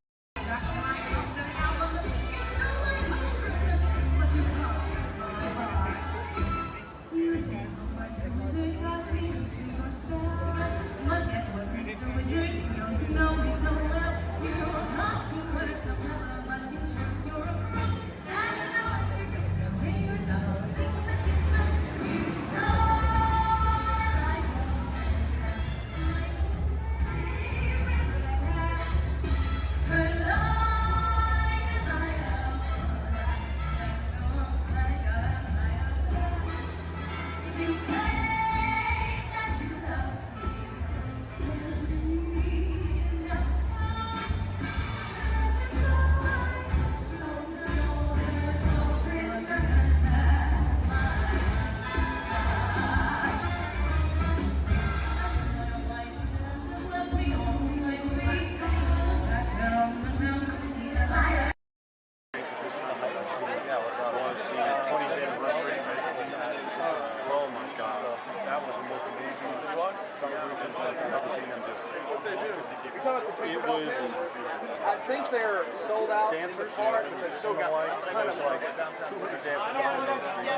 I think they're sold out in the park, but they've still got there's like 200 dancers on Main Street.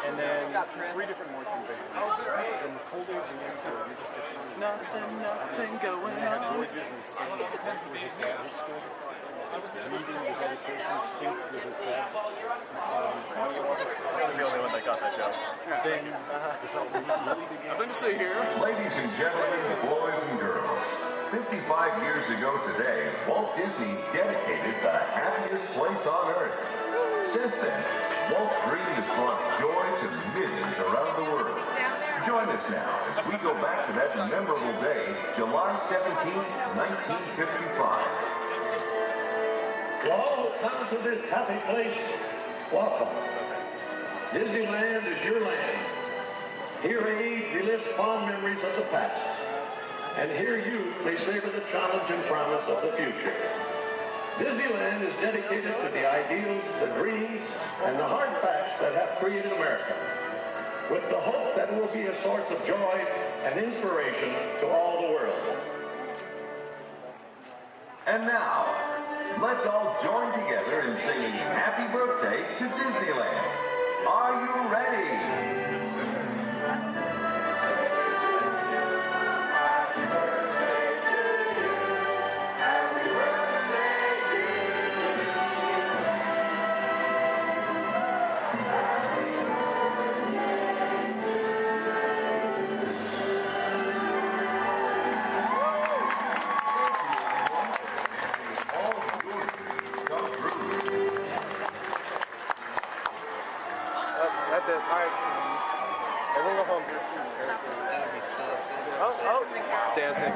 And then 3 different marching bands. And the whole day of the dance floor, you just get nothing going on. Joy Disney standing with his dad at school, reading the dedication, synced with his dad. I'm the only one that got that joke. Then really began. Nothing to see here. Ladies and gentlemen, boys and girls, 55 years ago today, Walt Disney dedicated the happiest place on earth. Since then, Walt's dream has brought joy to millions around the world. Join us now as we go back to that memorable day, July 17, 1955. To all who come to this happy place, welcome. Disneyland is your land. Here age relives fond memories of the past. And here you may savor the challenge and promise of the future. Disneyland is dedicated to the ideals, the dreams, and the hard facts that have created America, with the hope that it will be a source of joy and inspiration to all the world. And now, let's all join together in singing Happy Birthday to Disneyland. Are you ready? That's it. All right. Everyone go home. Oh, dancing.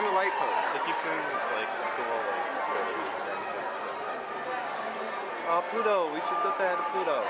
And the light post. They keep doing this like cool like. Oh, Pluto! We should go say hi to Pluto.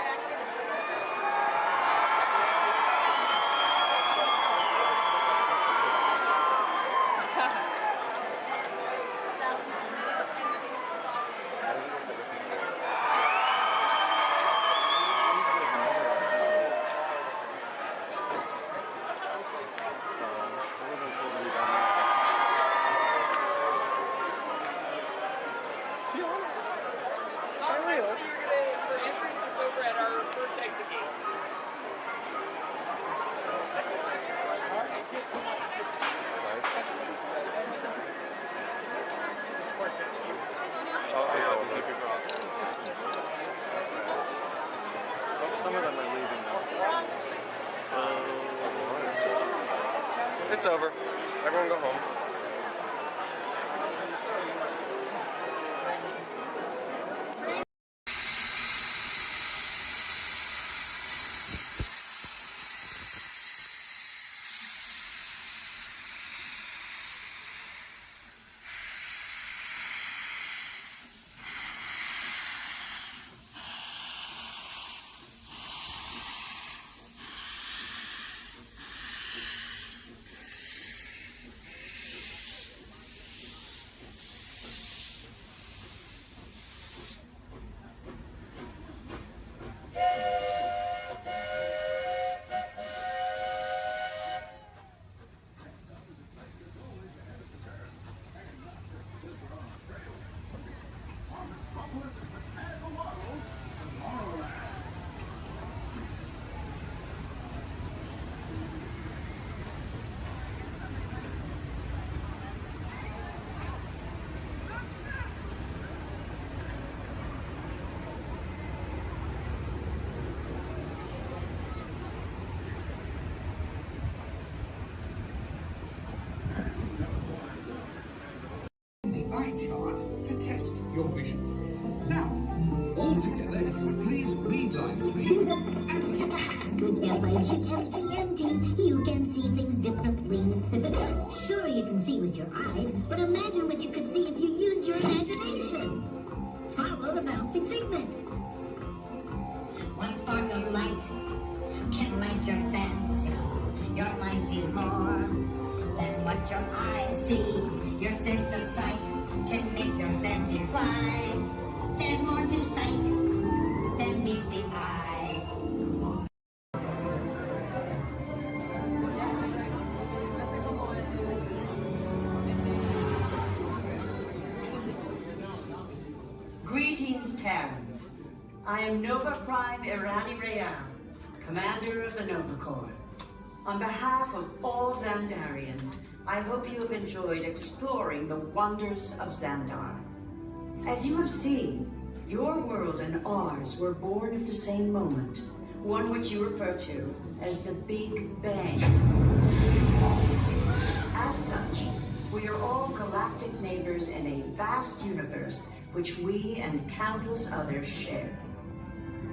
Some of them are leaving now. It's over. Everyone go home. eye chart to test your vision. Now, all together, if you would please read line 3. With F-I-G-M-E-N-T, you can see things differently. Sure, you can see with your eyes, but imagine what you could see if you used your imagination. Follow the bouncing figment. One spark of light can light your fancy. Your mind sees more than what your eyes see. Your sense of sight can make your fancy fly. There's more to sight than meets the eye. Greetings, Terrans. I am Nova Prime Irani Rayan, Commander of the Nova Corps. On behalf of all Xandarians, I hope you have enjoyed exploring the wonders of Xandar. As you have seen, your world and ours were born of the same moment, one which you refer to as the Big Bang. As such, we are all galactic neighbors in a vast universe which we and countless others share.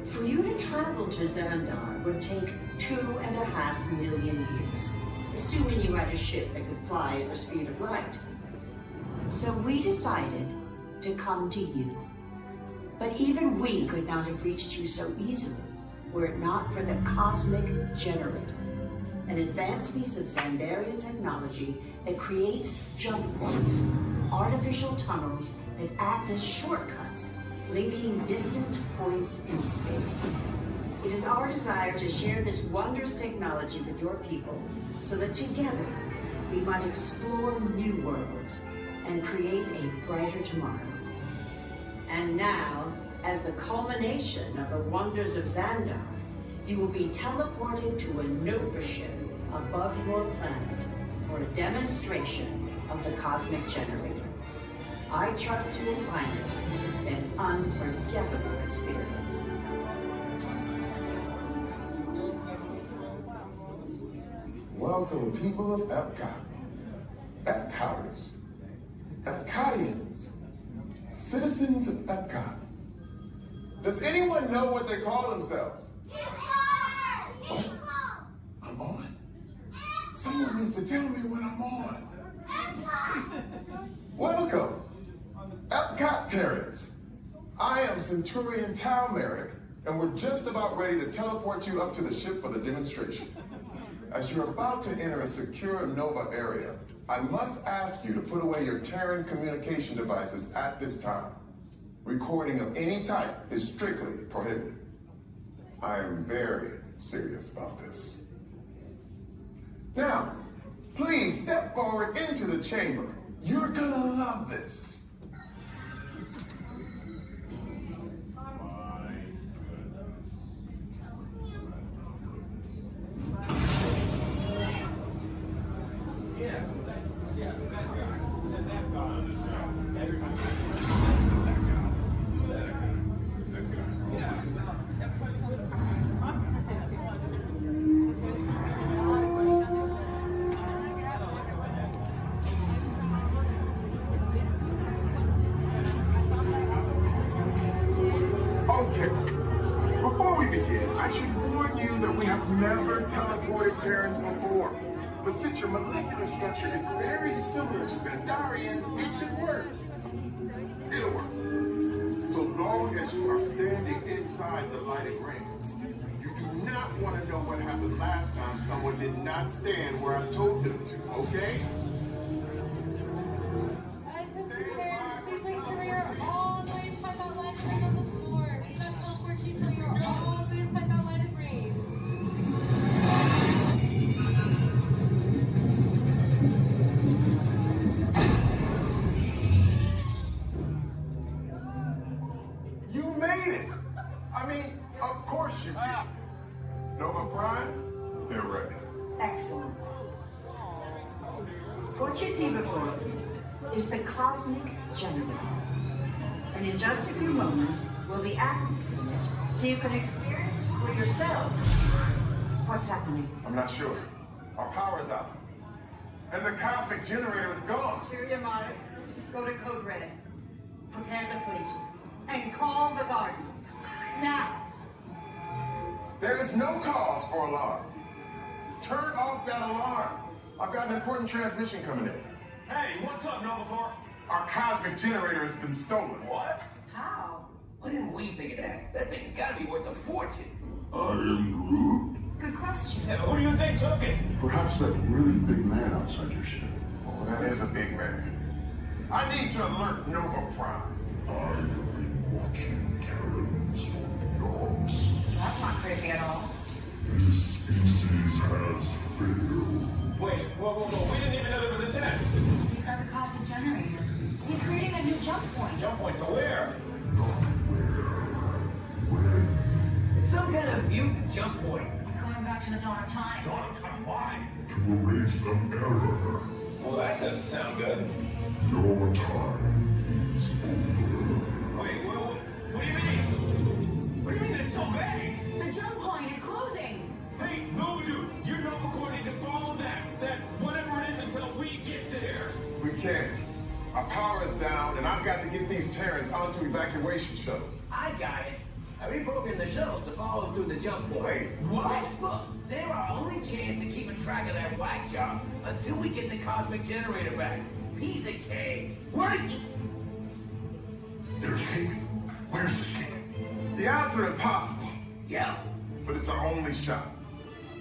For you to travel to Xandar would take 2.5 million years, assuming you had a ship that could fly at the speed of light. So we decided to come to you. But even we could not have reached you so easily were it not for the Cosmic Generator, an advanced piece of Xandarian technology that creates jump points, artificial tunnels that act as shortcuts, linking distant points in space. It is our desire to share this wondrous technology with your people so that together we might explore new worlds and create a brighter tomorrow. And now, as the culmination of the wonders of Xandar, you will be teleported to a Nova ship above your planet for a demonstration of the Cosmic Generator. I trust you will find it an unforgettable experience. Welcome, people of Epcot, Epcoters, Epcotians, citizens of Epcot. Does anyone know what they call themselves? What? I'm on? Someone needs to tell me what I'm on. Welcome, Epcot Terrans. I am Centurion Tal Merrick, and we're just about ready to teleport you up to the ship for the demonstration. As you're about to enter a secure Nova area, I must ask you to put away your Terran communication devices at this time. Recording of any type is strictly prohibited. I am very serious about this. Now, please step forward into the chamber. You're gonna love this. Okay, before we begin, I should warn you that we have never teleported Terrans before. But since your molecular structure is very similar to Xandarians, it should work. It'll work. So long as you are standing inside the lighted ring. You do not want to know what happened last time someone did not stand where I told them to, okay? Please make sure you're all the way inside that lighted ring on the floor. We must teleport you till you're all the way inside that lighted ring. You made it! I mean, of course you did. Nova Prime, they're ready. Excellent. What you see before you is the cosmic generator. And in just a few moments, we'll be activating it so you can experience for yourself what's happening. I'm not sure. Our power's out. And the cosmic generator is gone. Cheerio, Mother. Go to Code Red. Prepare the fleet. And call the Guardians. Now. There is no cause for alarm. Turn off that alarm. I've got an important transmission coming in. Hey, what's up, Nova Corps? Our cosmic generator has been stolen. What? How? Why didn't we think of that? That thing's gotta be worth a fortune. I am Groot. Good question. Yeah, who do you think took it? Perhaps that really big man outside your ship. Oh, that is a big man. I need to alert Nova Prime. I have been watching Terrans for eons. That's not creepy at all. This species has failed. Wait, whoa. We didn't even know there was a test. He's got the cosmic generator. He's creating a new jump point. Jump point to where? Not where. When. It's some kind of mutant jump point. He's going back to the dawn of time. Dawn of time, why? To erase an error. Well, that doesn't sound good. Your time is over. Wait, what do you mean? What do you mean it's so vague? The jump point is closing. Hey, Nova Dude, you're Nova Corps need to follow that whatever it is until we get there. We can't. Our power is down, and I've got to get these Terrans onto evacuation shuttles. I got it. I reprogrammed the shuttles to follow through the jump point. Wait, what? Look, they're our only chance of keeping track of that whack job until we get the cosmic generator back. Piece of cake. Wait! There's cake. Where's this cake? The odds are impossible, Yeah. but it's our only shot.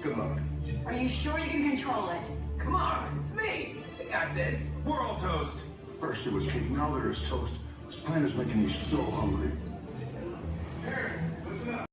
Good luck. Are you sure you can control it? Come on, it's me. I got this. We're all toast. First it was cake, now there is toast. This plan is making me so hungry. Terrans, listen up.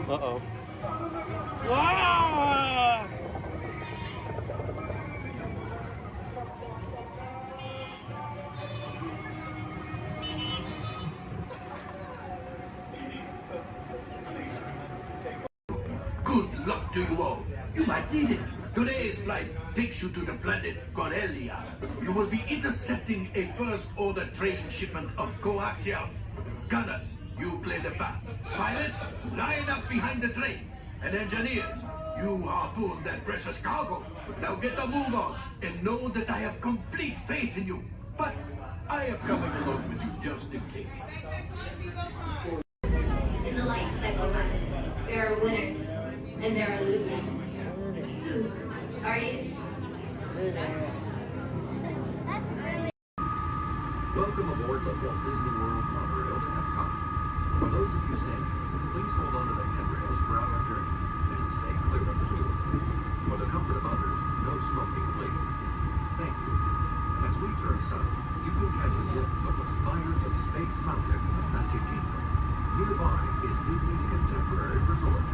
Uh-oh. Good luck to you all. You might need it. Today's flight takes you to the planet Corellia. You will be intercepting a first-order train shipment of coaxium. Gunners, you clear the path. Pilots, line up behind the train. And engineers, you harpoon that precious cargo. Now get a move on and know that I have complete faith in you. But I am coming along with you just in case. In the life cycle pattern, there are winners and there are losers. Who are you? Welcome aboard the Walt Disney World monorail to Epcot. For those of you staying, please hold on to the handrails throughout our journey and stay clear of the door. For the comfort of others, no smoking, please. Thank you. As we turn south, you can catch a glimpse of the spires of Space Mountain in the Magic Kingdom. Nearby is Disney's contemporary resort.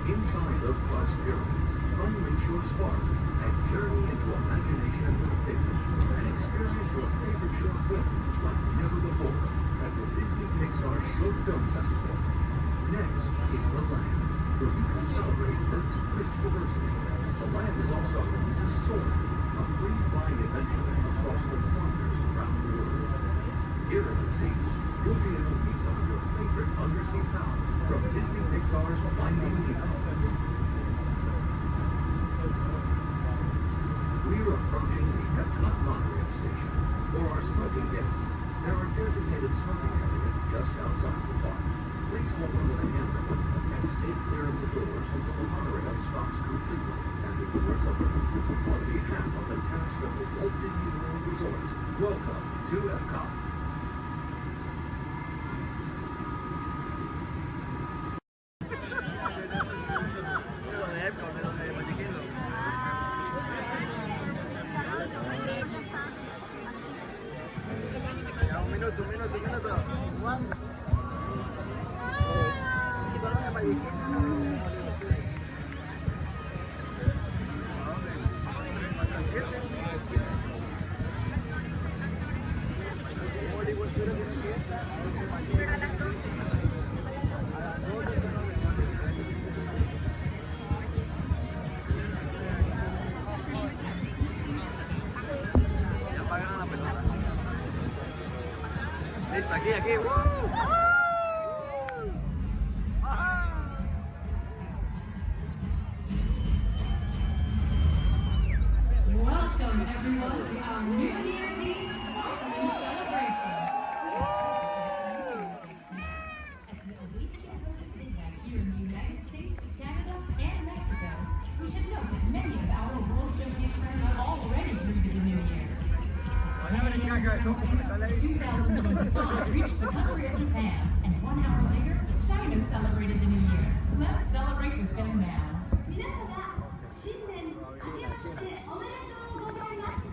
Inside of Plus Pyramids, unleash your spark and journey into imagination with pictures and experience your favorite short films like never before at the Disney Pixar Short Film Festival. Next is The Land, where you can celebrate Earth's rich diversity. The Land is also home to Soarin', a free flying adventure across the wonders around the world. Here in the seas, you'll be able to meet some of your favorite undersea pals from Disney Pixar's Finding Nemo. We're approaching the Epcot monorail station. For our smoking guests, there are designated smoking areas just outside the park. Please hold on to the handrail and stay clear of the doors until the monorail stops completely and the doors open. On behalf of the cast of the Walt Disney World Resort, welcome to Epcot. Aquí. Welcome everyone to our New Year's Eve sparkling celebration. As we await the first midnight here in the United States, Canada, and Mexico, we should note that many of our World Showcase friends are already greeted the New Year. 2025 reached the country of Japan, and 1 hour later, China celebrated the New Year. Let's celebrate with them now. 皆様、新年明けましておめでとうございます。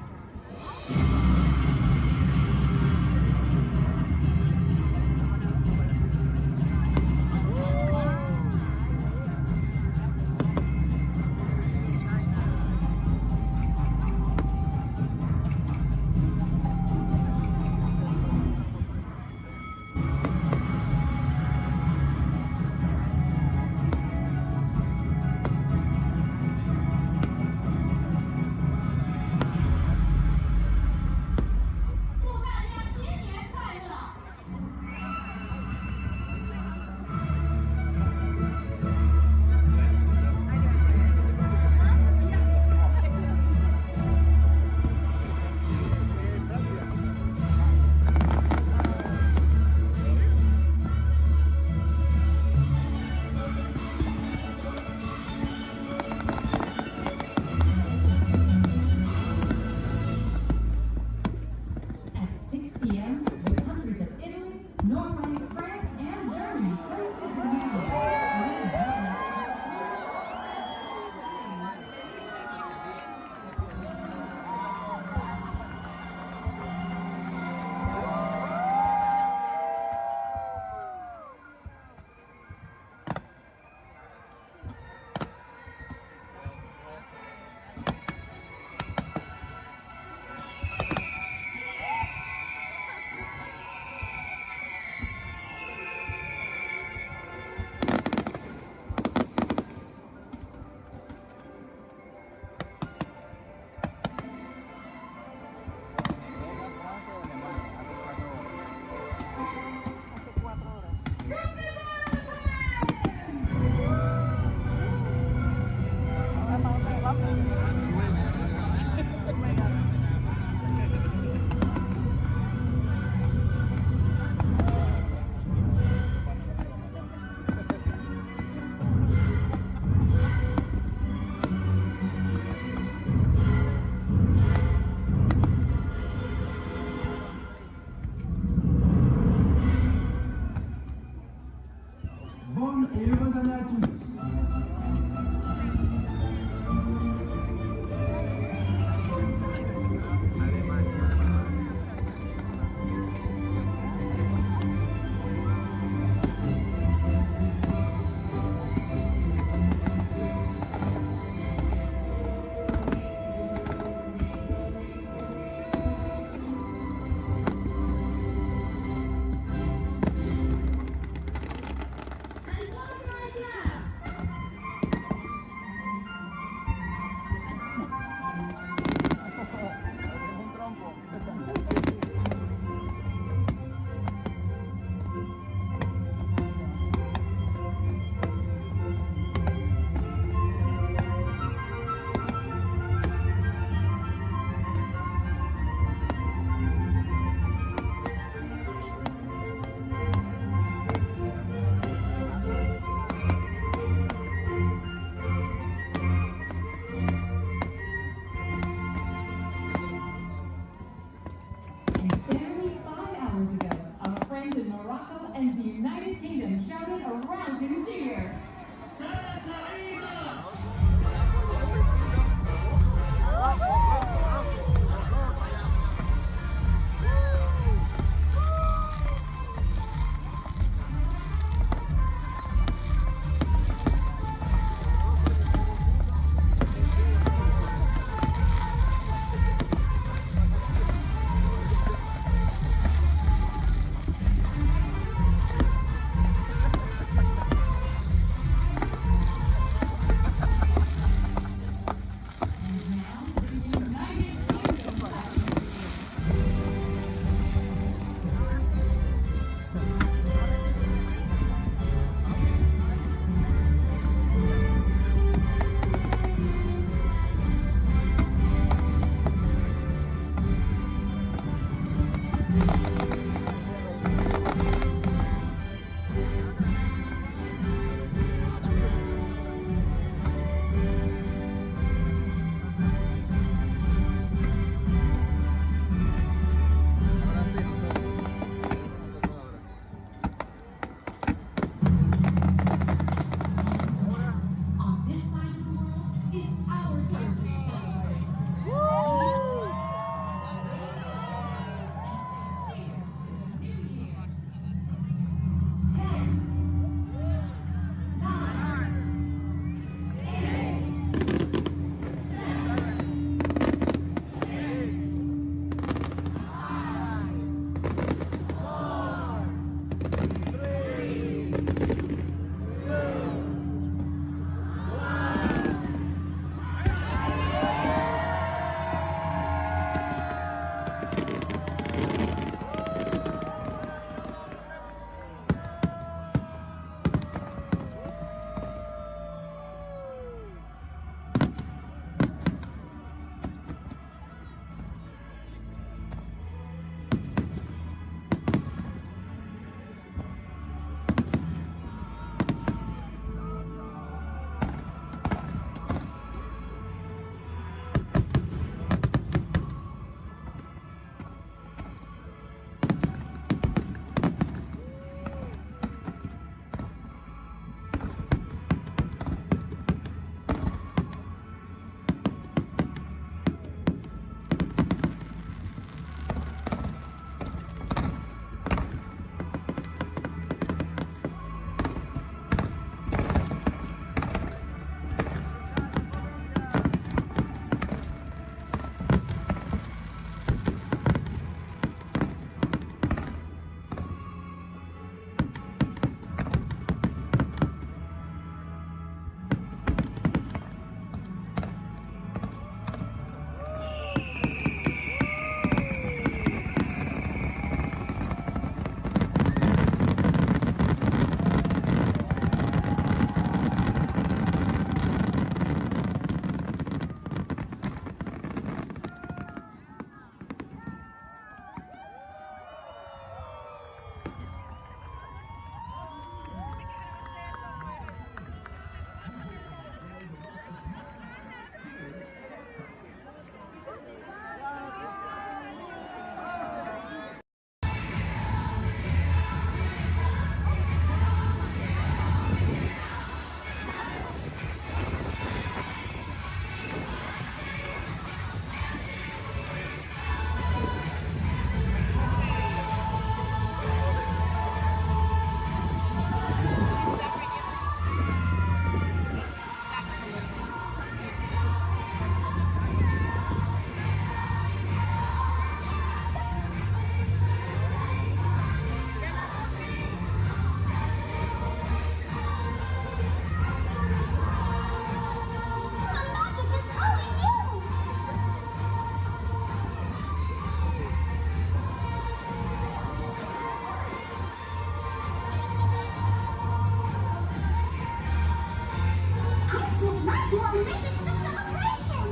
You will make it to the celebration!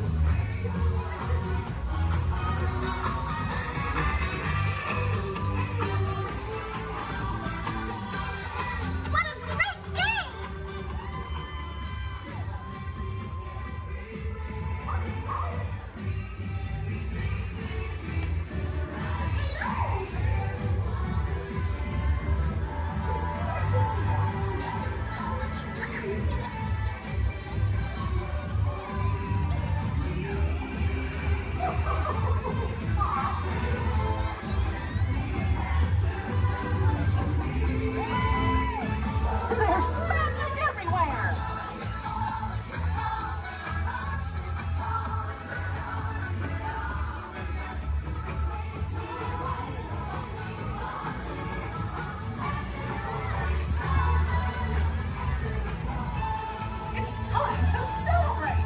What a great day! There's magic everywhere! It's time to celebrate!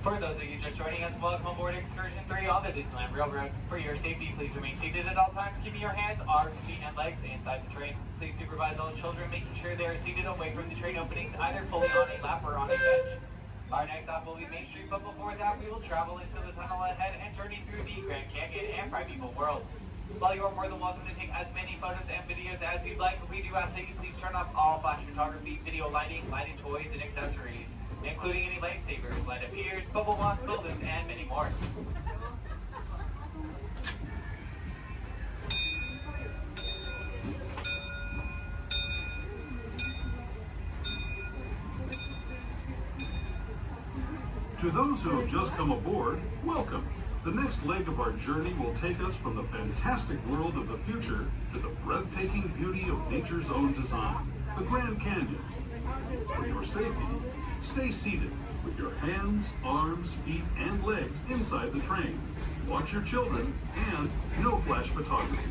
For those of you just joining us, welcome aboard Excursion 3 on the Disneyland Railroad. For your safety, please remain seated at all times, keeping your hands, arms, feet, and legs inside the train. Please supervise all children, making sure they are seated away from the train openings, either fully on a lap or on a bench. Our next stop will be Main Street, but before that, we will travel into the tunnel ahead and journey through the Grand Canyon and Primeval World. While you are more than welcome to take as many photos and videos as you'd like, we do ask that you please turn off all flash photography, video lighting, lighting toys, and accessories, including any lightsabers, light up ears, bubble moss, buildings, and many more. To those who have just come aboard, welcome. The next leg of our journey will take us from the fantastic world of the future to the breathtaking beauty of nature's own design, the Grand Canyon. For your safety, stay seated with your hands, arms, feet, and legs inside the train. Watch your children and no flash photography.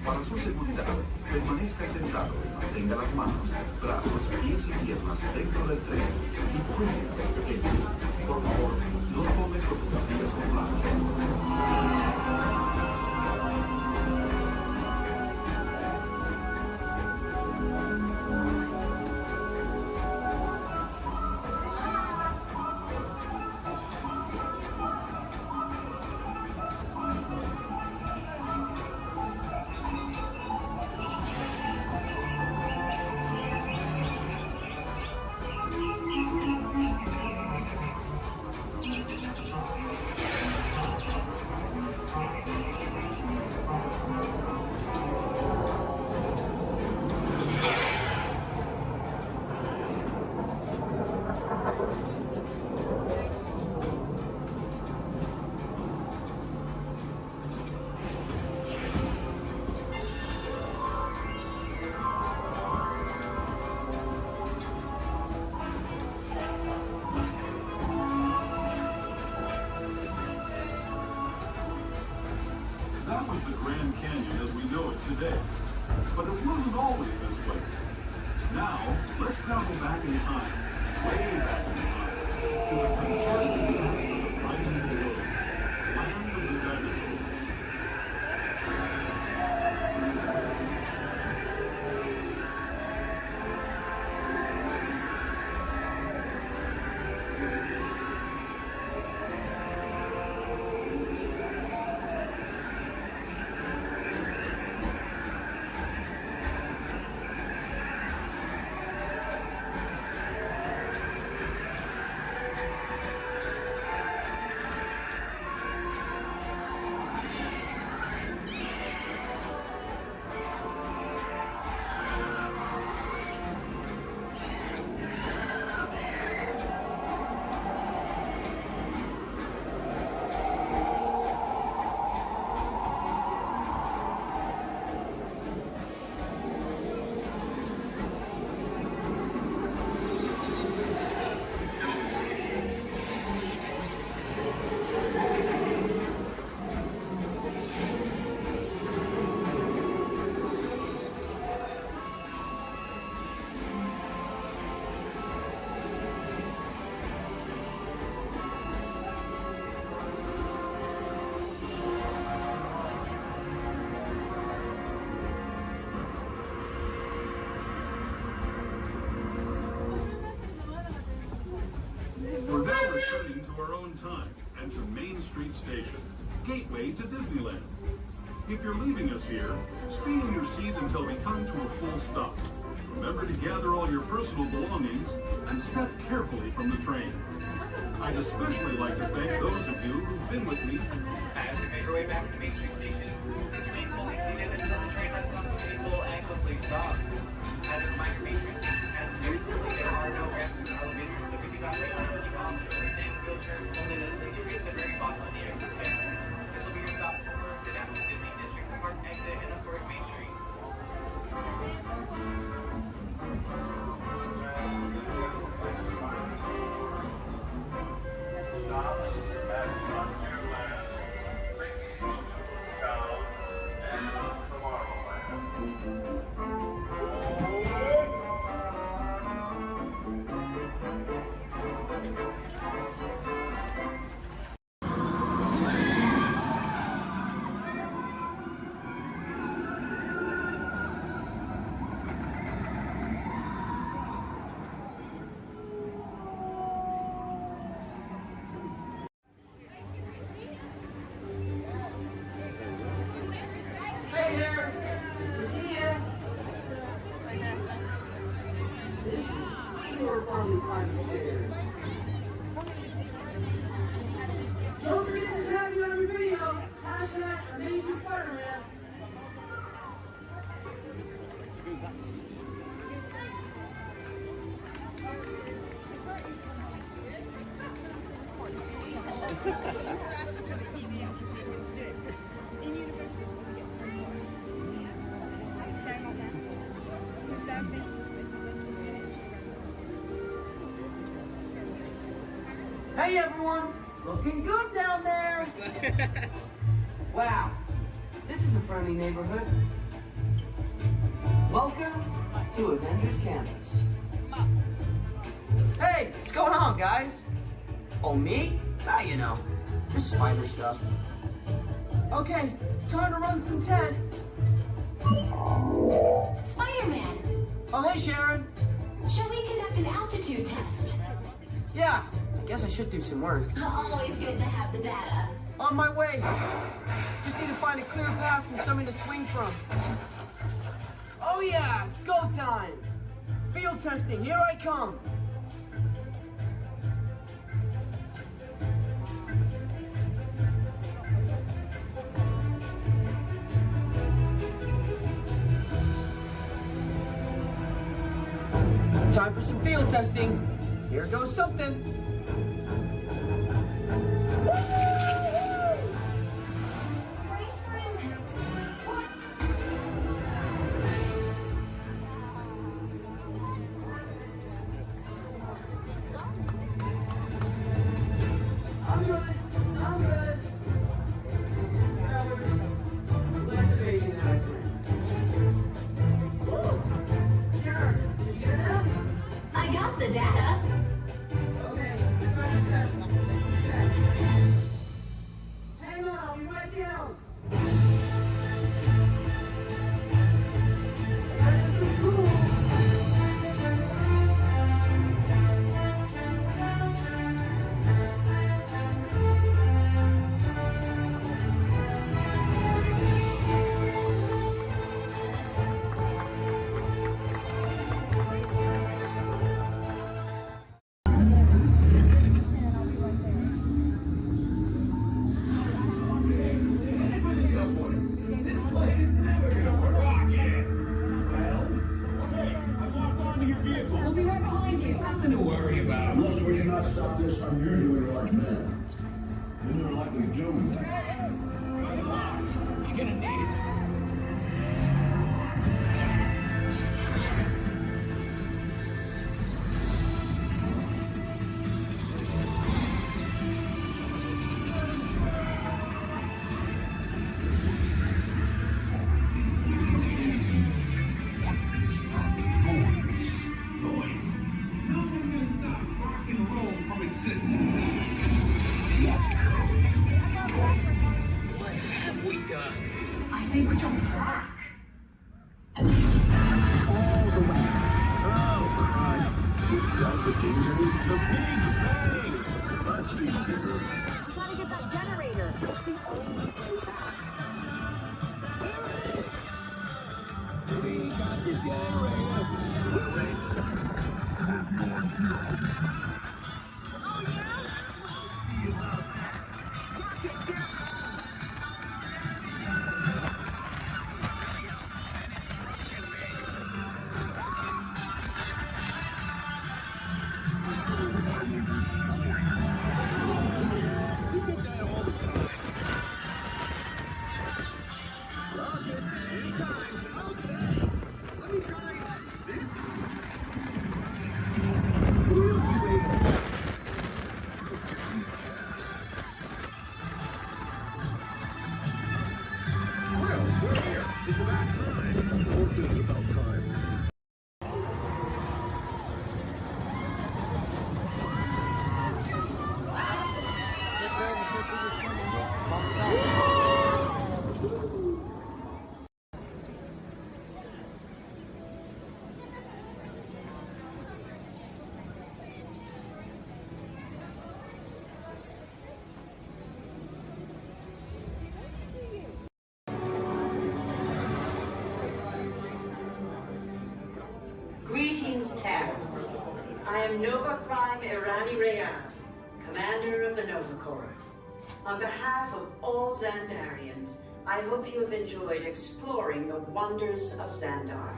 Para su seguridad, permanezca sentado y mantenga las manos, brazos, pies y piernas dentro del tren y cuide a los pequeños. Por favor, no tome fotografías con flash. That was the Grand Canyon as we know it today. But it wasn't always this way. Now, let's travel back in time, way back in time, to the fantastic past of the rising world, land of the dinosaurs. We're now returning to our own time and to Main Street Station, gateway to Disneyland. If you're leaving us here, stay in your seat until we come to a full stop. Remember to gather all your personal belongings and step carefully from the train. I'd especially like to thank those of you who've been with me. As we make our way back to Main Street Station, remain fully seated until the train has come to a full and complete stop. As a reminder, Main Street Station has very quickly there are no ramps or elevators, so if you got ready to take off, and wheelchairs only necessary to reach the very bottom of the exit stand. This will be your stop for the National Disney District Park exit and of course Main Street. Hey everyone! Looking good down there! Wow, this is a friendly neighborhood. Welcome to Avengers Campus. Hey, what's going on, guys? Oh, me? Ah, you know, just spider stuff. Okay, time to run some tests. Spider-Man, Oh, hey, Sharon. shall we conduct an altitude test? Yeah, I guess I should do some work. Always good to have the data. On my way. Just need to find a clear path and something to swing from. Oh yeah, it's go time. Field testing, here I come. Time for some field testing. Here goes something. Brace for impact. I'm good. I'm good. That was less amazing than I planned. Sure. Did you get it out? I got the data. Okay. Try to test. Hang on, I'll be right down. This is cool. We'll be right behind you. Nothing to worry about. Unless we cannot stop this unusually large man. Then you're likely doomed. You're gonna need it. What have we done? I think we're jumping back. All the way. Oh, God. That's the thing. The big bang. That's the bigger. We gotta get that generator. It's the only way back. We got the generator. We're ready. Oh yeah? It's about time. Of course it is about time. Greetings, Terrans. I am Nova Prime Irani Rayan, Commander of the Nova Corps. On behalf of all Xandarians, I hope you have enjoyed exploring the wonders of Xandar.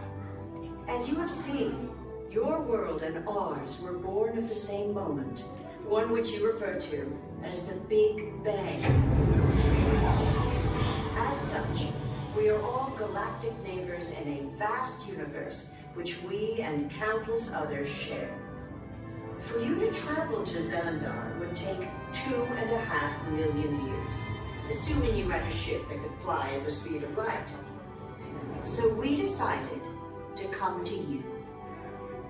As you have seen, your world and ours were born of the same moment, one which you refer to as the Big Bang. As such, we are all galactic neighbors in a vast universe which we and countless others share. For you to travel to Xandar would take 2.5 million years, assuming you had a ship that could fly at the speed of light. So we decided to come to you.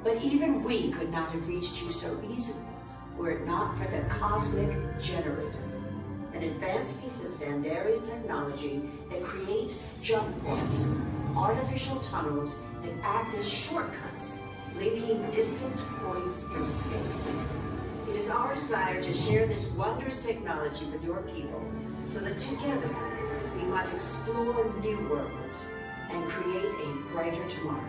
But even we could not have reached you so easily were it not for the cosmic generator, an advanced piece of Xandarian technology that creates jump points, artificial tunnels that act as shortcuts, linking distant points in space. It is our desire to share this wondrous technology with your people so that together we might explore new worlds and create a brighter tomorrow.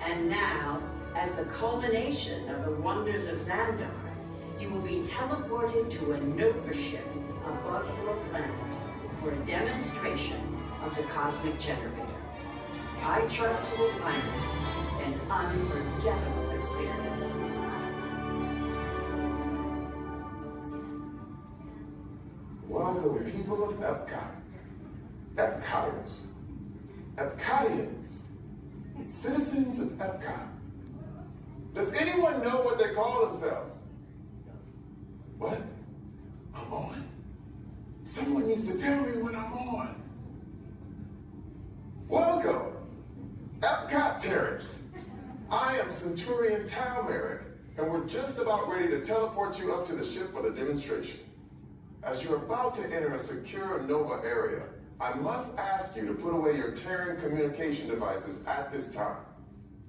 And now, as the culmination of the wonders of Xandar, you will be teleported to a Nova ship above your planet for a demonstration of the cosmic generator. I trust you will find it an unforgettable experience. Welcome, people of Epcot, Epcoters, Epcotians, citizens of Epcot. Does anyone know what they call themselves? What? I'm on? Someone needs to tell me when I'm on. Welcome, Epcot-tarians. I am Centurion Talmeric, and we're just about ready to teleport you up to the ship for the demonstration. As you're about to enter a secure Nova area, I must ask you to put away your Terran communication devices at this time.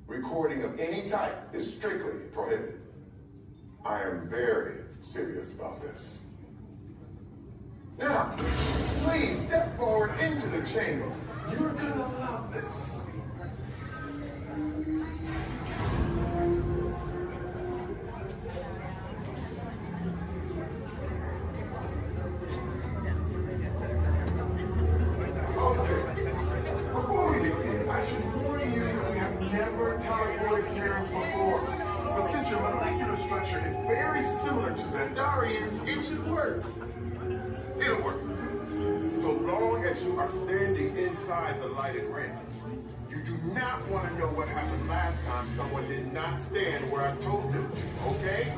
Recording of any type is strictly prohibited. I am very serious about this. Now, please step forward into the chamber. You're gonna love this. Before we begin, I should warn you that we have never teleported Terrans before. But since your molecular structure is very similar to Xandarians, it should work. It'll work. So long as you are standing inside the lighted ring. You do not want to know what happened last time someone did not stand where I told them to, okay?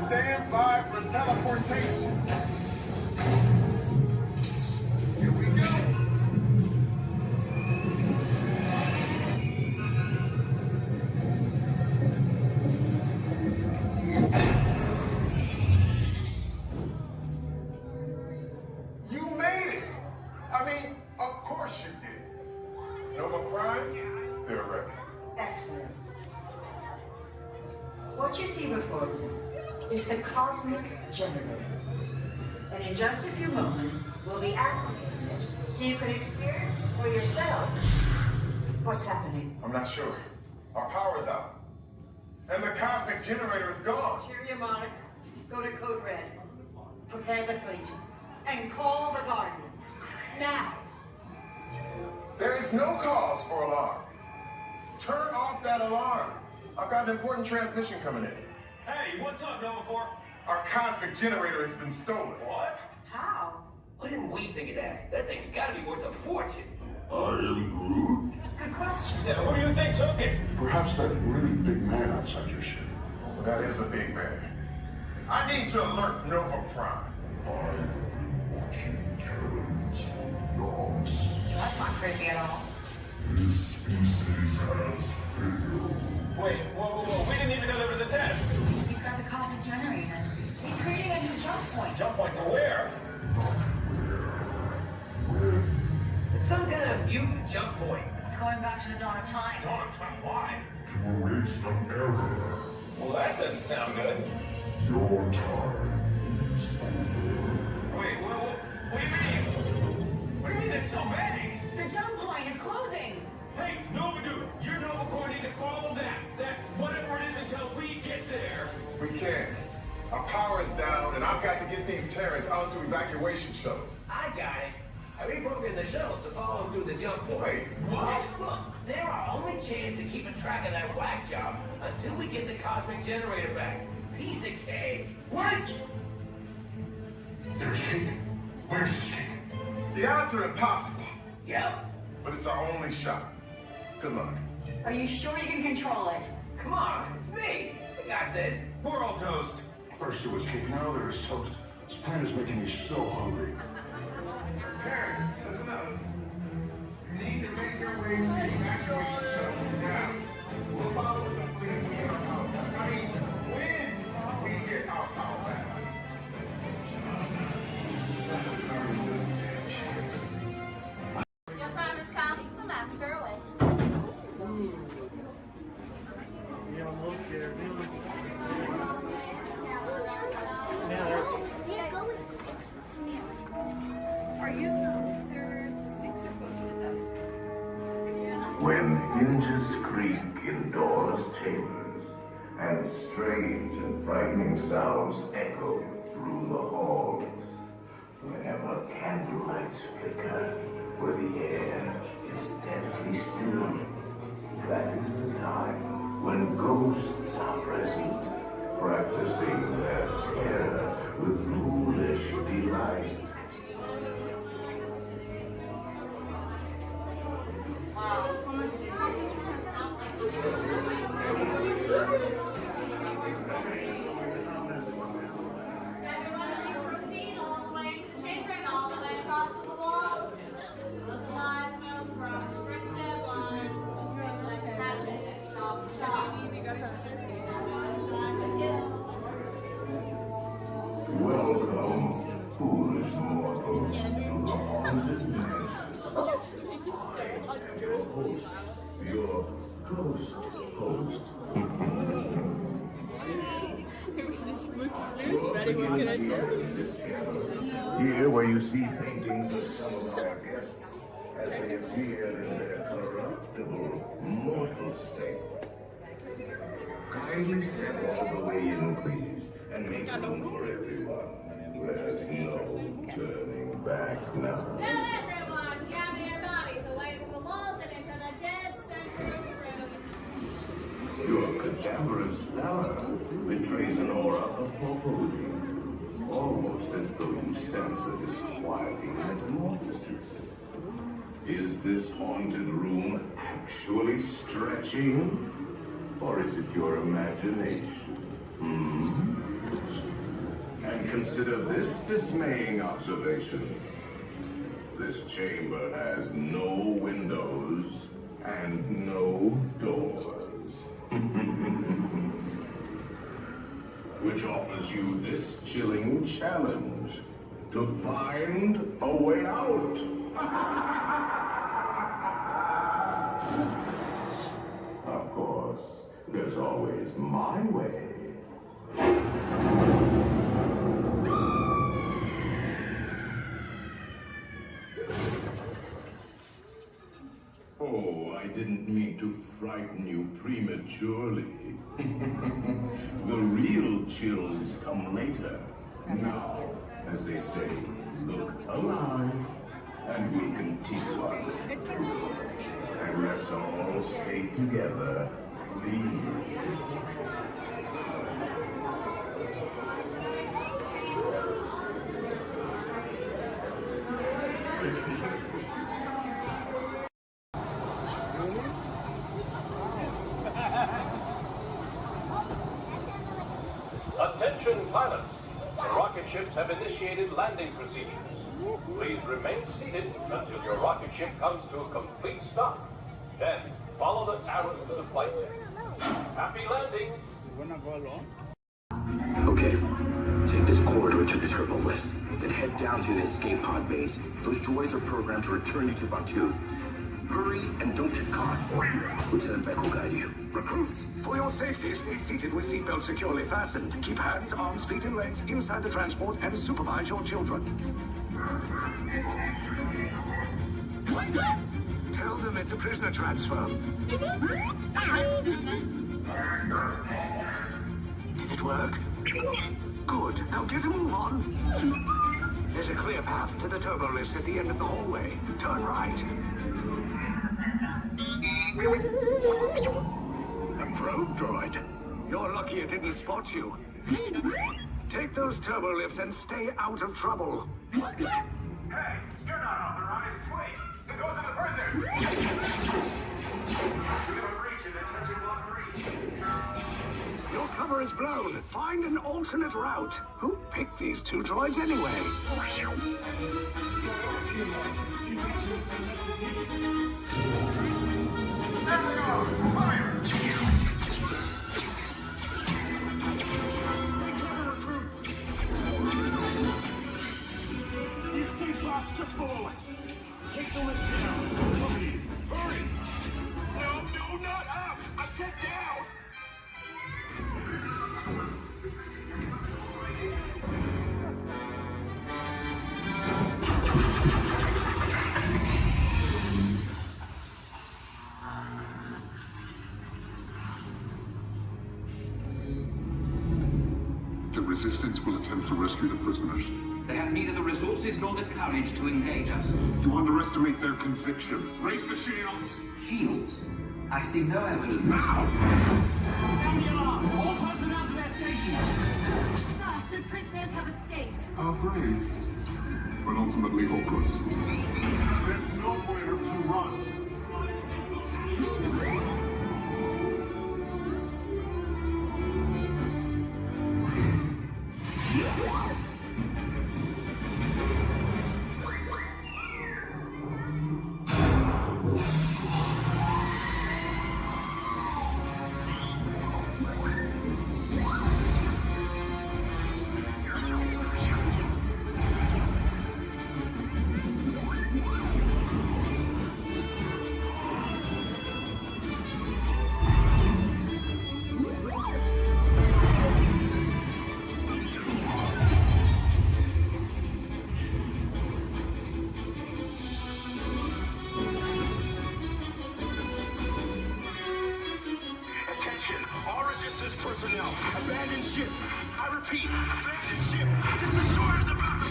Stand by for teleportation. Here we go. You made it. I mean, of course you did. Nova Prime, they're ready. Excellent. What you see before you is the cosmic generator. And in just a few moments, we'll be activating it so you can experience for yourself what's happening. I'm not sure. Our power's out. And the cosmic generator is gone. Cheerio, Monarch. Go to Code Red. Prepare the fleet. And call the Guardians. Now. There is no cause for alarm. Turn off that alarm. I've got an important transmission coming in. Hey, what's up, Nova Corps? Our cosmic generator has been stolen. What? How? Why didn't we think of that? That thing's gotta be worth a fortune. I am Groot. Good question. Yeah, who do you think took it? Perhaps that really big man outside your ship. That is a big man. I need to alert Nova Prime. I've been watching Terrans for dogs. That's not creepy at all. This species has failed. Wait, whoa. We didn't even know there was a test. He's got the cosmic generator. He's creating a new jump point. Jump point to where? It's some kind of mutant jump point. It's going back to the dawn of time. Dawn of time, why? To erase an error. Well, that doesn't sound good. Your time is over. Wait, what do you mean? What do you mean it's so vague? The jump point is closing. Hey, Nova Dude, you're Nova Corps need to follow that whatever it is until we get there. We can't. Our power is down, and I've got to get these Terrans onto evacuation shuttles. I got it. I reprogrammed the shuttles to follow them through the jump point. Wait, what? Look, They're our only chance of keeping track of that whack job until we get the cosmic generator back. Piece of cake. Wait! There's cake. Where's this cake? The odds are impossible, Yep. but it's our only shot. Good luck. Are you sure you can control it? Come on, it's me. I got this. We're all toast. First it was cake, now there is toast. This plan is making me so hungry. Terrence, listen up. You need to make your way to the evacuation shelter now. We'll follow the plan when we get our power back. I mean, when we get our power back. Your time has come. The master awaits. Yeah, I'm a little scared. Are you closer to 6 or closer to 7? When hinges creak in doorless chambers, and strange and frightening sounds echo through the halls, whenever candlelights flicker, where the air is deathly still, that is the time when ghosts are present, practicing their terror with foolish delight. Proceed all the way to the chamber and all the way across to the walls. Look alive, folks, for our strict deadline. It's going like a hatchet and shop to shop. Welcome, foolish mortals, to the haunted mansion. And your host, your ghost host. Here where you see paintings of some of our guests as they appeared in their corruptible, mortal state. Kindly step all the way in, please, and make room for everyone. There's no turning back now. Now everyone, gather your bodies away from the walls and into the dead center of the room. Your cadaverous pallor betrays an aura of foreboding, almost as though you sense a disquieting metamorphosis. Is this haunted room actually stretching? Or is it your imagination? And consider this dismaying observation. This chamber has no windows and no doors. Which offers you this chilling challenge to find a way out. Of course, there's always my way. Oh, I didn't mean to frighten you prematurely. The real chills come later. Now, as they say, look alive, and we'll continue on. And let's all stay together, please. Attention pilots, the rocket ships have initiated landing procedures. Please remain seated until your rocket ship comes to a complete stop. Then follow the arrows to the flight deck. Happy landings. Okay, take this corridor to the turbo lift, then head down to the escape pod base. Those droids are programmed to return you to Batu. Hurry and don't get caught. Lieutenant Beck will guide you. Recruits, for your safety, stay seated with seatbelts securely fastened. Keep hands, arms, feet, and legs inside the transport and supervise your children. Tell them it's a prisoner transfer. Did it work? Good. Now get a move on. There's a clear path to the turbo lifts at the end of the hallway. Turn right. A probe droid. You're lucky it didn't spot you. Take those turbo lifts and stay out of trouble. Hey, you're not authorized. Wait, it goes in the prisoners. We have a breach in attention block 3. Your cover is blown. Find an alternate route. Who picked these two droids anyway? There they are! Fire! The escape box just below us. Take the lift down. Hurry! Hurry! No, not up! I said down! The Resistance will attempt to rescue the prisoners. They have neither the resources nor the courage to engage us. You underestimate their conviction. Raise the shields! Shields? I see no evidence. Now! Sound the alarm! All personnel to their stations! Sir, the prisoners have escaped. How brave, but ultimately hopeless. There's nowhere to run. Personnel, abandon ship. I repeat, abandon ship. This destroyer's about.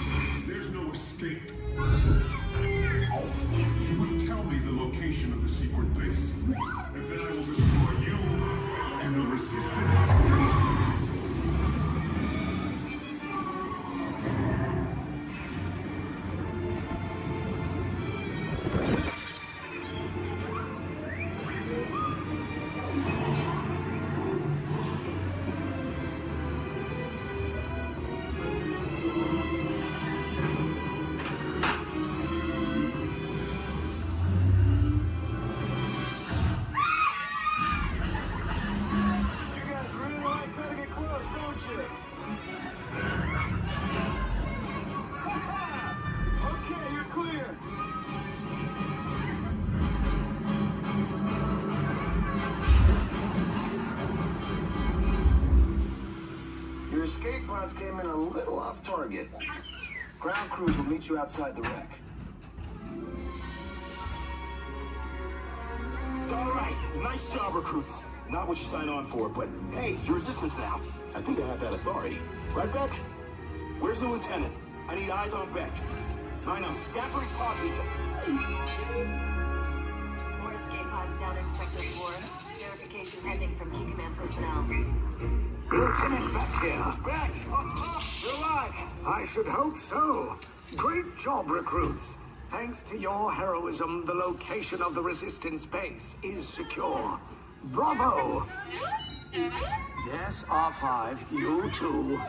There's no escape. You will tell me the location of the secret base, and then I will destroy you and the Resistance. Your escape pods came in a little off target. Ground crews will meet you outside the wreck. All right, nice job, recruits. Not what you signed on for, but hey, you're Resistance now. I think I have that authority. Right, Beck? Where's the lieutenant? I need eyes on Beck. I know, Scappery's pod beacon. More escape pods down in Sector 4. Verification pending from Key Command personnel. Lieutenant Beck here. Beck! You're alive! I should hope so. Great job, recruits. Thanks to your heroism, the location of the Resistance base is secure. Bravo! Yes, R5, you too.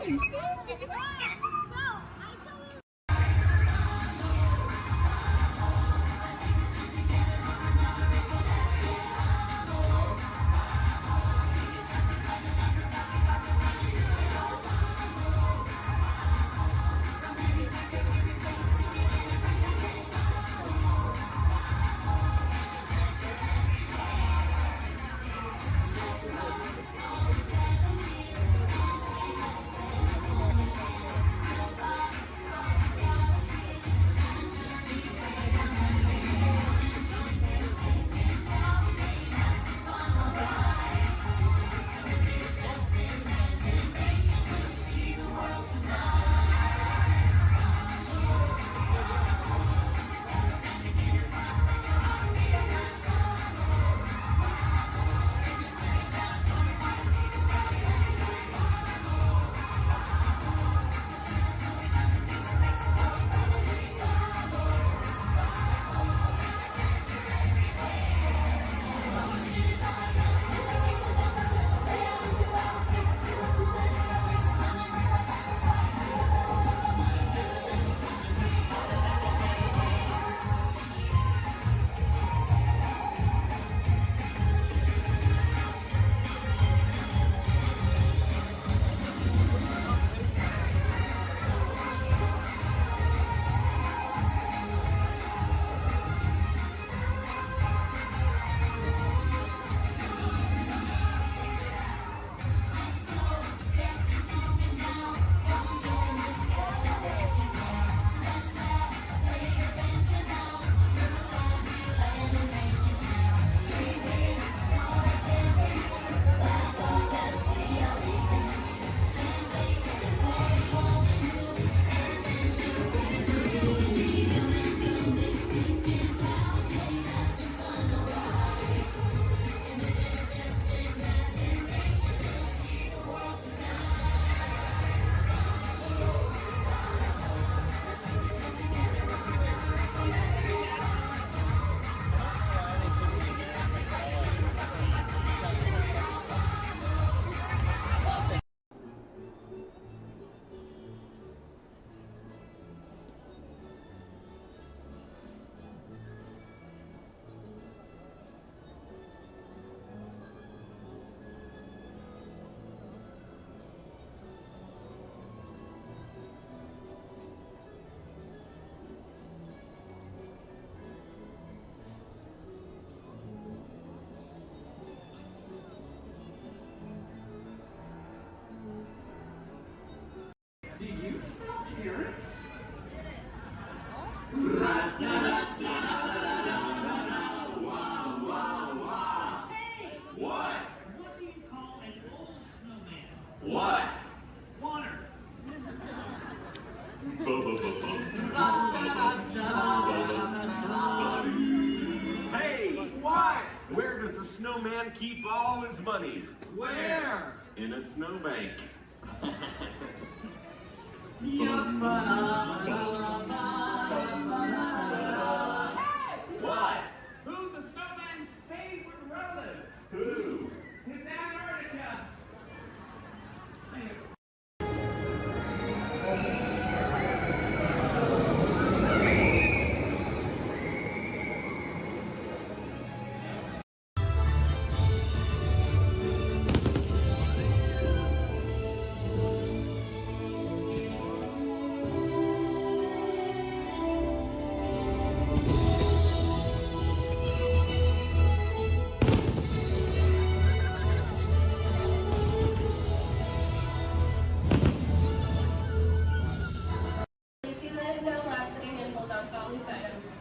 carrots. Carrots? Hey! What? What do you call an old snowman? What? Water. Hey, what? Where does a snowman keep all his money? Where? In a snowbank. What? Who's the snowman's favorite relative? Who? It's Antarctica. Disneyland, no lasting, and hold on to all these items.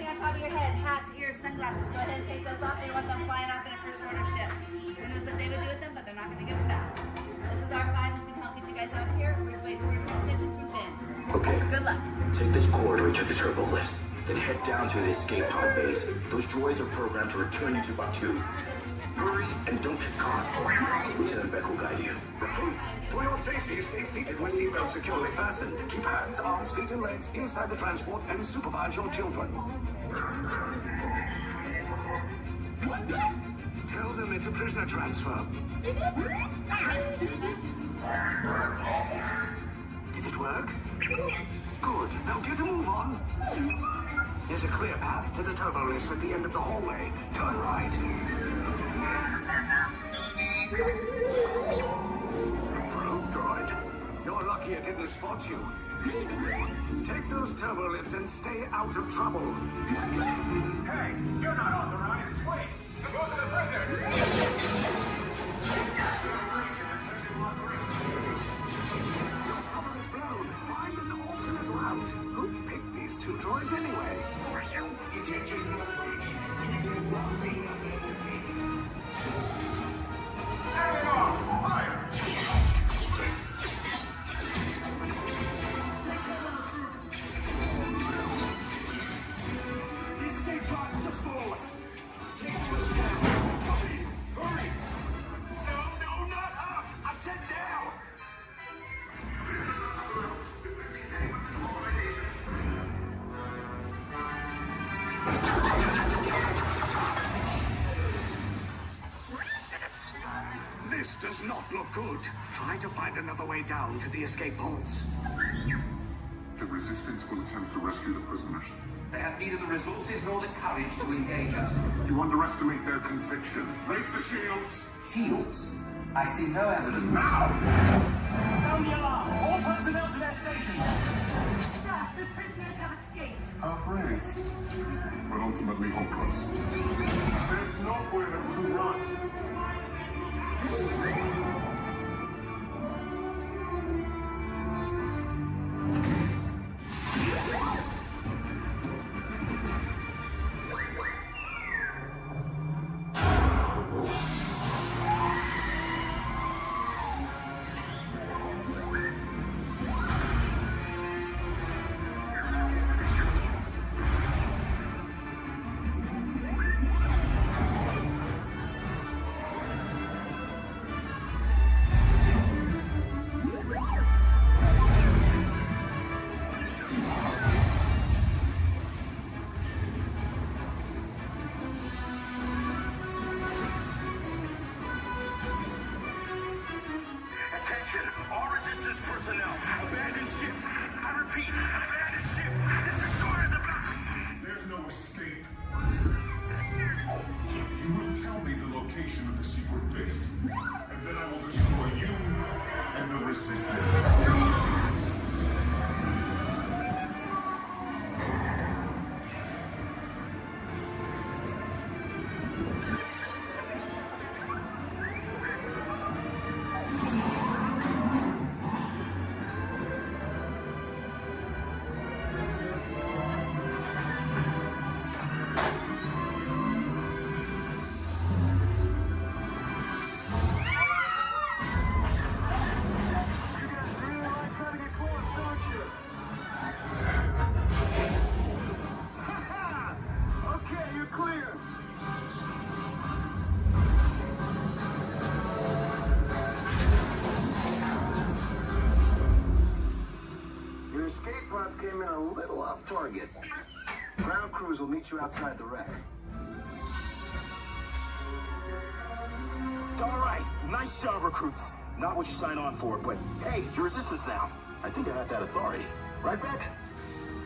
On top of your head, hats, ears, sunglasses. Go ahead and take those off. You want them flying off in a first order ship. Who knows what they would do with them, but they're not going to give them back. This is R5. It's going to help get you guys out of here. We're just waiting for a transmission from Finn. Okay. Good luck. Take this corridor to the turbo lift, then head down to the escape pod base. Those droids are programmed to return you to Batu. Hurry and don't get caught. Lieutenant Beck will guide you. Recruits, for your safety, stay seated with seatbelts securely fastened. Keep hands, arms, feet, and legs inside the transport and supervise your children. Tell them it's a prisoner transfer. Did it work? Good. Now get a move on. There's a clear path to the turbo lifts at the end of the hallway. Turn right. Probe droid. You're lucky it didn't spot you. Take those turbo lifts and stay out of trouble. Hey, you're not authorized. Wait, go to the prisoner. Your cover is blown. Find an alternate route. Who picked these two droids anyway? Detention approach. Prisoners not seen at the fire! The escape pod just below us. Take those down. Copy. Hurry. No, not up! I said down! does not look good. Try to find another way down to the escape pods. The Resistance will attempt to rescue the prisoners. They have neither the resources nor the courage to engage us. You underestimate their conviction. Raise the shields! Shields? I see no evidence. Now! Sound the alarm! All personnel to their stations! Sir, the prisoners have escaped. How brave, but ultimately hopeless. There's nowhere to run. Escape pods came in a little off target. Ground crews will meet you outside the wreck. All right, nice job, recruits. Not what you signed on for, but hey, you're Resistance now. I think I have that authority. Right, Beck?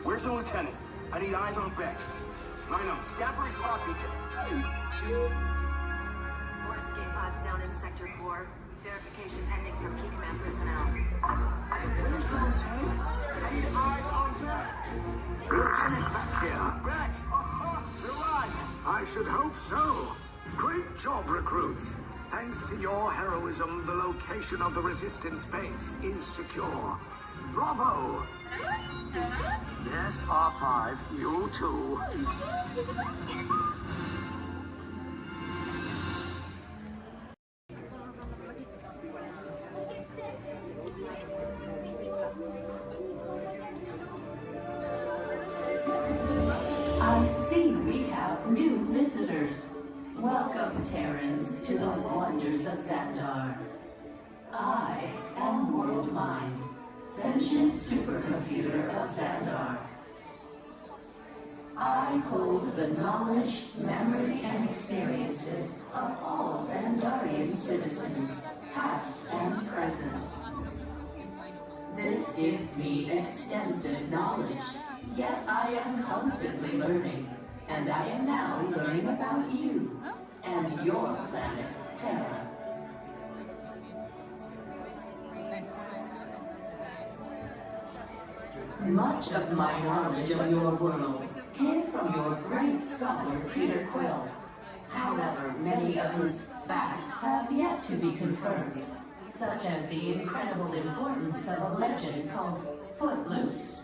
Where's the lieutenant? I need eyes on Beck. I know, scan for his clock beacon. More escape pods down in Sector 4. Verification pending from Key Command personnel. Where's the lieutenant? I need eyes on Beck. Lieutenant back here. Beck! You're alive! I should hope so. Great job, recruits. Thanks to your heroism, the location of the Resistance base is secure. Bravo! Yes, R5, you too. I see we have new visitors. Welcome, Terrans, to the wonders of Xandar. I am World Mind, sentient supercomputer of Xandar. I hold the knowledge, memory, and experiences of all Xandarian citizens, past and present. This gives me extensive knowledge, yet I am constantly learning, and I am now learning about you and your planet, Terra. Much of my knowledge of your world came from your great scholar, Peter Quill. However, many of his facts have yet to be confirmed, such as the incredible importance of a legend called Footloose.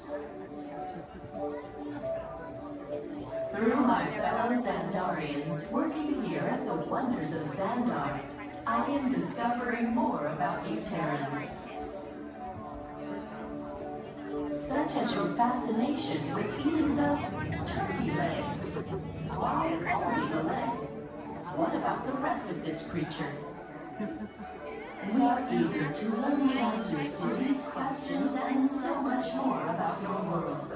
Through my fellow Xandarians working here at the wonders of Xandar, I am discovering more about you Terrans. Such as your fascination with eating the turkey leg. Why only the leg? What about the rest of this creature? We are eager to learn the answers to these questions and so much more about your world.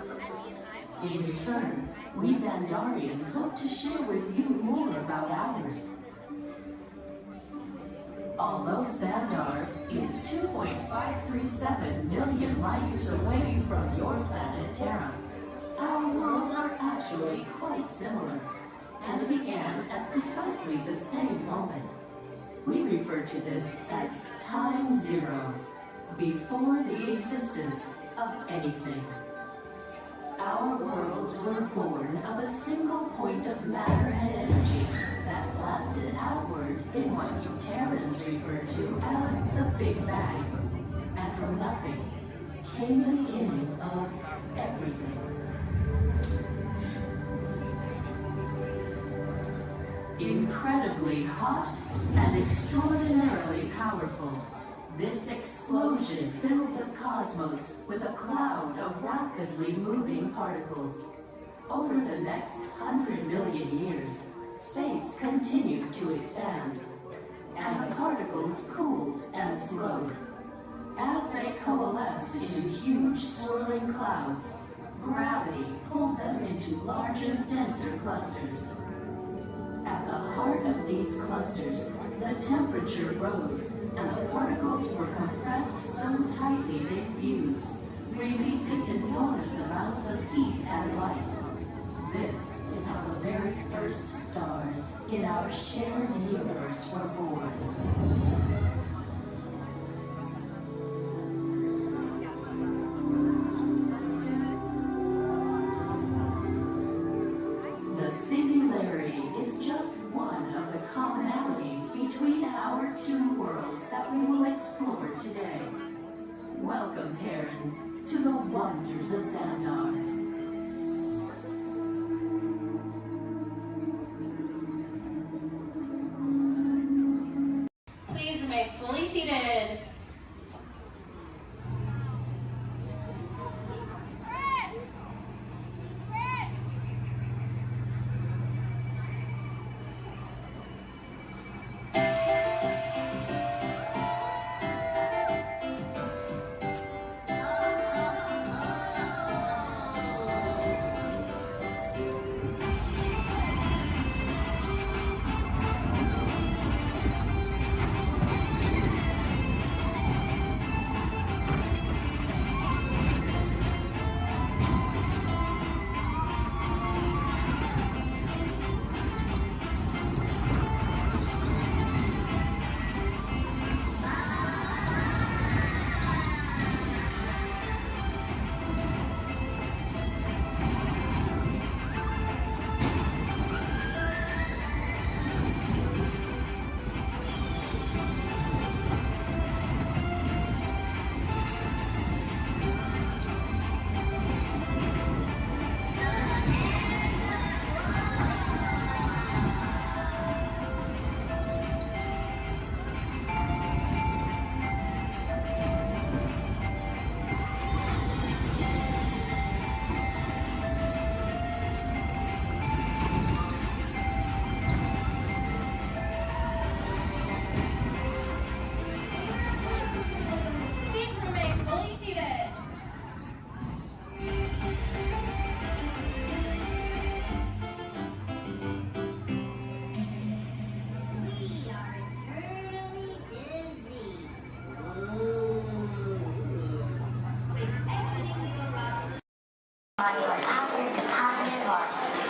In return, we Xandarians hope to share with you more about ours. Although Xandar is 2.537 million light years away from your planet Terra, our worlds are actually quite similar and began at precisely the same moment. We refer to this as time zero, before the existence of anything. Our worlds were born of a single point of matter and energy that blasted outward in what you Terrans refer to as the Big Bang. And from nothing came the beginning of everything. Incredibly hot and extraordinarily powerful, this explosion filled the cosmos with a cloud of rapidly moving particles. Over the next 100 million years, space continued to expand, and the particles cooled and slowed. As they coalesced into huge swirling clouds, gravity pulled them into larger, denser clusters. At the heart of these clusters, the temperature rose, and the particles were compressed so tightly they fused, releasing enormous amounts of heat and light. This is how the very first stars in our shared universe were born. The singularity is just one of the commonalities between our two worlds that we will explore today. Welcome, Terrans, to the wonders of Xandar. Please remain fully seated. Please remain fully seated. We are eternally dizzy. With exiting the garage. Positive to positive or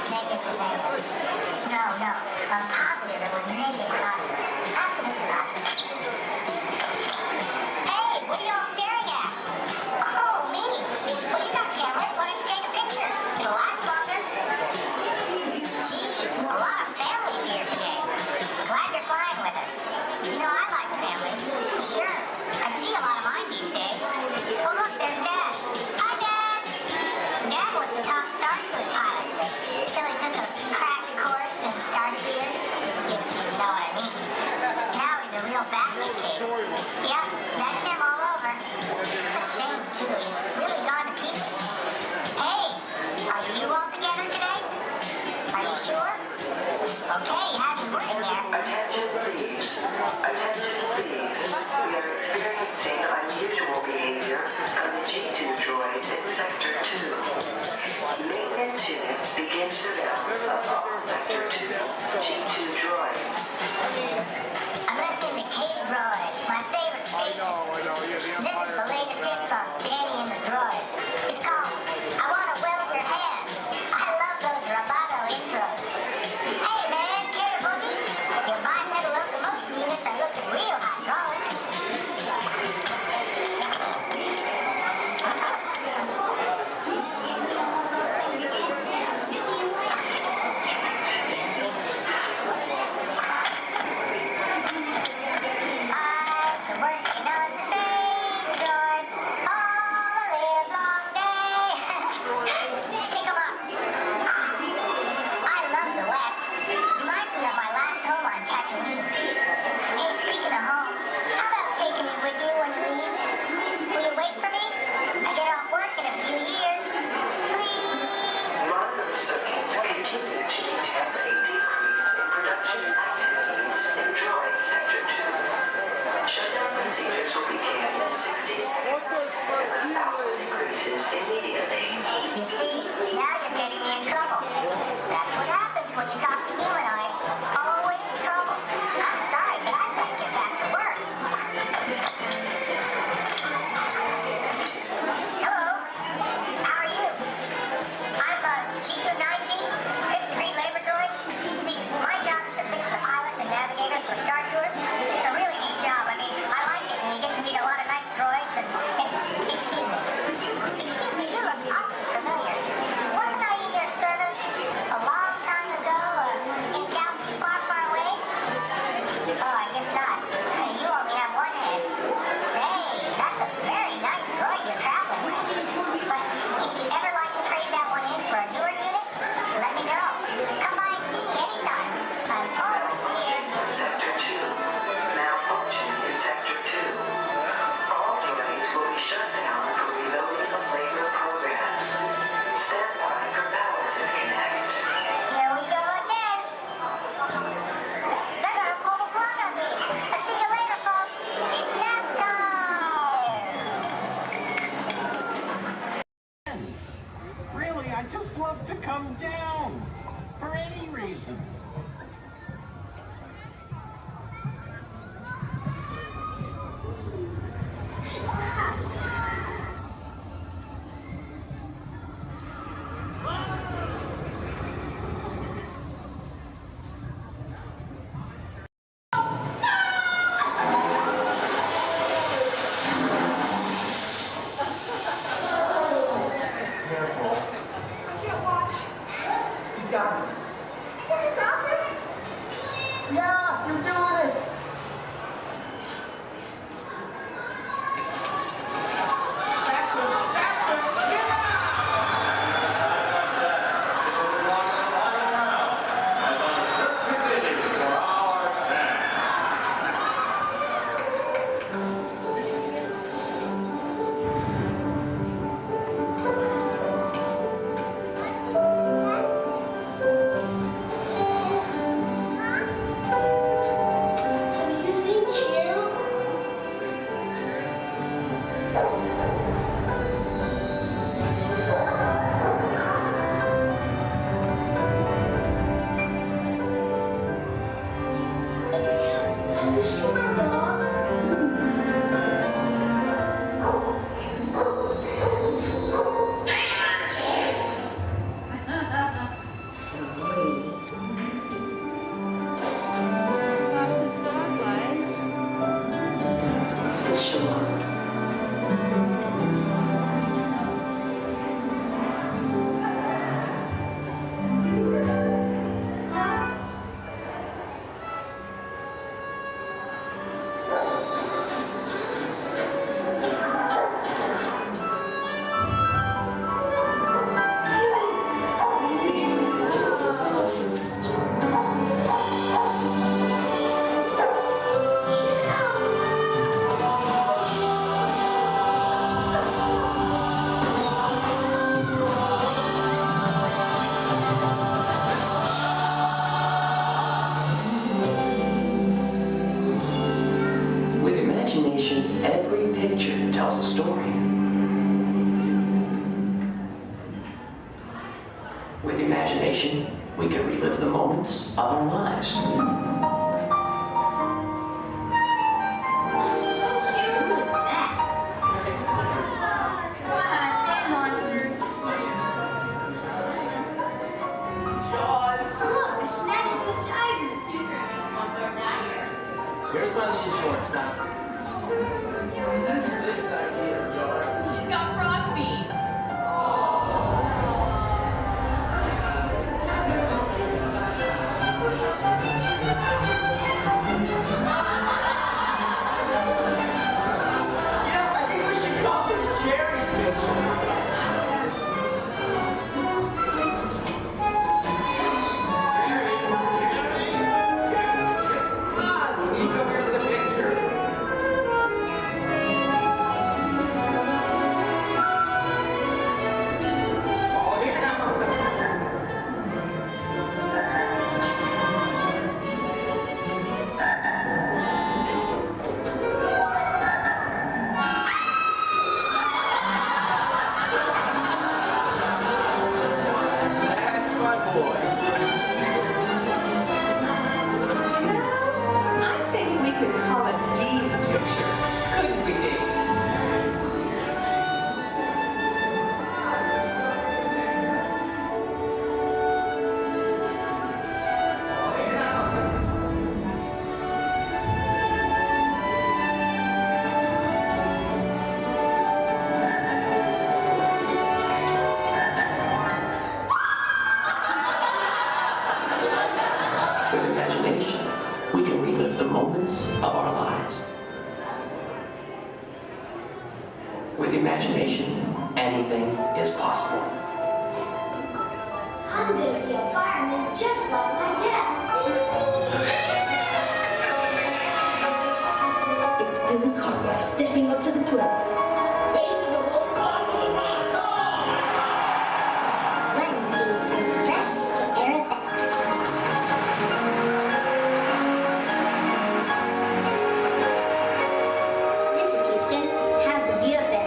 negative to negative? No, positive. It was negative to positive. Absolutely positive. Hey, what are y'all staring at? Oh, me. Well, you got cameras. Why don't you take a picture? It'll last longer. Gee, a lot of families here today. Glad you're flying with us. You know, I like families. Sure, I see a lot of mine these days. Oh, look, there's Dad. Hi, Dad. Dad was the top Star Tours pilot. Till he took a crash course in star speeders, if you know what I mean. Every picture tells a story. With imagination, we can relive the moments of our lives. Here's my little shortstop. She's got frog feet. I think we should call this Jerry's picture. With imagination, we can relive the moments of our lives. With imagination, anything is possible. I'm gonna be a fireman just like my dad. It's Billy Cartwright stepping up to the plate. Bases are rolling on with a man. One, two, three, fresh to air it back. This is Houston. How's the view up there?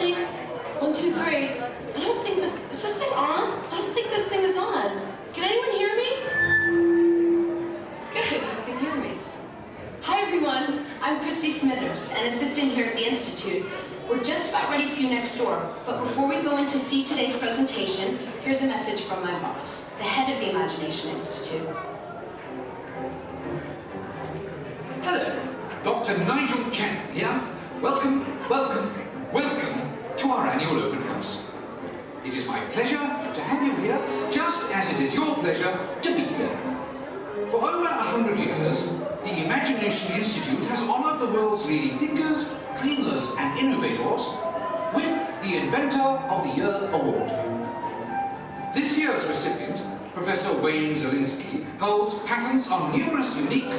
Testing. 1, 2, 3. I don't think this... Is this thing on? I don't think this thing is on. Can anyone hear me? Good, you can hear me. Hi, everyone. I'm Christy Smithers, an assistant here at the Institute. We're just about ready for you next door. But before we go in to see today's presentation, here's a message from my boss, the head of the Imagination Institute. Hello, Dr. Nigel Cannon here. Welcome, welcome, welcome to our annual open house. It is my pleasure to have you here, just as it is your pleasure to be here. For over 100 years, the Imagination Institute has honored the world's leading thinkers, dreamers, and innovators with the Inventor of the Year Award. This year's recipient, Professor Wayne Zielinski, holds patents on numerous unique,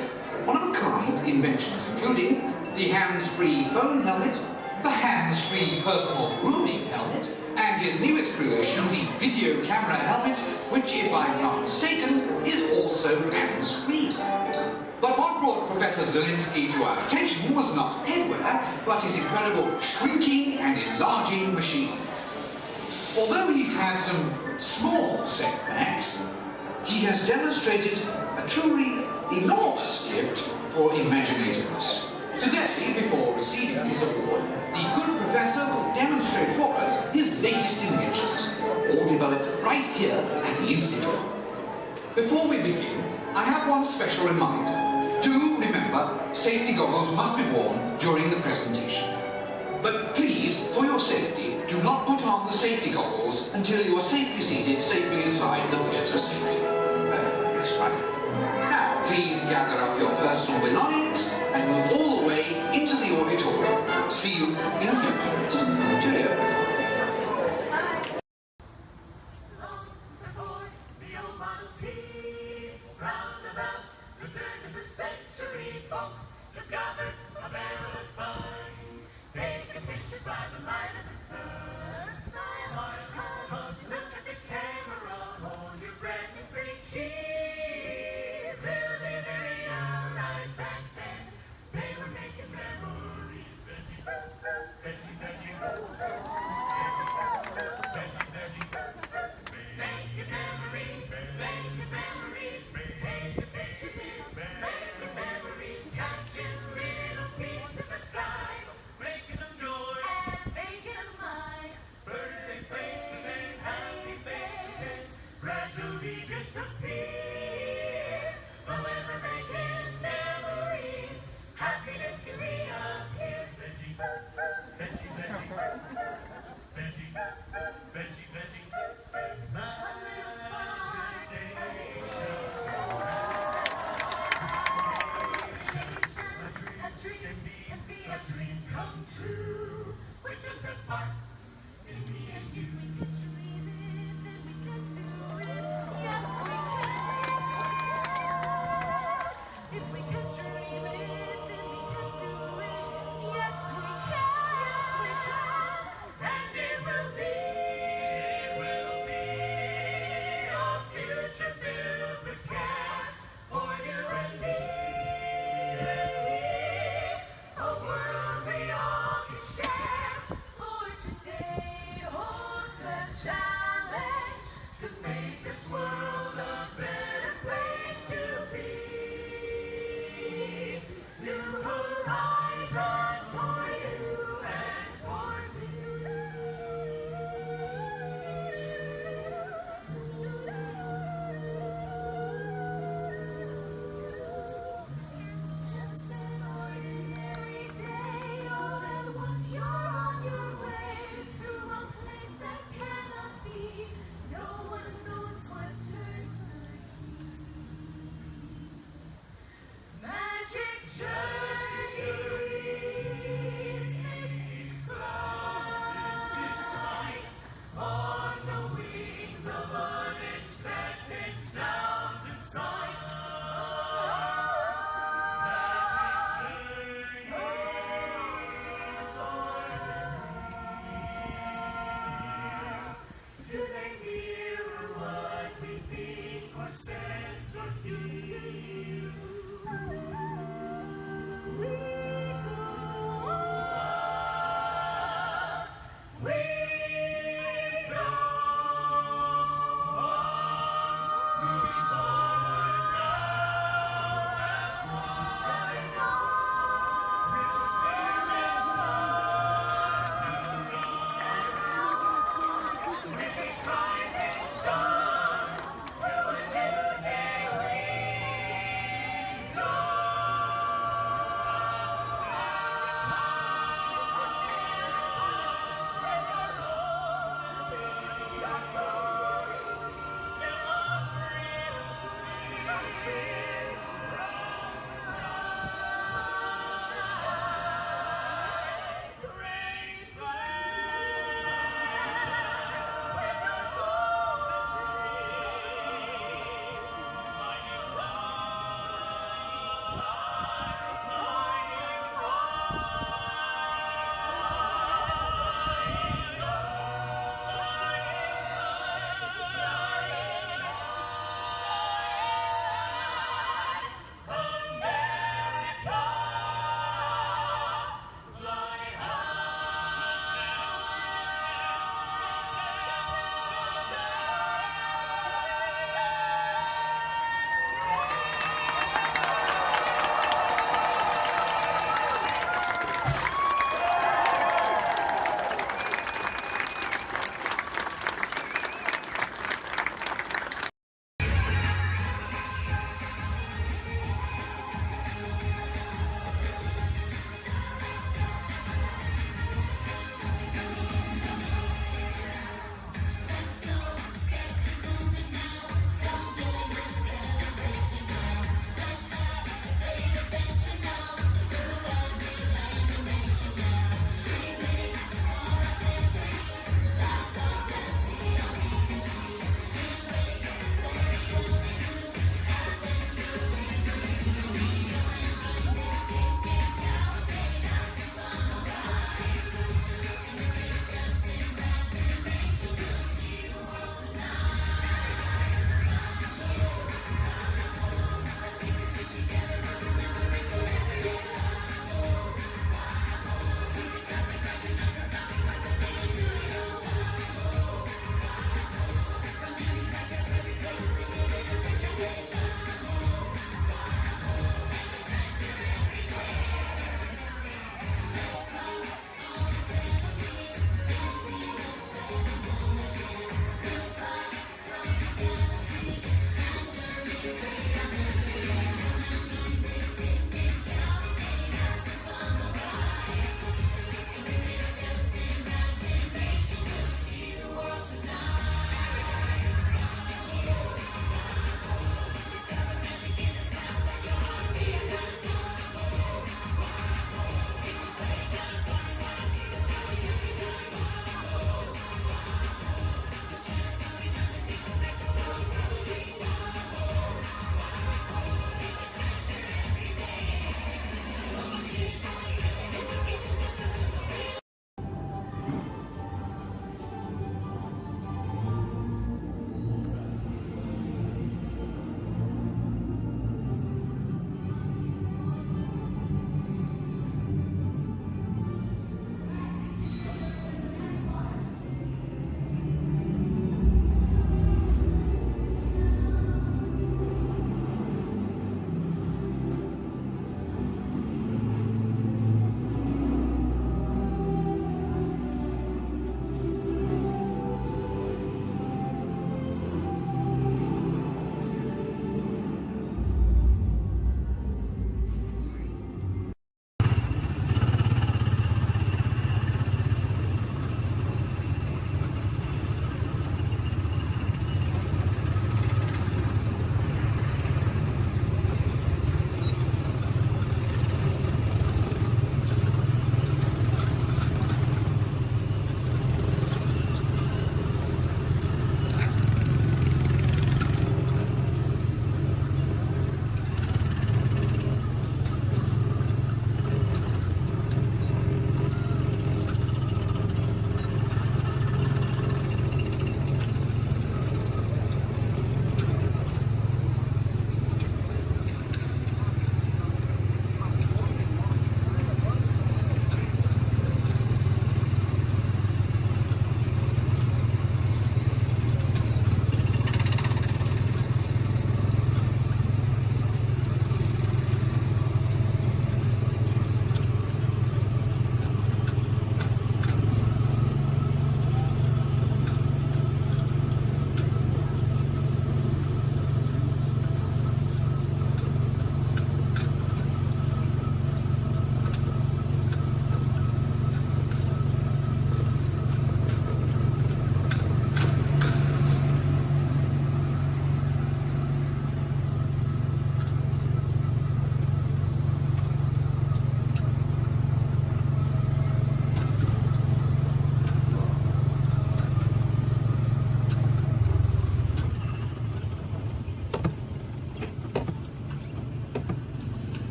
one-of-a-kind inventions, including the hands-free phone helmet, the hands-free personal grooming helmet, and his newest creation, the video camera helmet, which, if I'm not mistaken, is also hands-free. But what brought Professor Zielinski to our attention was not headwear, but his incredible shrinking and enlarging machine. Although he's had some small setbacks, he has demonstrated a truly enormous gift for imaginativeness. Today, before receiving his award, the good professor will demonstrate for us his latest inventions, all developed right here at the Institute. Before we begin, I have one special reminder. Do remember, safety goggles must be worn during the presentation. But please, for your safety, do not put on the safety goggles until you are safely seated safely inside the theatre safely. Right. Now, please gather up your personal belongings and move all the way into the auditorium. See you in a few moments. Cheerio. For today,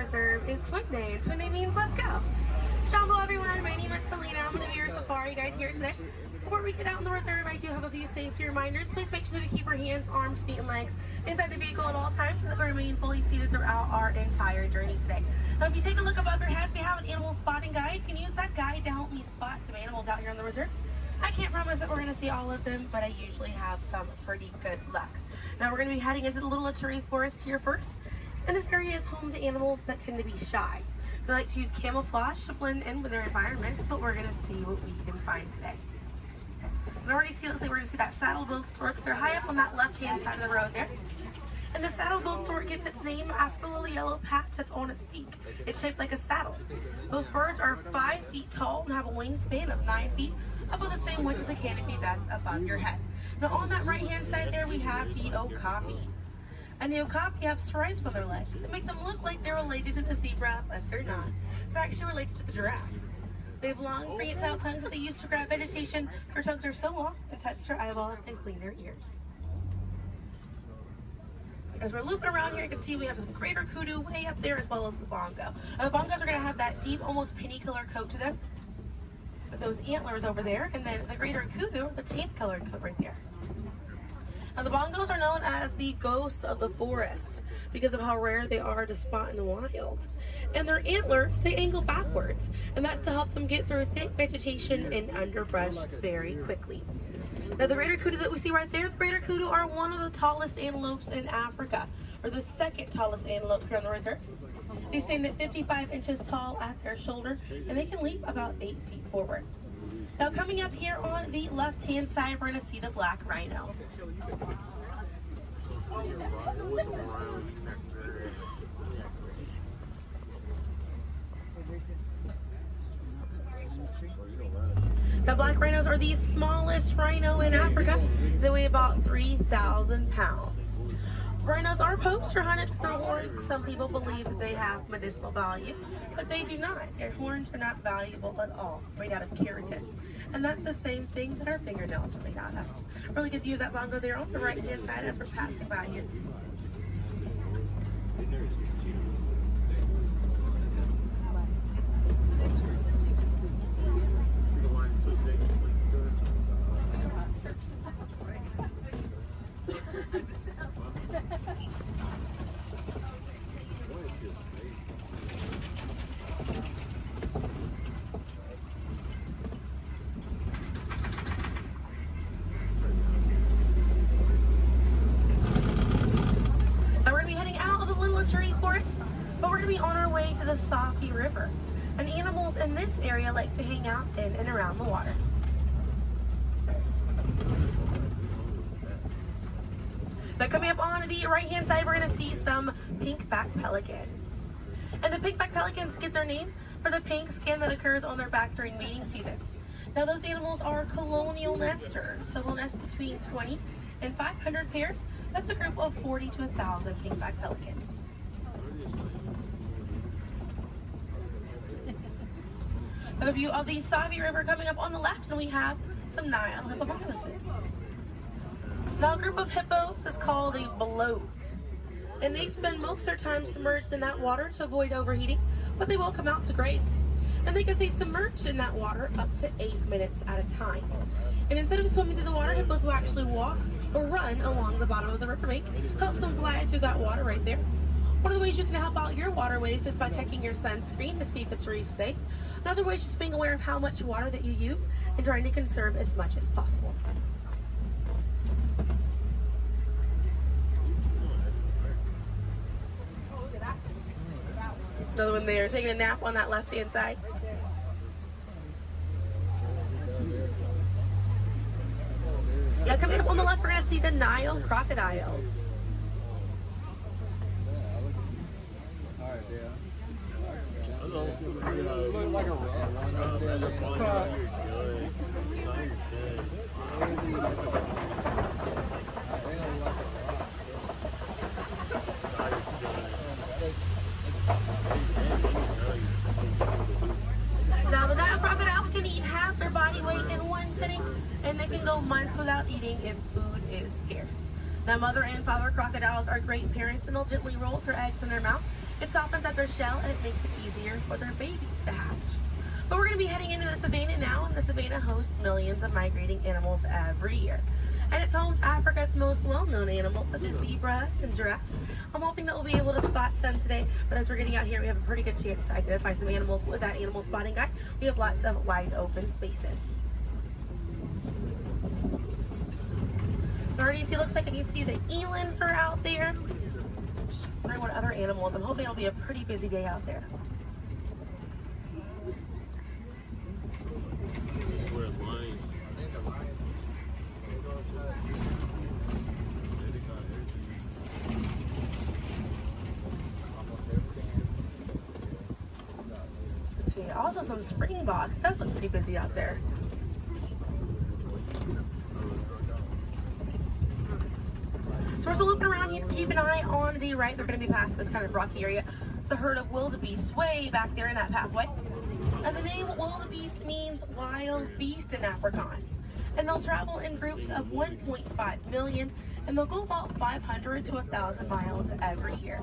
reserve is Twin Day, and Twin Day means let's go. Jumbo everyone, my name is Selena. I'm going to be your safari guide here today. Before we get out in the reserve, I do have a few safety reminders. Please make sure that we keep our hands, arms, feet, and legs inside the vehicle at all times so that we remain fully seated throughout our entire journey today. Now, if you take a look above your head, we have an animal spotting guide. You can use that guide to help me spot some animals out here in the reserve. I can't promise that we're going to see all of them, but I usually have some pretty good luck. Now, we're going to be heading into the Little Ituri Forest here first. And this area is home to animals that tend to be shy. They like to use camouflage to blend in with their environments, but we're going to see what we can find today. And already see, looks like we're going to see that saddle-billed stork. They're high up on that left-hand side of the road there. And the saddle-billed stork gets its name after the little yellow patch that's on its beak. It's shaped like a saddle. Those birds are 5 feet tall and have a wingspan of 9 feet, about the same width of the canopy that's above your head. Now on that right-hand side there, we have the okapi. And the okapi have stripes on their legs that make them look like they're related to the zebra, but they're not. They're actually related to the giraffe. They have long, prehensile tongues that they use to grab vegetation. Their tongues are so long, they touch their eyeballs and clean their ears. As we're looping around here, you can see we have some greater kudu way up there, as well as the bongo. Now, the bongos are going to have that deep, almost penny-colored coat to them, with those antlers over there, and then the greater kudu, the tan-colored coat right there. Now, the bongos are known as the ghosts of the forest because of how rare they are to spot in the wild. And their antlers, they angle backwards, and that's to help them get through thick vegetation and underbrush very quickly. Now, the greater kudu that we see right there, the greater kudu are one of the tallest antelopes in Africa, or the second tallest antelope here on the reserve. They stand at 55 inches tall at their shoulder, and they can leap about 8 feet forward. Now, coming up here on the left-hand side, we're going to see the black rhino. Now, black rhinos are the smallest rhino in Africa. They weigh about 3,000 pounds. Rhinos are poached or hunted for their horns. Some people believe that they have medicinal value, but they do not. Their horns are not valuable at all, made out of keratin. And that's the same thing that our fingernails are made out of. Really good view of that bongo there on the right-hand side as we're passing by here. Forest, but we're going to be on our way to the Safi River. And animals in this area like to hang out in and around the water. Now, coming up on the right-hand side, we're going to see some pink-back pelicans. And the pink-back pelicans get their name for the pink skin that occurs on their back during mating season. Now, those animals are colonial nesters, so they'll nest between 20 and 500 pairs. That's a group of 40 to 1,000 pink-back pelicans. A view of the Savi River coming up on the left, and we have some Nile hippopotamuses. Now, a group of hippos is called a bloat, and they spend most of their time submerged in that water to avoid overheating, but they will come out to graze. And they can stay submerged in that water up to 8 minutes at a time. And instead of swimming through the water, hippos will actually walk or run along the bottom of the riverbank, helps them glide through that water right there. One of the ways you can help out your waterways is by checking your sunscreen to see if it's reef safe. Another way is just being aware of how much water that you use and trying to conserve as much as possible. Another one there, taking a nap on that left-hand side. Now, coming up on the left, we're going to see the Nile crocodiles. Now, the Nile crocodiles can eat half their body weight in one sitting, and they can go months without eating if food is scarce. Now, mother and father crocodiles are great parents, and they'll gently roll their eggs in their mouth It softens up their shell and it makes it easier for their babies to hatch. But we're going to be heading into the savannah now, and the savannah hosts millions of migrating animals every year. And it's home to Africa's most well-known animals, such as zebras and giraffes. I'm hoping that we'll be able to spot some today, but as we're getting out here, we have a pretty good chance to identify some animals with that animal spotting guide. We have lots of wide open spaces. So already it looks like I can see the elands are out there. Wondering what other animals. I'm hoping it'll be a pretty busy day out there. Let's see, also some springbok. It does look pretty busy out there. So we're still looking around here. Keep an eye on the right. They're going to be past this kind of rocky area. It's a herd of wildebeest way back there in that pathway. And the name wildebeest means wild beast in Afrikaans. And they'll travel in groups of 1.5 million, and they'll go about 500 to 1,000 miles every year.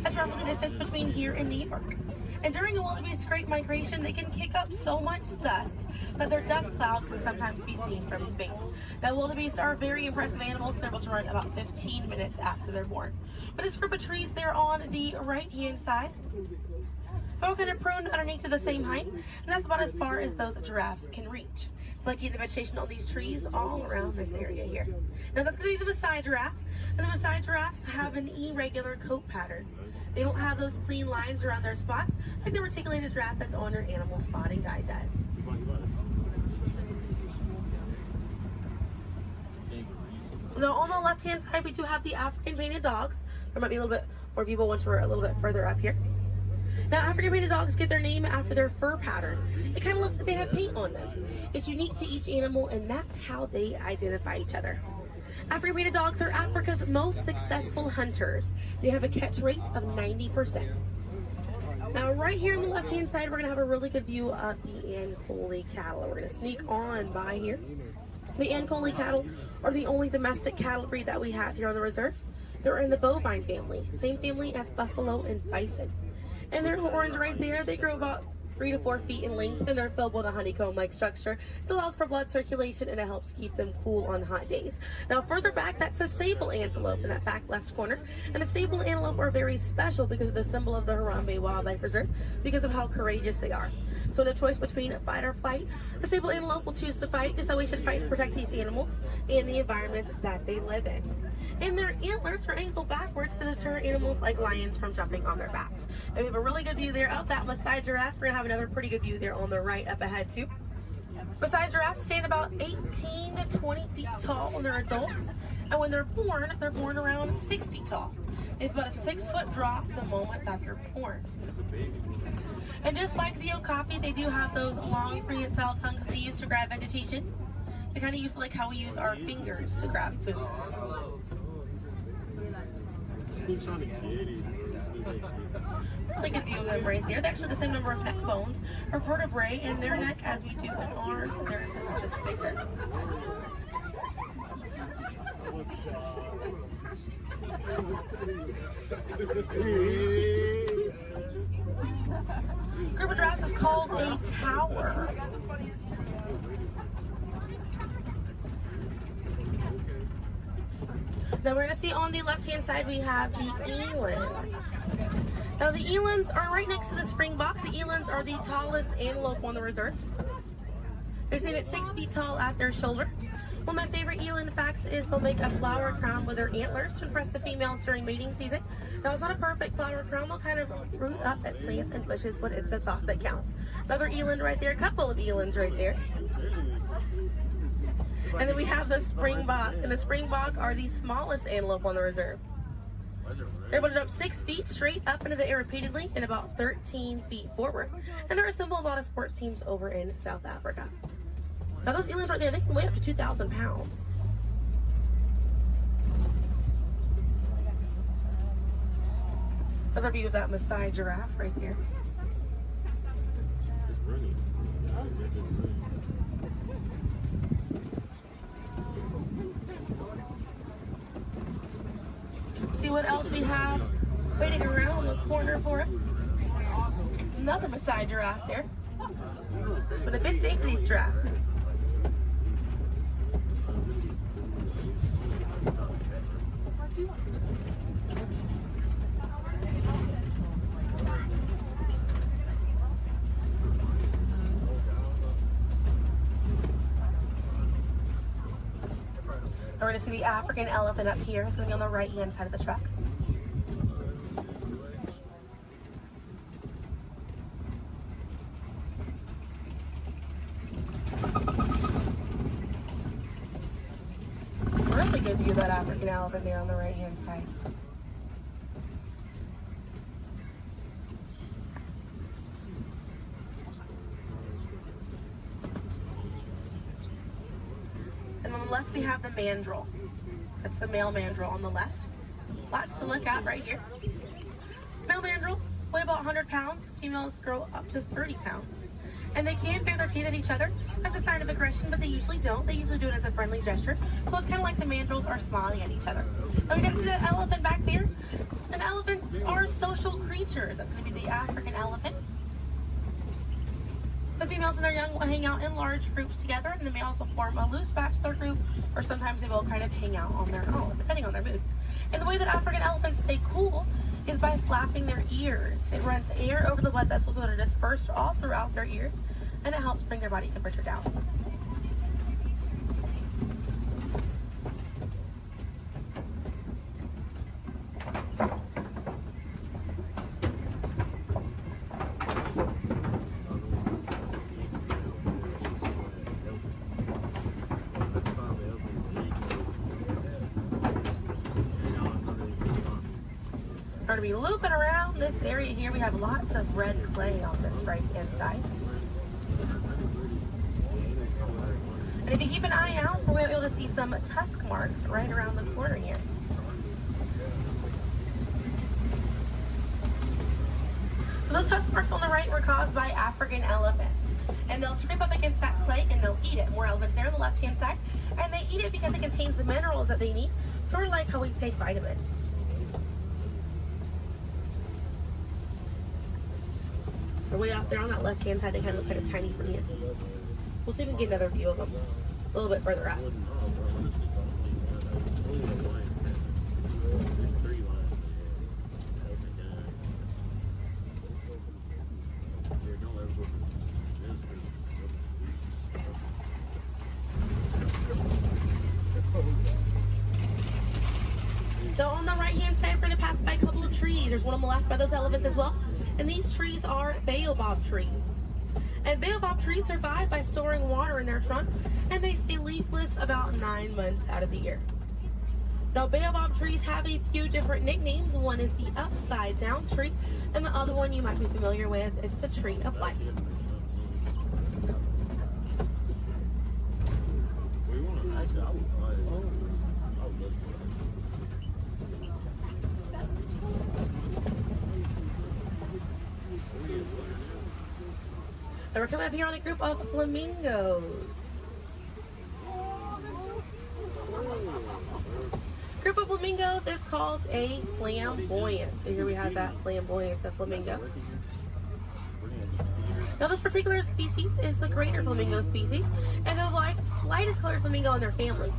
That's roughly the distance between here and New York. And during a wildebeest great migration, they can kick up so much dust that their dust cloud can sometimes be seen from space. Now, wildebeest are very impressive animals. They're able to run about 15 minutes after they're born. But this group of trees there on the right-hand side, they're all kind of pruned underneath to the same height, and that's about as far as those giraffes can reach. Like the vegetation on these trees all around this area here. Now that's going to be the Maasai giraffe, and the Maasai giraffes have an irregular coat pattern. They don't have those clean lines around their spots like the reticulated giraffe that's on your animal spotting guide does. Now on the left-hand side, we do have the African painted dogs. There might be a little bit more people once we're a little bit further up here. Now, African painted dogs get their name after their fur pattern. It kind of looks like they have paint on them. It's unique to each animal, and that's how they identify each other. African painted dogs are Africa's most successful hunters. They have a catch rate of 90%. Now, right here on the left-hand side, we're going to have a really good view of the Ankole cattle. We're going to sneak on by here. The Ankole cattle are the only domestic cattle breed that we have here on the reserve. They're in the bovine family, same family as buffalo and bison. And their horns right there, they grow about 3 to 4 feet in length, and they're filled with a honeycomb-like structure. It allows for blood circulation, and it helps keep them cool on hot days. Now, further back, that's a sable antelope in that back left corner. And the sable antelope are very special because of the symbol of the Harambe Wildlife Reserve, because of how courageous they are. So in a choice between fight or flight, the sable antelope will choose to fight, just how we should fight to protect these animals and the environment that they live in. And their antlers are angled backwards to deter animals like lions from jumping on their backs. And we have a really good view there of that Maasai giraffe. We're going to have another pretty good view there on the right up ahead too. Maasai giraffes stand about 18 to 20 feet tall when they're adults. And when they're born around 6 feet tall. They have about a 6-foot drop the moment that they're born. And just like the okapi, they do have those long prehensile tongues that they use to grab vegetation. They kind of use like how we use our fingers to grab food. Really good view of them right there. They're actually the same number of neck bones or vertebrae in their neck as we do in ours. Theirs is just bigger. Group of giraffes is called a tower. Now we're going to see on the left-hand side we have the elands. Now the elands are right next to the springbok. The elands are the tallest antelope on the reserve. They stand at 6 feet tall at their shoulder. One of my favorite eland facts is they'll make a flower crown with their antlers to impress the females during mating season. Now it's not a perfect flower crown, they'll kind of root up at plants and bushes, but it's the thought that counts. Another eland right there, a couple of elands right there. And then we have the springbok, and the springbok are the smallest antelope on the reserve. They're able to jump 6 feet straight up into the air repeatedly and about 13 feet forward. And they're a symbol of a lot of sports teams over in South Africa. Now those elands right there, they can weigh up to 2,000 pounds. Another view of that Maasai giraffe right there. See what else we have. waiting around the corner for us. Another Maasai giraffe there. But a bit big for these giraffes. We're going to see the African elephant up here. It's going to be on the right-hand side of the truck. Really good view of that African elephant there on the right-hand side. And on the left we have the mandrill. That's the male mandrill on the left. Lots to look at right here. Male mandrills weigh about 100 pounds. Females grow up to 30 pounds. And they can bare their teeth at each other as a sign of aggression, but they usually don't. They usually do it as a friendly gesture. So it's kind of like the mandrills are smiling at each other. Now we got to see that elephant back there. And elephants are social creatures. That's going to be the African elephant. The females and their young will hang out in large groups together, and the males will form a loose bachelor group, or sometimes they will kind of hang out on their own, depending on their mood. And the way that African elephants stay cool is by flapping their ears. It runs air over the blood vessels that are dispersed all throughout their ears, and it helps bring their body temperature down. We're going to be looping around this area here. We have lots of red clay on this right-hand side. And if you keep an eye out, we'll be able to see some tusk marks right around the corner here. So those tusk marks on the right were caused by African elephants. And they'll scrape up against that clay and they'll eat it. More elephants there on the left-hand side. And they eat it because it contains the minerals that they need, sort of like how we take vitamins. They're way out there on that left-hand side. They kind of look kind of tiny from here. We'll see if we can get another view of them a little bit further out. So on the right-hand side, we're going to pass by a couple of trees. There's one on the left by those elephants as well. And these trees are baobab trees. And baobab trees survive by storing water in their trunk, and they stay leafless about 9 months out of the year. Now, baobab trees have a few different nicknames. One is the upside down tree, and the other one you might be familiar with is the tree of life. And we're coming up here on a group of flamingos. Group of flamingos is called a flamboyant. So here we have that flamboyant of flamingo. Now this particular species is the greater flamingo species, and they're the lightest colored flamingo in their family.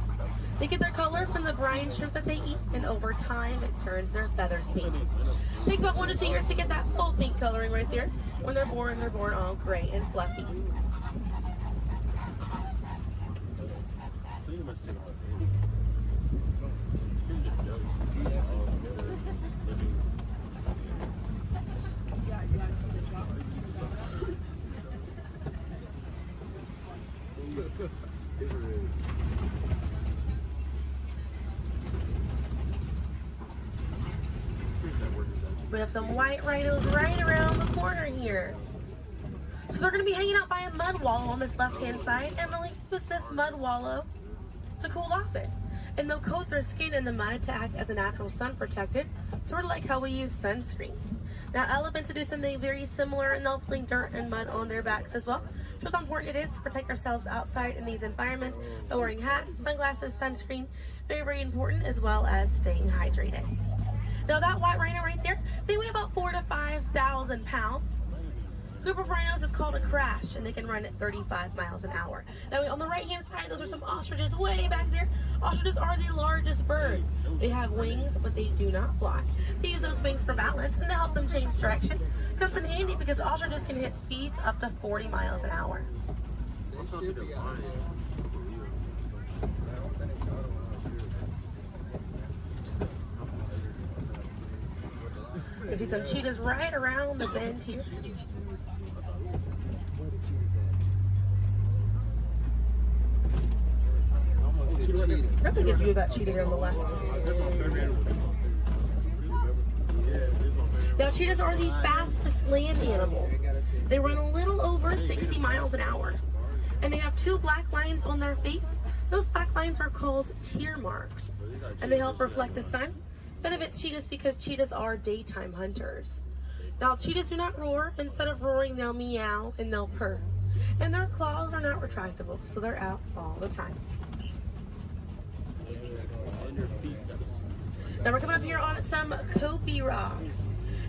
They get their color from the brine shrimp that they eat, and over time it turns their feathers pink. It takes about 1 to 2 years to get that full pink coloring right there. When they're born all gray and fluffy. We have some white rhinos right around the corner here. So they're going to be hanging out by a mud wallow on this left-hand side, and they'll use this mud wallow to cool off it. And they'll coat their skin in the mud to act as a natural sun protectant, sort of like how we use sunscreen. Now elephants will do something very similar, and they'll fling dirt and mud on their backs as well. Shows how important it is to protect ourselves outside in these environments by wearing hats, sunglasses, sunscreen. Very, very important, as well as staying hydrated. Now that white rhino right there, they weigh about 4,000 to 5,000 pounds. A group of rhinos is called a crash, and they can run at 35 miles an hour. Now on the right hand side, those are some ostriches way back there. Ostriches are the largest bird. They have wings, but they do not fly. They use those wings for balance and to help them change direction. Comes in handy because ostriches can hit speeds up to 40 miles an hour. You see some cheetahs right around the bend here. Really good view of that cheetah here on the left. Now cheetahs are the fastest land animal. They run a little over 60 miles an hour. And they have 2 black lines on their face. Those black lines are called tear marks. And they help reflect the sun. Benefits cheetahs because cheetahs are daytime hunters. Now cheetahs do not roar. Instead of roaring, they'll meow and they'll purr. And their claws are not retractable, so they're out all the time. Now we're coming up here on some Kopi rocks.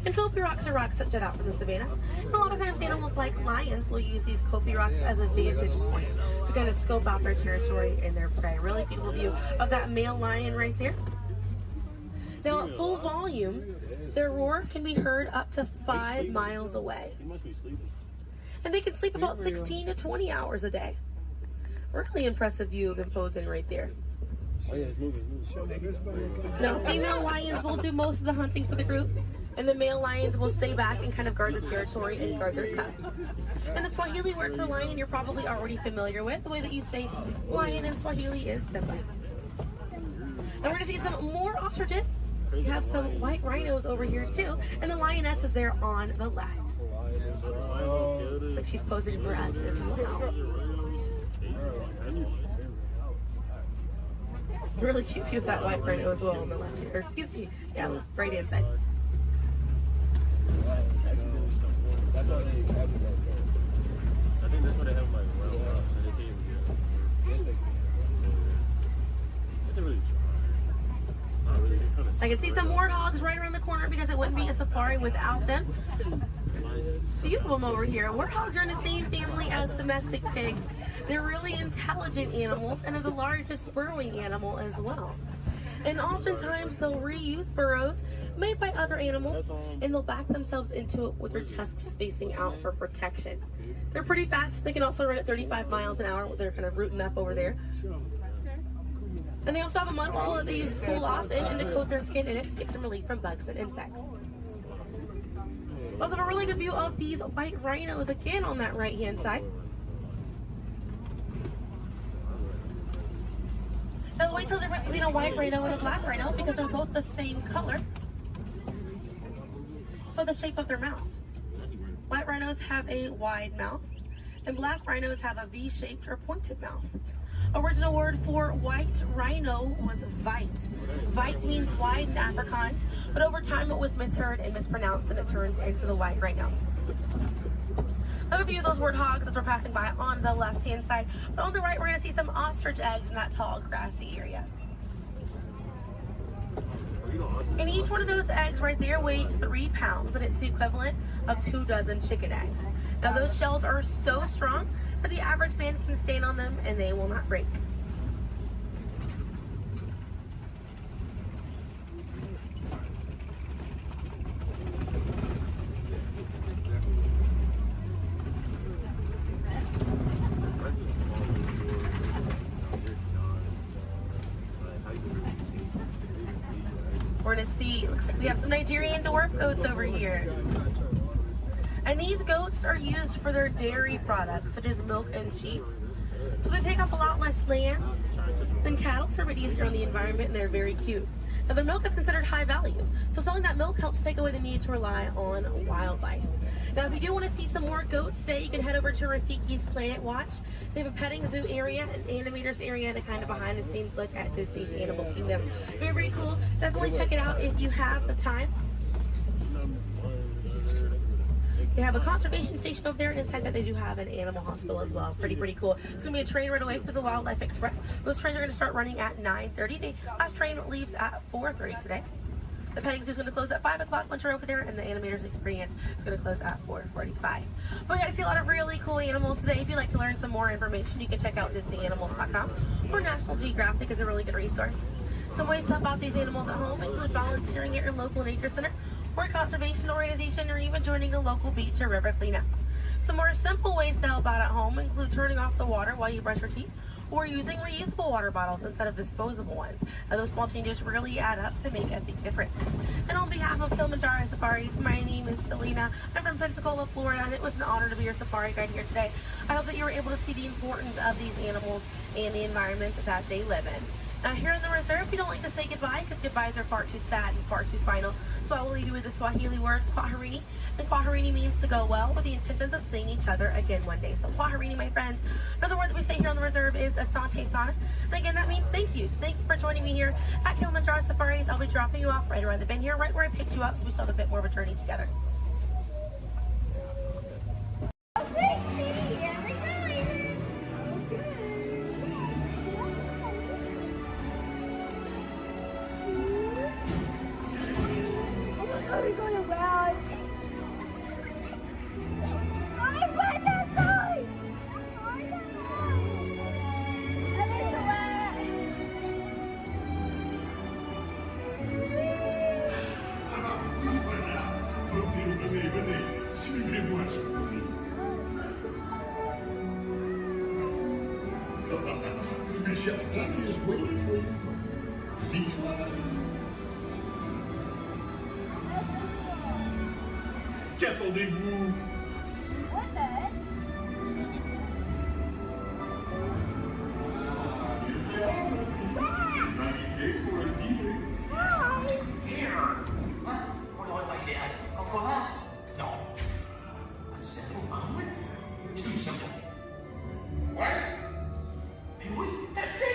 And Kopi rocks are rocks that jut out from the savannah. And a lot of times animals like lions will use these Kopi rocks as a vantage point to kind of scope out their territory and their prey. Really beautiful view of that male lion right there. Now at full volume, their roar can be heard up to 5 miles away. And they can sleep about 16 to 20 hours a day. Really impressive view of them posing right there. Now, female lions will do most of the hunting for the group, and the male lions will stay back and kind of guard the territory and guard their cubs. And the Swahili word for lion you're probably already familiar with. The way that you say lion in Swahili is Simba. And we're going to see some more ostriches. We have some white rhinos over here too, and the lioness is there on the left. Looks like she's posing for us as well. Really cute view of that white rhino as well on the left here. Or, excuse me, yeah, right hand side. I think that's what they have like round up, so they can't even get it. They really try. Not really. I can see some warthogs right around the corner because it wouldn't be a safari without them. Few of them over here. Warthogs are in the same family as domestic pigs. They're really intelligent animals and are the largest burrowing animal as well. And oftentimes they'll reuse burrows made by other animals and they'll back themselves into it with their tusks facing out for protection. They're pretty fast. They can also run at 35 miles an hour. They're kind of rooting up over there. And they also have a mud wall that they use to cool off and to coat their skin in it to get some relief from bugs and insects. Also have a really good view of these white rhinos again on that right hand side. Now the white tail difference between a white rhino and a black rhino because they're both the same color. So the shape of their mouth. White rhinos have a wide mouth and black rhinos have a V-shaped or pointed mouth. Original word for white rhino was vite. Vite means wide in Afrikaans, but over time it was misheard and mispronounced and it turned into the white rhino. Another view of those warthogs as we're passing by on the left-hand side. But on the right, we're going to see some ostrich eggs in that tall, grassy area. And each one of those eggs right there weigh 3 pounds, and it's the equivalent of 2 dozen chicken eggs. Now, those shells are so strong that the average man can stand on them, and they will not break. We're gonna see, looks like we have some Nigerian dwarf goats over here. And these goats are used for their dairy products, such as milk and cheese. So they take up a lot less land than cattle, so they're easier on the environment, and they're very cute. Now their milk is considered high value, so selling that milk helps take away the need to rely on wildlife. Now if you do want to see some more goats today, you can head over to Rafiki's Planet Watch. They have a petting zoo area, an animators area, and a kind of behind the scenes look at Disney's Animal Kingdom. Very, very cool. Definitely check it out if you have the time. They have a conservation station over there, and inside that they do have an animal hospital as well. Pretty cool. It's going to be a train right away through the Wildlife Express. Those trains are going to start running at 9:30. The last train leaves at 4:30 today. The petting zoo is going to close at 5 o'clock once you're over there, and the animators experience is going to close at 4:45. But we got to see a lot of really cool animals today. If you'd like to learn some more information, you can check out DisneyAnimals.com, or National Geographic is a really good resource. Some ways to help out these animals at home include volunteering at your local nature center, or a conservation organization, or even joining a local beach or river cleanup. Some more simple ways to help out at home include turning off the water while you brush your teeth, or using reusable water bottles instead of disposable ones. Now, those small changes really add up to make a big difference. And on behalf of Kilimanjaro Safaris, my name is Selena. I'm from Pensacola, Florida, and it was an honor to be your safari guide here today. I hope that you were able to see the importance of these animals and the environment that they live in. Now, here in the reserve, we don't like to say goodbye because goodbyes are far too sad and far too final. So I will leave you with the Swahili word, kwaherini. And kwaherini means to go well, with the intentions of seeing each other again one day. So kwaherini, my friends. Another word that we say here on the reserve is asante sana. And again, that means thank you. So thank you for joining me here at Kilimanjaro Safaris. I'll be dropping you off right around the bend here, right where I picked you up, so we still have a bit more of a journey together. Chef Happy is waiting for you. This one. Qu'attendez-vous? Pour le dîner. Here. What? What do I like to add? Cocoa? No. A simple omelet? Too simple. What? Wait, that's it!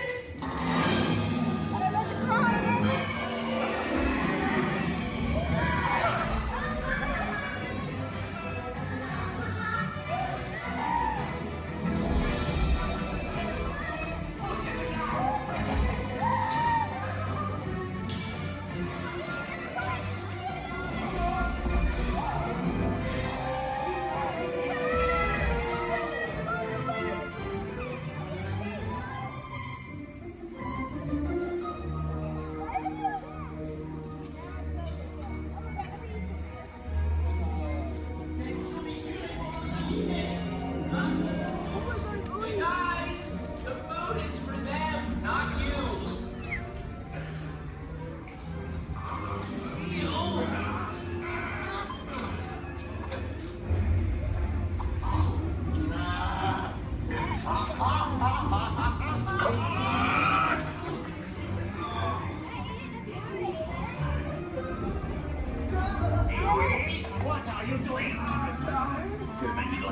What are you doing? Bienvenido,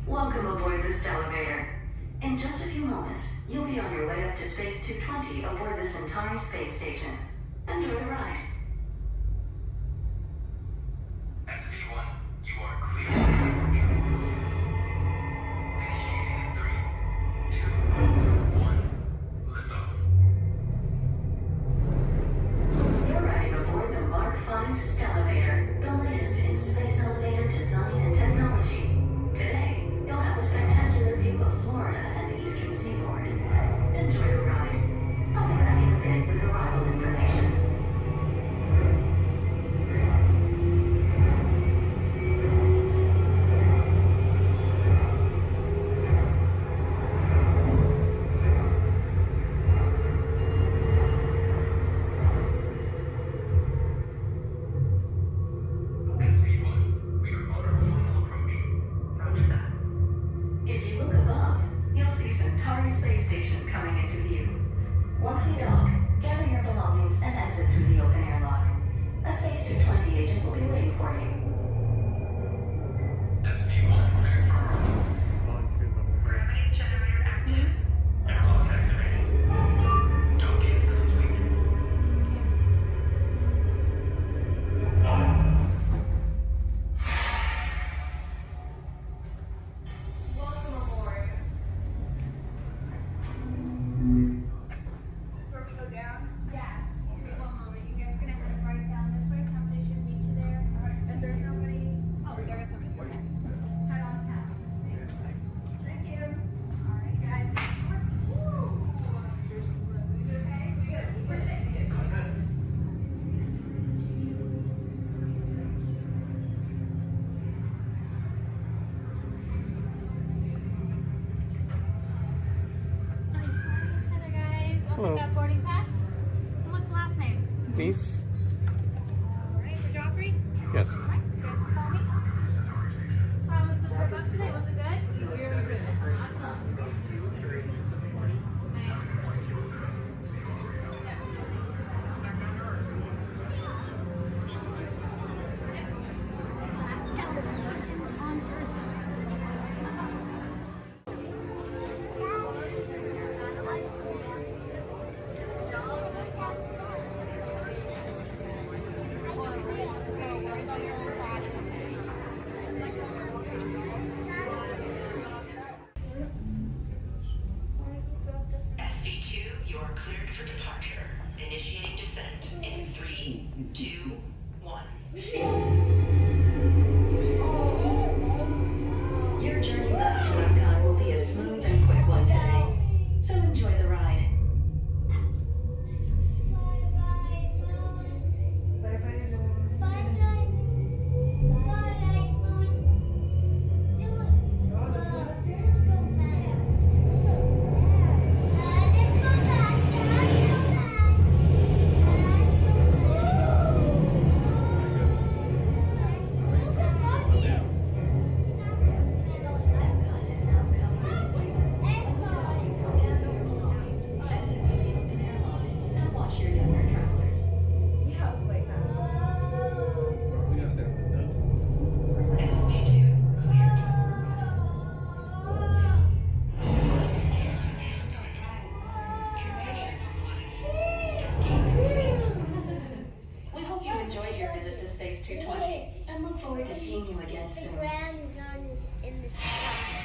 Welcome aboard this elevator. In just a few moments, you'll be on your way up to Space 220 aboard the Centauri space station. Enjoy the ride. SV1, you are clear for departure. Initiating in 3, 2, 1, liftoff. You're riding aboard the Mark V Stellarator, the latest in space elevator design and technology. Today, you'll have a spectacular view of Florida and the eastern seaboard. Enjoy the ride. I'll be back in a bit with arrival information. SV1, we are on our final approach. Roger that. If you look above, you'll see Centauri space station coming into view. Once we dock, gather your belongings and exit through the open airlock. A Space 220 agent will be waiting for you. SV1, cleared for arrival. Gravity generator active. Airlock activated. Docking complete. Welcome aboard. Where we go down? Yeah. Give me one moment. You guys are gonna head right down this way. Somebody should meet you there. If there's nobody, oh, there is somebody. Okay. Head on cap. Thank you. All right, guys. Woo. Is it okay? We're safe. Hi there, guys. I'll Hello. take that boarding pass. And what's the last name? Nice. All right, for Joffrey. Yes. All right, you guys can call me. How was the trip up today? Was it good? Very good. Awesome. SV2, you are cleared for departure. Initiating descent in 3, 2, 1. Your journey back to Epcot will be a smooth and quick one today, so enjoy the ride. Epcot is now coming into view. Gather your belongings, exit through the open airlock, and watch your younger travelers. Yeah, it's way fast. SV2 cleared. We hope you enjoyed your visit to Space 220 and look forward to seeing you again The soon. ground is on this in the sky.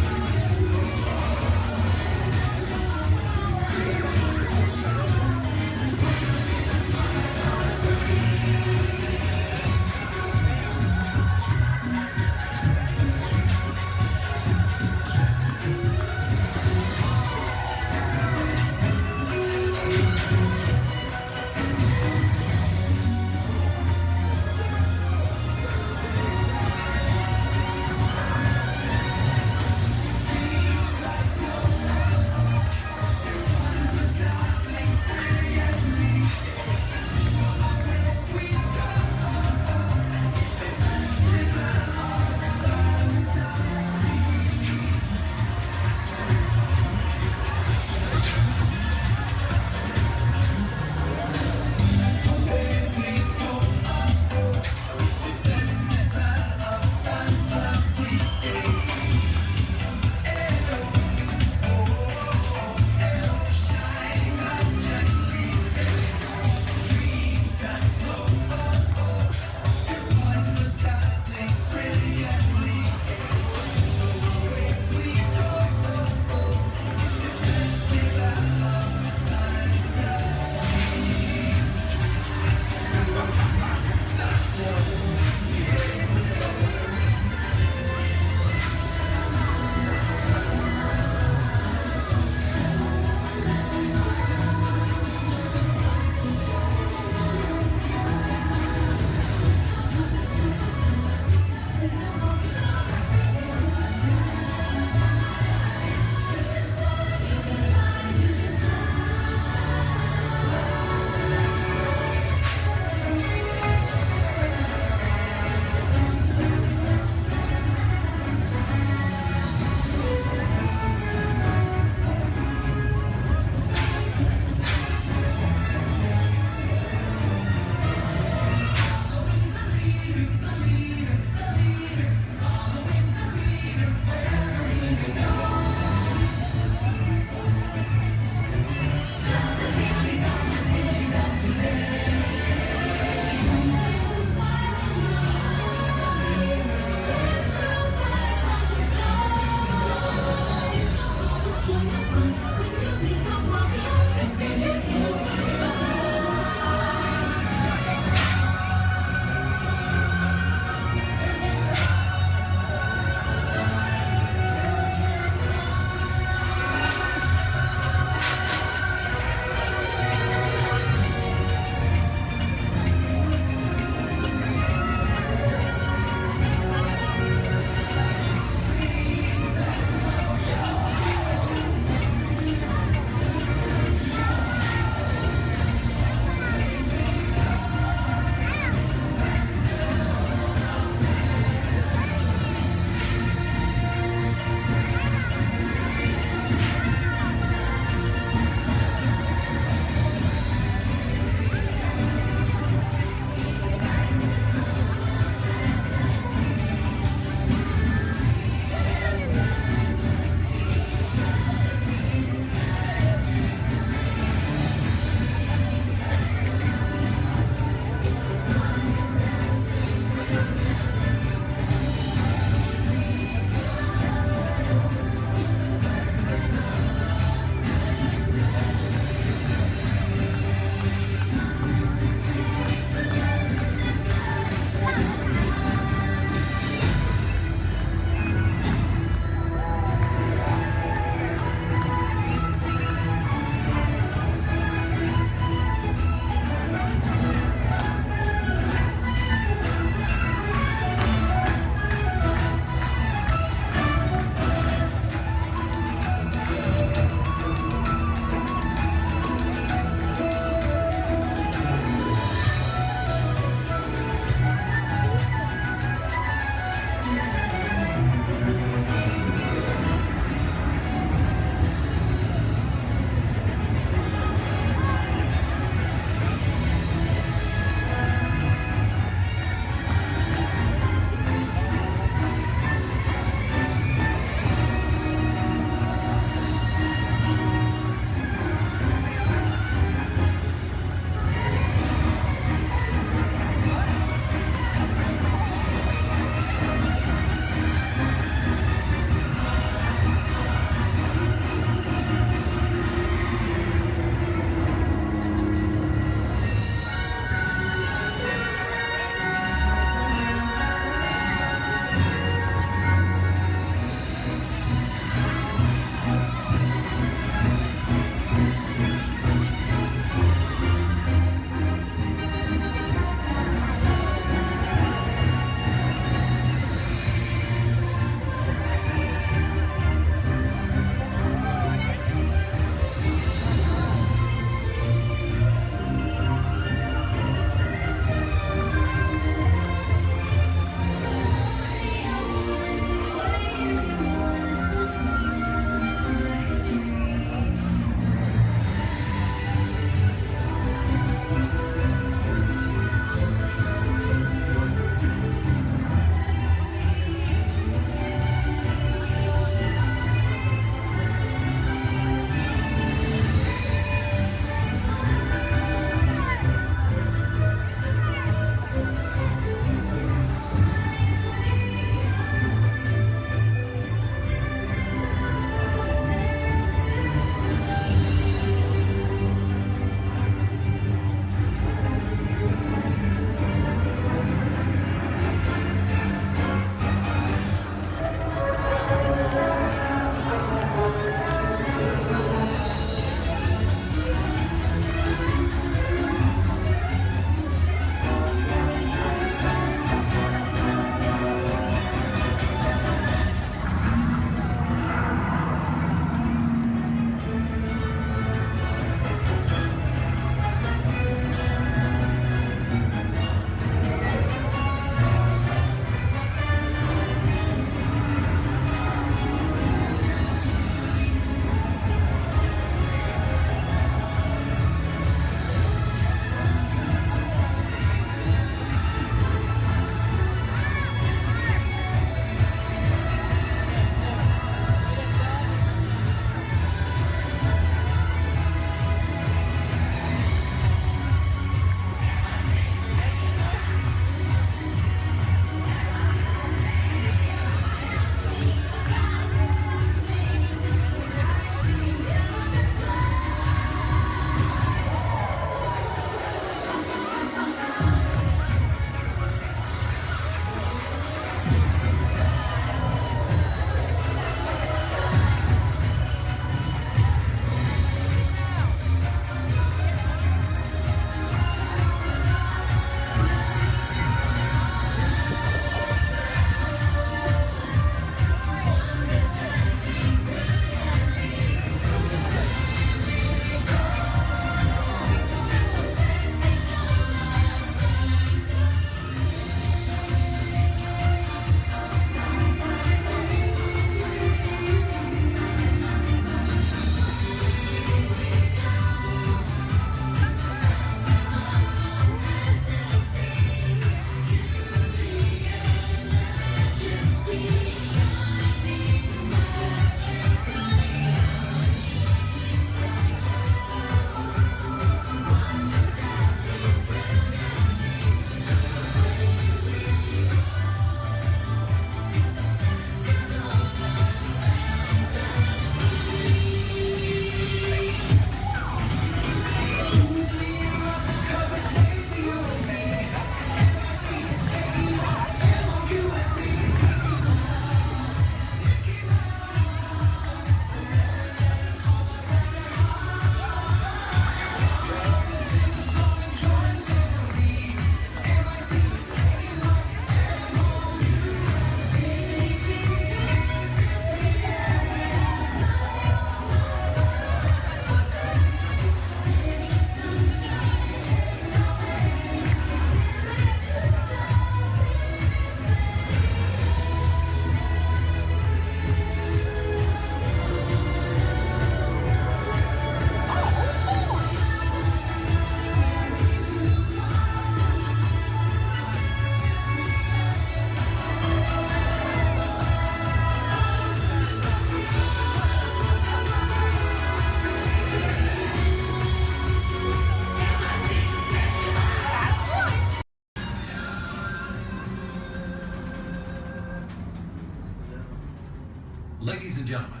Ladies and gentlemen,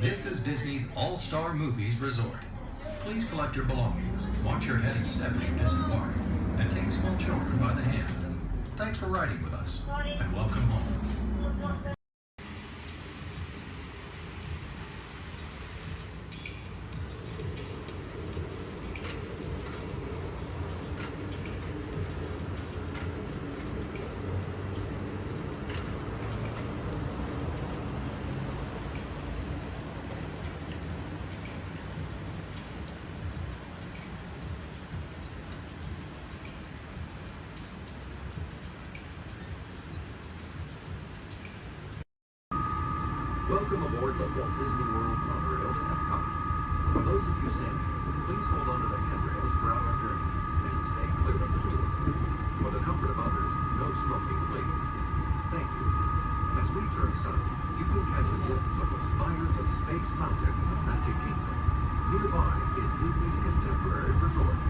this is Disney's All-Star Movies Resort. Please collect your belongings, watch your head and step as you disembark, and take small children by the hand. Thanks for riding with us, and welcome home. Welcome aboard the Walt Disney World monorail to Epcot. For those of you standing, please hold on to the handrails throughout our journey and stay clear of the door. For the comfort of others, no smoking, please. Thank you. As we turn south, you can catch a glimpse of the spires of Space Mountain in the Magic Kingdom. Nearby is Disney's contemporary resort.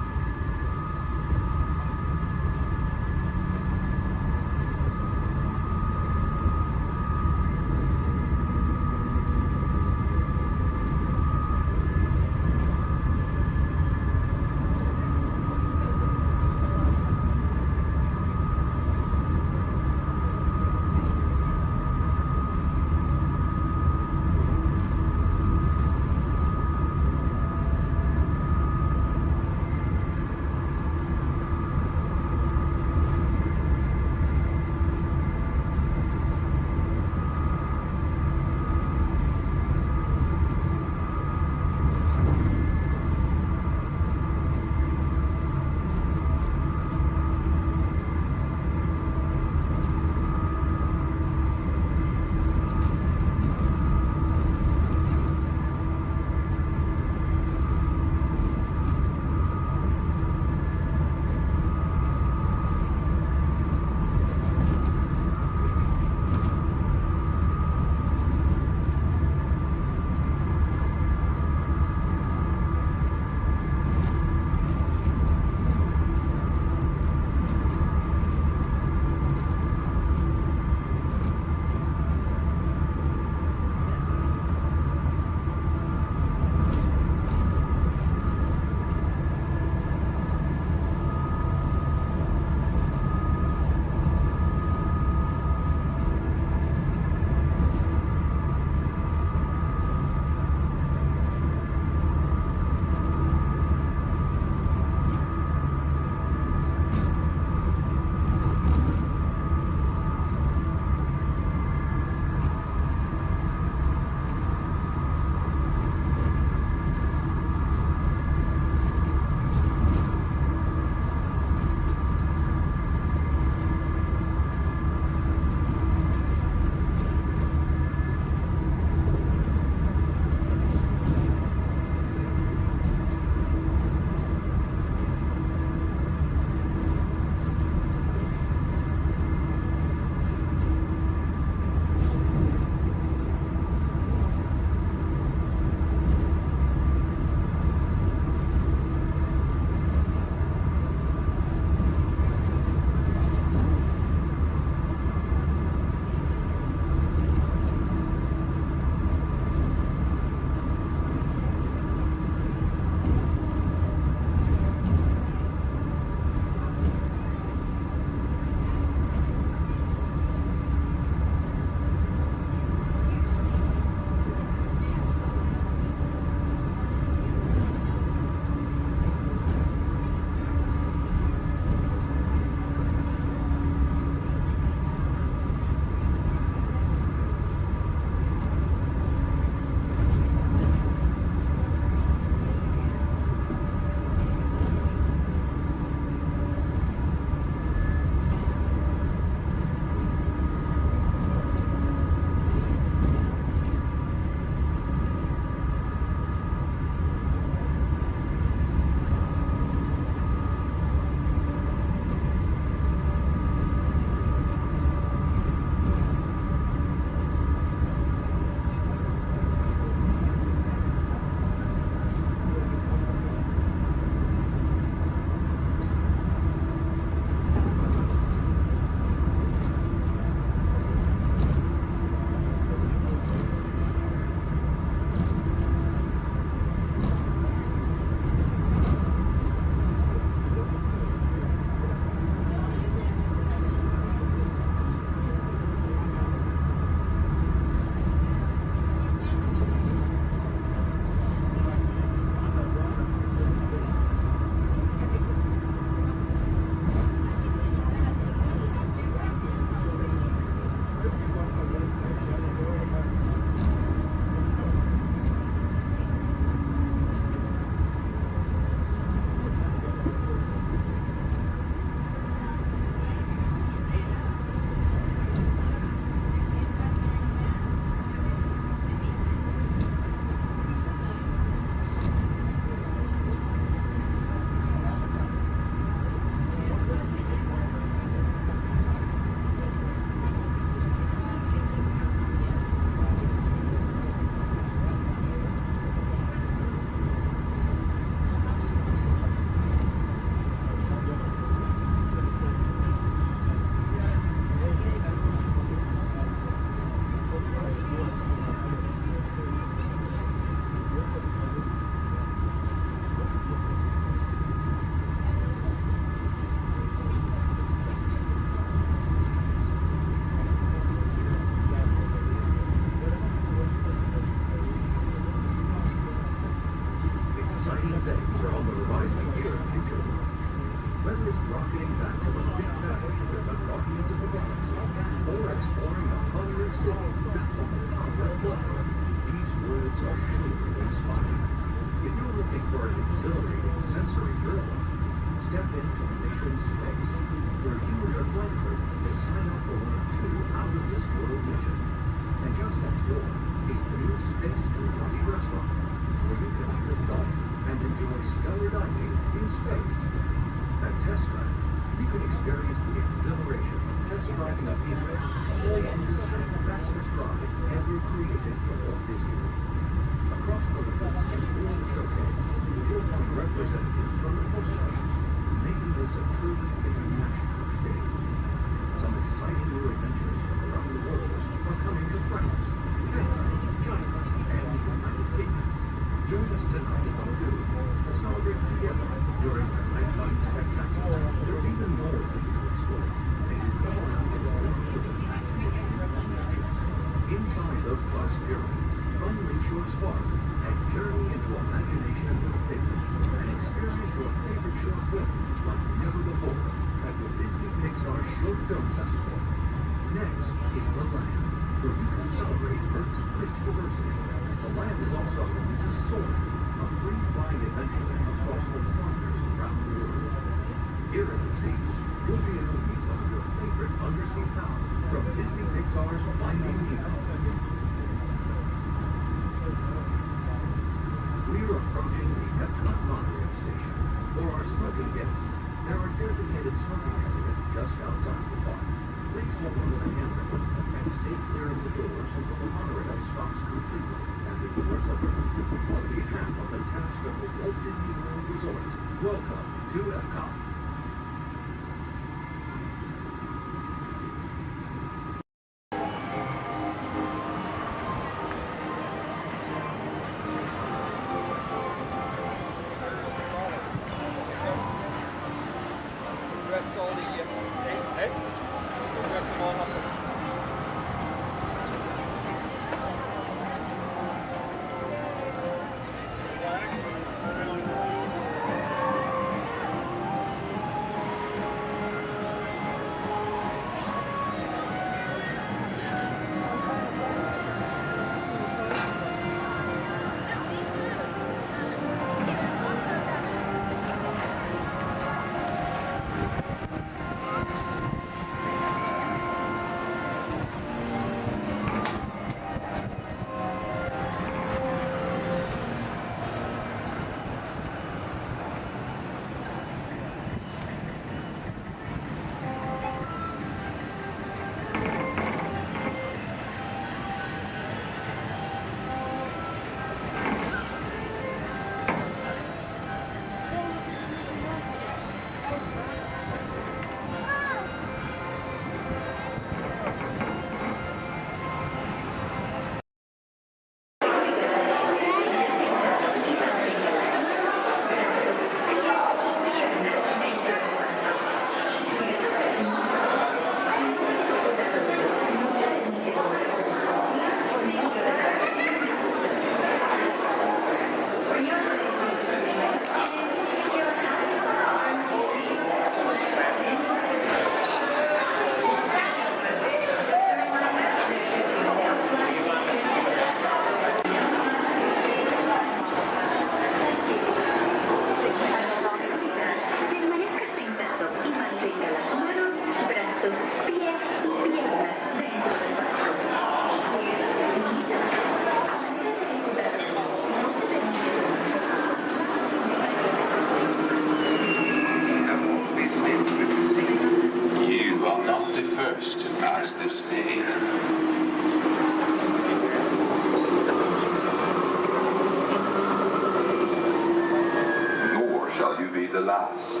the last.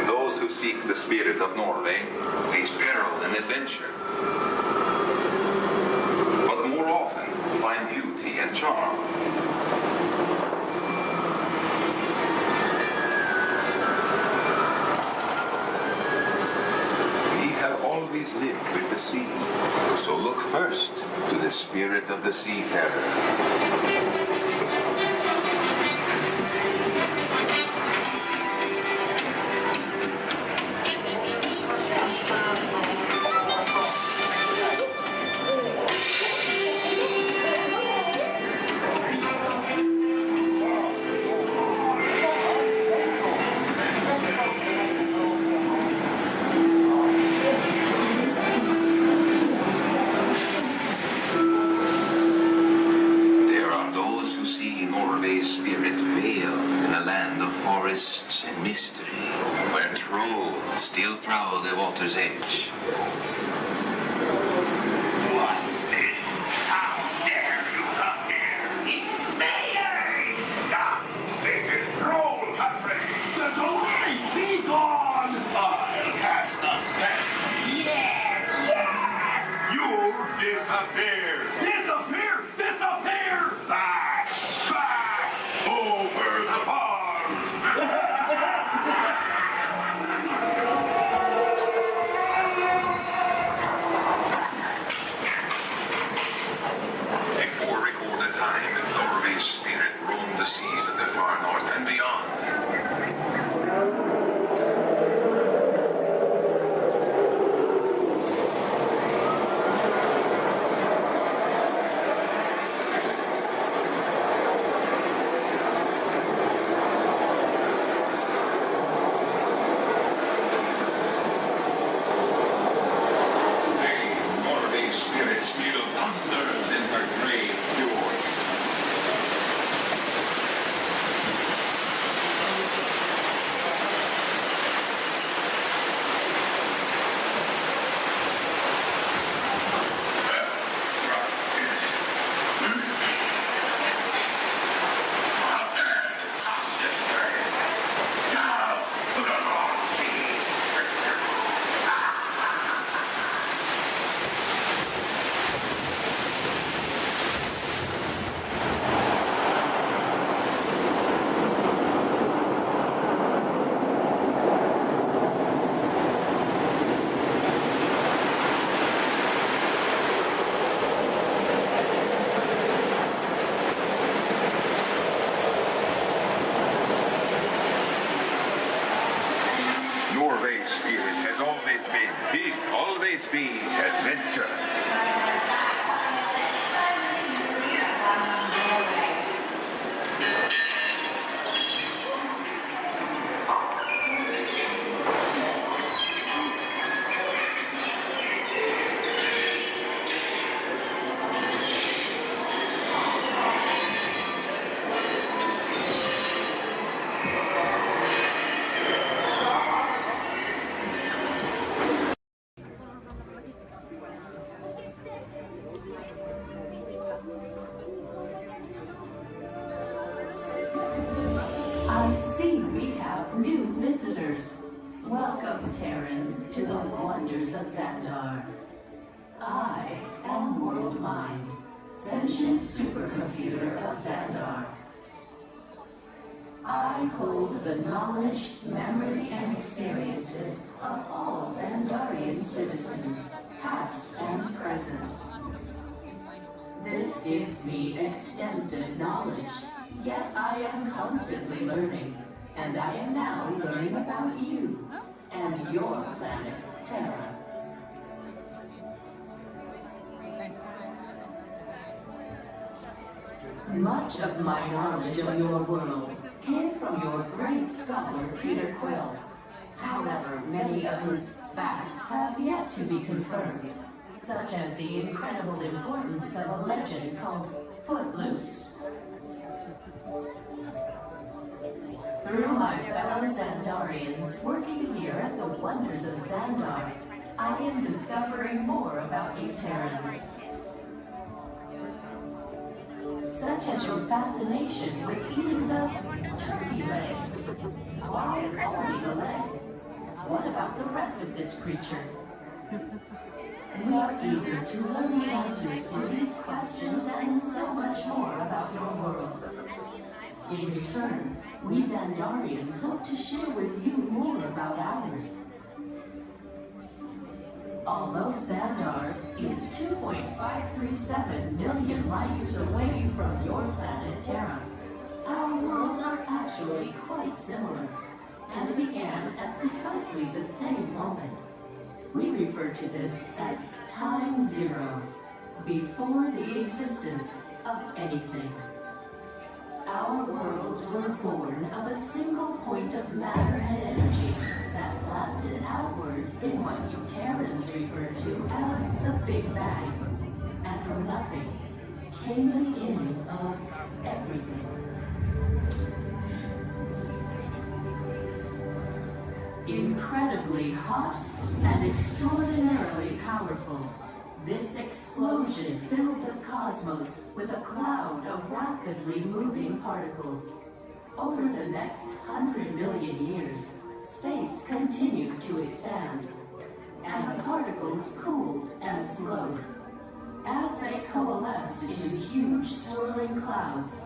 Those who seek the spirit of Norway face peril and adventure, but more often find beauty and charm. We have always lived with the sea, so look first to the spirit of the seafarer. Spirit veiled in a land of forests and mystery, where trolls still prowl their Walter's Edge. What is? How dare you come here? Invaders! Stop! This is troll country! Get away! Be gone! I'll cast a spell. Yes! Yes! You'll disappear! Disappear! Disappear! Back! Back! Over the farms! Before recorded time, Norway's spirit roamed the seas of the far north and beyond. Norway's spirit still ponders in her grave fjords. Norway's spirit has always been big, always be adventure. I see we have new visitors. Welcome, Terrans, to the wonders of Xandar. I am World Mind, sentient supercomputer of Xandar. I hold the knowledge, memory, and experiences of all Xandarian citizens, past and present. This gives me extensive knowledge, yet I am constantly learning, and I am now learning about you and your planet, Terra. Much of my knowledge of your world came from your great scholar, Peter Quill. However, many of his facts have yet to be confirmed, such as the incredible importance of a legend called Footloose. Through my fellow Xandarians working here at the wonders of Xandar, I am discovering more about you Terrans. Such as your fascination with eating the turkey leg. Why only the leg? What about the rest of this creature? We are eager to learn the answers to these questions and so much more about your world. In return, we Xandarians hope to share with you more about ours. Although Xandar is 2.537 million light years away from your planet Terra, our worlds are actually quite similar and began at precisely the same moment. We refer to this as time zero, before the existence of anything. Our worlds were born of a single point of matter and energy that blasted outward in what you Terrans refer to as the Big Bang. And from nothing came the beginning of everything. Incredibly hot and extraordinarily powerful, this explosion filled the cosmos with a cloud of rapidly moving particles. Over the next 100 million years, space continued to expand, and the particles cooled and slowed. As they coalesced into huge swirling clouds,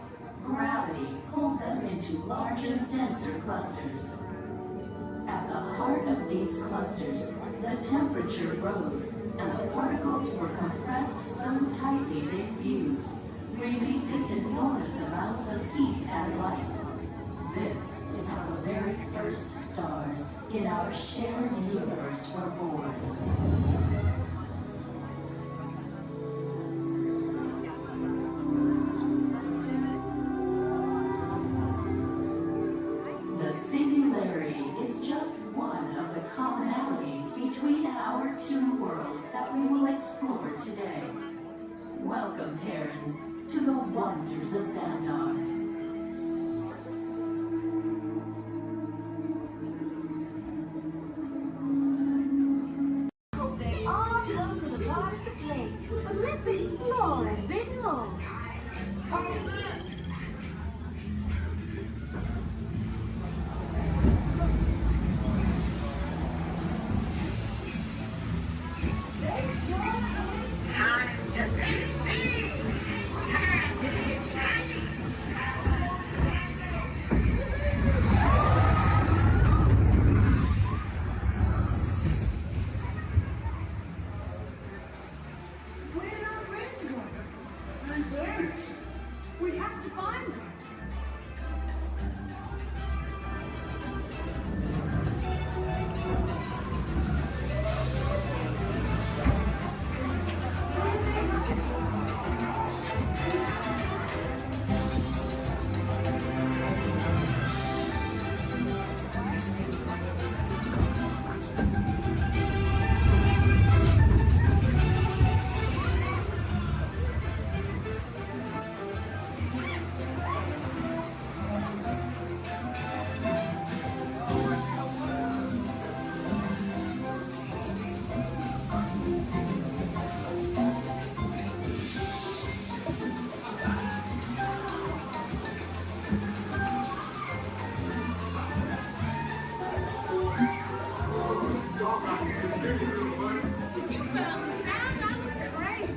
gravity pulled them into larger, denser clusters. At the heart of these clusters, the temperature rose, and the particles were compressed so tightly they fused, releasing enormous amounts of heat and light. This is how the very first stars in our shared universe were born. The singularity is just one of the commonalities between our two worlds that we will explore today. Welcome, Terrans, to the wonders of Xandar. They all go to the park to play, but let's explore a bit more. Where are friends going? My birds. We have to find them. You found the sound? That was great.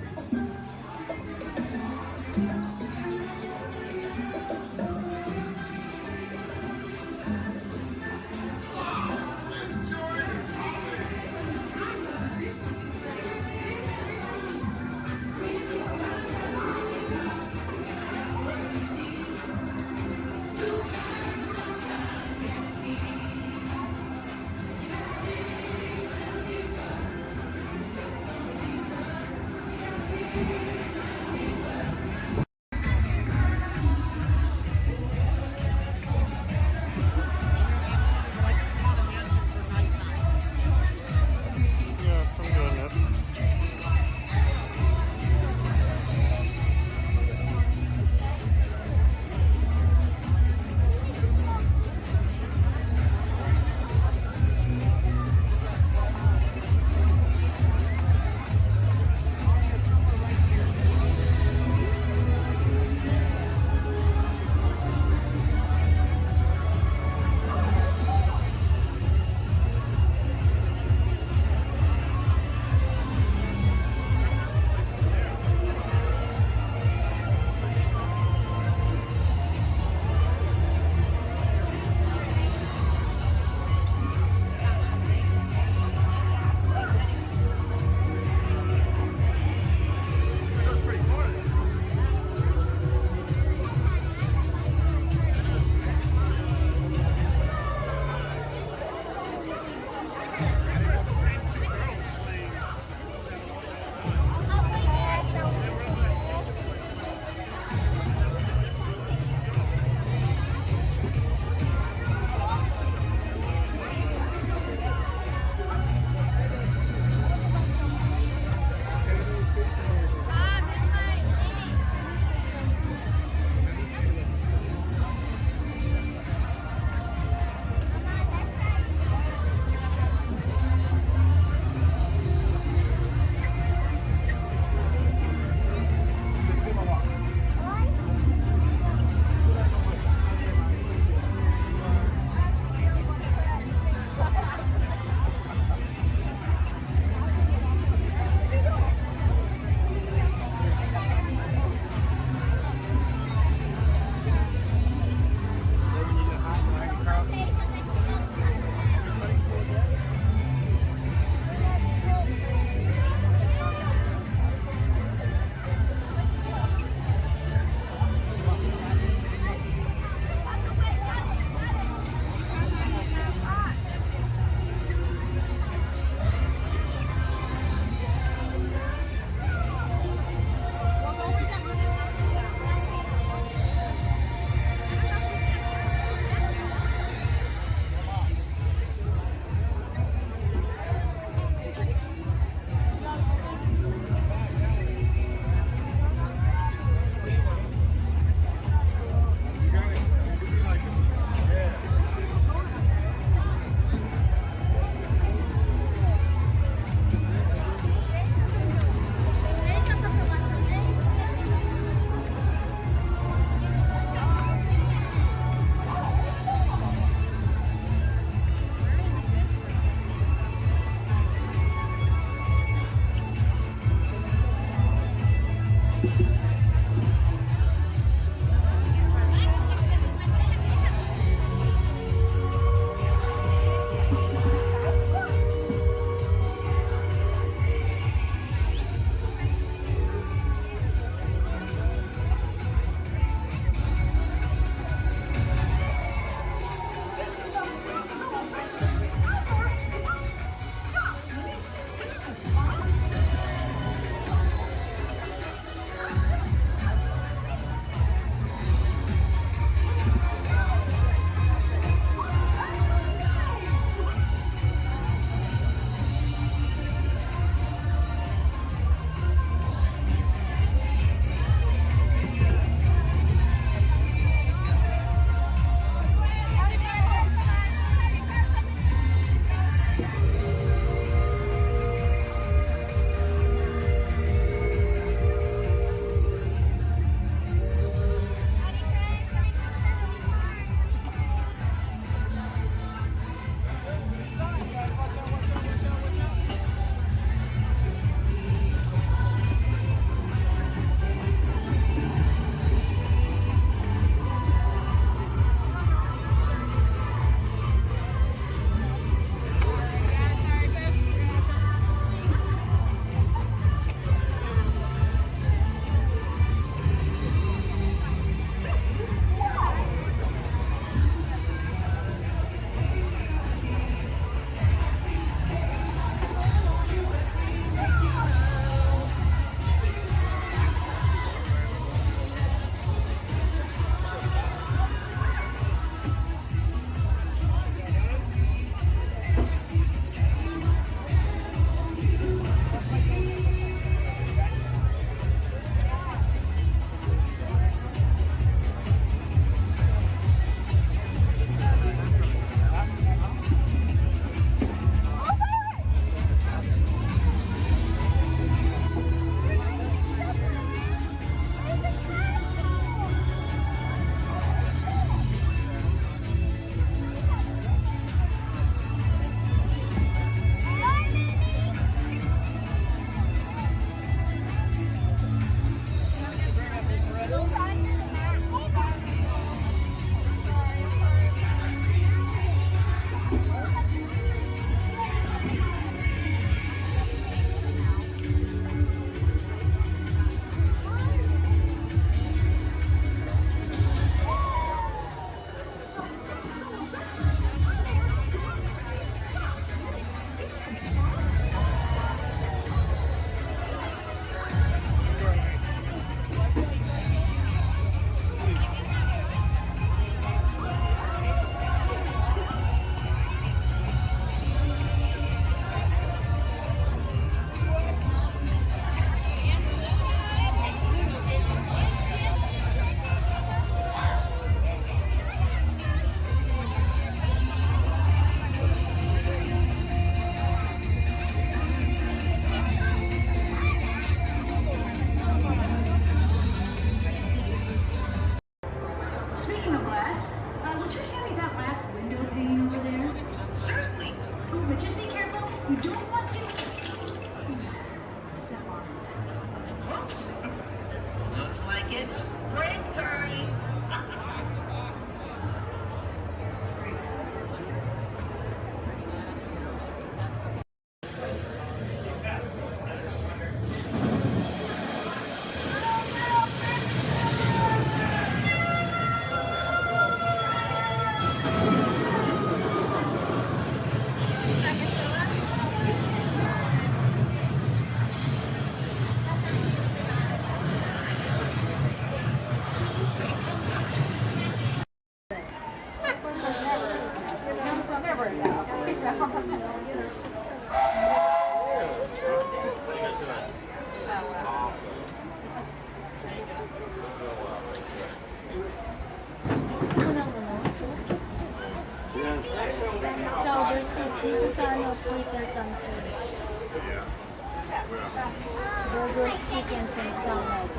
Burgers, chickens, and salad.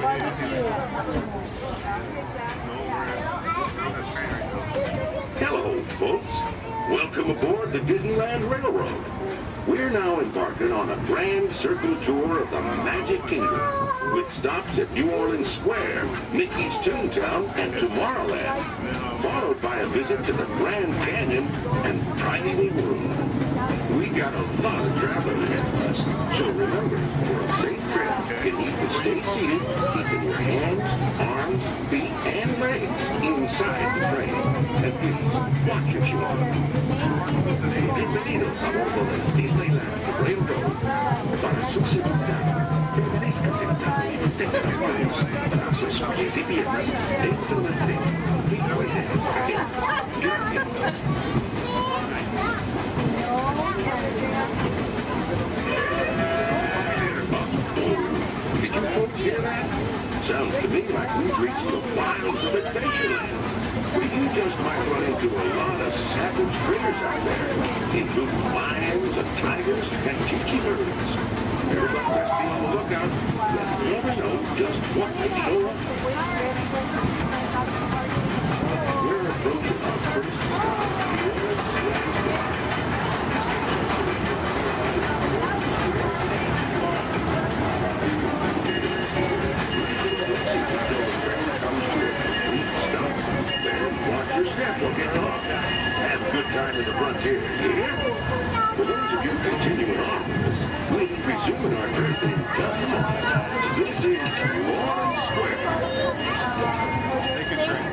Barbecue. Hello, folks. Welcome aboard the Disneyland Railroad. We're now embarking on a grand circle tour of the Magic Kingdom, with stops at New Orleans Square, Mickey's Toontown, and Tomorrowland, followed by a visit to the Grand Canyon and Tiny World. We got a lot of traveling ahead of us, so remember, for a safe trip, you need to stay seated, keeping your hands, arms, feet, and legs inside the train. And please, watch your shoulder. Bienvenidos a bordo del Disneyland Railroad. Para su seguridad, permanezca sentado y tenga las manos, brazos, pies y piernas dentro del tren. Y puede caer. Gracias. Did you folks hear that? Sounds to me like we've reached the wilds of Adventureland. You just might run into a lot of savage critters out there, including lions and tigers and tiki birds. Everybody best be on the lookout. You never know just what may show up. We're approaching our first watch your step, we'll get off. Have a good time at the frontier, yeah? For those of you continuing on, we'll be resuming our trip in just a moment. This is New Orleans Square. Take a train.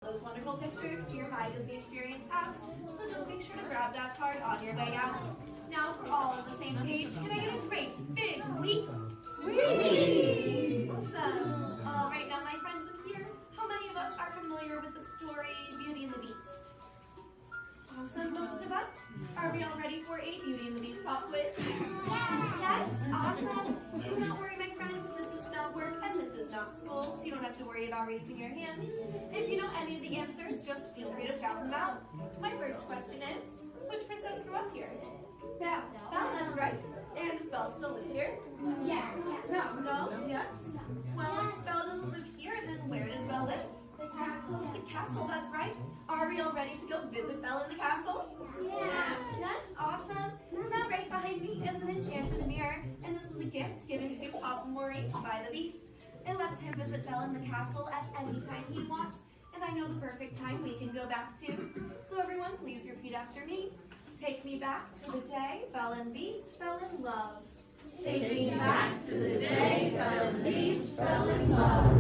Those wonderful pictures to your My Disney Experience app, so just make sure to grab that card on your way out. Now for all on the same page, can I get a great big weep? Awesome. All right, now my friends up here, how many of us are familiar with the story Beauty and the Beast? Awesome, most of us. Are we all ready for a Beauty and the Beast pop quiz? Yes, awesome. Do not worry, my friends. This is not work and this is not school, so you don't have to worry about raising your hands. If you know any of the answers, just feel free to shout them out. My first question is, which princess grew up here? Belle. Belle, that's right. And does Belle still live here? Yes. No. No? Yes? Well, if Belle doesn't live here, then where does Belle live? The castle. The castle, that's right. Are we all ready to go visit Belle in the castle? Yes. Yes, awesome. Now right behind me is an enchanted mirror, and this was a gift given to Papa Maurice by the Beast. It lets him visit Belle in the castle at any time he wants, and I know the perfect time we can go back to. So everyone, please repeat after me. Take me back to the day Belle and Beast fell in love. Take me back to the day Belle and Beast fell in love.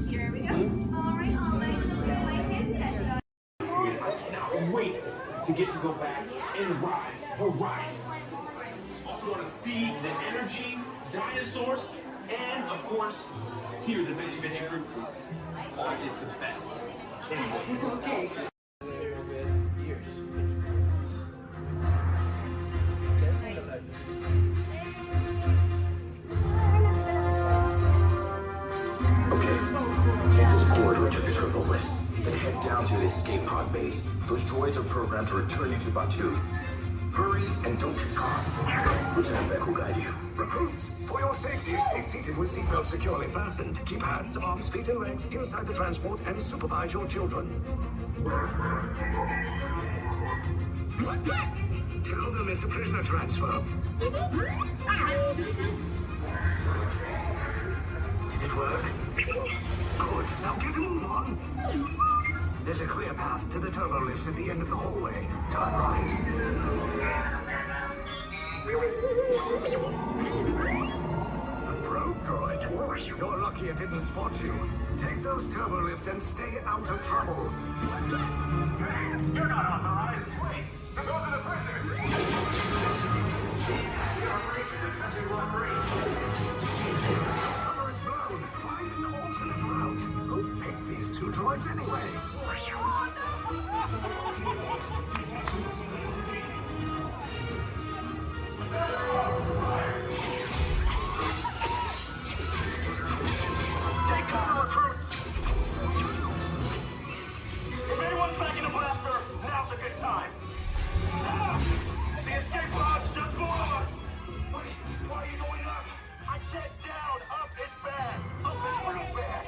Here we go. All right, all my kids, I cannot wait to get to go back and ride Horizons. Also want to see the energy, dinosaurs, and of course, hear the Veggie group. Walt is the best. Okay. To the turbo list, then head down to the escape pod base. Those droids are programmed to return you to Batu. Hurry and don't get caught. Lieutenant Beck will guide you. Recruits, for your safety, stay seated with seatbelts securely fastened. Keep hands, arms, feet, and legs inside the transport and supervise your children. Tell them it's a prisoner transfer. Did it work? Good. Now get a move on. There's a clear path to the turbo lifts at the end of the hallway. Turn right. A probe droid. You're lucky it didn't spot you. Take those turbo lifts and stay out of trouble. You're not authorized. Wait, those are the prisoners. The operation is attempting run breach. Cover is blown. Find an alternate route. Who picked these two droids anyway? Take cover, recruits! If anyone's backing a blaster, now's a good time. The escape pod's just below us! Why are you going up? I said down! Up is bad! Up is real bad!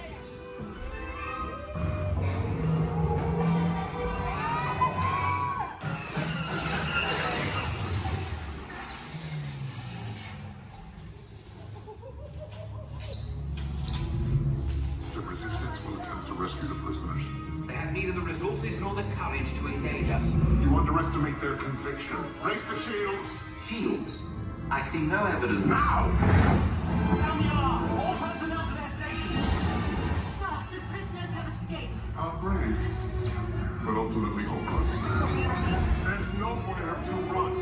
The Resistance will attempt to rescue the prisoners. They have neither the resources nor the courage to engage us. You underestimate their conviction. Raise the shields! Shields? I see no evidence. Now! Sound the alarm! All personnel to their stations! Sir, the prisoners have escaped. How brave, but ultimately hopeless. There's nowhere to run.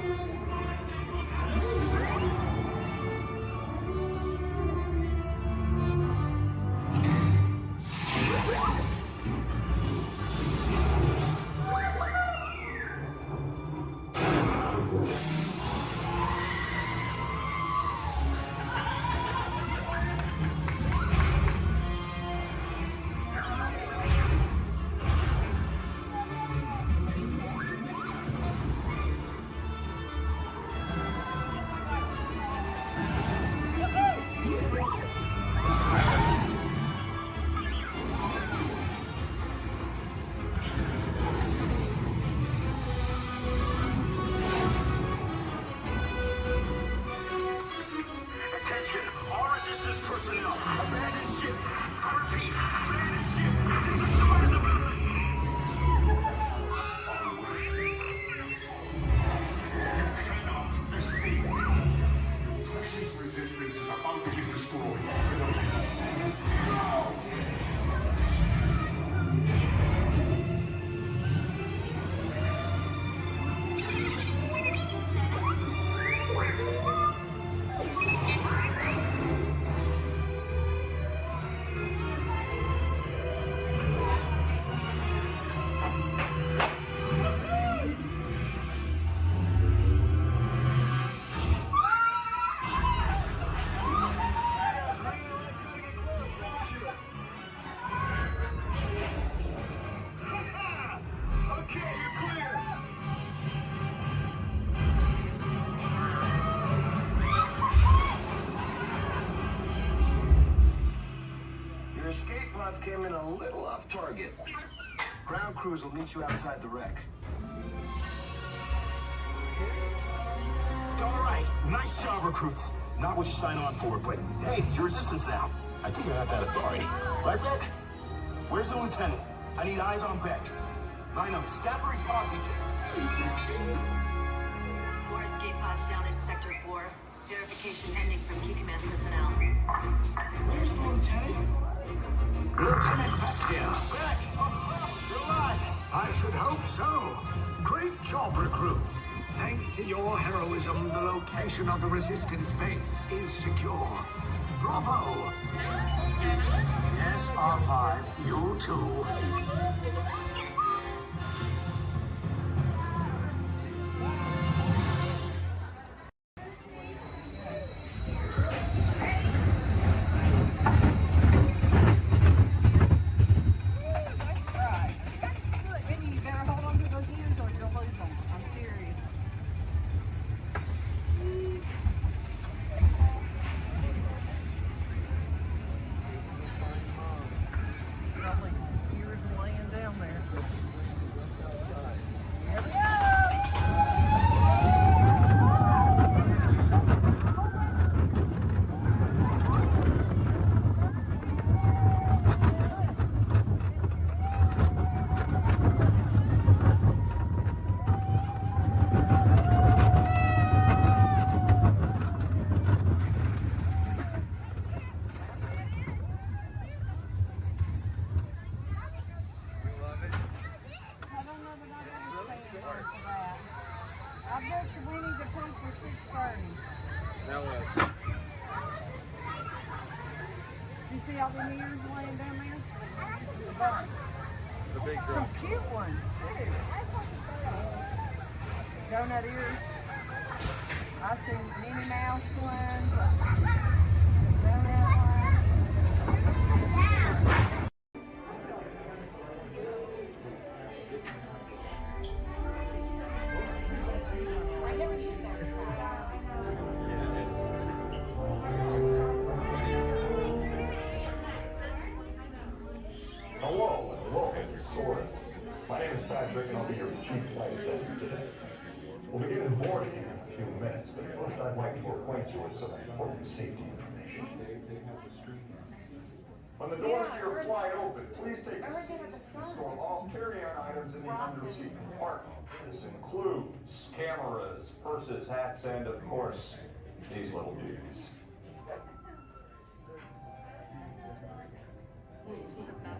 Came in a little off target. Ground crews will meet you outside the wreck. All right, nice job, recruits. Not what you signed on for, but hey, you're resistance now. I think you have that authority. Right, Beck? Where's the lieutenant? I need eyes on Beck. Line up, Stafford responding. More escape pods down in Sector 4. Verification pending from Key Command personnel. Where's the lieutenant? Lieutenant Beck here. Beck! You're alive! I should hope so. Great job, recruits. Thanks to your heroism, the location of the Resistance base is secure. Bravo! Yes, R5, you too. Years of laying down there. You see all the ears laying down there? The bunch. The big Some cute ones, too. Donut ears. I see Minnie Mouse ones. Donut ones. Hello, Sora. My name is Patrick, and I'll be your chief flight attendant today. We'll begin boarding in a few minutes, but first I'd like to acquaint you with some important safety information. When the doors to your flight open, please take a seat and store all carry-on items in the under-seat compartment. This includes cameras, purses, hats, and, of course, these little beauties.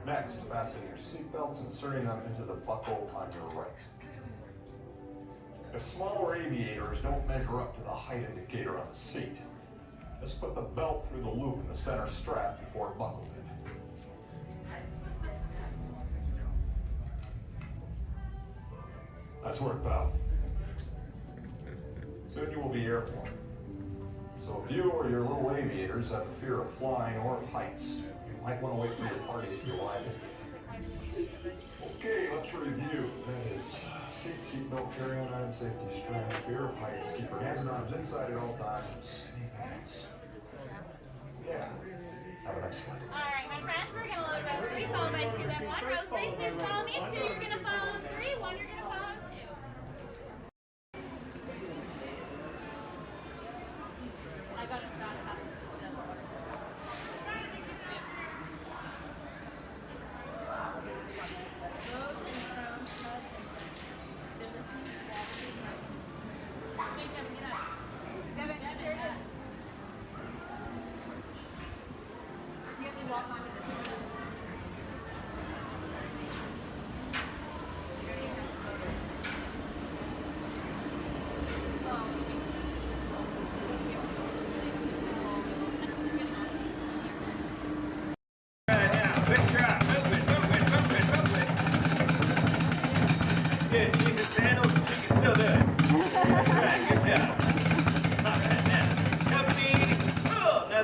Next, fasten your seatbelts, inserting them into the buckle on your right. If smaller aviators don't measure up to the height indicator on the seat, just put the belt through the loop in the center strap before buckling it. Nice work, pal. Soon you will be airborne. So if you or your little aviators have a fear of flying or of heights, you might want to wait for your party if you like. Okay, let's review. That is seatbelt, carry-on item, safety strap, fear of heights, keep your hands and arms inside at all times. Anything else? Yeah. Have a nice flight. Alright, my friends, we're gonna load row 3, followed by 2, then 1. Row 3, please follow me. 2, you're gonna follow 3, 1, you're gonna follow 2. I got us down past the system.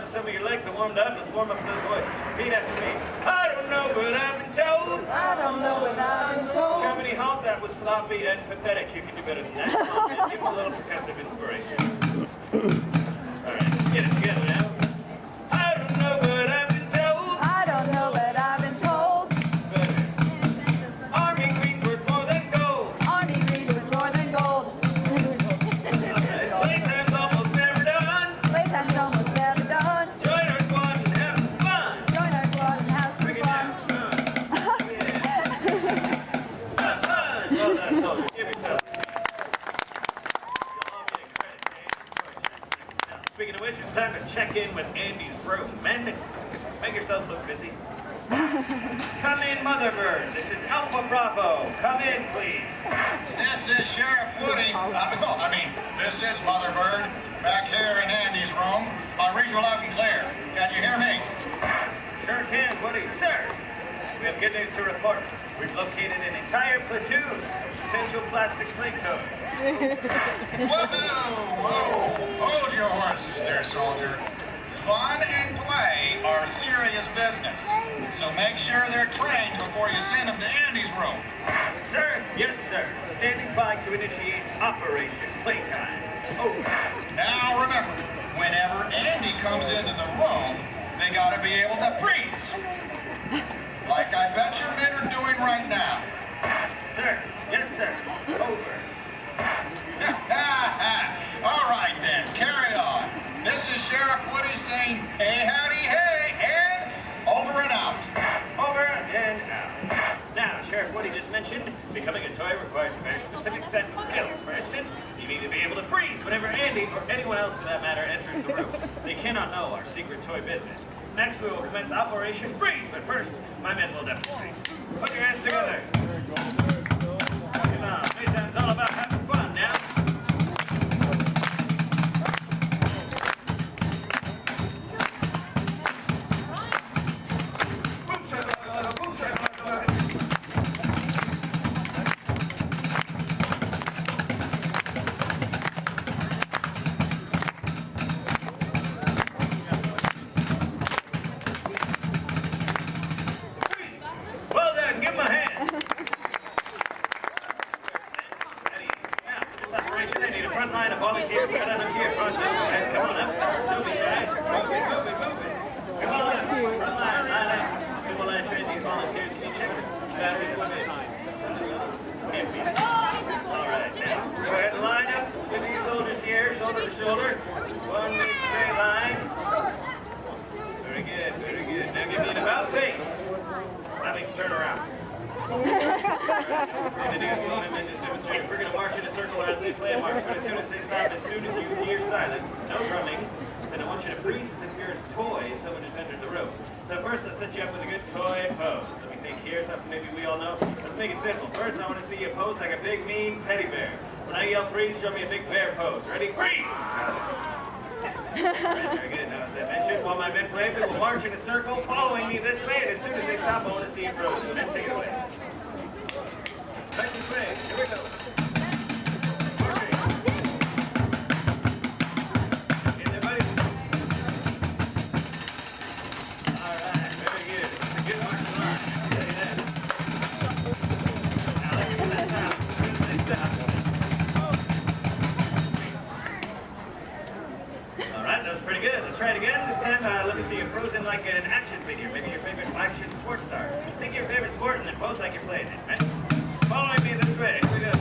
Some of your legs are warmed up. Let's warm up those voices. Repeat after me. I don't know, but I've been told. I don't know, but I've been told. Company halt, that was sloppy and pathetic. You can do better than that. Come on, man. Give them a little progressive inspiration. All right, let's get it together now. I don't know, but I've been told. I don't know, but I've been told. Army green's worth more than gold. Army green's worth more than gold. Playtime's almost never done. Playtime's almost never done. Join our squad and have some fun. Join our squad and have some fun. Some fun. Well done, soldiers. Give yourself. Now, speaking of which, it's time to check in with Andy's room. Men, make yourself look busy. Come in, Motherbird. This is Alpha Bravo. Come in, please. This is Sheriff Woody. This is Motherbird. Back here in Andy's room. My reads are loud and clear. Can you hear me? Sure can, Woody. Sir, we have good news to report. We've located an entire platoon of potential plastic platoons. Whoa! Hold your horses there, soldier. Fun and play are serious business. So make sure they're trained before you send them to Andy's room. Sir? Yes, sir. Standing by to initiate Operation Playtime. Over. Now remember, whenever Andy comes into the room, they gotta be able to freeze. Like I bet your men are doing right now. Sir? Yes, sir. Over. All right then, carry on. This is Sheriff Woody saying, hey, howdy, hey, and over and out. Over and out. Now, Sheriff Woody just mentioned becoming a toy requires a very specific set of skills. For instance, you need to be able to freeze whenever Andy, or anyone else for that matter, enters the room. They cannot know our secret toy business. Next, we will commence Operation Freeze, but first, my men will demonstrate. Put your hands together. Come on, Playtime's all about having fun now. One big straight line. Very good, very good. Now give me an about face. That means turn around. We're going to do a movement just demonstrate. We're going to march in a circle as they play a march, but as soon as they stop, as soon as you hear silence, no drumming, then I want you to freeze as if you're a toy and someone just entered the room. So first, let's set you up with a good toy pose. Let me think here, something maybe we all know. Let's make it simple. First, I want to see you pose like a big, mean teddy bear. When I yell freeze, show me a big bear pose. Ready? Freeze! Right, very good. Now, as I mentioned, while my men play, we will march in a circle, following me this way, and as soon as they stop, I want to see you frozen. Then take it away. Back this way. Here we go. Try it again. This time, let me see you frozen like an action figure. Maybe your favorite action sports star. Think of your favorite sport and then pose like you're playing it. Right? Following me this way. Here we go.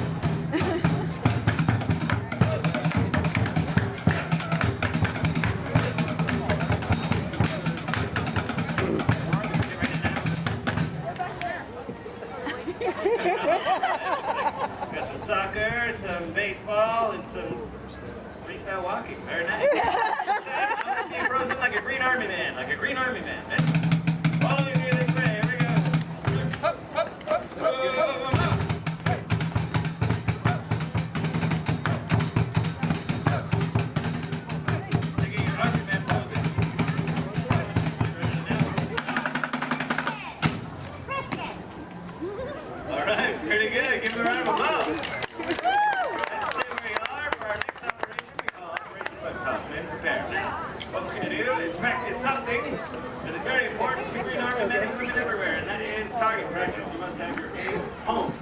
Got some soccer, some baseball, and some freestyle walking. Very nice. I want to see you frozen like a green army man, like a green army man. Following me this way, here we go. Up, up, up, Taking your army man poses. All right, pretty good. Give me a round of applause. What we're going to do is practice something that is very important to Green Army men and women everywhere, and that is target practice. You must have your aim home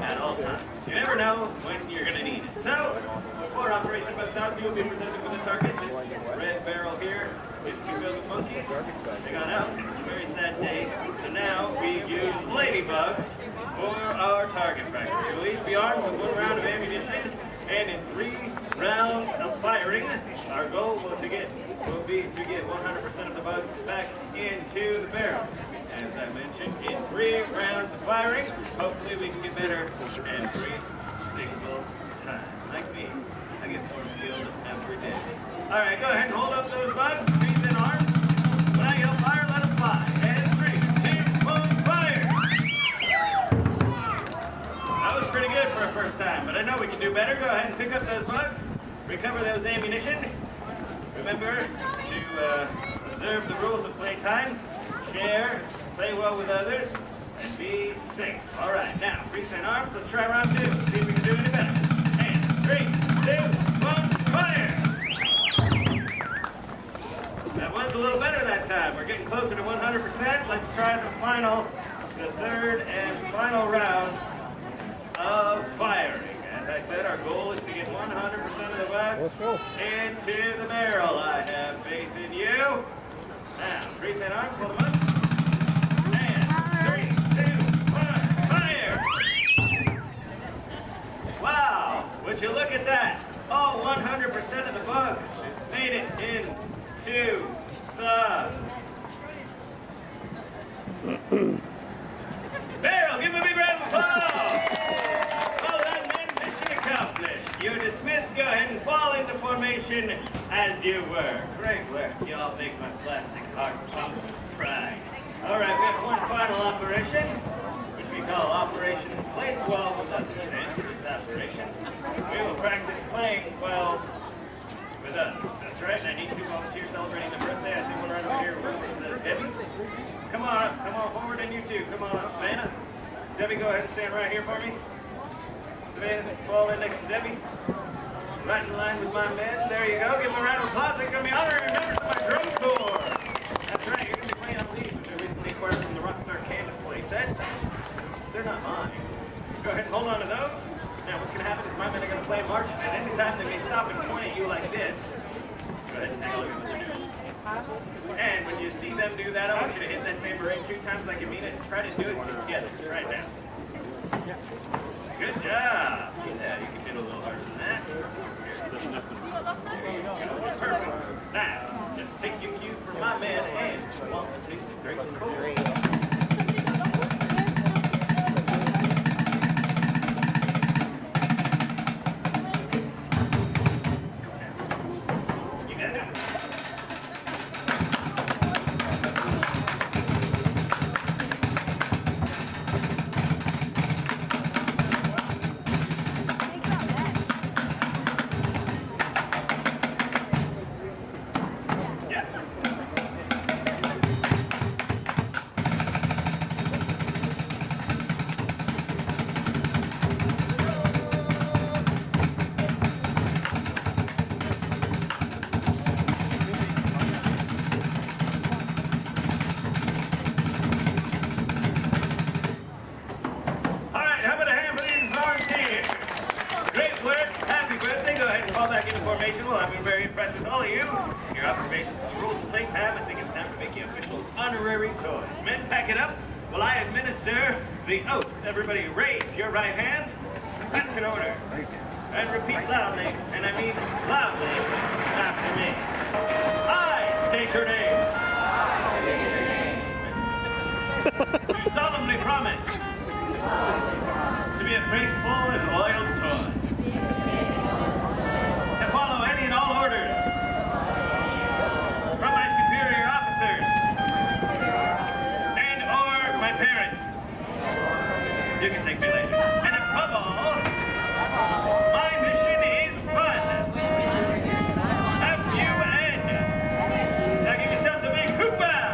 at all times. You never know when you're going to need it. So, for Operation Buckshot, you will be presented with a target. This red barrel here is to filled with monkeys. They got out. It's a very sad day. So now we use ladybugs for our target practice. You will each be armed with 1 round of ammunition, and in 3 rounds of firing, our goal will be to get 100% of the bugs back into the barrel. As I mentioned, in 3 rounds of firing, hopefully we can get better every single time. Like me, I get more skilled every day. All right, go ahead and hold up those bugs, feet and arms. When I yell fire, let them fly. And 3, 2, 1, fire! That was pretty good for a first time, but I know we can do better. Go ahead and pick up those bugs, recover those ammunition. Remember to observe the rules of playtime, share, play well with others, and be safe. All right, now, freeze and arms. Let's try round 2. See if we can do any better. And 3, 2, 1, fire! That was a little better that time. We're getting closer to 100%. Let's try the 3rd and final round of firing. As I said, our goal is to get 100% of the bugs into the barrel. I have faith in you. Now, freeze and arms, hold them up. And 3, 2, 1, fire! Wow, would you look at that? All 100% of the bugs made it into the barrel. Give me a big round of applause. Well done, men. Mission accomplished. You're dismissed. Go ahead and fall into formation as you were. Great work. You all make my plastic heart pump with pride. All right, we have one final operation, which we call Operation Play 12 with others. And for this operation, we will practice playing 12 with others. That's right. And I need 2 volunteers celebrating their birthday. I see one right over here. Debbie, come on forward, and you too. Come on up, Savannah. Debbie, go ahead and stand right here for me. Savannah, fall in next to Debbie. Right in line with my men. There you go. Give them a round of applause. They're going to be honoring members of my drum corps. That's right. You're going to be playing on these, which are recently acquired from the Rockstar Canvas playset. They're not mine. Go ahead and hold on to those. Now, what's going to happen is my men are going to play march, and any time they may stop and point at you like this. Go ahead and take a look at what they're doing. And when you see them do that, I want you to hit that tambourine 2 times like you mean it, and try to do it together right now. Good job. Yeah, you can hit a little harder than that. There Perfect. Now, just take your cue from my man and Walt to take a drink of coffee. Well, I've been very impressed with all of you. Your observations of the rules of playtime, I think it's time to make you official honorary toys. Men, pack it up while I administer the oath. Everybody raise your right hand. That's in order. And repeat loudly, and I mean loudly, after me. I state your name. You solemnly promise to be a faithful and loyal toy. Follow any and all orders from my superior officers and or my parents. You can thank me later. And above all, my mission is fun. F-U-N. Now give yourselves a big hoopah!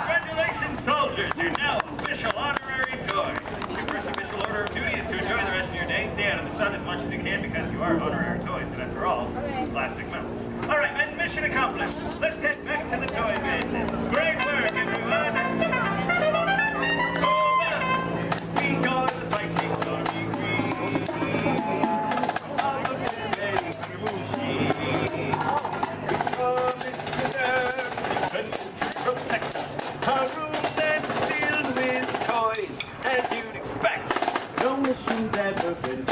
Congratulations, soldiers. You're now official honorary toys. Your first official order of duty is to enjoy the rest of your day. Stay out of the sun as much as you can because you are honorary toys. And after all, plastic melts. All right, men, mission accomplished. Let's get back to the toy bin. Great work, everyone. We go to the fighting protect us. Our room that's filled with toys, as you'd expect. No mission's ever been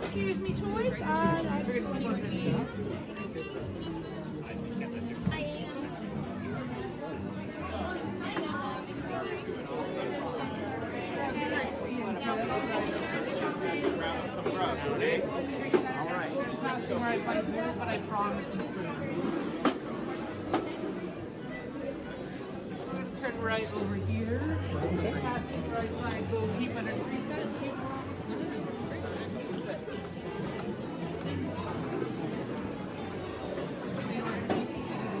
Excuse me, toys? But I promise you. Turn right over here. Pass the right side, go keep under the reset.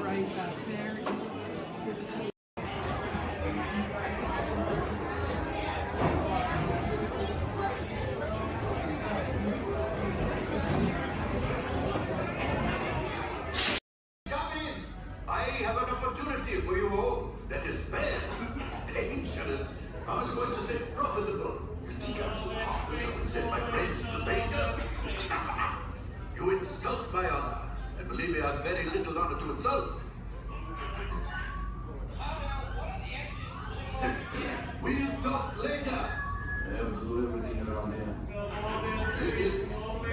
Right back there. For you all, that is bad, dangerous. I was going to say profitable. You think I'm so heartless I would send my friends into danger? You insult my honor, and believe me, I have very little honor to insult. We'll talk later. I have to do everything around here.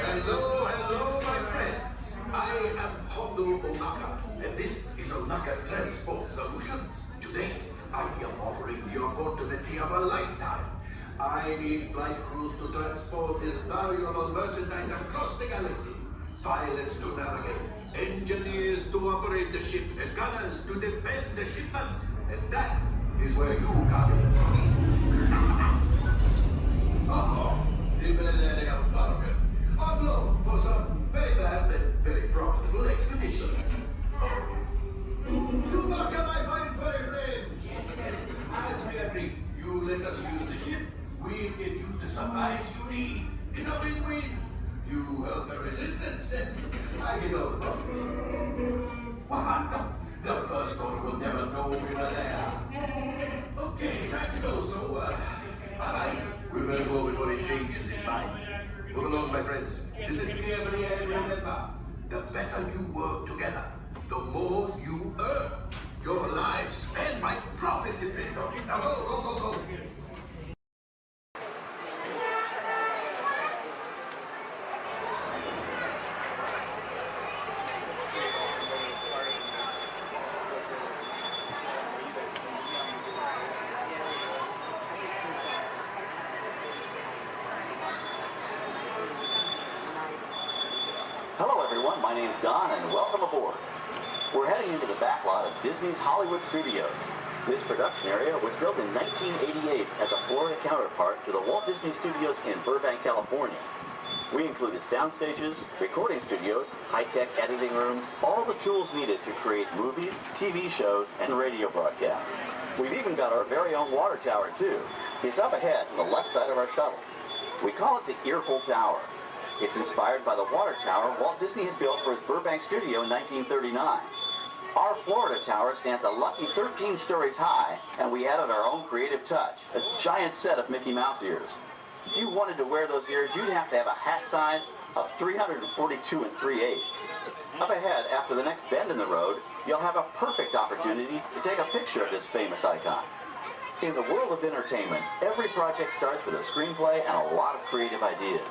Hello, my friends. I am Hondo Onaka, and this is Onaka Transport Solutions. Today, I am offering the opportunity of a lifetime. I need flight crews to transport this valuable merchandise across the galaxy. Pilots to navigate, engineers to operate the ship, and gunners to defend the shipments. And that is where you come in. Hablo for some very fast and very profitable expeditions. Chewbacca, my fine furry friend! Yes, as we agreed, you let us use the ship, we'll give you the supplies you need. It's a win-win. You help the resistance, and I get all the profits. What? The first order will never know we were there. Okay, time to go, so, alright. We better go before he changes his mind. Move along, my friends. Listen carefully and remember, the better you work together, the more you earn. Your lives and my profit depend on it. Now go. everyone. My name's Don, and welcome aboard. We're heading into the backlot of Disney's Hollywood Studios. This production area was built in 1988 as a Florida counterpart to the Walt Disney Studios in Burbank, California. We included sound stages, recording studios, high-tech editing rooms, all the tools needed to create movies, TV shows, and radio broadcasts. We've even got our very own water tower, too. It's up ahead on the left side of our shuttle. We call it the Earful Tower. It's inspired by the water tower Walt Disney had built for his Burbank studio in 1939. Our Florida tower stands a lucky 13 stories high, and we added our own creative touch, a giant set of Mickey Mouse ears. If you wanted to wear those ears, you'd have to have a hat size of 342 3/8. Up ahead, after the next bend in the road, you'll have a perfect opportunity to take a picture of this famous icon. In the world of entertainment, every project starts with a screenplay and a lot of creative ideas.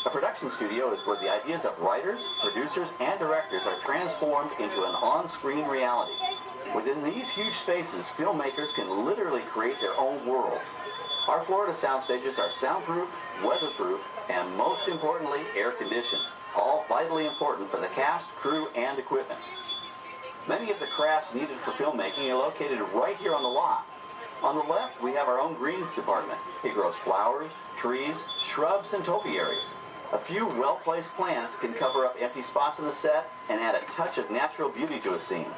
A production studio is where the ideas of writers, producers, and directors are transformed into an on-screen reality. Within these huge spaces, filmmakers can literally create their own worlds. Our Florida sound stages are soundproof, weatherproof, and most importantly, air-conditioned, all vitally important for the cast, crew, and equipment. Many of the crafts needed for filmmaking are located right here on the lot. On the left, we have our own greens department. It grows flowers, trees, shrubs, and topiaries. A few well-placed plants can cover up empty spots in the set and add a touch of natural beauty to a scene.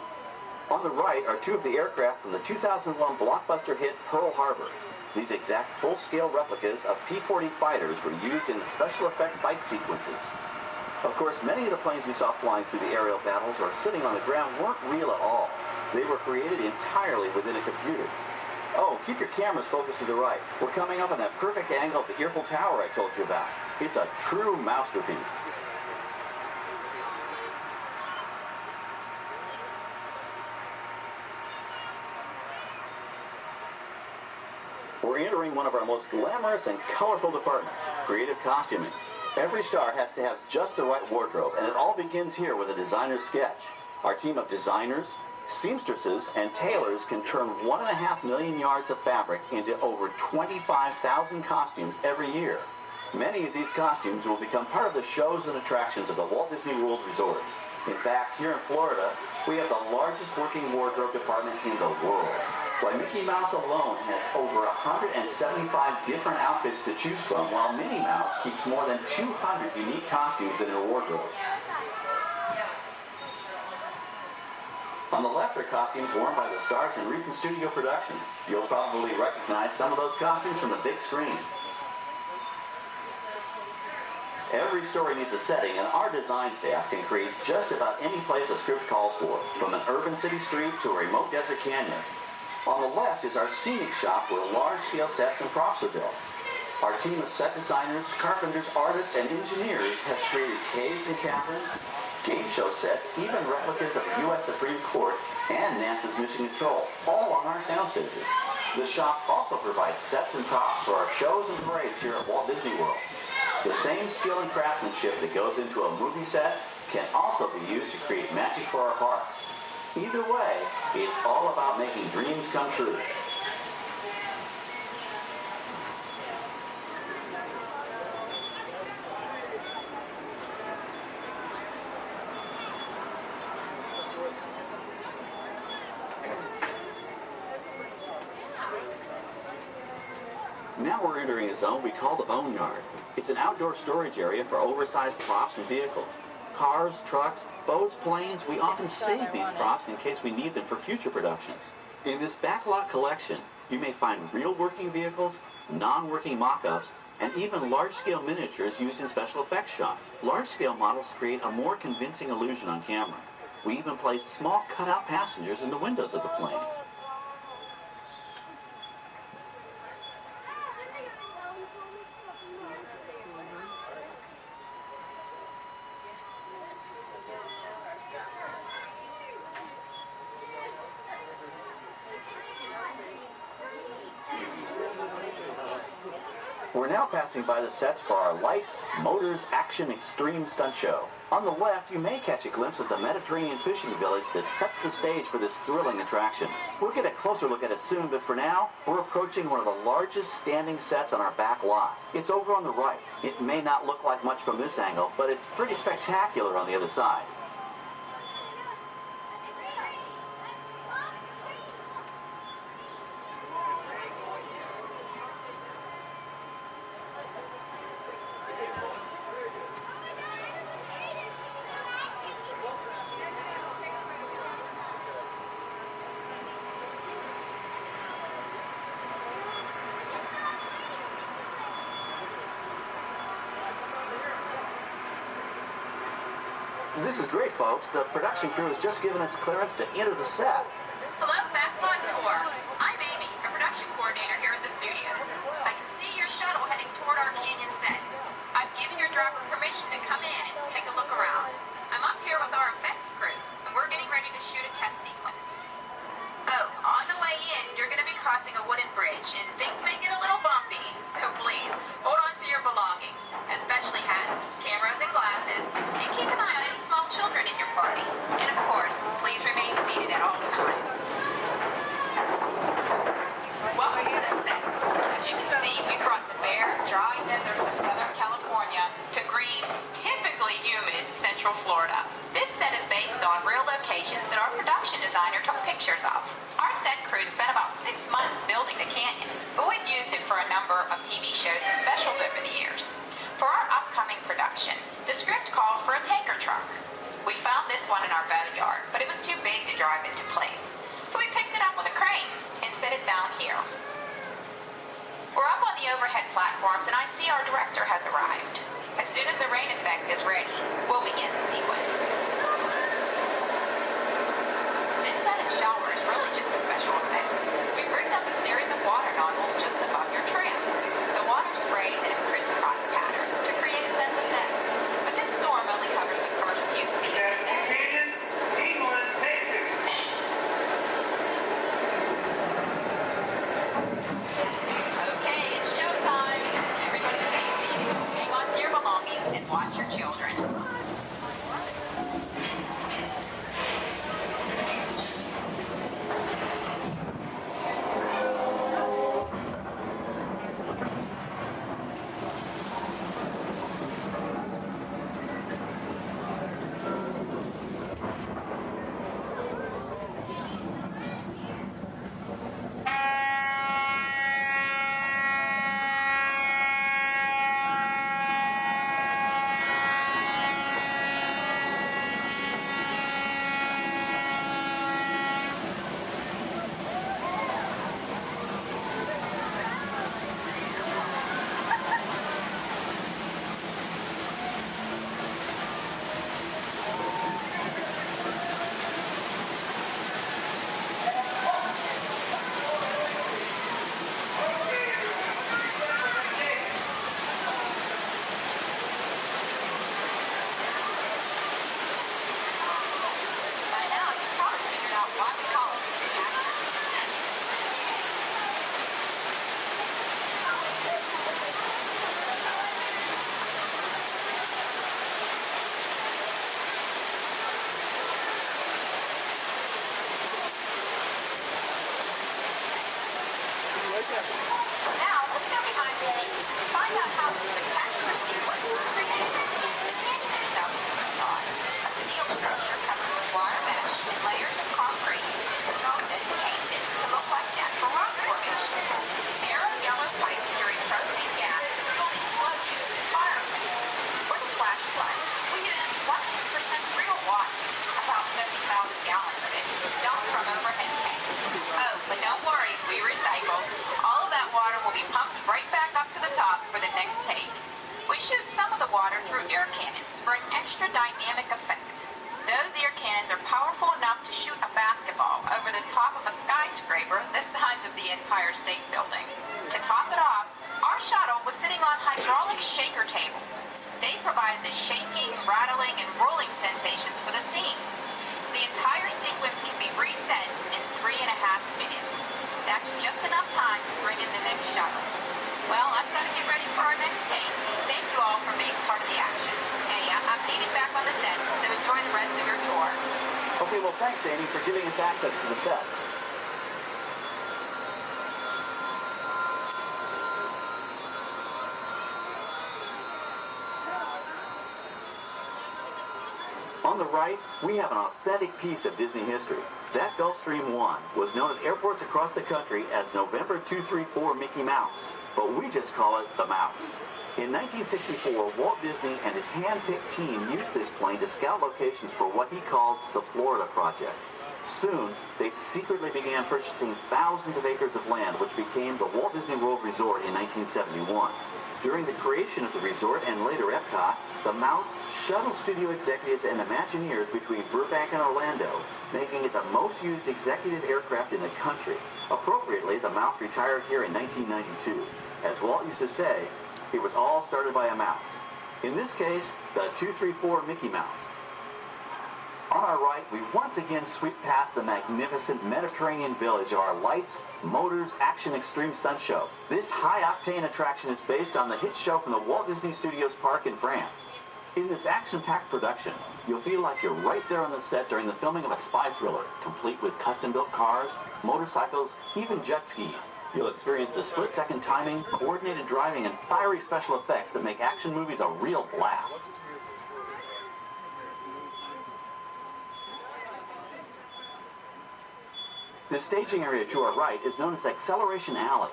On the right are two of the aircraft from the 2001 blockbuster hit Pearl Harbor. These exact full-scale replicas of P-40 fighters were used in the special effect fight sequences. Of course, many of the planes we saw flying through the aerial battles or sitting on the ground weren't real at all. They were created entirely within a computer. Oh, keep your cameras focused to the right. We're coming up on that perfect angle of the Earful Tower I told you about. It's a true masterpiece. We're entering one of our most glamorous and colorful departments, creative costuming. Every star has to have just the right wardrobe, and it all begins here with a designer's sketch. Our team of designers, seamstresses, and tailors can turn 1.5 million yards of fabric into over 25,000 costumes every year. Many of these costumes will become part of the shows and attractions of the Walt Disney World Resort. In fact, here in Florida, we have the largest working wardrobe department in the world. Why, Mickey Mouse alone has over 175 different outfits to choose from, while Minnie Mouse keeps more than 200 unique costumes in her wardrobe. On the left are costumes worn by the stars in recent studio productions. You'll probably recognize some of those costumes from the big screen. Every story needs a setting, and our design staff can create just about any place a script calls for, from an urban city street to a remote desert canyon. On the left is our scenic shop where large-scale sets and props are built. Our team of set designers, carpenters, artists, and engineers has created caves and caverns, game show sets, even replicas of the U.S. Supreme Court and NASA's Mission Control, all on our sound stages. The shop also provides sets and props for our shows and parades here at Walt Disney World. The same skill and craftsmanship that goes into a movie set can also be used to create magic for our parks. Either way, it's all about making dreams come true. Now we're entering a zone we call the Boneyard. It's an outdoor storage area for oversized props and vehicles. Cars, trucks, boats, planes, we often save these props in case we need them for future productions. In this backlot collection, you may find real working vehicles, non-working mock-ups, and even large-scale miniatures used in special effects shots. Large-scale models create a more convincing illusion on camera. We even place small cutout passengers in the windows of the plane. We're now passing by the sets for our Lights, Motors, Action Extreme Stunt Show. On the left, you may catch a glimpse of the Mediterranean fishing village that sets the stage for this thrilling attraction. We'll get a closer look at it soon, but for now, we're approaching one of the largest standing sets on our back lot. It's over on the right. It may not look like much from this angle, but it's pretty spectacular on the other side. This is great, folks. The production crew has just given us clearance to enter the set. Hello, Backlot Tour. I'm Amy, a production coordinator here at the studios. I can see your shuttle heading toward our canyon set. I've given your driver permission to come in and take a look around. I'm up here with our effects crew, and we're getting ready to shoot a test sequence. Oh, on the way in, you're going to be crossing a wooden bridge, and things may get a little bumpy, so please, hold on to your belongings, especially hats, cameras, and glasses, and keep an eye on any small children in your party. And of course, please remain seated at all times. Welcome to the set. As you can see, we brought the bare, dry deserts of Southern California to green, typically humid Central Florida. This set is based on real locations that our production designer took pictures of. Our set crew spent about 6 months building the canyon, but we've used it for a number of TV shows and specials over the years. For our upcoming production, the script called for a tanker truck. We found this one in our boatyard, but it was too big to drive into place. So we picked it up with a crane and set it down here. We're up on the overhead platforms, and I see our director has arrived. As soon as the rain effect is ready, we'll begin the sequence. This set and shower is really just a special effect. We rigged up a series of water nozzles just above your trim. The water sprays in a crisscross pattern to create a sense of depth. But this storm only covers the first few feet. Okay, it's showtime. Everybody stay seated. Hang on to your belongings and watch your children. Now, let's go behind the scenes to find out how this spectacular sequence was created. The canyon itself is a facade, a steel structure covered with wire mesh and layers of concrete, sculpted and painted to look like natural rock formation. Narrow yellow pipes carry propane gas, fueling explosions and fire effects. For the flash flood, we used 100% real water, about 70,000 gallons of it, dumped from overhead tanks. Oh, but don't worry, we recycle. All of that water will be pumped right back up to the top for the next take. We shoot some of the water through air cannons for an extra dynamic effect. Those air cannons are powerful enough to shoot a basketball over the top of a skyscraper the size of the Empire State Building. To top it off, our shuttle was sitting on hydraulic shaker tables. They provided the shaking, rattling, and rolling sensations for the scene. The entire sequence can be reset in 3.5 minutes. That's just enough time to bring in the next shuttle. Well, I've got to get ready for our next take. Thank you all for being part of the action. Hey, I'm meeting back on the set, so enjoy the rest of your tour. Okay, well, thanks, Amy, for giving us access to the set. On the right, we have an authentic piece of Disney history. That Gulfstream 1 was known at airports across the country as November 234 Mickey Mouse, but we just call it the Mouse. In 1964, Walt Disney and his hand-picked team used this plane to scout locations for what he called the Florida Project. Soon, they secretly began purchasing thousands of acres of land, which became the Walt Disney World Resort in 1971. During the creation of the resort and later Epcot, the Mouse shuttled studio executives and Imagineers between Burbank and Orlando, making it the most used executive aircraft in the country. Appropriately, the Mouse retired here in 1992. As Walt used to say, it was all started by a mouse. In this case, the 234 Mickey Mouse. On our right, we once again sweep past the magnificent Mediterranean village of our lights, motors, action extreme stunt show. This high-octane attraction is based on the hit show from the Walt Disney Studios Park in France. In this action-packed production, you'll feel like you're right there on the set during the filming of a spy thriller, complete with custom-built cars, motorcycles, even jet skis. You'll experience the split-second timing, coordinated driving, and fiery special effects that make action movies a real blast. The staging area to our right is known as Acceleration Alley.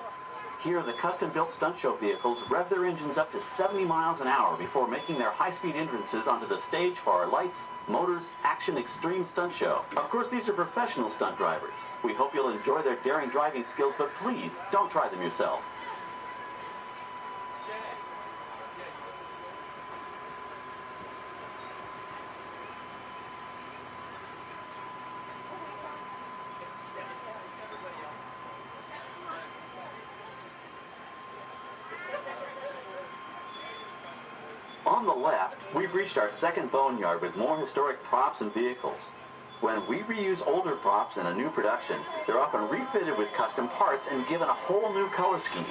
Here, the custom-built stunt show vehicles rev their engines up to 70 miles an hour before making their high-speed entrances onto the stage for our lights, motors, action extreme stunt show. Of course, these are professional stunt drivers. We hope you'll enjoy their daring driving skills, but please, don't try them yourself. On the left, we've reached our second boneyard with more historic props and vehicles. When we reuse older props in a new production, they're often refitted with custom parts and given a whole new color scheme.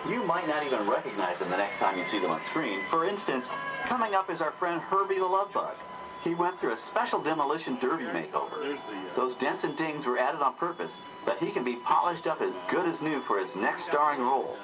You might not even recognize them the next time you see them on screen. For instance, coming up is our friend Herbie the Love Bug. He went through a special demolition derby makeover. Those dents and dings were added on purpose, but he can be polished up as good as new for his next starring role.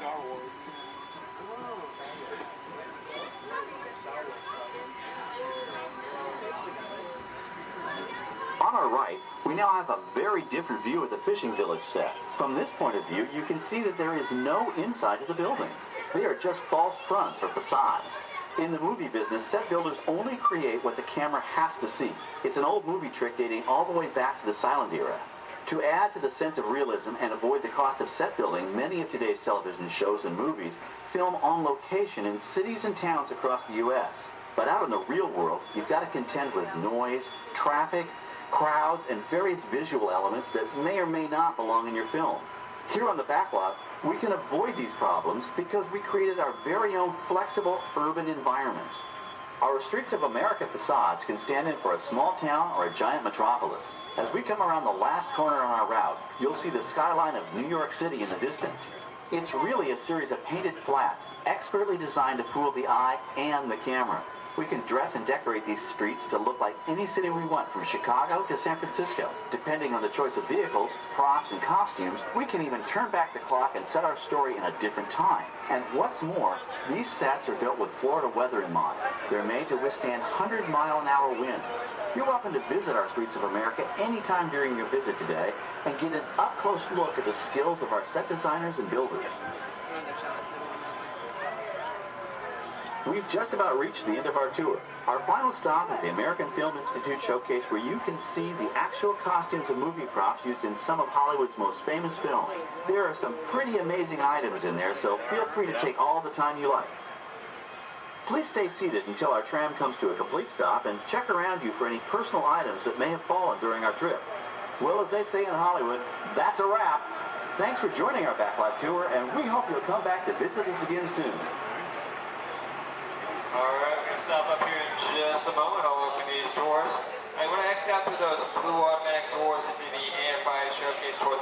On our right, we now have a very different view of the fishing village set. From this point of view, you can see that there is no inside to the buildings. They are just false fronts or facades. In the movie business, set builders only create what the camera has to see. It's an old movie trick dating all the way back to the silent era. To add to the sense of realism and avoid the cost of set building, many of today's television shows and movies film on location in cities and towns across the U.S. But out in the real world, you've got to contend with noise, traffic, crowds, and various visual elements that may or may not belong in your film. Here on the backlot, we can avoid these problems because we created our very own flexible urban environment. Our Streets of America facades can stand in for a small town or a giant metropolis. As we come around the last corner on our route, you'll see the skyline of New York City in the distance. It's really a series of painted flats, expertly designed to fool the eye and the camera. We can dress and decorate these streets to look like any city we want, from Chicago to San Francisco. Depending on the choice of vehicles, props, and costumes, we can even turn back the clock and set our story in a different time. And what's more, these sets are built with Florida weather in mind. They're made to withstand 100-mile-an-hour winds. You're welcome to visit our Streets of America anytime during your visit today and get an up-close look at the skills of our set designers and builders. We've just about reached the end of our tour. Our final stop is the American Film Institute Showcase, where you can see the actual costumes and movie props used in some of Hollywood's most famous films. There are some pretty amazing items in there, so feel free to take all the time you like. Please stay seated until our tram comes to a complete stop and check around you for any personal items that may have fallen during our trip. Well, as they say in Hollywood, that's a wrap. Thanks for joining our backlot tour, and we hope you'll come back to visit us again soon. Alright, we're going to stop up here in just a moment. I'll open these doors. And when I exit out through those blue automatic doors into the AFI Showcase tour.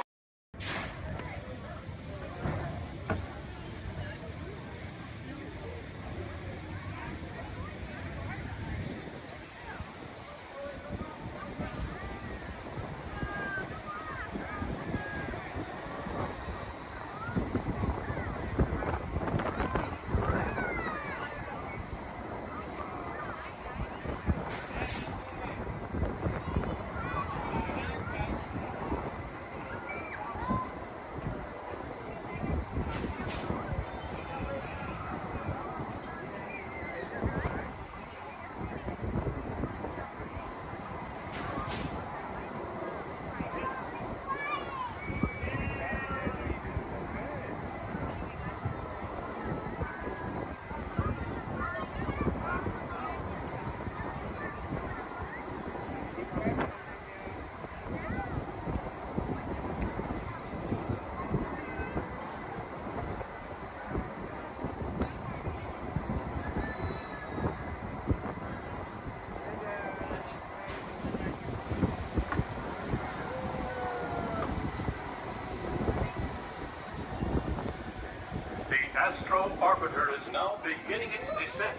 beginning its descent.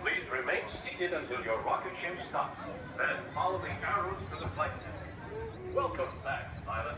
Please remain seated until your rocket ship stops. Then follow the arrows to the flight deck. Welcome back, pilot.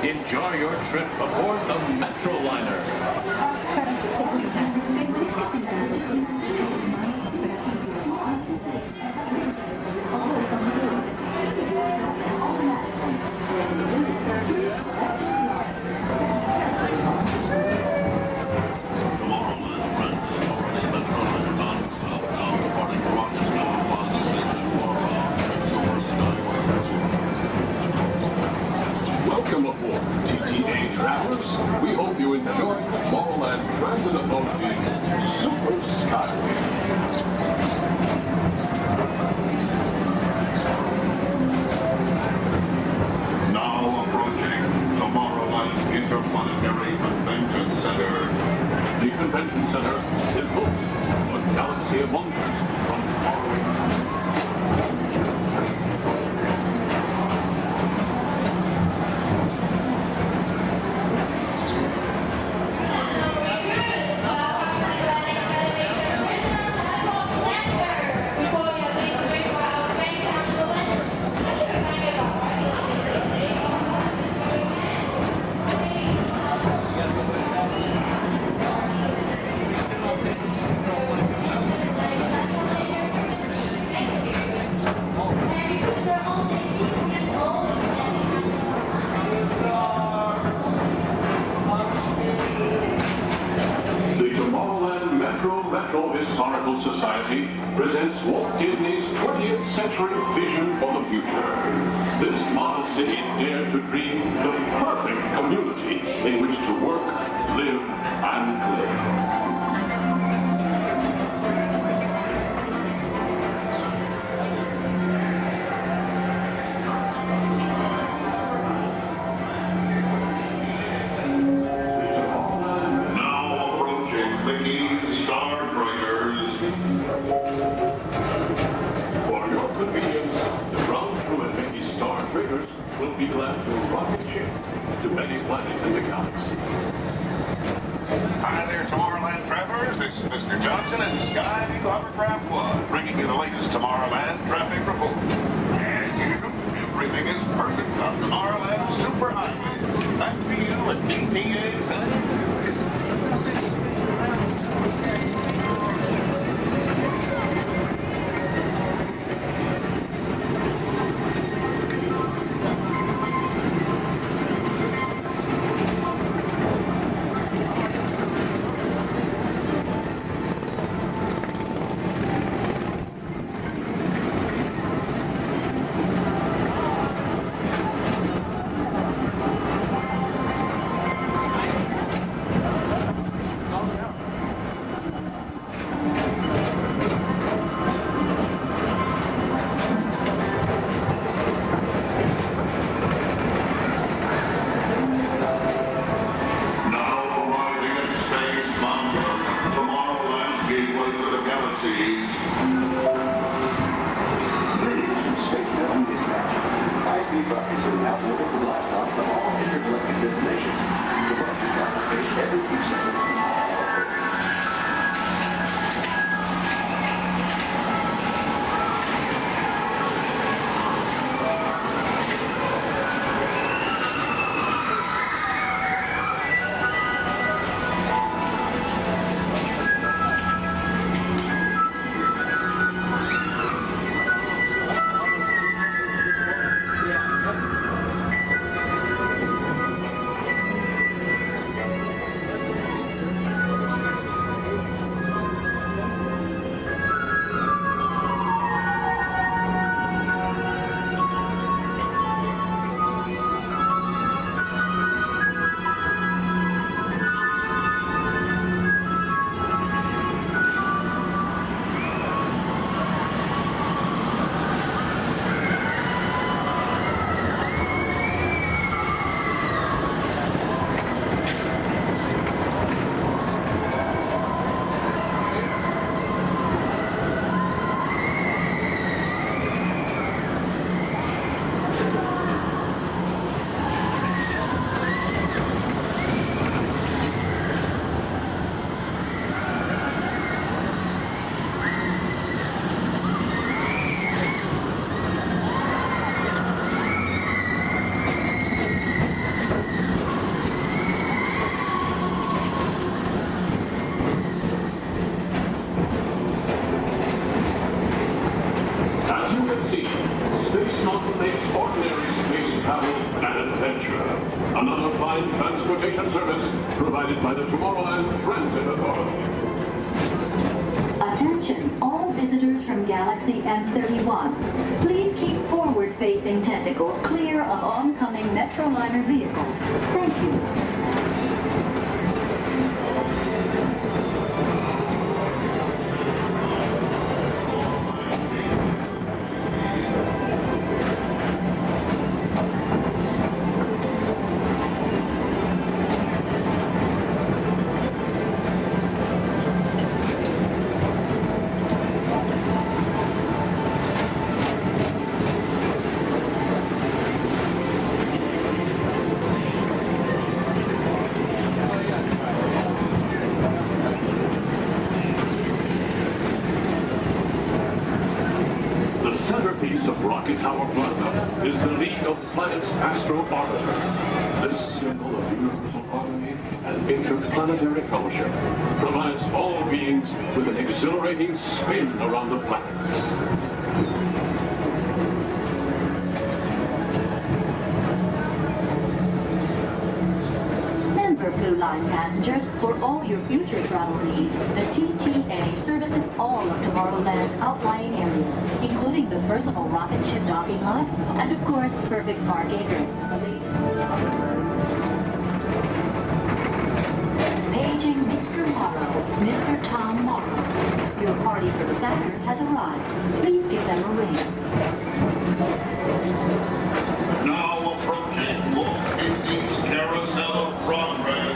Enjoy your trip aboard the Metroliner. Welcome aboard, TTA travelers. We hope you enjoy Tomorrowland Transit Authority's Super Skyway. Now approaching Tomorrowland Interplanetary Convention Center. The Convention Center is home to a galaxy of wonders from faraway. Metro Historical Society presents Walt Disney's 20th century vision for the future. This model city dared to dream the perfect community in which to work, live, and play. For your convenience, the ground crew and Mickey Star Triggers will be glad to rocket ship to many planets in the galaxy. Hi there, Tomorrowland travelers. This is Mr. Johnson and Sky Eagle Hovercraft 1, bringing you the latest Tomorrowland traffic report. As usual, everything is perfect on Tomorrowland Superhighway. Back to you at DTA Center. Another fine transportation service provided by the Tomorrowland Transit Authority. Attention, all visitors from Galaxy M31. Please keep forward-facing tentacles clear of oncoming Metroliner vehicles. Thank you. Rocket Tower Plaza is the League of Planets Astro Orbiter. This symbol of universal harmony and interplanetary fellowship provides all beings with an exhilarating spin around the planets. Member Blue Line passengers, for all your future travel needs, the TTA services all of Tomorrowland's outlying areas, including the personal rocket ship docking lot, and of course, perfect park acres. Paging Mr. Morrow, Mr. Tom Morrow. Your party for the Saturn has arrived. Please give them a ring. Now approaching Walt Disney's Carousel of Progress.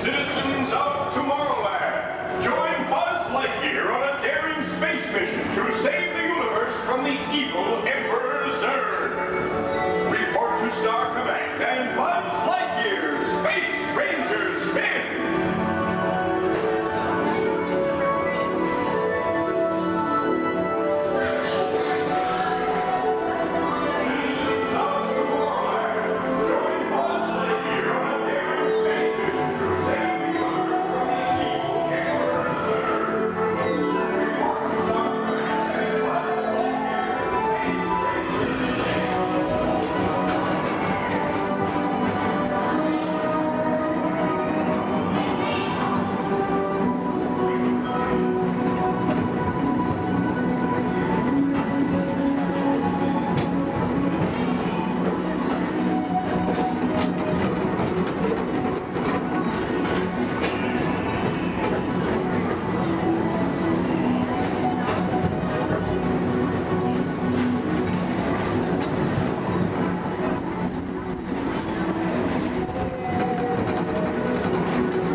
Citizens of Tomorrowland, join Buzz Lightyear on a daring space mission to save the universe from the evil Emperor Zurg. Report to Star Command and Buzz Lightyear, Space Ranger Spin!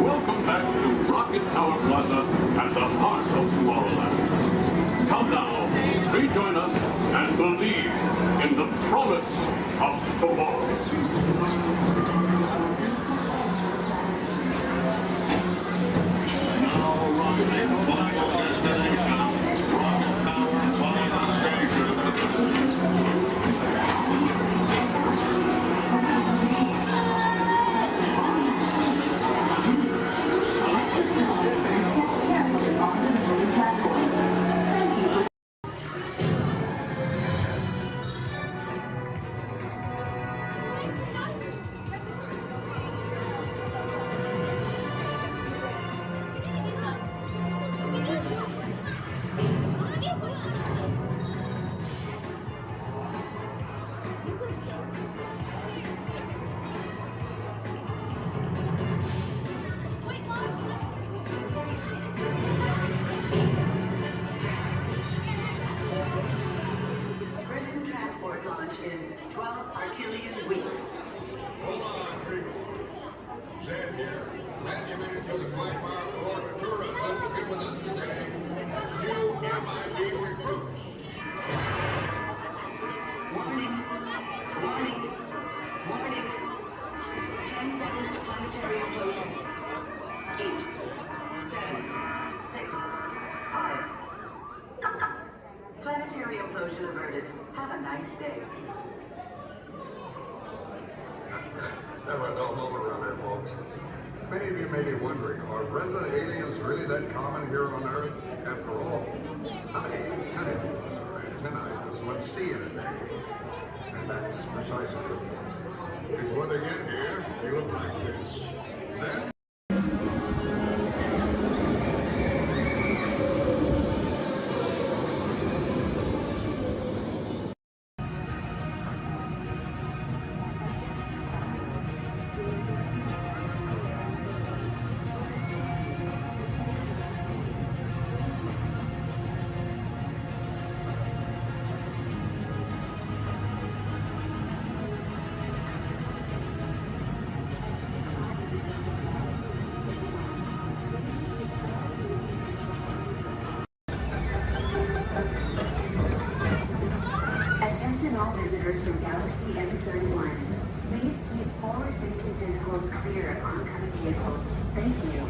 Welcome back to Rocket Tower Plaza at the heart of Tomorrowland. Come now, rejoin us and believe in the promise of tomorrow. Prison transport launch in 12 Archelian weeks. Hold on, people. Zed here. Glad you made it to the Flight Bar for Ventura to get with us today. New MIB recruits. Warning. Warning. Warning. 10 seconds to planetary implosion. 8, 7, 6, 5. Planetary implosion averted. Have a nice day. Have a dull moment around here, folks. Many of you may be wondering, are resident aliens really that common here on Earth? After all, how many intelligent does one see in a day? And that's precisely the point. Because when they get here, they look like this. Then all visitors from Galaxy M31. Please keep forward-facing tentacles clear of oncoming vehicles. Thank you.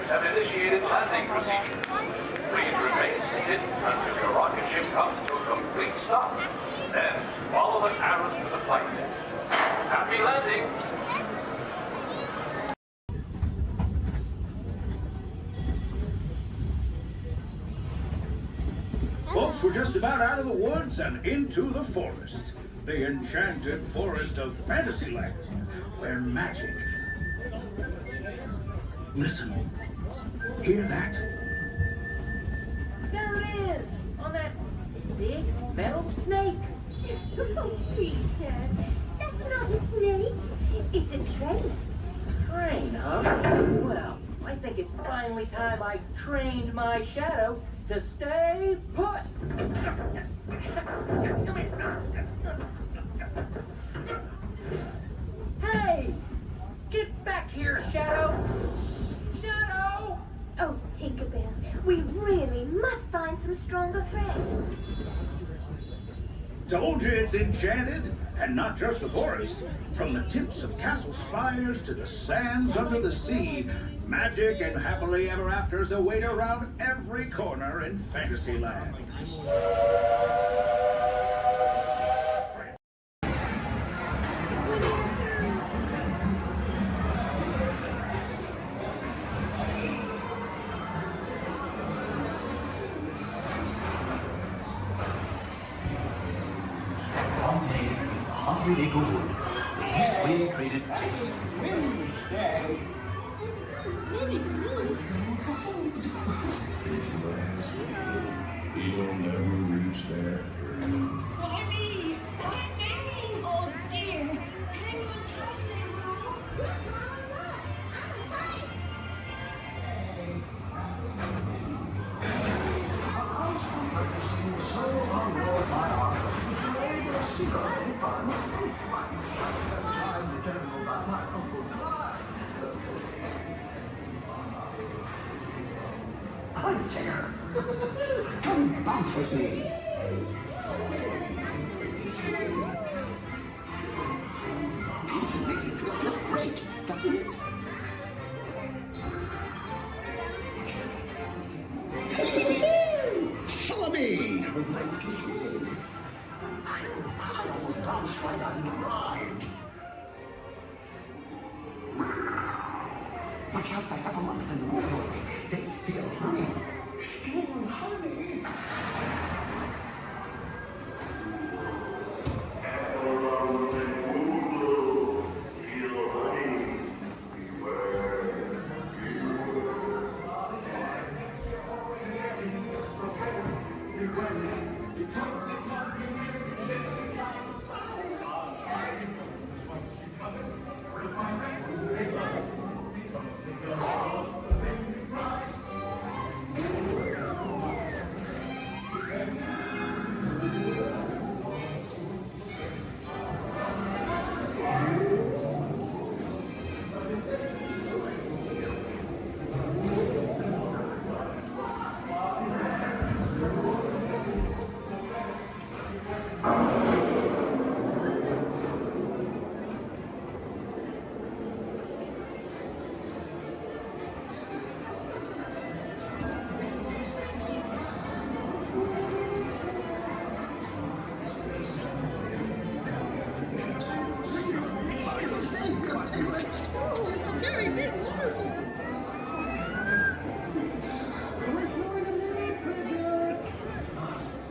have initiated landing procedures. Please remain seated until your rocket ship comes to a complete stop. Then follow the arrows to the flight deck. Happy landing! Folks, we're just about out of the woods and into the forest. The enchanted forest of Fantasyland, where magic... Listen. Hear that? There it is! On that big metal snake! Oh, Peter, that's not a snake. It's a train. Train, huh? Well, I think it's finally time I trained my shadow to stay put! Hey! Get back here, Shadow! Shadow! Oh, Tinkerbell, we really must find some stronger thread. Told you it's enchanted, and not just the forest. From the tips of castle spires to the sands under the sea, magic and happily ever afters await around every corner in Fantasyland. One day in 100 Acre Wood, the East Wind traded places. He'll never reach there. Barbie! Barbie! Oh dear! Can you attack them all? Hunter! Come bounce with me! Music makes you feel just great, doesn't it? Follow me! I almost bounced right out of the ride. Watch out, I ever lump in the water. They feel honey. Still honey.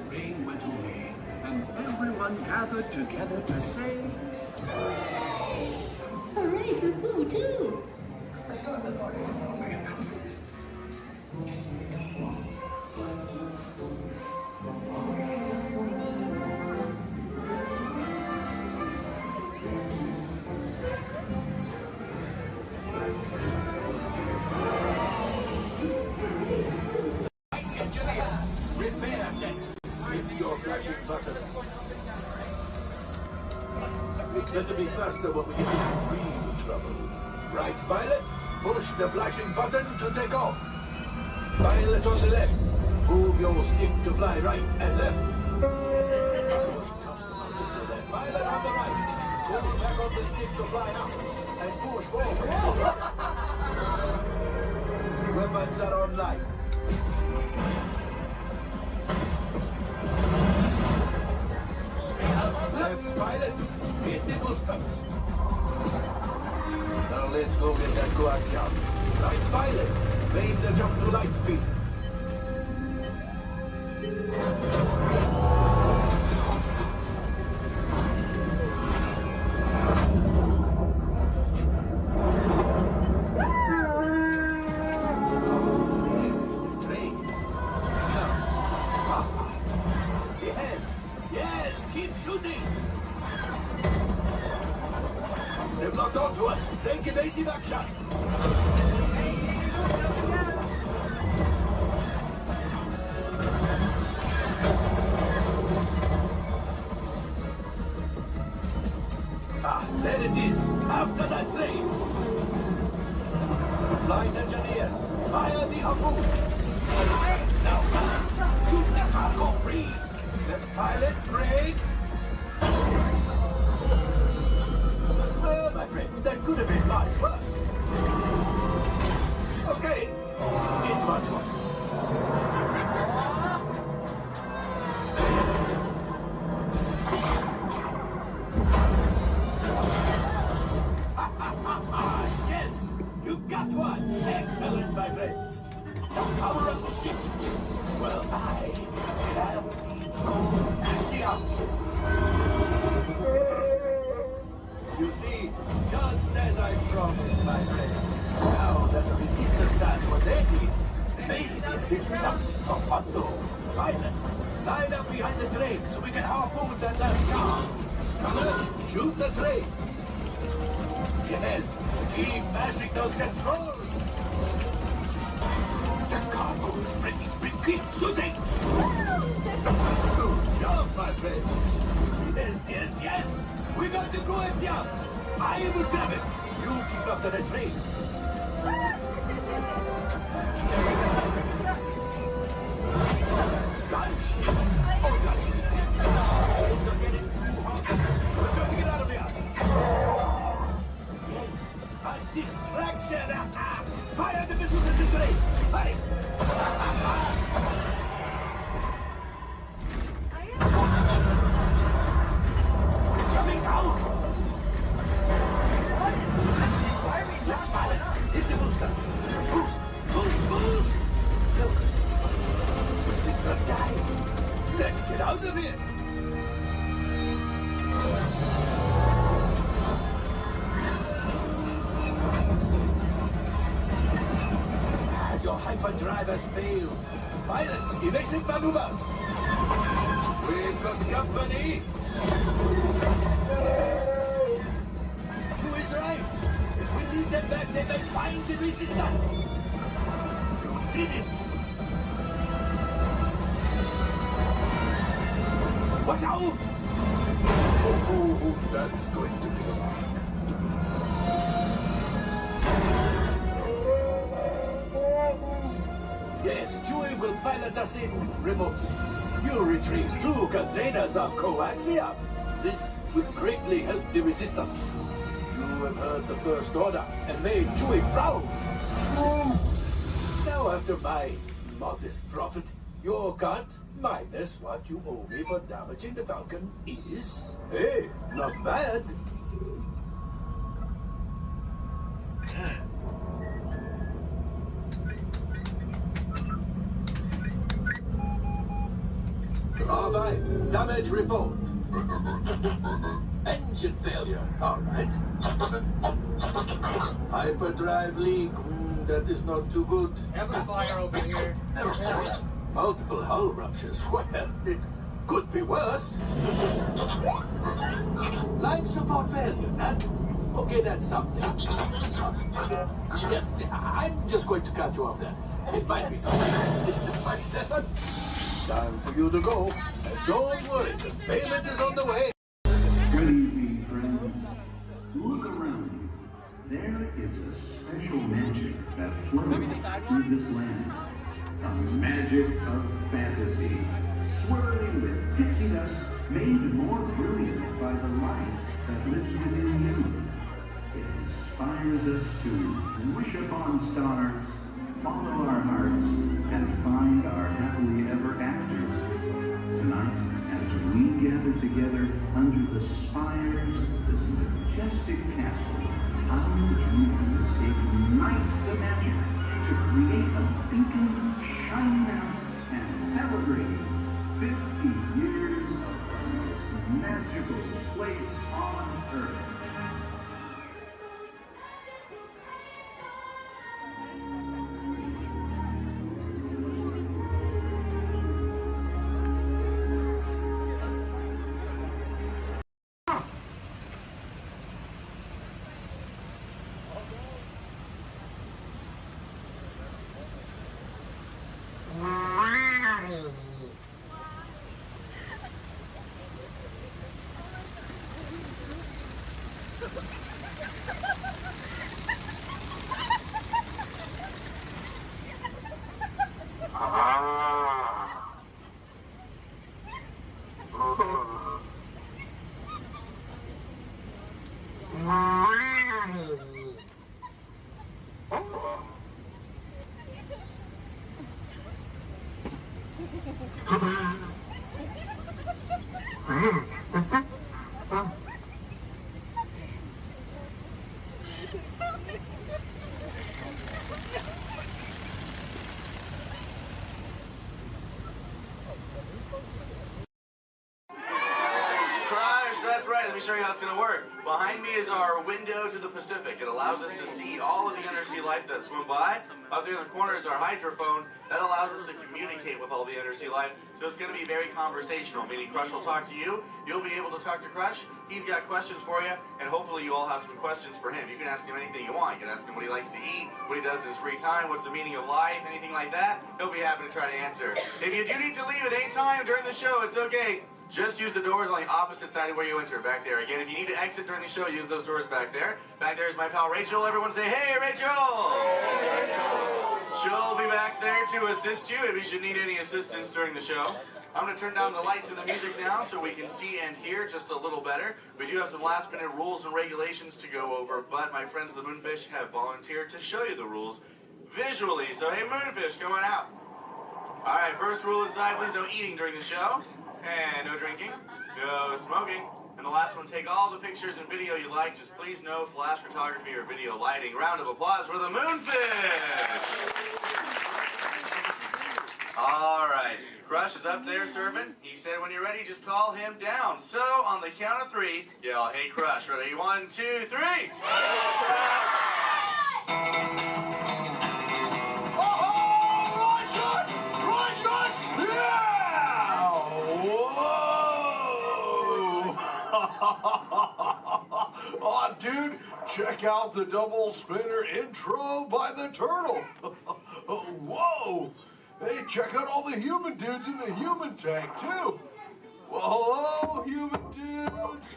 Rain went away, and everyone gathered together to say, Hooray for Boo, too! Better be faster when we get into real trouble. Right, Violet? Push the flashing button to take off. Violet on the left. Move your stick to fly right and left. Just about to say that. Violet on the right. Pull back on the stick to fly up. And push forward. weapons are online. Left pilot, hit the boosters. Now let's go get that coaxium. Right pilot, make the jump to light speed. Yes, keep shooting. They've locked onto us. Take evasive action. There it is. After that train. Flight engineers, fire the harpoon. Now, shoot the cargo free. Left pilot, brakes. Well, my friends, that could have been much worse. Okay, it's much worse. Yes, you got one. Excellent, my friends. The power of the ship. Well, I have Axiom. You see, just as I promised, my friend, now that the resistance has what they need, maybe it's something from Otto. Pilots, line up behind the train so we can harpoon that last car. Colors, shoot the train. Yes, keep mashing those controls. The cargo is breaking. Keep shooting. Good job, my friends. Yes. We got the coaxium. I will grab it. You keep after the train. Gunship. Oh, gunship. It's not getting too hot. We're going to get out of here. Yes, a distraction. Fire the missiles at the train. Hurry. It's coming down. Left pilot, hit the boosters. Boost. Look. We're gonna die. Let's get out of here. Your hyperdrive has failed. Pilots, evasive maneuvers. We've got company. Chu is right. If we leave them back, they may find the resistance. You did it. Watch out! Oh, that's going to be a lot. Yes, Chewie will pilot us in remotely. You retrieve 2 containers of coaxium. This will greatly help the resistance. You have heard the First Order and made Chewie proud. Now, after my modest profit, your cut minus what you owe me for damaging the Falcon is, hey, not bad. R5, damage report. Engine failure, all right. Hyperdrive leak, that is not too good. Have a fire over here. Multiple hull ruptures, well, it could be worse. Life support failure, okay, that's something. I'm just going to cut you off there. It might be step by step. Time for you to go. And don't worry, the payment is on the way. Good evening, friends. Look around you. There is a special magic that flows through this land. A magic of fantasy, swirling with pixie dust, made more brilliant by the light that lives within you. It inspires us to wish upon stars, follow our hearts, and find our happily ever afters. Tonight, as we gather together under the spires of this majestic castle, our dreams ignite the magic to create a beacon shining out and celebrating 50 years of the most magical place on earth. That's right, let me show you how it's going to work. Behind me is our window to the Pacific. It allows us to see all of the undersea life that swim by. Up there in the corner is our hydrophone. That allows us to communicate with all the undersea life. So it's going to be very conversational, meaning Crush will talk to you. You'll be able to talk to Crush. He's got questions for you, and hopefully you all have some questions for him. You can ask him anything you want. You can ask him what he likes to eat, what he does in his free time, what's the meaning of life, anything like that. He'll be happy to try to answer. If you do need to leave at any time during the show, it's okay. Just use the doors on the opposite side of where you enter, back there. Again, if you need to exit during the show, use those doors back there. Back there is my pal Rachel. Everyone say, hey, Rachel! Hey, Rachel! She'll be back there to assist you if you should need any assistance during the show. I'm going to turn down the lights and the music now so we can see and hear just a little better. We do have some last-minute rules and regulations to go over, but my friends the Moonfish have volunteered to show you the rules visually. So, hey, Moonfish, come on out. All right, first rule inside, please no eating during the show. And no drinking, no smoking. And the last one, take all the pictures and video you like, just please no flash photography or video lighting. Round of applause for the Moonfish! All right, Crush is up there serving. He said when you're ready, just call him down. So, on the count of three, yell, hey Crush, ready? 1, 2, 3! Oh, dude, check out the double spinner intro by the turtle. Whoa! Hey, check out all the human dudes in the human tank, too. Well, hello, human dudes.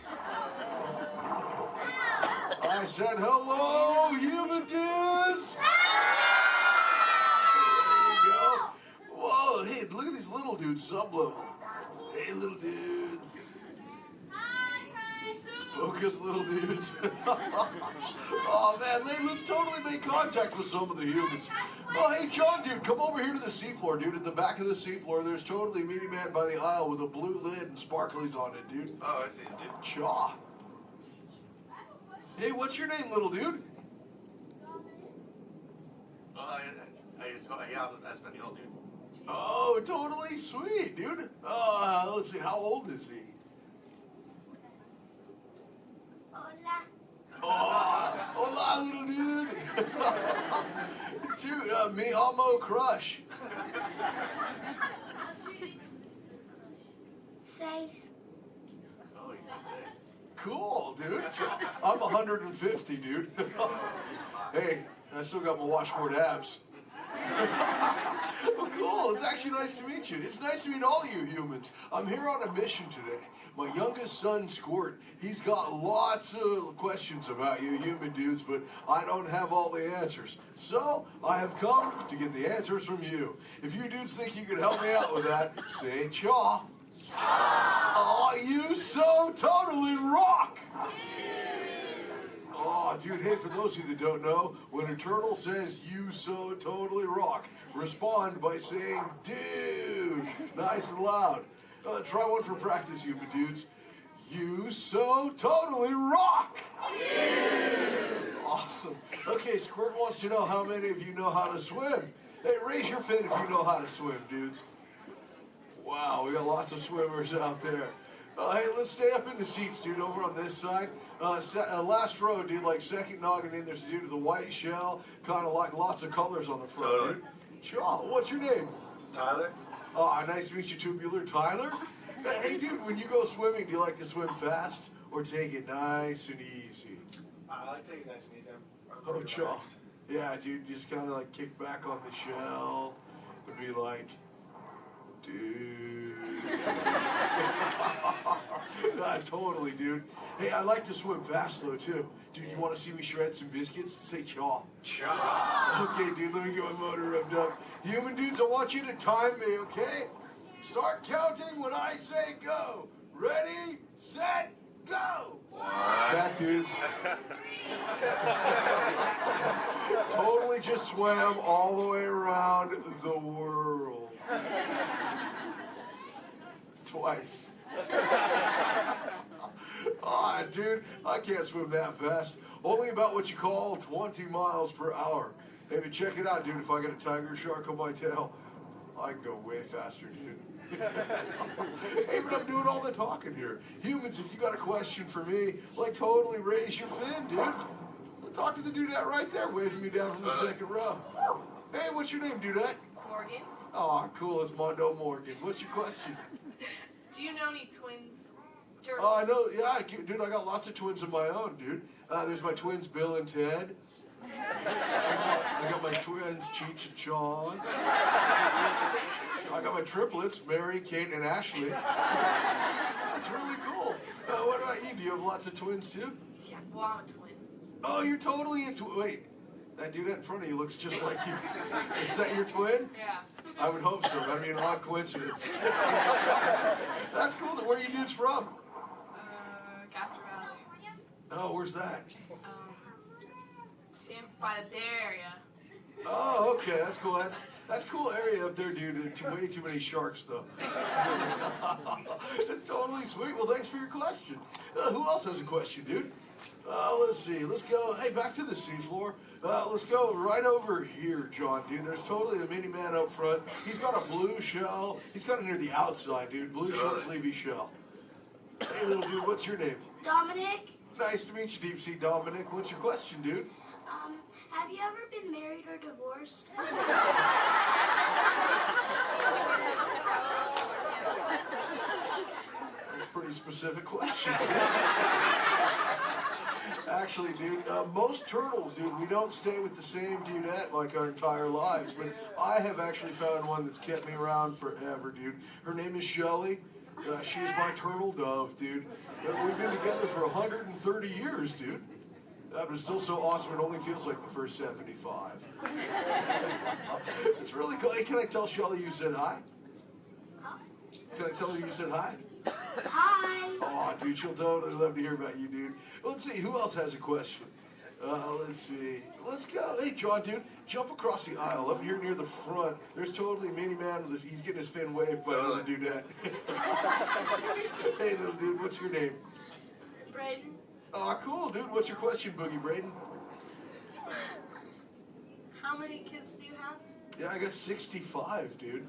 I said hello, human dudes. There you go. Whoa, hey, look at these little dudes, sub-level. Hey, little dudes. Focus, little dudes. Oh, man, let's totally make contact with some of the humans. Oh, hey, John, dude, come over here to the seafloor, dude. At the back of the seafloor, there's totally Meaty Man by the aisle with a blue lid and sparklies on it, dude. Oh, I see it, dude. Chaw. Hey, what's your name, little dude? I spent the old dude. Oh, totally sweet, dude. Let's see, how old is he? Hola, little dude. Dude, me amo Crush. 6. Cool, dude. I'm 150, dude. Hey, I still got my washboard abs. Well, cool. It's actually nice to meet you. It's nice to meet all of you humans. I'm here on a mission today. My youngest son, Squirt, he's got lots of questions about you human dudes, but I don't have all the answers. So, I have come to get the answers from you. If you dudes think you could help me out with that, say chaw. Oh, you so totally rock! Oh, dude, hey, for those of you that don't know, when a turtle says, "You so totally rock," respond by saying, "Dude," nice and loud. Try one for practice, human dudes. You so totally rock! Awesome. Okay, Squirt wants to know how many of you know how to swim. Hey, raise your fin if you know how to swim, dudes. Wow, we got lots of swimmers out there. Hey, let's stay up in the seats, dude, over on this side. Last row, dude, like second noggin in, there's a dude with a white shell, kind of like lots of colors on the front, dude. Sure. What's your name? Tyler. Oh, nice to meet you, tubular Tyler. Hey, dude, when you go swimming, do you like to swim fast or take it nice and easy? I like to take it nice and easy. Oh, chaw. Yeah, dude, you just kind of like kick back on the shell and be like, dude. Totally, dude. Hey, I like to swim fast, though, too. Dude, you want to see me shred some biscuits? Say chaw. Chaw. Okay, dude, let me get my motor revved up. Human dudes, I want you to time me, okay? Start counting when I say go. Ready, set, go. That dudes. Totally just swam all the way around the world. Twice. Ah, dude, I can't swim that fast. Only about what you call 20 miles per hour. Hey, but check it out, dude. If I got a tiger shark on my tail, I can go way faster, dude. Hey, but I'm doing all the talking here. Humans, if you got a question for me, like totally raise your fin, dude. Talk to the dudette right there, waving me down from the second row. Hey, what's your name, dudette? Morgan. Oh, cool. It's Mondo Morgan. What's your question? Do you know any twins? Turtles? Oh, I know. Yeah, dude, I got lots of twins of my own, dude. There's my twins, Bill and Ted. I got my twins, Cheech and Chong. I got my triplets, Mary, Kate, and Ashley. It's really cool. What about you? Do you have lots of twins, too? Yeah, well, I'm a twin. Oh, you're totally a twin. Wait, that dude in front of you looks just like you. Is that your twin? Yeah. I would hope so. That'd be an odd coincidence. That's cool. Where are you dudes from? Castro Valley. Oh, where's that? By the Bay Area. Oh, okay. That's cool. That's cool area up there, dude. Way too many sharks, though. It's totally sweet. Well, thanks for your question. Who else has a question, dude? Let's see. Let's go. Hey, back to the seafloor. Let's go right over here, John, dude. There's totally a mini man up front. He's got a blue shell. He's got it near the outside, dude. Blue short sleevey shell. Hey, little dude, what's your name? Dominic. Nice to meet you, Deep Sea Dominic. What's your question, dude? Have you ever been married or divorced? That's a pretty specific question. Actually, dude, most turtles, dude, we don't stay with the same dudette like our entire lives, but I have actually found one that's kept me around forever, dude. Her name is Shelly. She's my turtle dove, dude. We've been together for 130 years, dude. But it's still so awesome, it only feels like the first 75. It's really cool. Hey, can I tell Shelly you said hi? Can I tell her you said hi? Hi. Oh, dude, she'll totally love to hear about you, dude. Let's see, who else has a question? Let's see. Let's go. Hey, John, dude, jump across the aisle up here near the front. There's totally a mini man. He's getting his fin waved by another dudette. Hey, little dude, what's your name? Braden. Oh, cool, dude. What's your question, Boogie Braden? How many kids do you have? Yeah, I got 65, dude.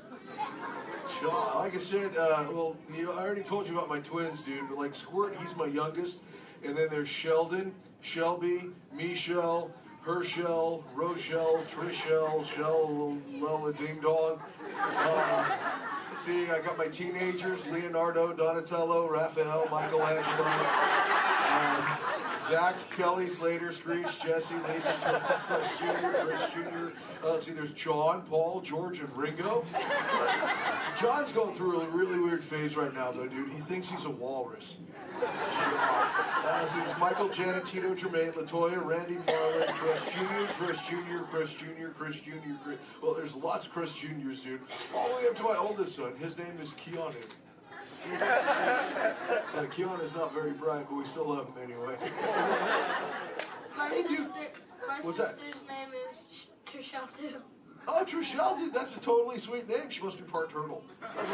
Sure. Like I said, I already told you about my twins, dude. But like Squirt, he's my youngest. And then there's Sheldon, Shelby, Michelle, Herschel, Rochelle, Trishelle, Shell, Lella Ding Dong. Let's see, I got my teenagers, Leonardo, Donatello, Raphael, Michelangelo, Zach, Kelly, Slater, Screech, Jesse, Lacey, Chris Jr. Let's see, there's John, Paul, George, and Ringo. John's going through a really weird phase right now, though, dude. He thinks he's a walrus. So there's Michael, Janet, Tito, Jermaine, LaToya, Randy, Marlon, Chris Jr., Chris Jr., Chris Jr., Chris Jr., Chris... Well, there's lots of Chris Jr.'s, dude. All the way up to my oldest son. His name is Keanu. Keanu's not very bright, but we still love him anyway. Hey, dude. What's that? sister's name is Trishelle too. Oh, Trishelle, dude, that's a totally sweet name. She must be part turtle. That's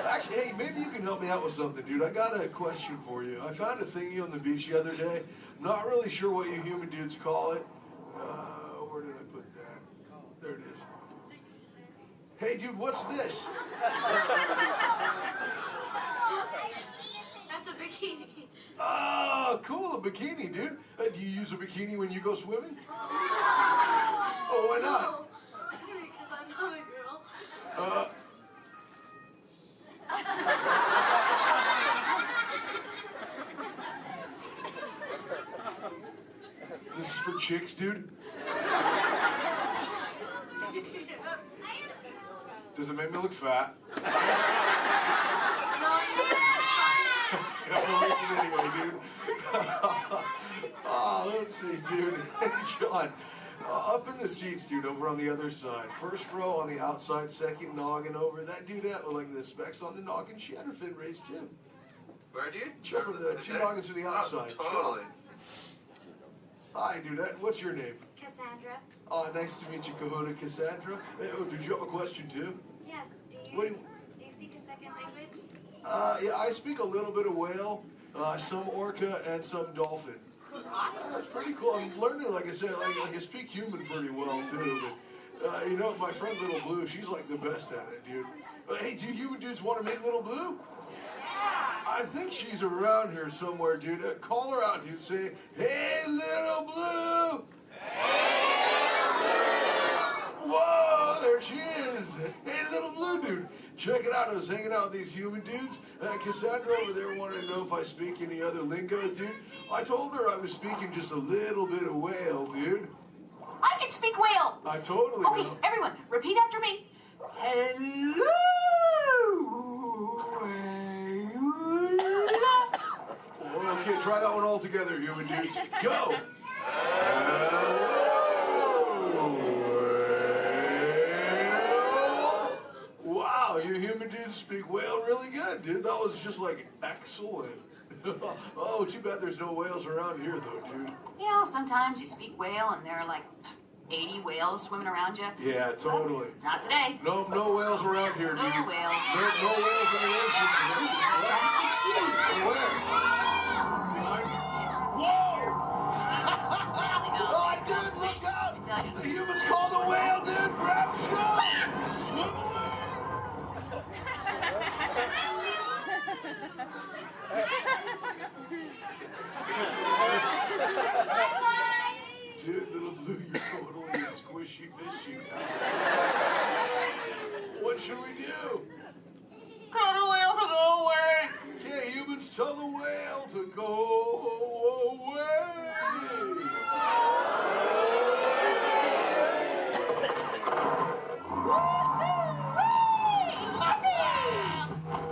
Actually, hey, maybe you can help me out with something, dude. I got a question for you. I found a thingy on the beach the other day. I'm not really sure what you human dudes call it. Where did I put that? There it is. Hey, dude, what's this? That's a bikini. Oh, cool, a bikini, dude. Do you use a bikini when you go swimming? Oh, why not? Because I'm not a girl. This is for chicks, dude? Does it make me look fat? Anyway, dude. Oh, let's see, dude. Hey, John. Up in the seats, dude, over on the other side. First row on the outside, second noggin over. That dudette with like the specs on the noggin, she had her fin raised too. Where, dude? Sure, from the two noggins to the outside. Oh, totally. Hi, dudette. What's your name? Cassandra. Oh, nice to meet you, Kahuna Cassandra. Hey, oh, did you have a question too? Yes. What do Do you speak a second language? Yeah, I speak a little bit of whale, some orca, and some dolphin. That's pretty cool. I'm learning, like I said, like I speak human pretty well too. But you know, my friend Little Blue, she's like the best at it, dude. Hey, do you human dudes want to meet Little Blue? I think she's around here somewhere, dude. Call her out, dude. Say, "Hey, Little Blue." Whoa, there she is. Hey, Little Blue, dude. Check it out. I was hanging out with these human dudes. Cassandra over there wanted to know if I speak any other lingo, dude. I told her I was speaking just a little bit of whale, dude. I can speak whale. I totally Okay, know. everyone, repeat after me. Hello. Okay, try that one all together, human dudes. Go. Wow, you human dudes speak whale really good, dude. That was just like excellent. Oh, too bad there's no whales around here, though, dude. You know, sometimes you speak whale and there are like 80 whales swimming around you. Yeah, totally. Not today. No whales around here, dude. No whales. No whales in the ocean today. Try to speak sea. Where? Whoa! Oh, dude, look out! The humans call the whale, dude! Grab shot! Swim away! Dude, Little Blue, you're totally a squishy fishy. What should we do? Tell the whale to go away. Can't humans tell the whale to go away?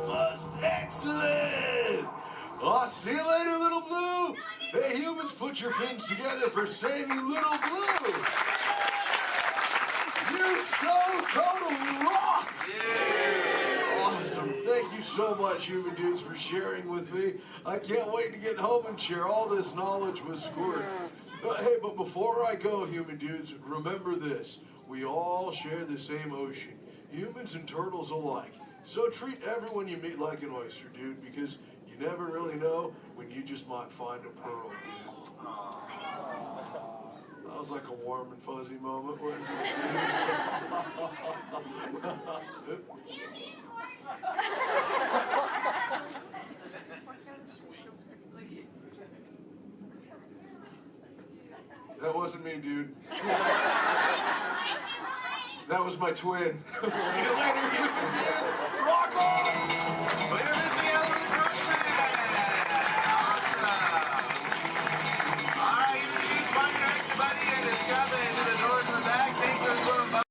That's excellent! Oh, see you later, Little Blue! Hey, humans, put your fins together for saving Little Blue! You so totally rock! Yeah. Awesome. Thank you so much, human dudes, for sharing with me. I can't wait to get home and share all this knowledge with Squirt. Hey, but before I go, human dudes, remember this. We all share the same ocean, humans and turtles alike. So treat everyone you meet like an oyster, dude, because you never really know when you just might find a pearl, dude. That was like a warm and fuzzy moment, wasn't it? That wasn't me, dude. That was my twin. See you later, human dudes. Rock on! We're missing out with the Crushman! Awesome! Alright, you can find your next buddy and discover into the doors in the back. Thanks for swimming by.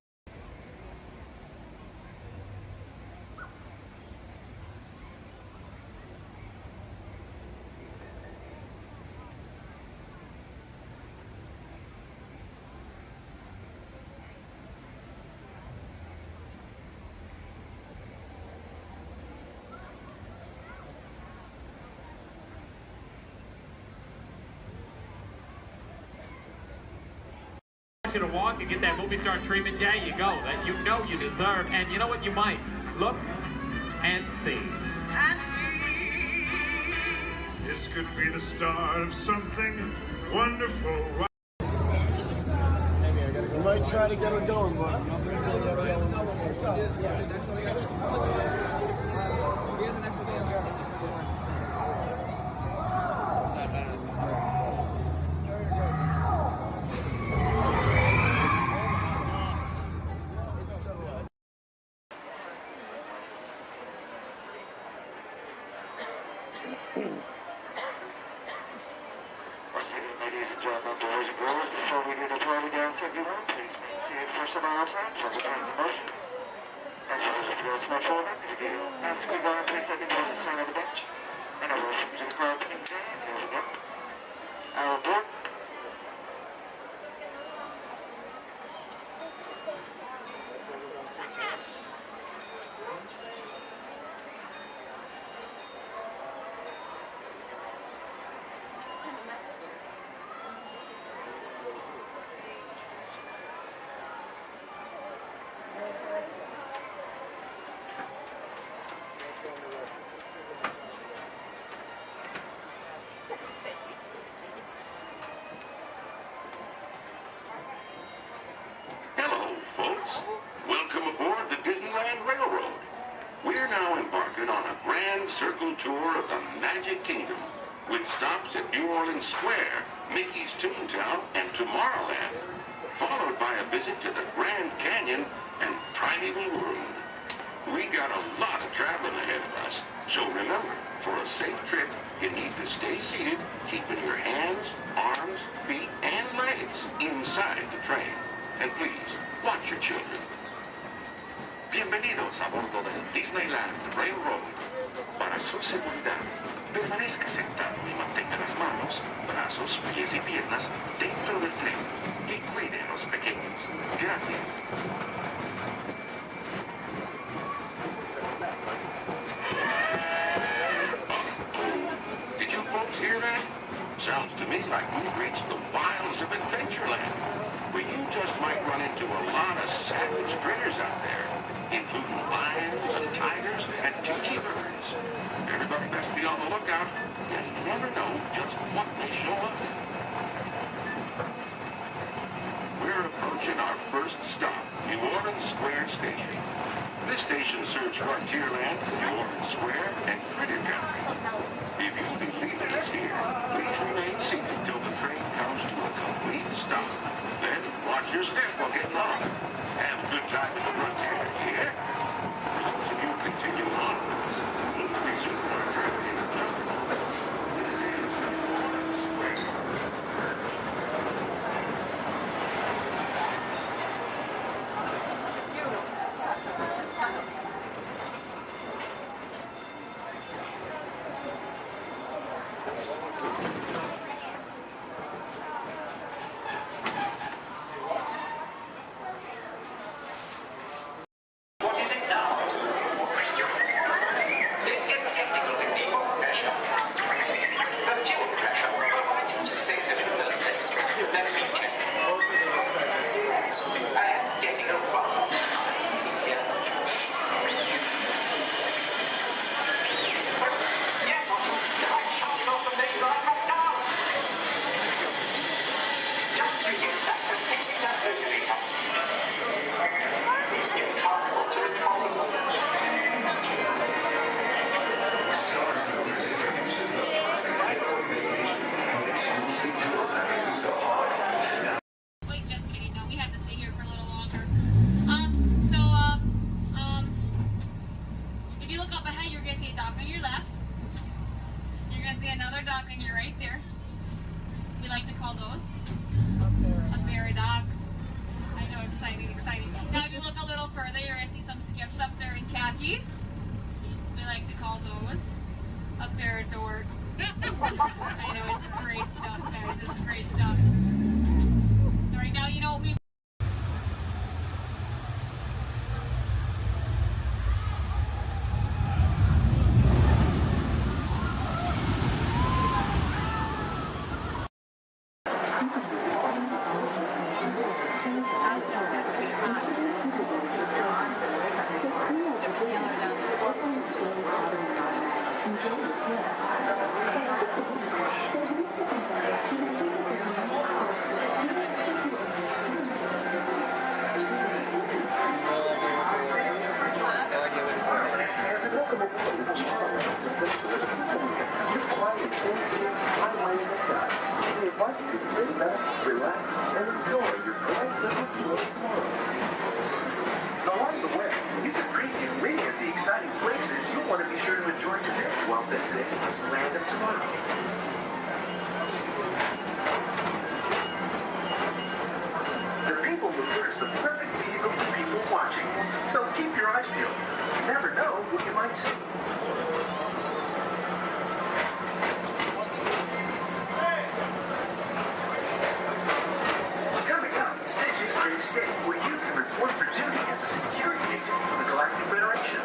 you to walk and get that movie star treatment, yeah, you go. That you know you deserve. And you know what? You might look and see. And see. This could be the start of something wonderful. We might try to get her going, but Ladies and gentlemen, boys and girls, before we do the party dance, everyone, please maintain personal outlines on the times of motion. As well as if you're a small children, if you ask to go and please take it towards the side of the bench. And a welcome to the crowd today, and here we go. Our board. Hello, folks. Welcome aboard the Disneyland Railroad. We're now embarking on a grand circle tour of the Magic Kingdom, with stops at New Orleans Square, Mickey's Toontown, and Tomorrowland, followed by a visit to the Grand Canyon and Primeval World. We got a lot of traveling ahead of us, so remember, for a safe trip, you need to stay seated, keeping your hands, arms, feet, and legs inside the train. And please, watch your children. Bienvenidos a bordo del Disneyland Railroad. Para su seguridad, permanezca sentado y mantenga las manos, brazos, pies y piernas dentro del tren y cuide a los pequeños. Gracias. Did you folks hear that? Sounds to me like we've reached the wilds of Adventureland, where you just might run into a lot of savage critters out there, including lions and tigers and tiki birds. Everybody best be on the lookout. You never know just what may show up. We're approaching our first stop, New Orleans Square Station. This station serves Frontierland, New Orleans Square, and Critter Country. If you'll be leaving us here, please remain seated till the train comes to a complete stop. Then watch your step while getting on. Have a good time at the Frontier, yeah? For those of you who continue on, we'll resume our journey in just a moment. This is New Orleans Square. What is it now? Let's get technical with the off pressure. The fuel pressure. Well, why didn't you say so in the first place? Let me check. I am getting a rumble. Yeah. Yes, I'm shutting off the main line right now. Just to get back to fixing that motivator. These new transports are impossible. Wait, just kidding. No, we have to stay here for a little longer. If you look up ahead, you're gonna see a dock on your left. You're gonna see another dock on your right there. We like to call those a ferry dock. I know, exciting, exciting. Now, if you look a little further, you're gonna see some skips up there in khaki. We like to call those a ferry door. I know, it's great stuff, guys. It's great stuff. So right now, you know what we. Welcome aboard the Tomorrowland Adventure. Your flight is into highway in the sky. We invite you to sit back, relax, and enjoy your delightful tour tomorrow. Along the way, you can preview many of the exciting places you'll want to be sure to enjoy today while visiting Disneyland of Tomorrow. The People Mover is the perfect vehicle for people watching, so keep your eyes peeled. You never know who you might see. Coming up, Stitch's Dream State, where you can report for duty as a security agent for the Galactic Federation.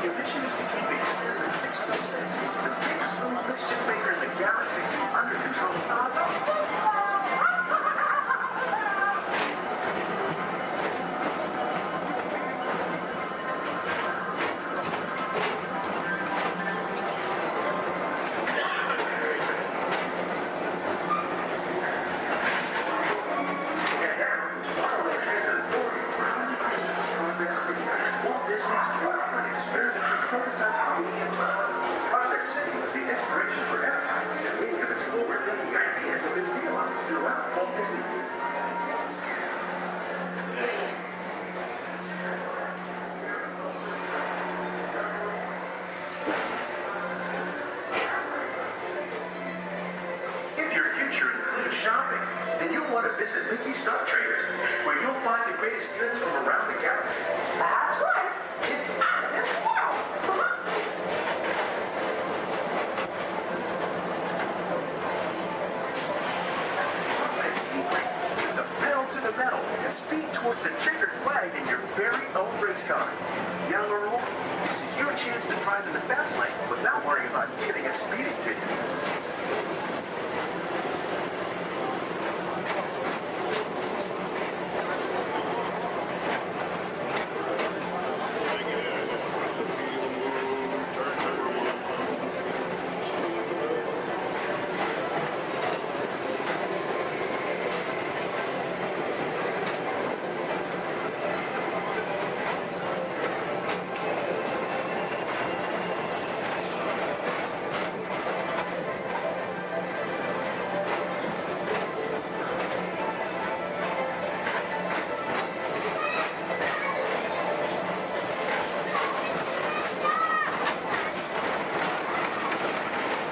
Your mission is to keep Experiment 626, the biggest little mischief maker in the galaxy, under control. Walt Disney's Dream Planet experimental prototype medium Project City was the inspiration for Epcot, and many of its forward-thinking ideas have been realized throughout Walt Disney. If your future includes shopping, then you'll want to visit Mickey Stock Traders, where you'll find the greatest goods from around the galaxy. That's right. It's out of this world. With the pedal to the metal and speed towards the checkered flag in your very own race car. Young or old, this is your chance to drive in the fast lane without worrying about getting a speeding ticket.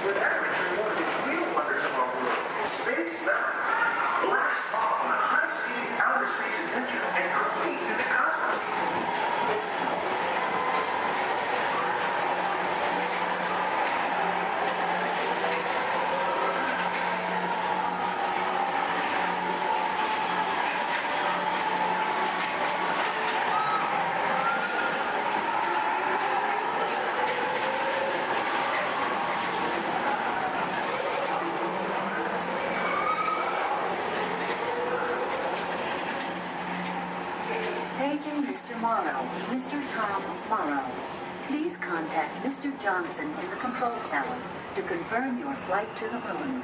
With average one of the real wonders of our world, space travel. Blast off on a high-speed outer space adventure and complete through the cosmos. Paging Mr. Morrow, Mr. Tom Morrow. Please contact Mr. Johnson in the control tower to confirm your flight to the moon.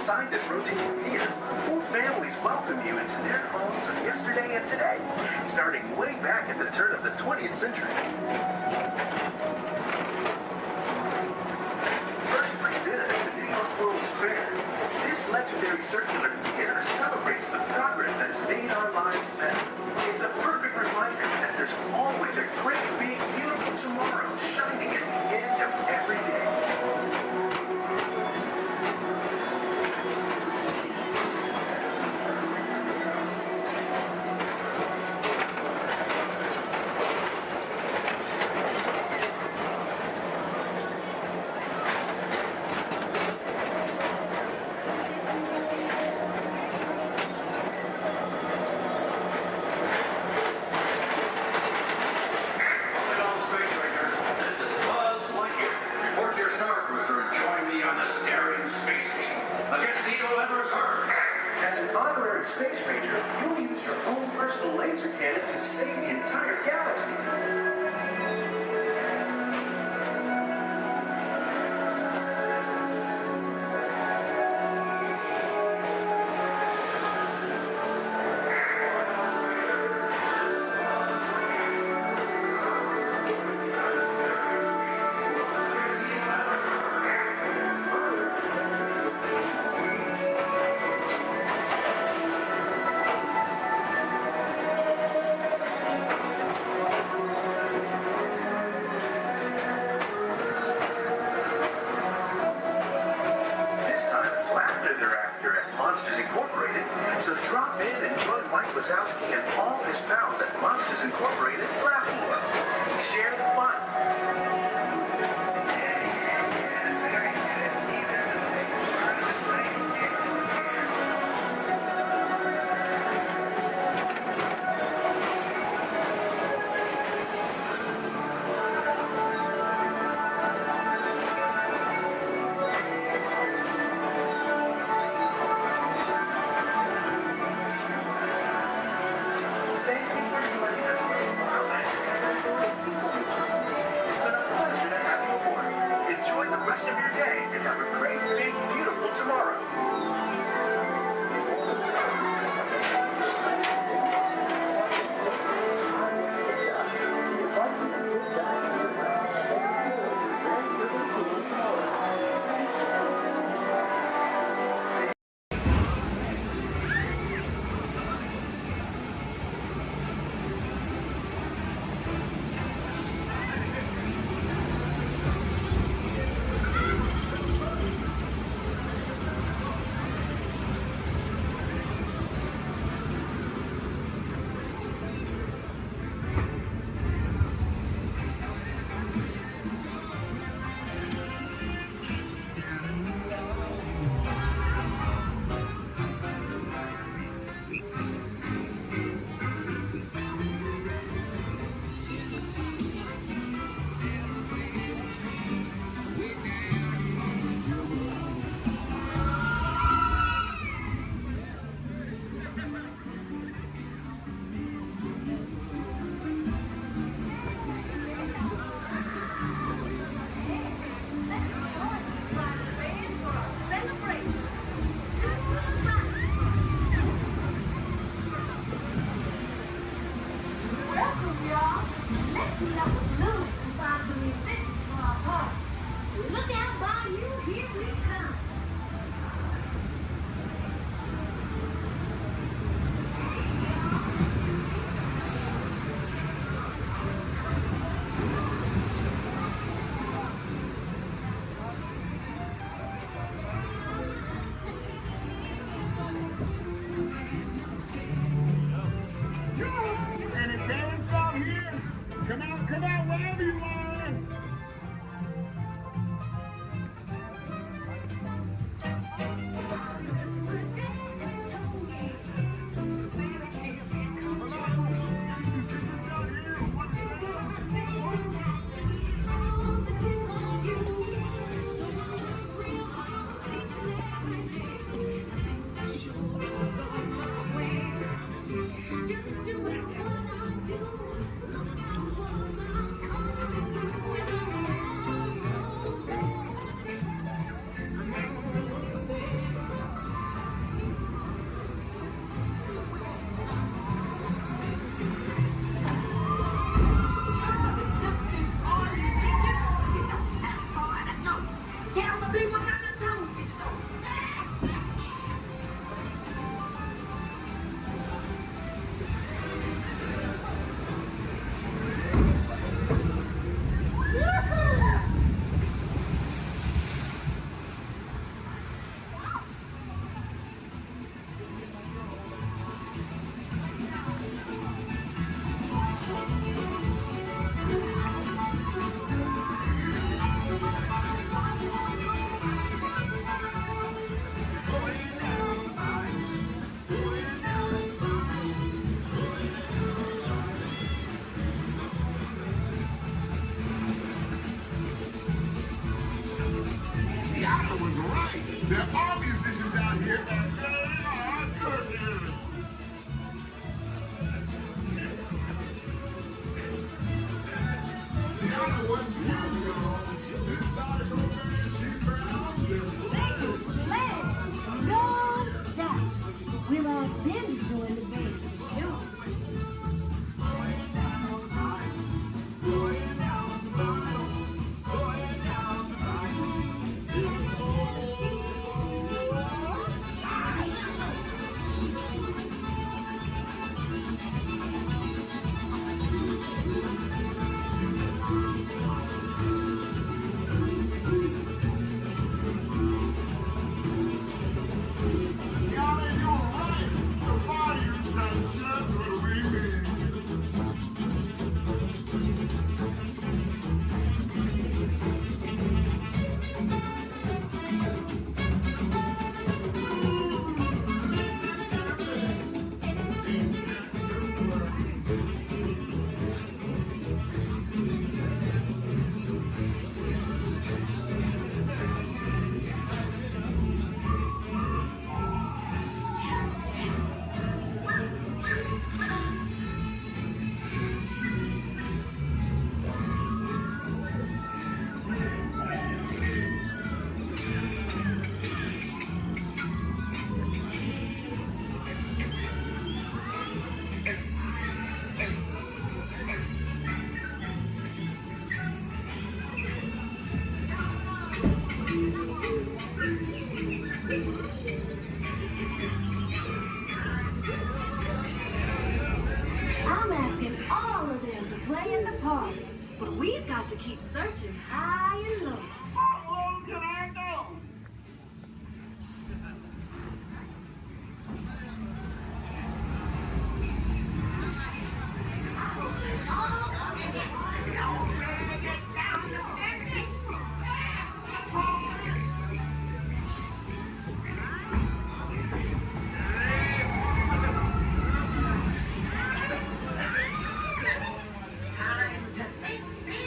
Inside this rotating theater, 4 families welcome you into their homes of yesterday and today, starting way back at the turn of the 20th century. First presented at the New York World's Fair, this legendary circular theater celebrates the progress that has made our lives better. It's a perfect reminder that there's always a great, big, beautiful tomorrow shining at the end of every day. Space Ranger, you'll use your own personal laser cannon to save the entire galaxy. So drop in and join Mike Wazowski and all his pals at Monsters Incorporated Laugh Floor. Share the fun. Tell the people that I told you so. Seattle was right. There are musicians out here that really are good. Seattle wasn't here, y'all. It started over in She-Brown. No doubt. We'll ask them to join the band for sure. Seattle, you're right. The fire's not just what we need. I'm asking all of them to play in the party, but we've got to keep searching high and low. How low can I go? Time to make me.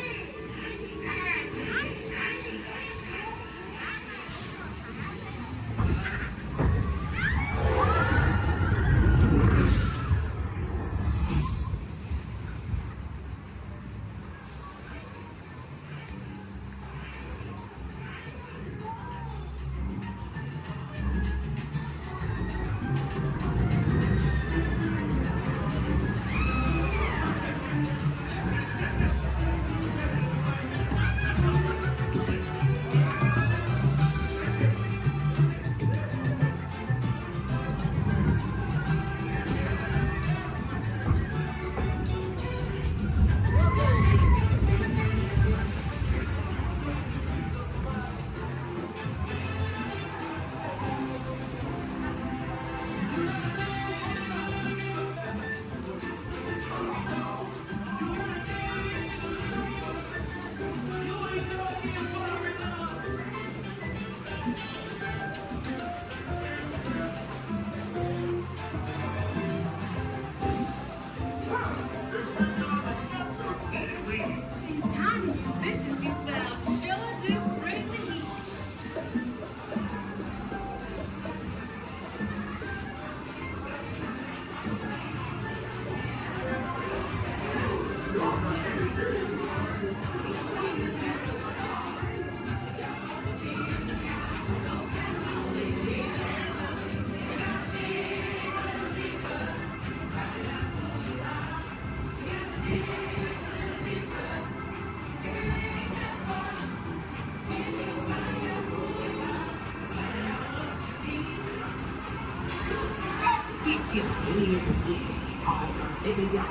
Chiều đi từ gì hỏi cái gì đó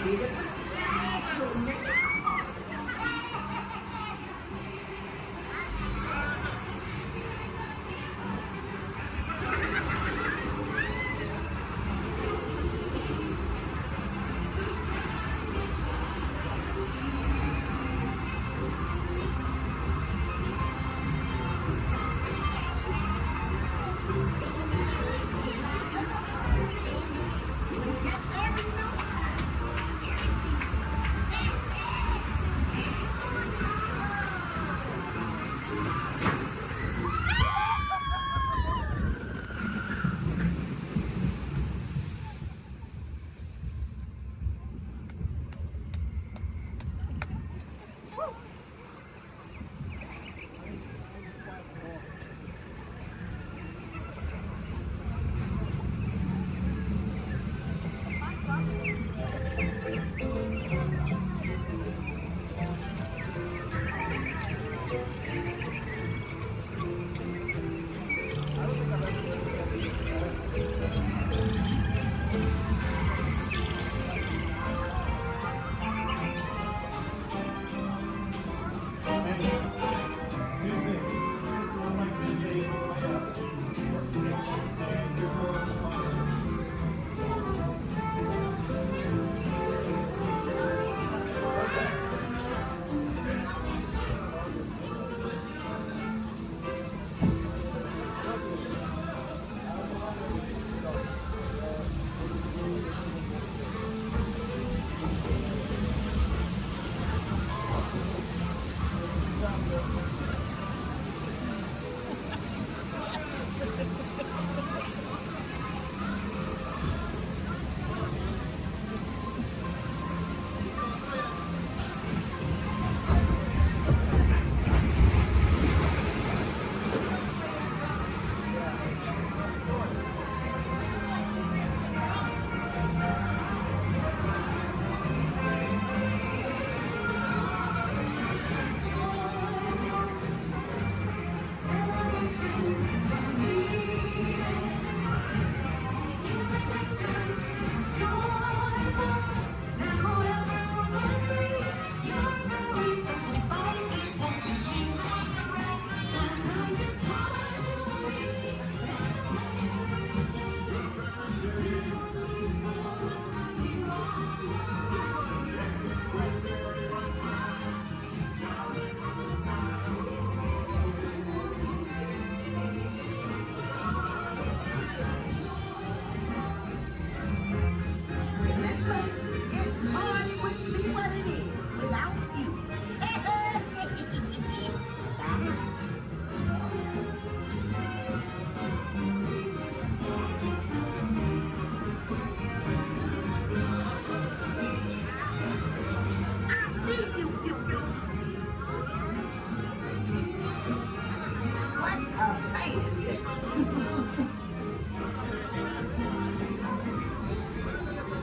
đi đến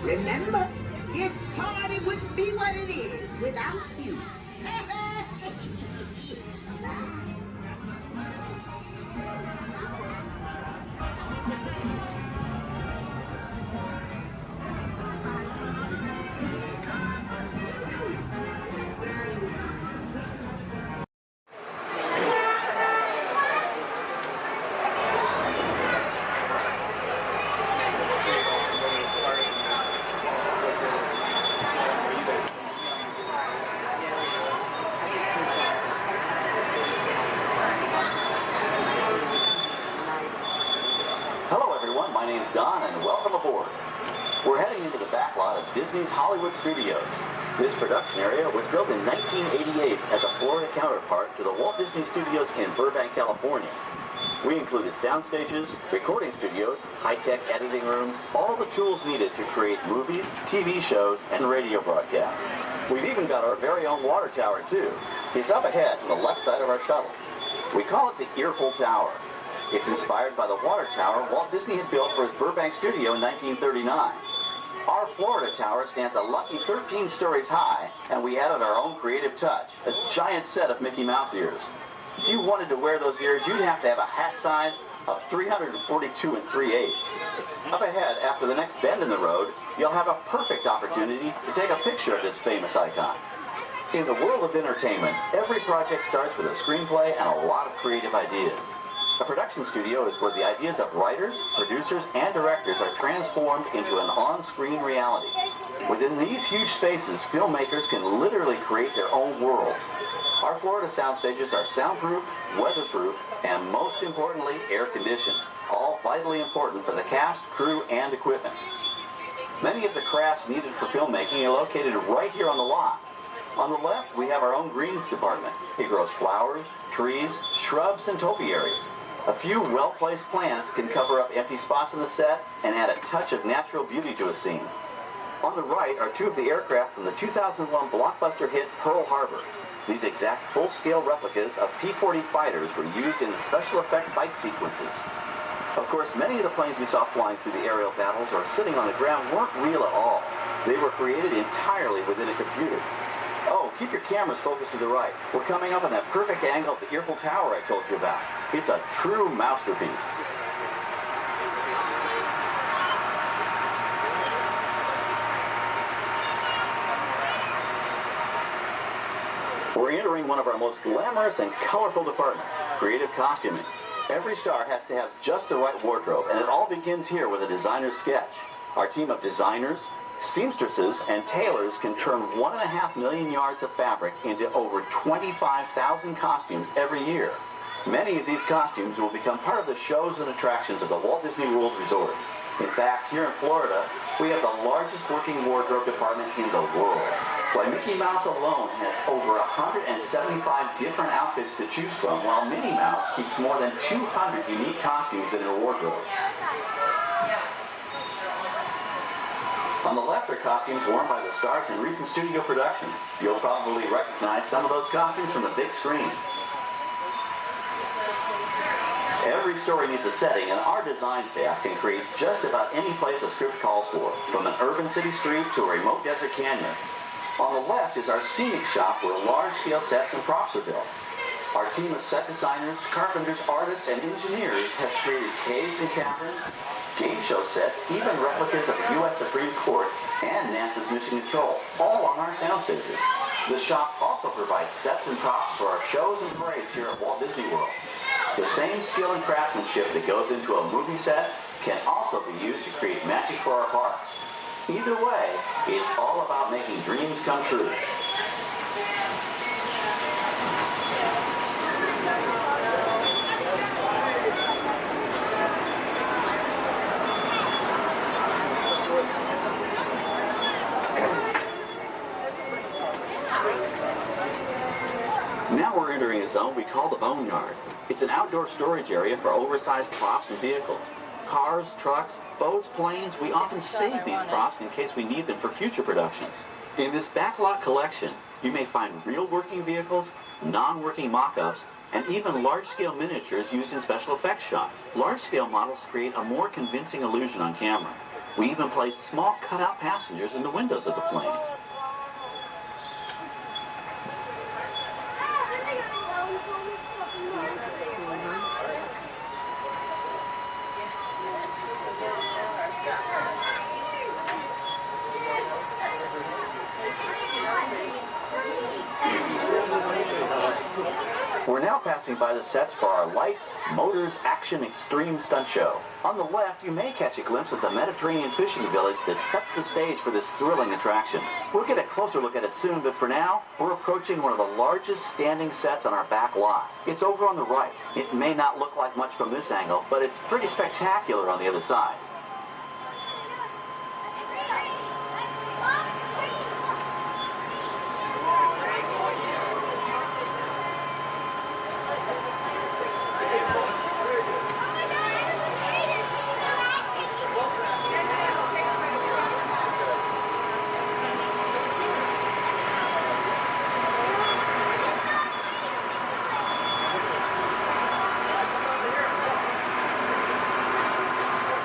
Remember, this party wouldn't be what it is without you. My name's Don, and welcome aboard. We're heading into the back lot of Disney's Hollywood Studios. This production area was built in 1988 as a Florida counterpart to the Walt Disney Studios in Burbank, California. We included sound stages, recording studios, high-tech editing rooms, all the tools needed to create movies, TV shows, and radio broadcasts. We've even got our very own water tower, too. It's up ahead on the left side of our shuttle. We call it the Earful Tower. It's inspired by the water tower Walt Disney had built for his Burbank studio in 1939. Our Florida tower stands a lucky 13 stories high, and we added our own creative touch, a giant set of Mickey Mouse ears. If you wanted to wear those ears, you'd have to have a hat size, of 342 3/8. Up ahead, after the next bend in the road, you'll have a perfect opportunity to take a picture of this famous icon. In the world of entertainment, every project starts with a screenplay and a lot of creative ideas. A production studio is where the ideas of writers, producers, and directors are transformed into an on-screen reality. Within these huge spaces, filmmakers can literally create their own worlds. Our Florida sound stages are soundproof, weatherproof, and most importantly, air-conditioned, all vitally important for the cast, crew, and equipment. Many of the crafts needed for filmmaking are located right here on the lot. On the left, we have our own greens department. It grows flowers, trees, shrubs, and topiaries. A few well-placed plants can cover up empty spots in the set and add a touch of natural beauty to a scene. On the right are two of the aircraft from the 2001 blockbuster hit Pearl Harbor. These exact full-scale replicas of P-40 fighters were used in the special effect fight sequences. Of course, many of the planes we saw flying through the aerial battles or sitting on the ground weren't real at all. They were created entirely within a computer. Oh, keep your cameras focused to the right. We're coming up on that perfect angle of the Eiffel Tower I told you about. It's a true masterpiece. We're entering one of our most glamorous and colorful departments, creative costuming. Every star has to have just the right wardrobe, and it all begins here with a designer's sketch. Our team of designers, seamstresses, and tailors can turn 1.5 million yards of fabric into over 25,000 costumes every year. Many of these costumes will become part of the shows and attractions of the Walt Disney World Resort. In fact, here in Florida, we have the largest working wardrobe department in the world. Why, Mickey Mouse alone has over 175 different outfits to choose from, while Minnie Mouse keeps more than 200 unique costumes in her wardrobe. On the left are costumes worn by the stars in recent studio productions. You'll probably recognize some of those costumes from the big screen. Every story needs a setting, and our design staff can create just about any place a script calls for, from an urban city street to a remote desert canyon. On the left is our scenic shop where large-scale sets and props are built. Our team of set designers, carpenters, artists, and engineers has created caves and caverns, game show sets, even replicas of the U.S. Supreme Court and NASA's Mission Control, all on our sound stages. The shop also provides sets and props for our shows and parades here at Walt Disney World. The same skill and craftsmanship that goes into a movie set can also be used to create magic for our parks. Either way, it's all about making dreams come true. Now we're entering a zone we call the Boneyard. It's an outdoor storage area for oversized props and vehicles. Cars, trucks, boats, planes, we often save these props in case we need them for future productions. In this backlot collection, you may find real working vehicles, non-working mock-ups, and even large-scale miniatures used in special effects shots. Large-scale models create a more convincing illusion on camera. We even place small cutout passengers in the windows of the plane. We're now passing by the sets for our Lights, Motors, Action Extreme Stunt Show. On the left, you may catch a glimpse of the Mediterranean fishing village that sets the stage for this thrilling attraction. We'll get a closer look at it soon, but for now, we're approaching one of the largest standing sets on our back lot. It's over on the right. It may not look like much from this angle, but it's pretty spectacular on the other side.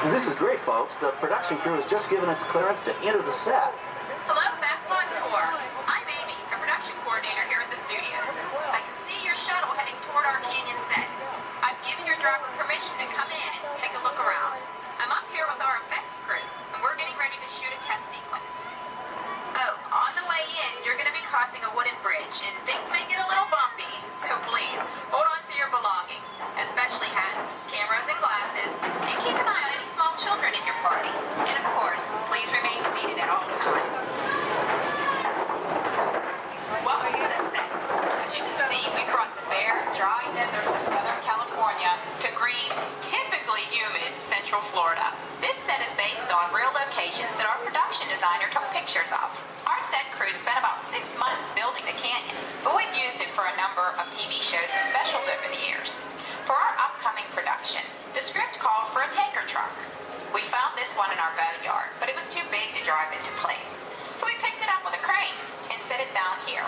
This is great, folks. The production crew has just given us clearance to enter the set. Hello, Backlot Tour. I'm Amy, a production coordinator here at the studios. I can see your shuttle heading toward our canyon set. I've given your driver permission to come in. Central Florida. This set is based on real locations that our production designer took pictures of. Our set crew spent about 6 months building the canyon, but we've used it for a number of TV shows and specials over the years. For our upcoming production, the script called for a tanker truck. We found this one in our boneyard, but it was too big to drive into place. So we picked it up with a crane and set it down here.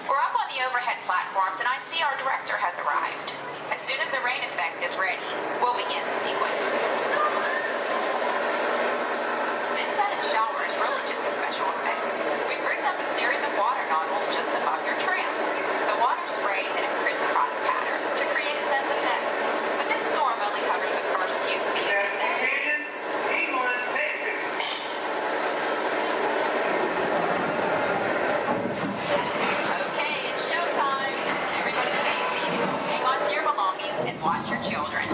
We're up on the overhead platforms, and I see our director has arrived. As soon as the rain effect is ready, we'll begin the sequence. This set and shower is really just a special effect. We bring up a series of water nozzles just above your tram. The water sprays in a crisscross pattern to create a sense of depth. But this storm only covers the first few feet. Watch your children.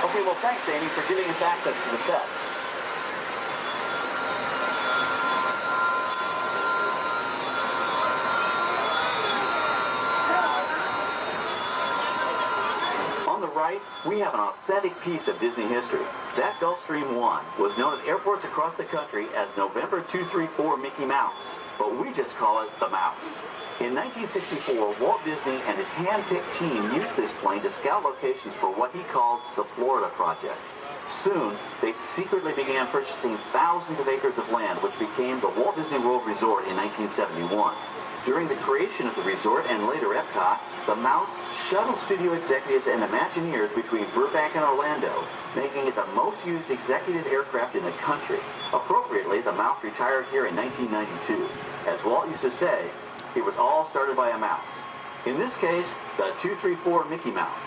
Okay, well, thanks, Amy, for giving us access to the set. On the right, we have an authentic piece of Disney history. That Gulfstream 1 was known at airports across the country as November 234 Mickey Mouse, but we just call it the Mouse. In 1964, Walt Disney and his hand-picked team used this plane to scout locations for what he called the Florida Project. Soon, they secretly began purchasing thousands of acres of land, which became the Walt Disney World Resort in 1971. During the creation of the resort and later Epcot, the Mouse shuttled studio executives and Imagineers between Burbank and Orlando, making it the most used executive aircraft in the country. Appropriately, the Mouse retired here in 1992. As Walt used to say, it was all started by a mouse. In this case, the 234 Mickey Mouse.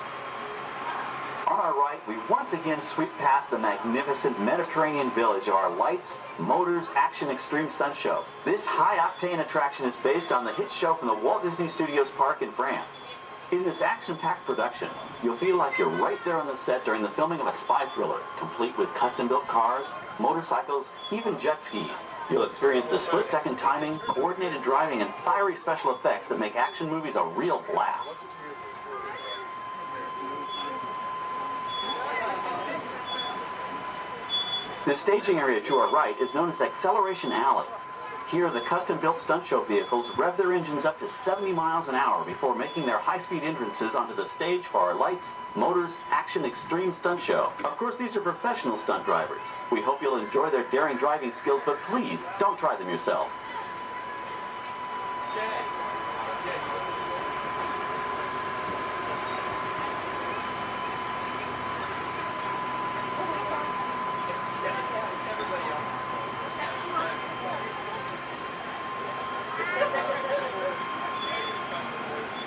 On our right, we once again sweep past the magnificent Mediterranean village of our lights, motors, action extreme stunt show. This high-octane attraction is based on the hit show from the Walt Disney Studios Park in France. In this action-packed production, you'll feel like you're right there on the set during the filming of a spy thriller, complete with custom-built cars, motorcycles, even jet skis. You'll experience the split-second timing, coordinated driving, and fiery special effects that make action movies a real blast. The staging area to our right is known as Acceleration Alley. Here, the custom-built stunt show vehicles rev their engines up to 70 miles an hour before making their high-speed entrances onto the stage for our Lights, Motors, Action Extreme Stunt Show. Of course, these are professional stunt drivers. We hope you'll enjoy their daring driving skills, but please, don't try them yourself.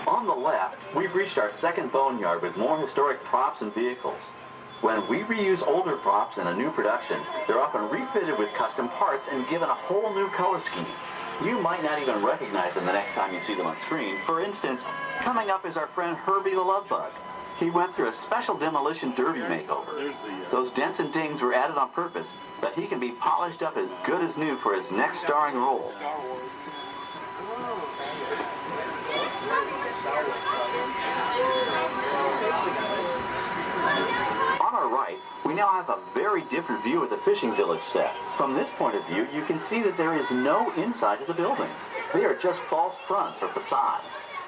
On the left, we've reached our second boneyard with more historic props and vehicles. When we reuse older props in a new production, they're often refitted with custom parts and given a whole new color scheme. You might not even recognize them the next time you see them on screen. For instance, coming up is our friend Herbie the Love Bug. He went through a special demolition derby makeover. Those dents and dings were added on purpose, but he can be polished up as good as new for his next starring role. On our right, we now have a very different view of the fishing village set. From this point of view, you can see that there is no inside to the buildings. They are just false fronts or facades.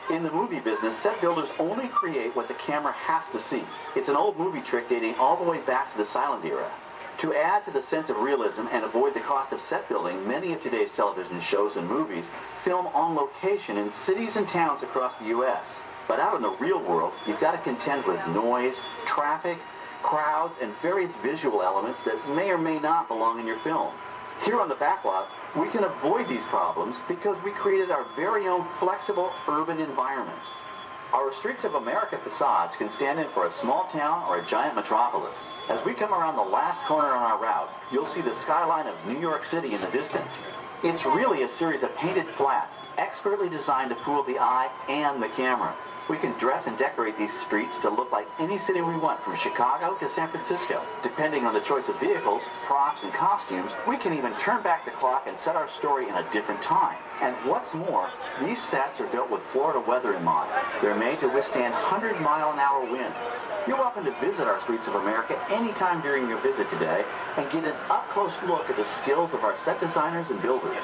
In the movie business, set builders only create what the camera has to see. It's an old movie trick dating all the way back to the silent era. To add to the sense of realism and avoid the cost of set building, many of today's television shows and movies film on location in cities and towns across the U.S. But out in the real world, you've got to contend with noise, traffic, crowds, and various visual elements that may or may not belong in your film. Here on the backlot, we can avoid these problems because we created our very own flexible urban environment. Our Streets of America facades can stand in for a small town or a giant metropolis. As we come around the last corner on our route, you'll see the skyline of New York City in the distance. It's really a series of painted flats, expertly designed to fool the eye and the camera. We can dress and decorate these streets to look like any city we want, from Chicago to San Francisco. Depending on the choice of vehicles, props, and costumes, we can even turn back the clock and set our story in a different time. And what's more, these sets are built with Florida weather in mind. They're made to withstand 100-mile-an-hour winds. You're welcome to visit our Streets of America anytime during your visit today and get an up-close look at the skills of our set designers and builders.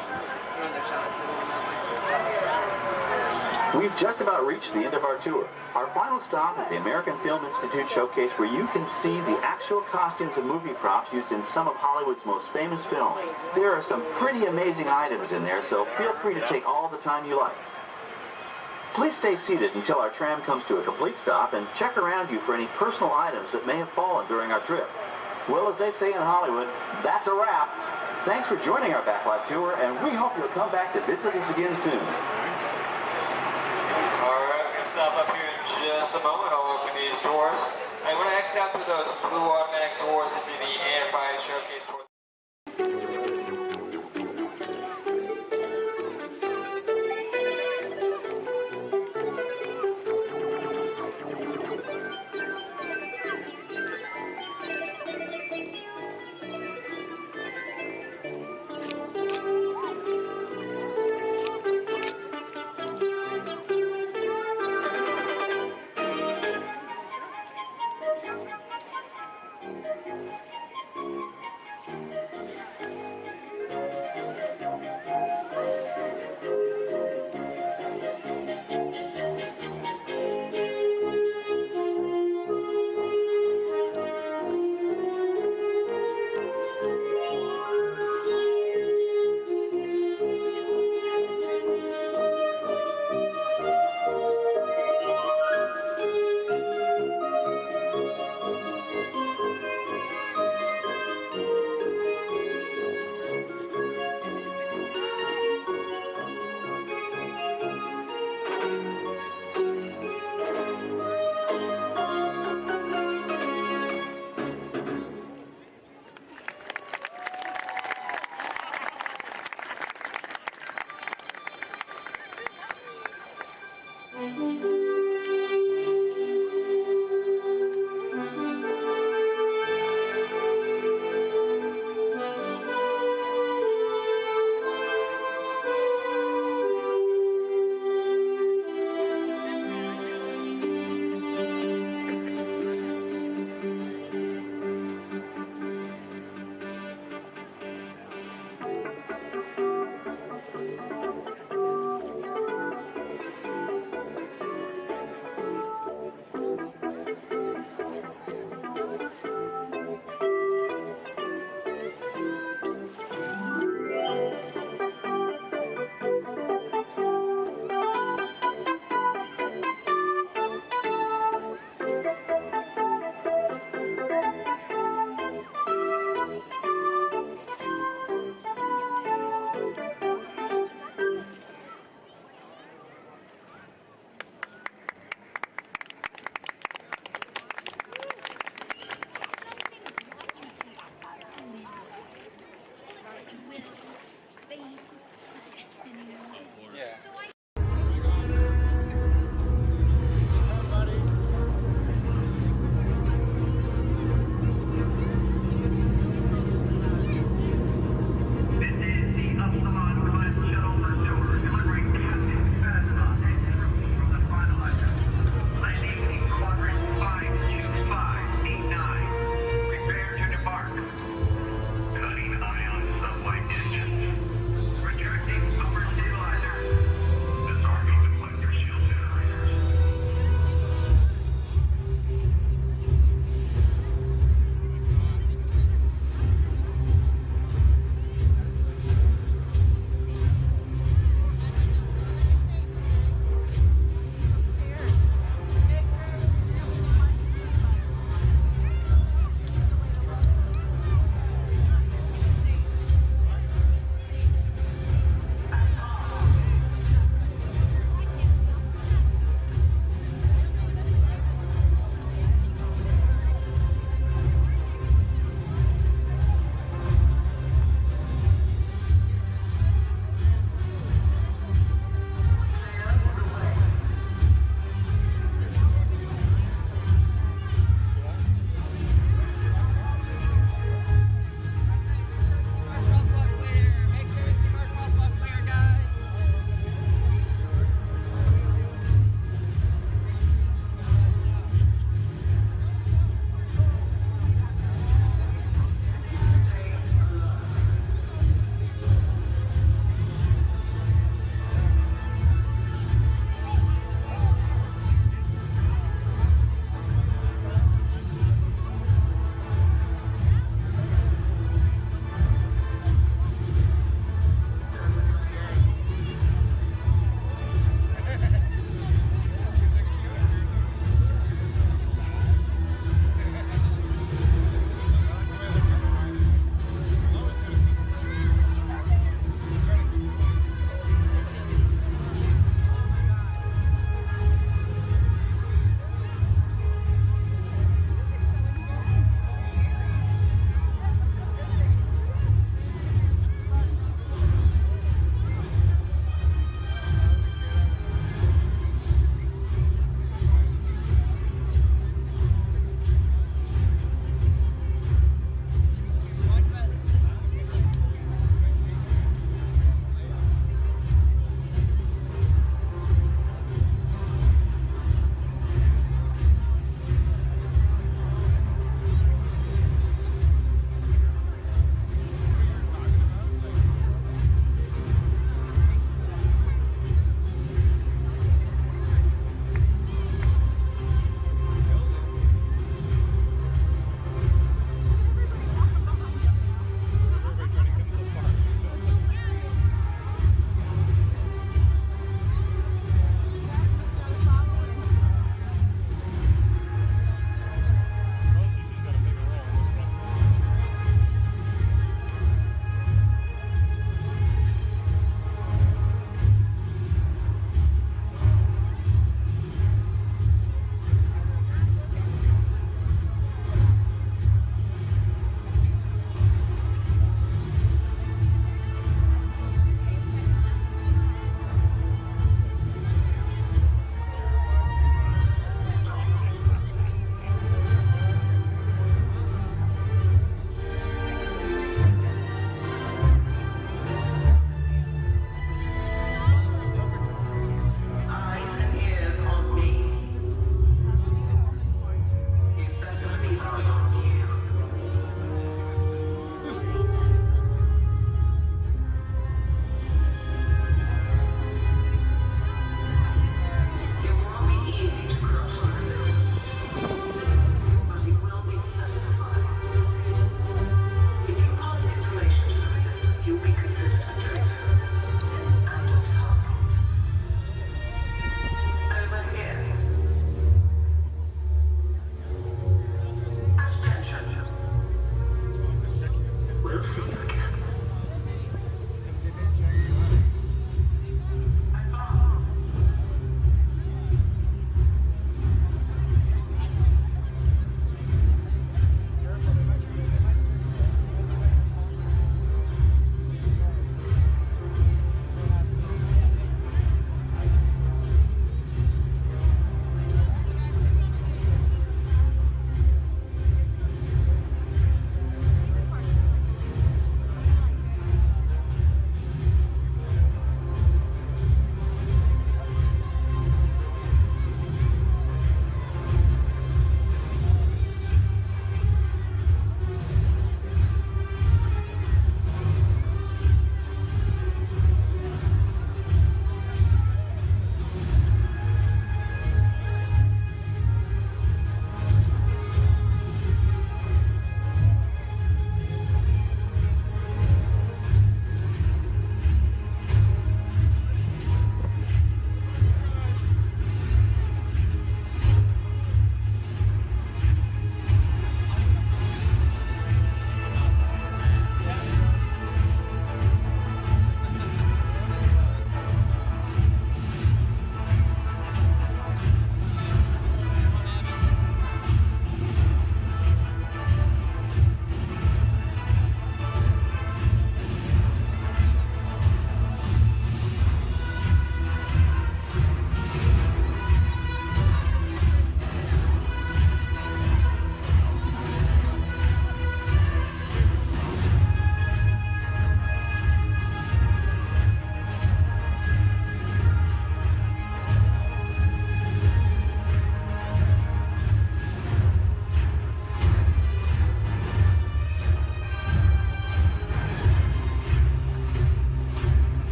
We've just about reached the end of our tour. Our final stop is the American Film Institute Showcase, where you can see the actual costumes and movie props used in some of Hollywood's most famous films. There are some pretty amazing items in there, so feel free to take all the time you like. Please stay seated until our tram comes to a complete stop and check around you for any personal items that may have fallen during our trip. Well, as they say in Hollywood, that's a wrap. Thanks for joining our backlot tour, and we hope you'll come back to visit us again soon. Alright, we're going to stop up here in just a moment. I'll open these doors. I'm going to exit out through those blue automatic doors into the Amplified Showcase door.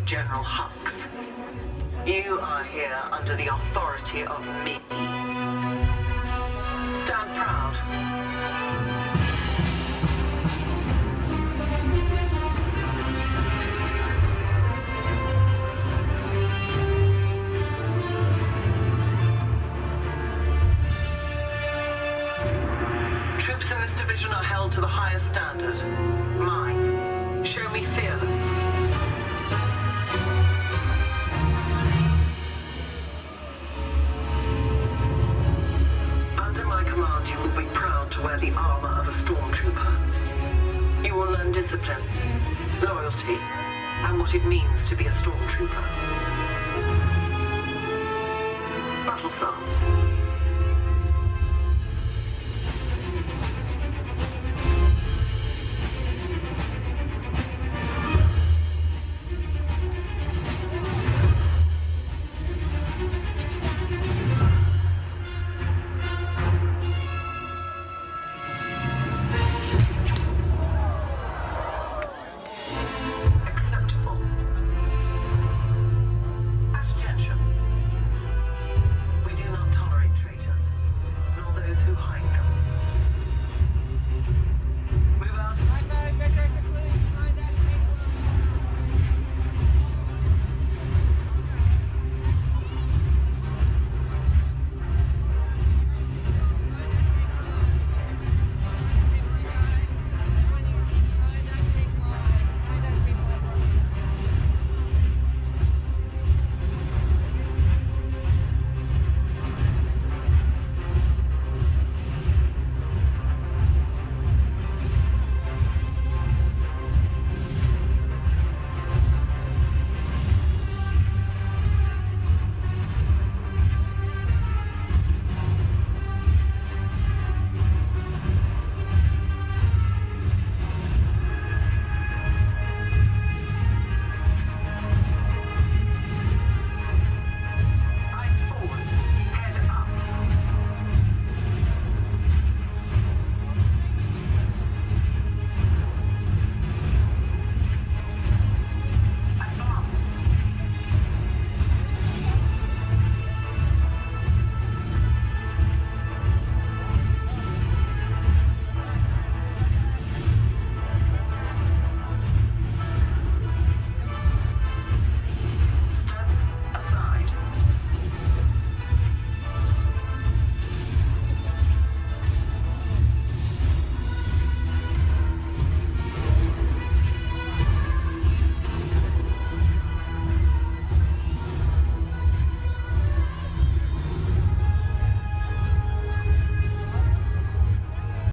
General Hux. You are here under the authority of me. Stand proud. Troops in this division are held to the highest standard. Mine. Show me fearless. Under my command, you will be proud to wear the armor of a stormtrooper. You will learn discipline, loyalty, and what it means to be a stormtrooper. Battle stance.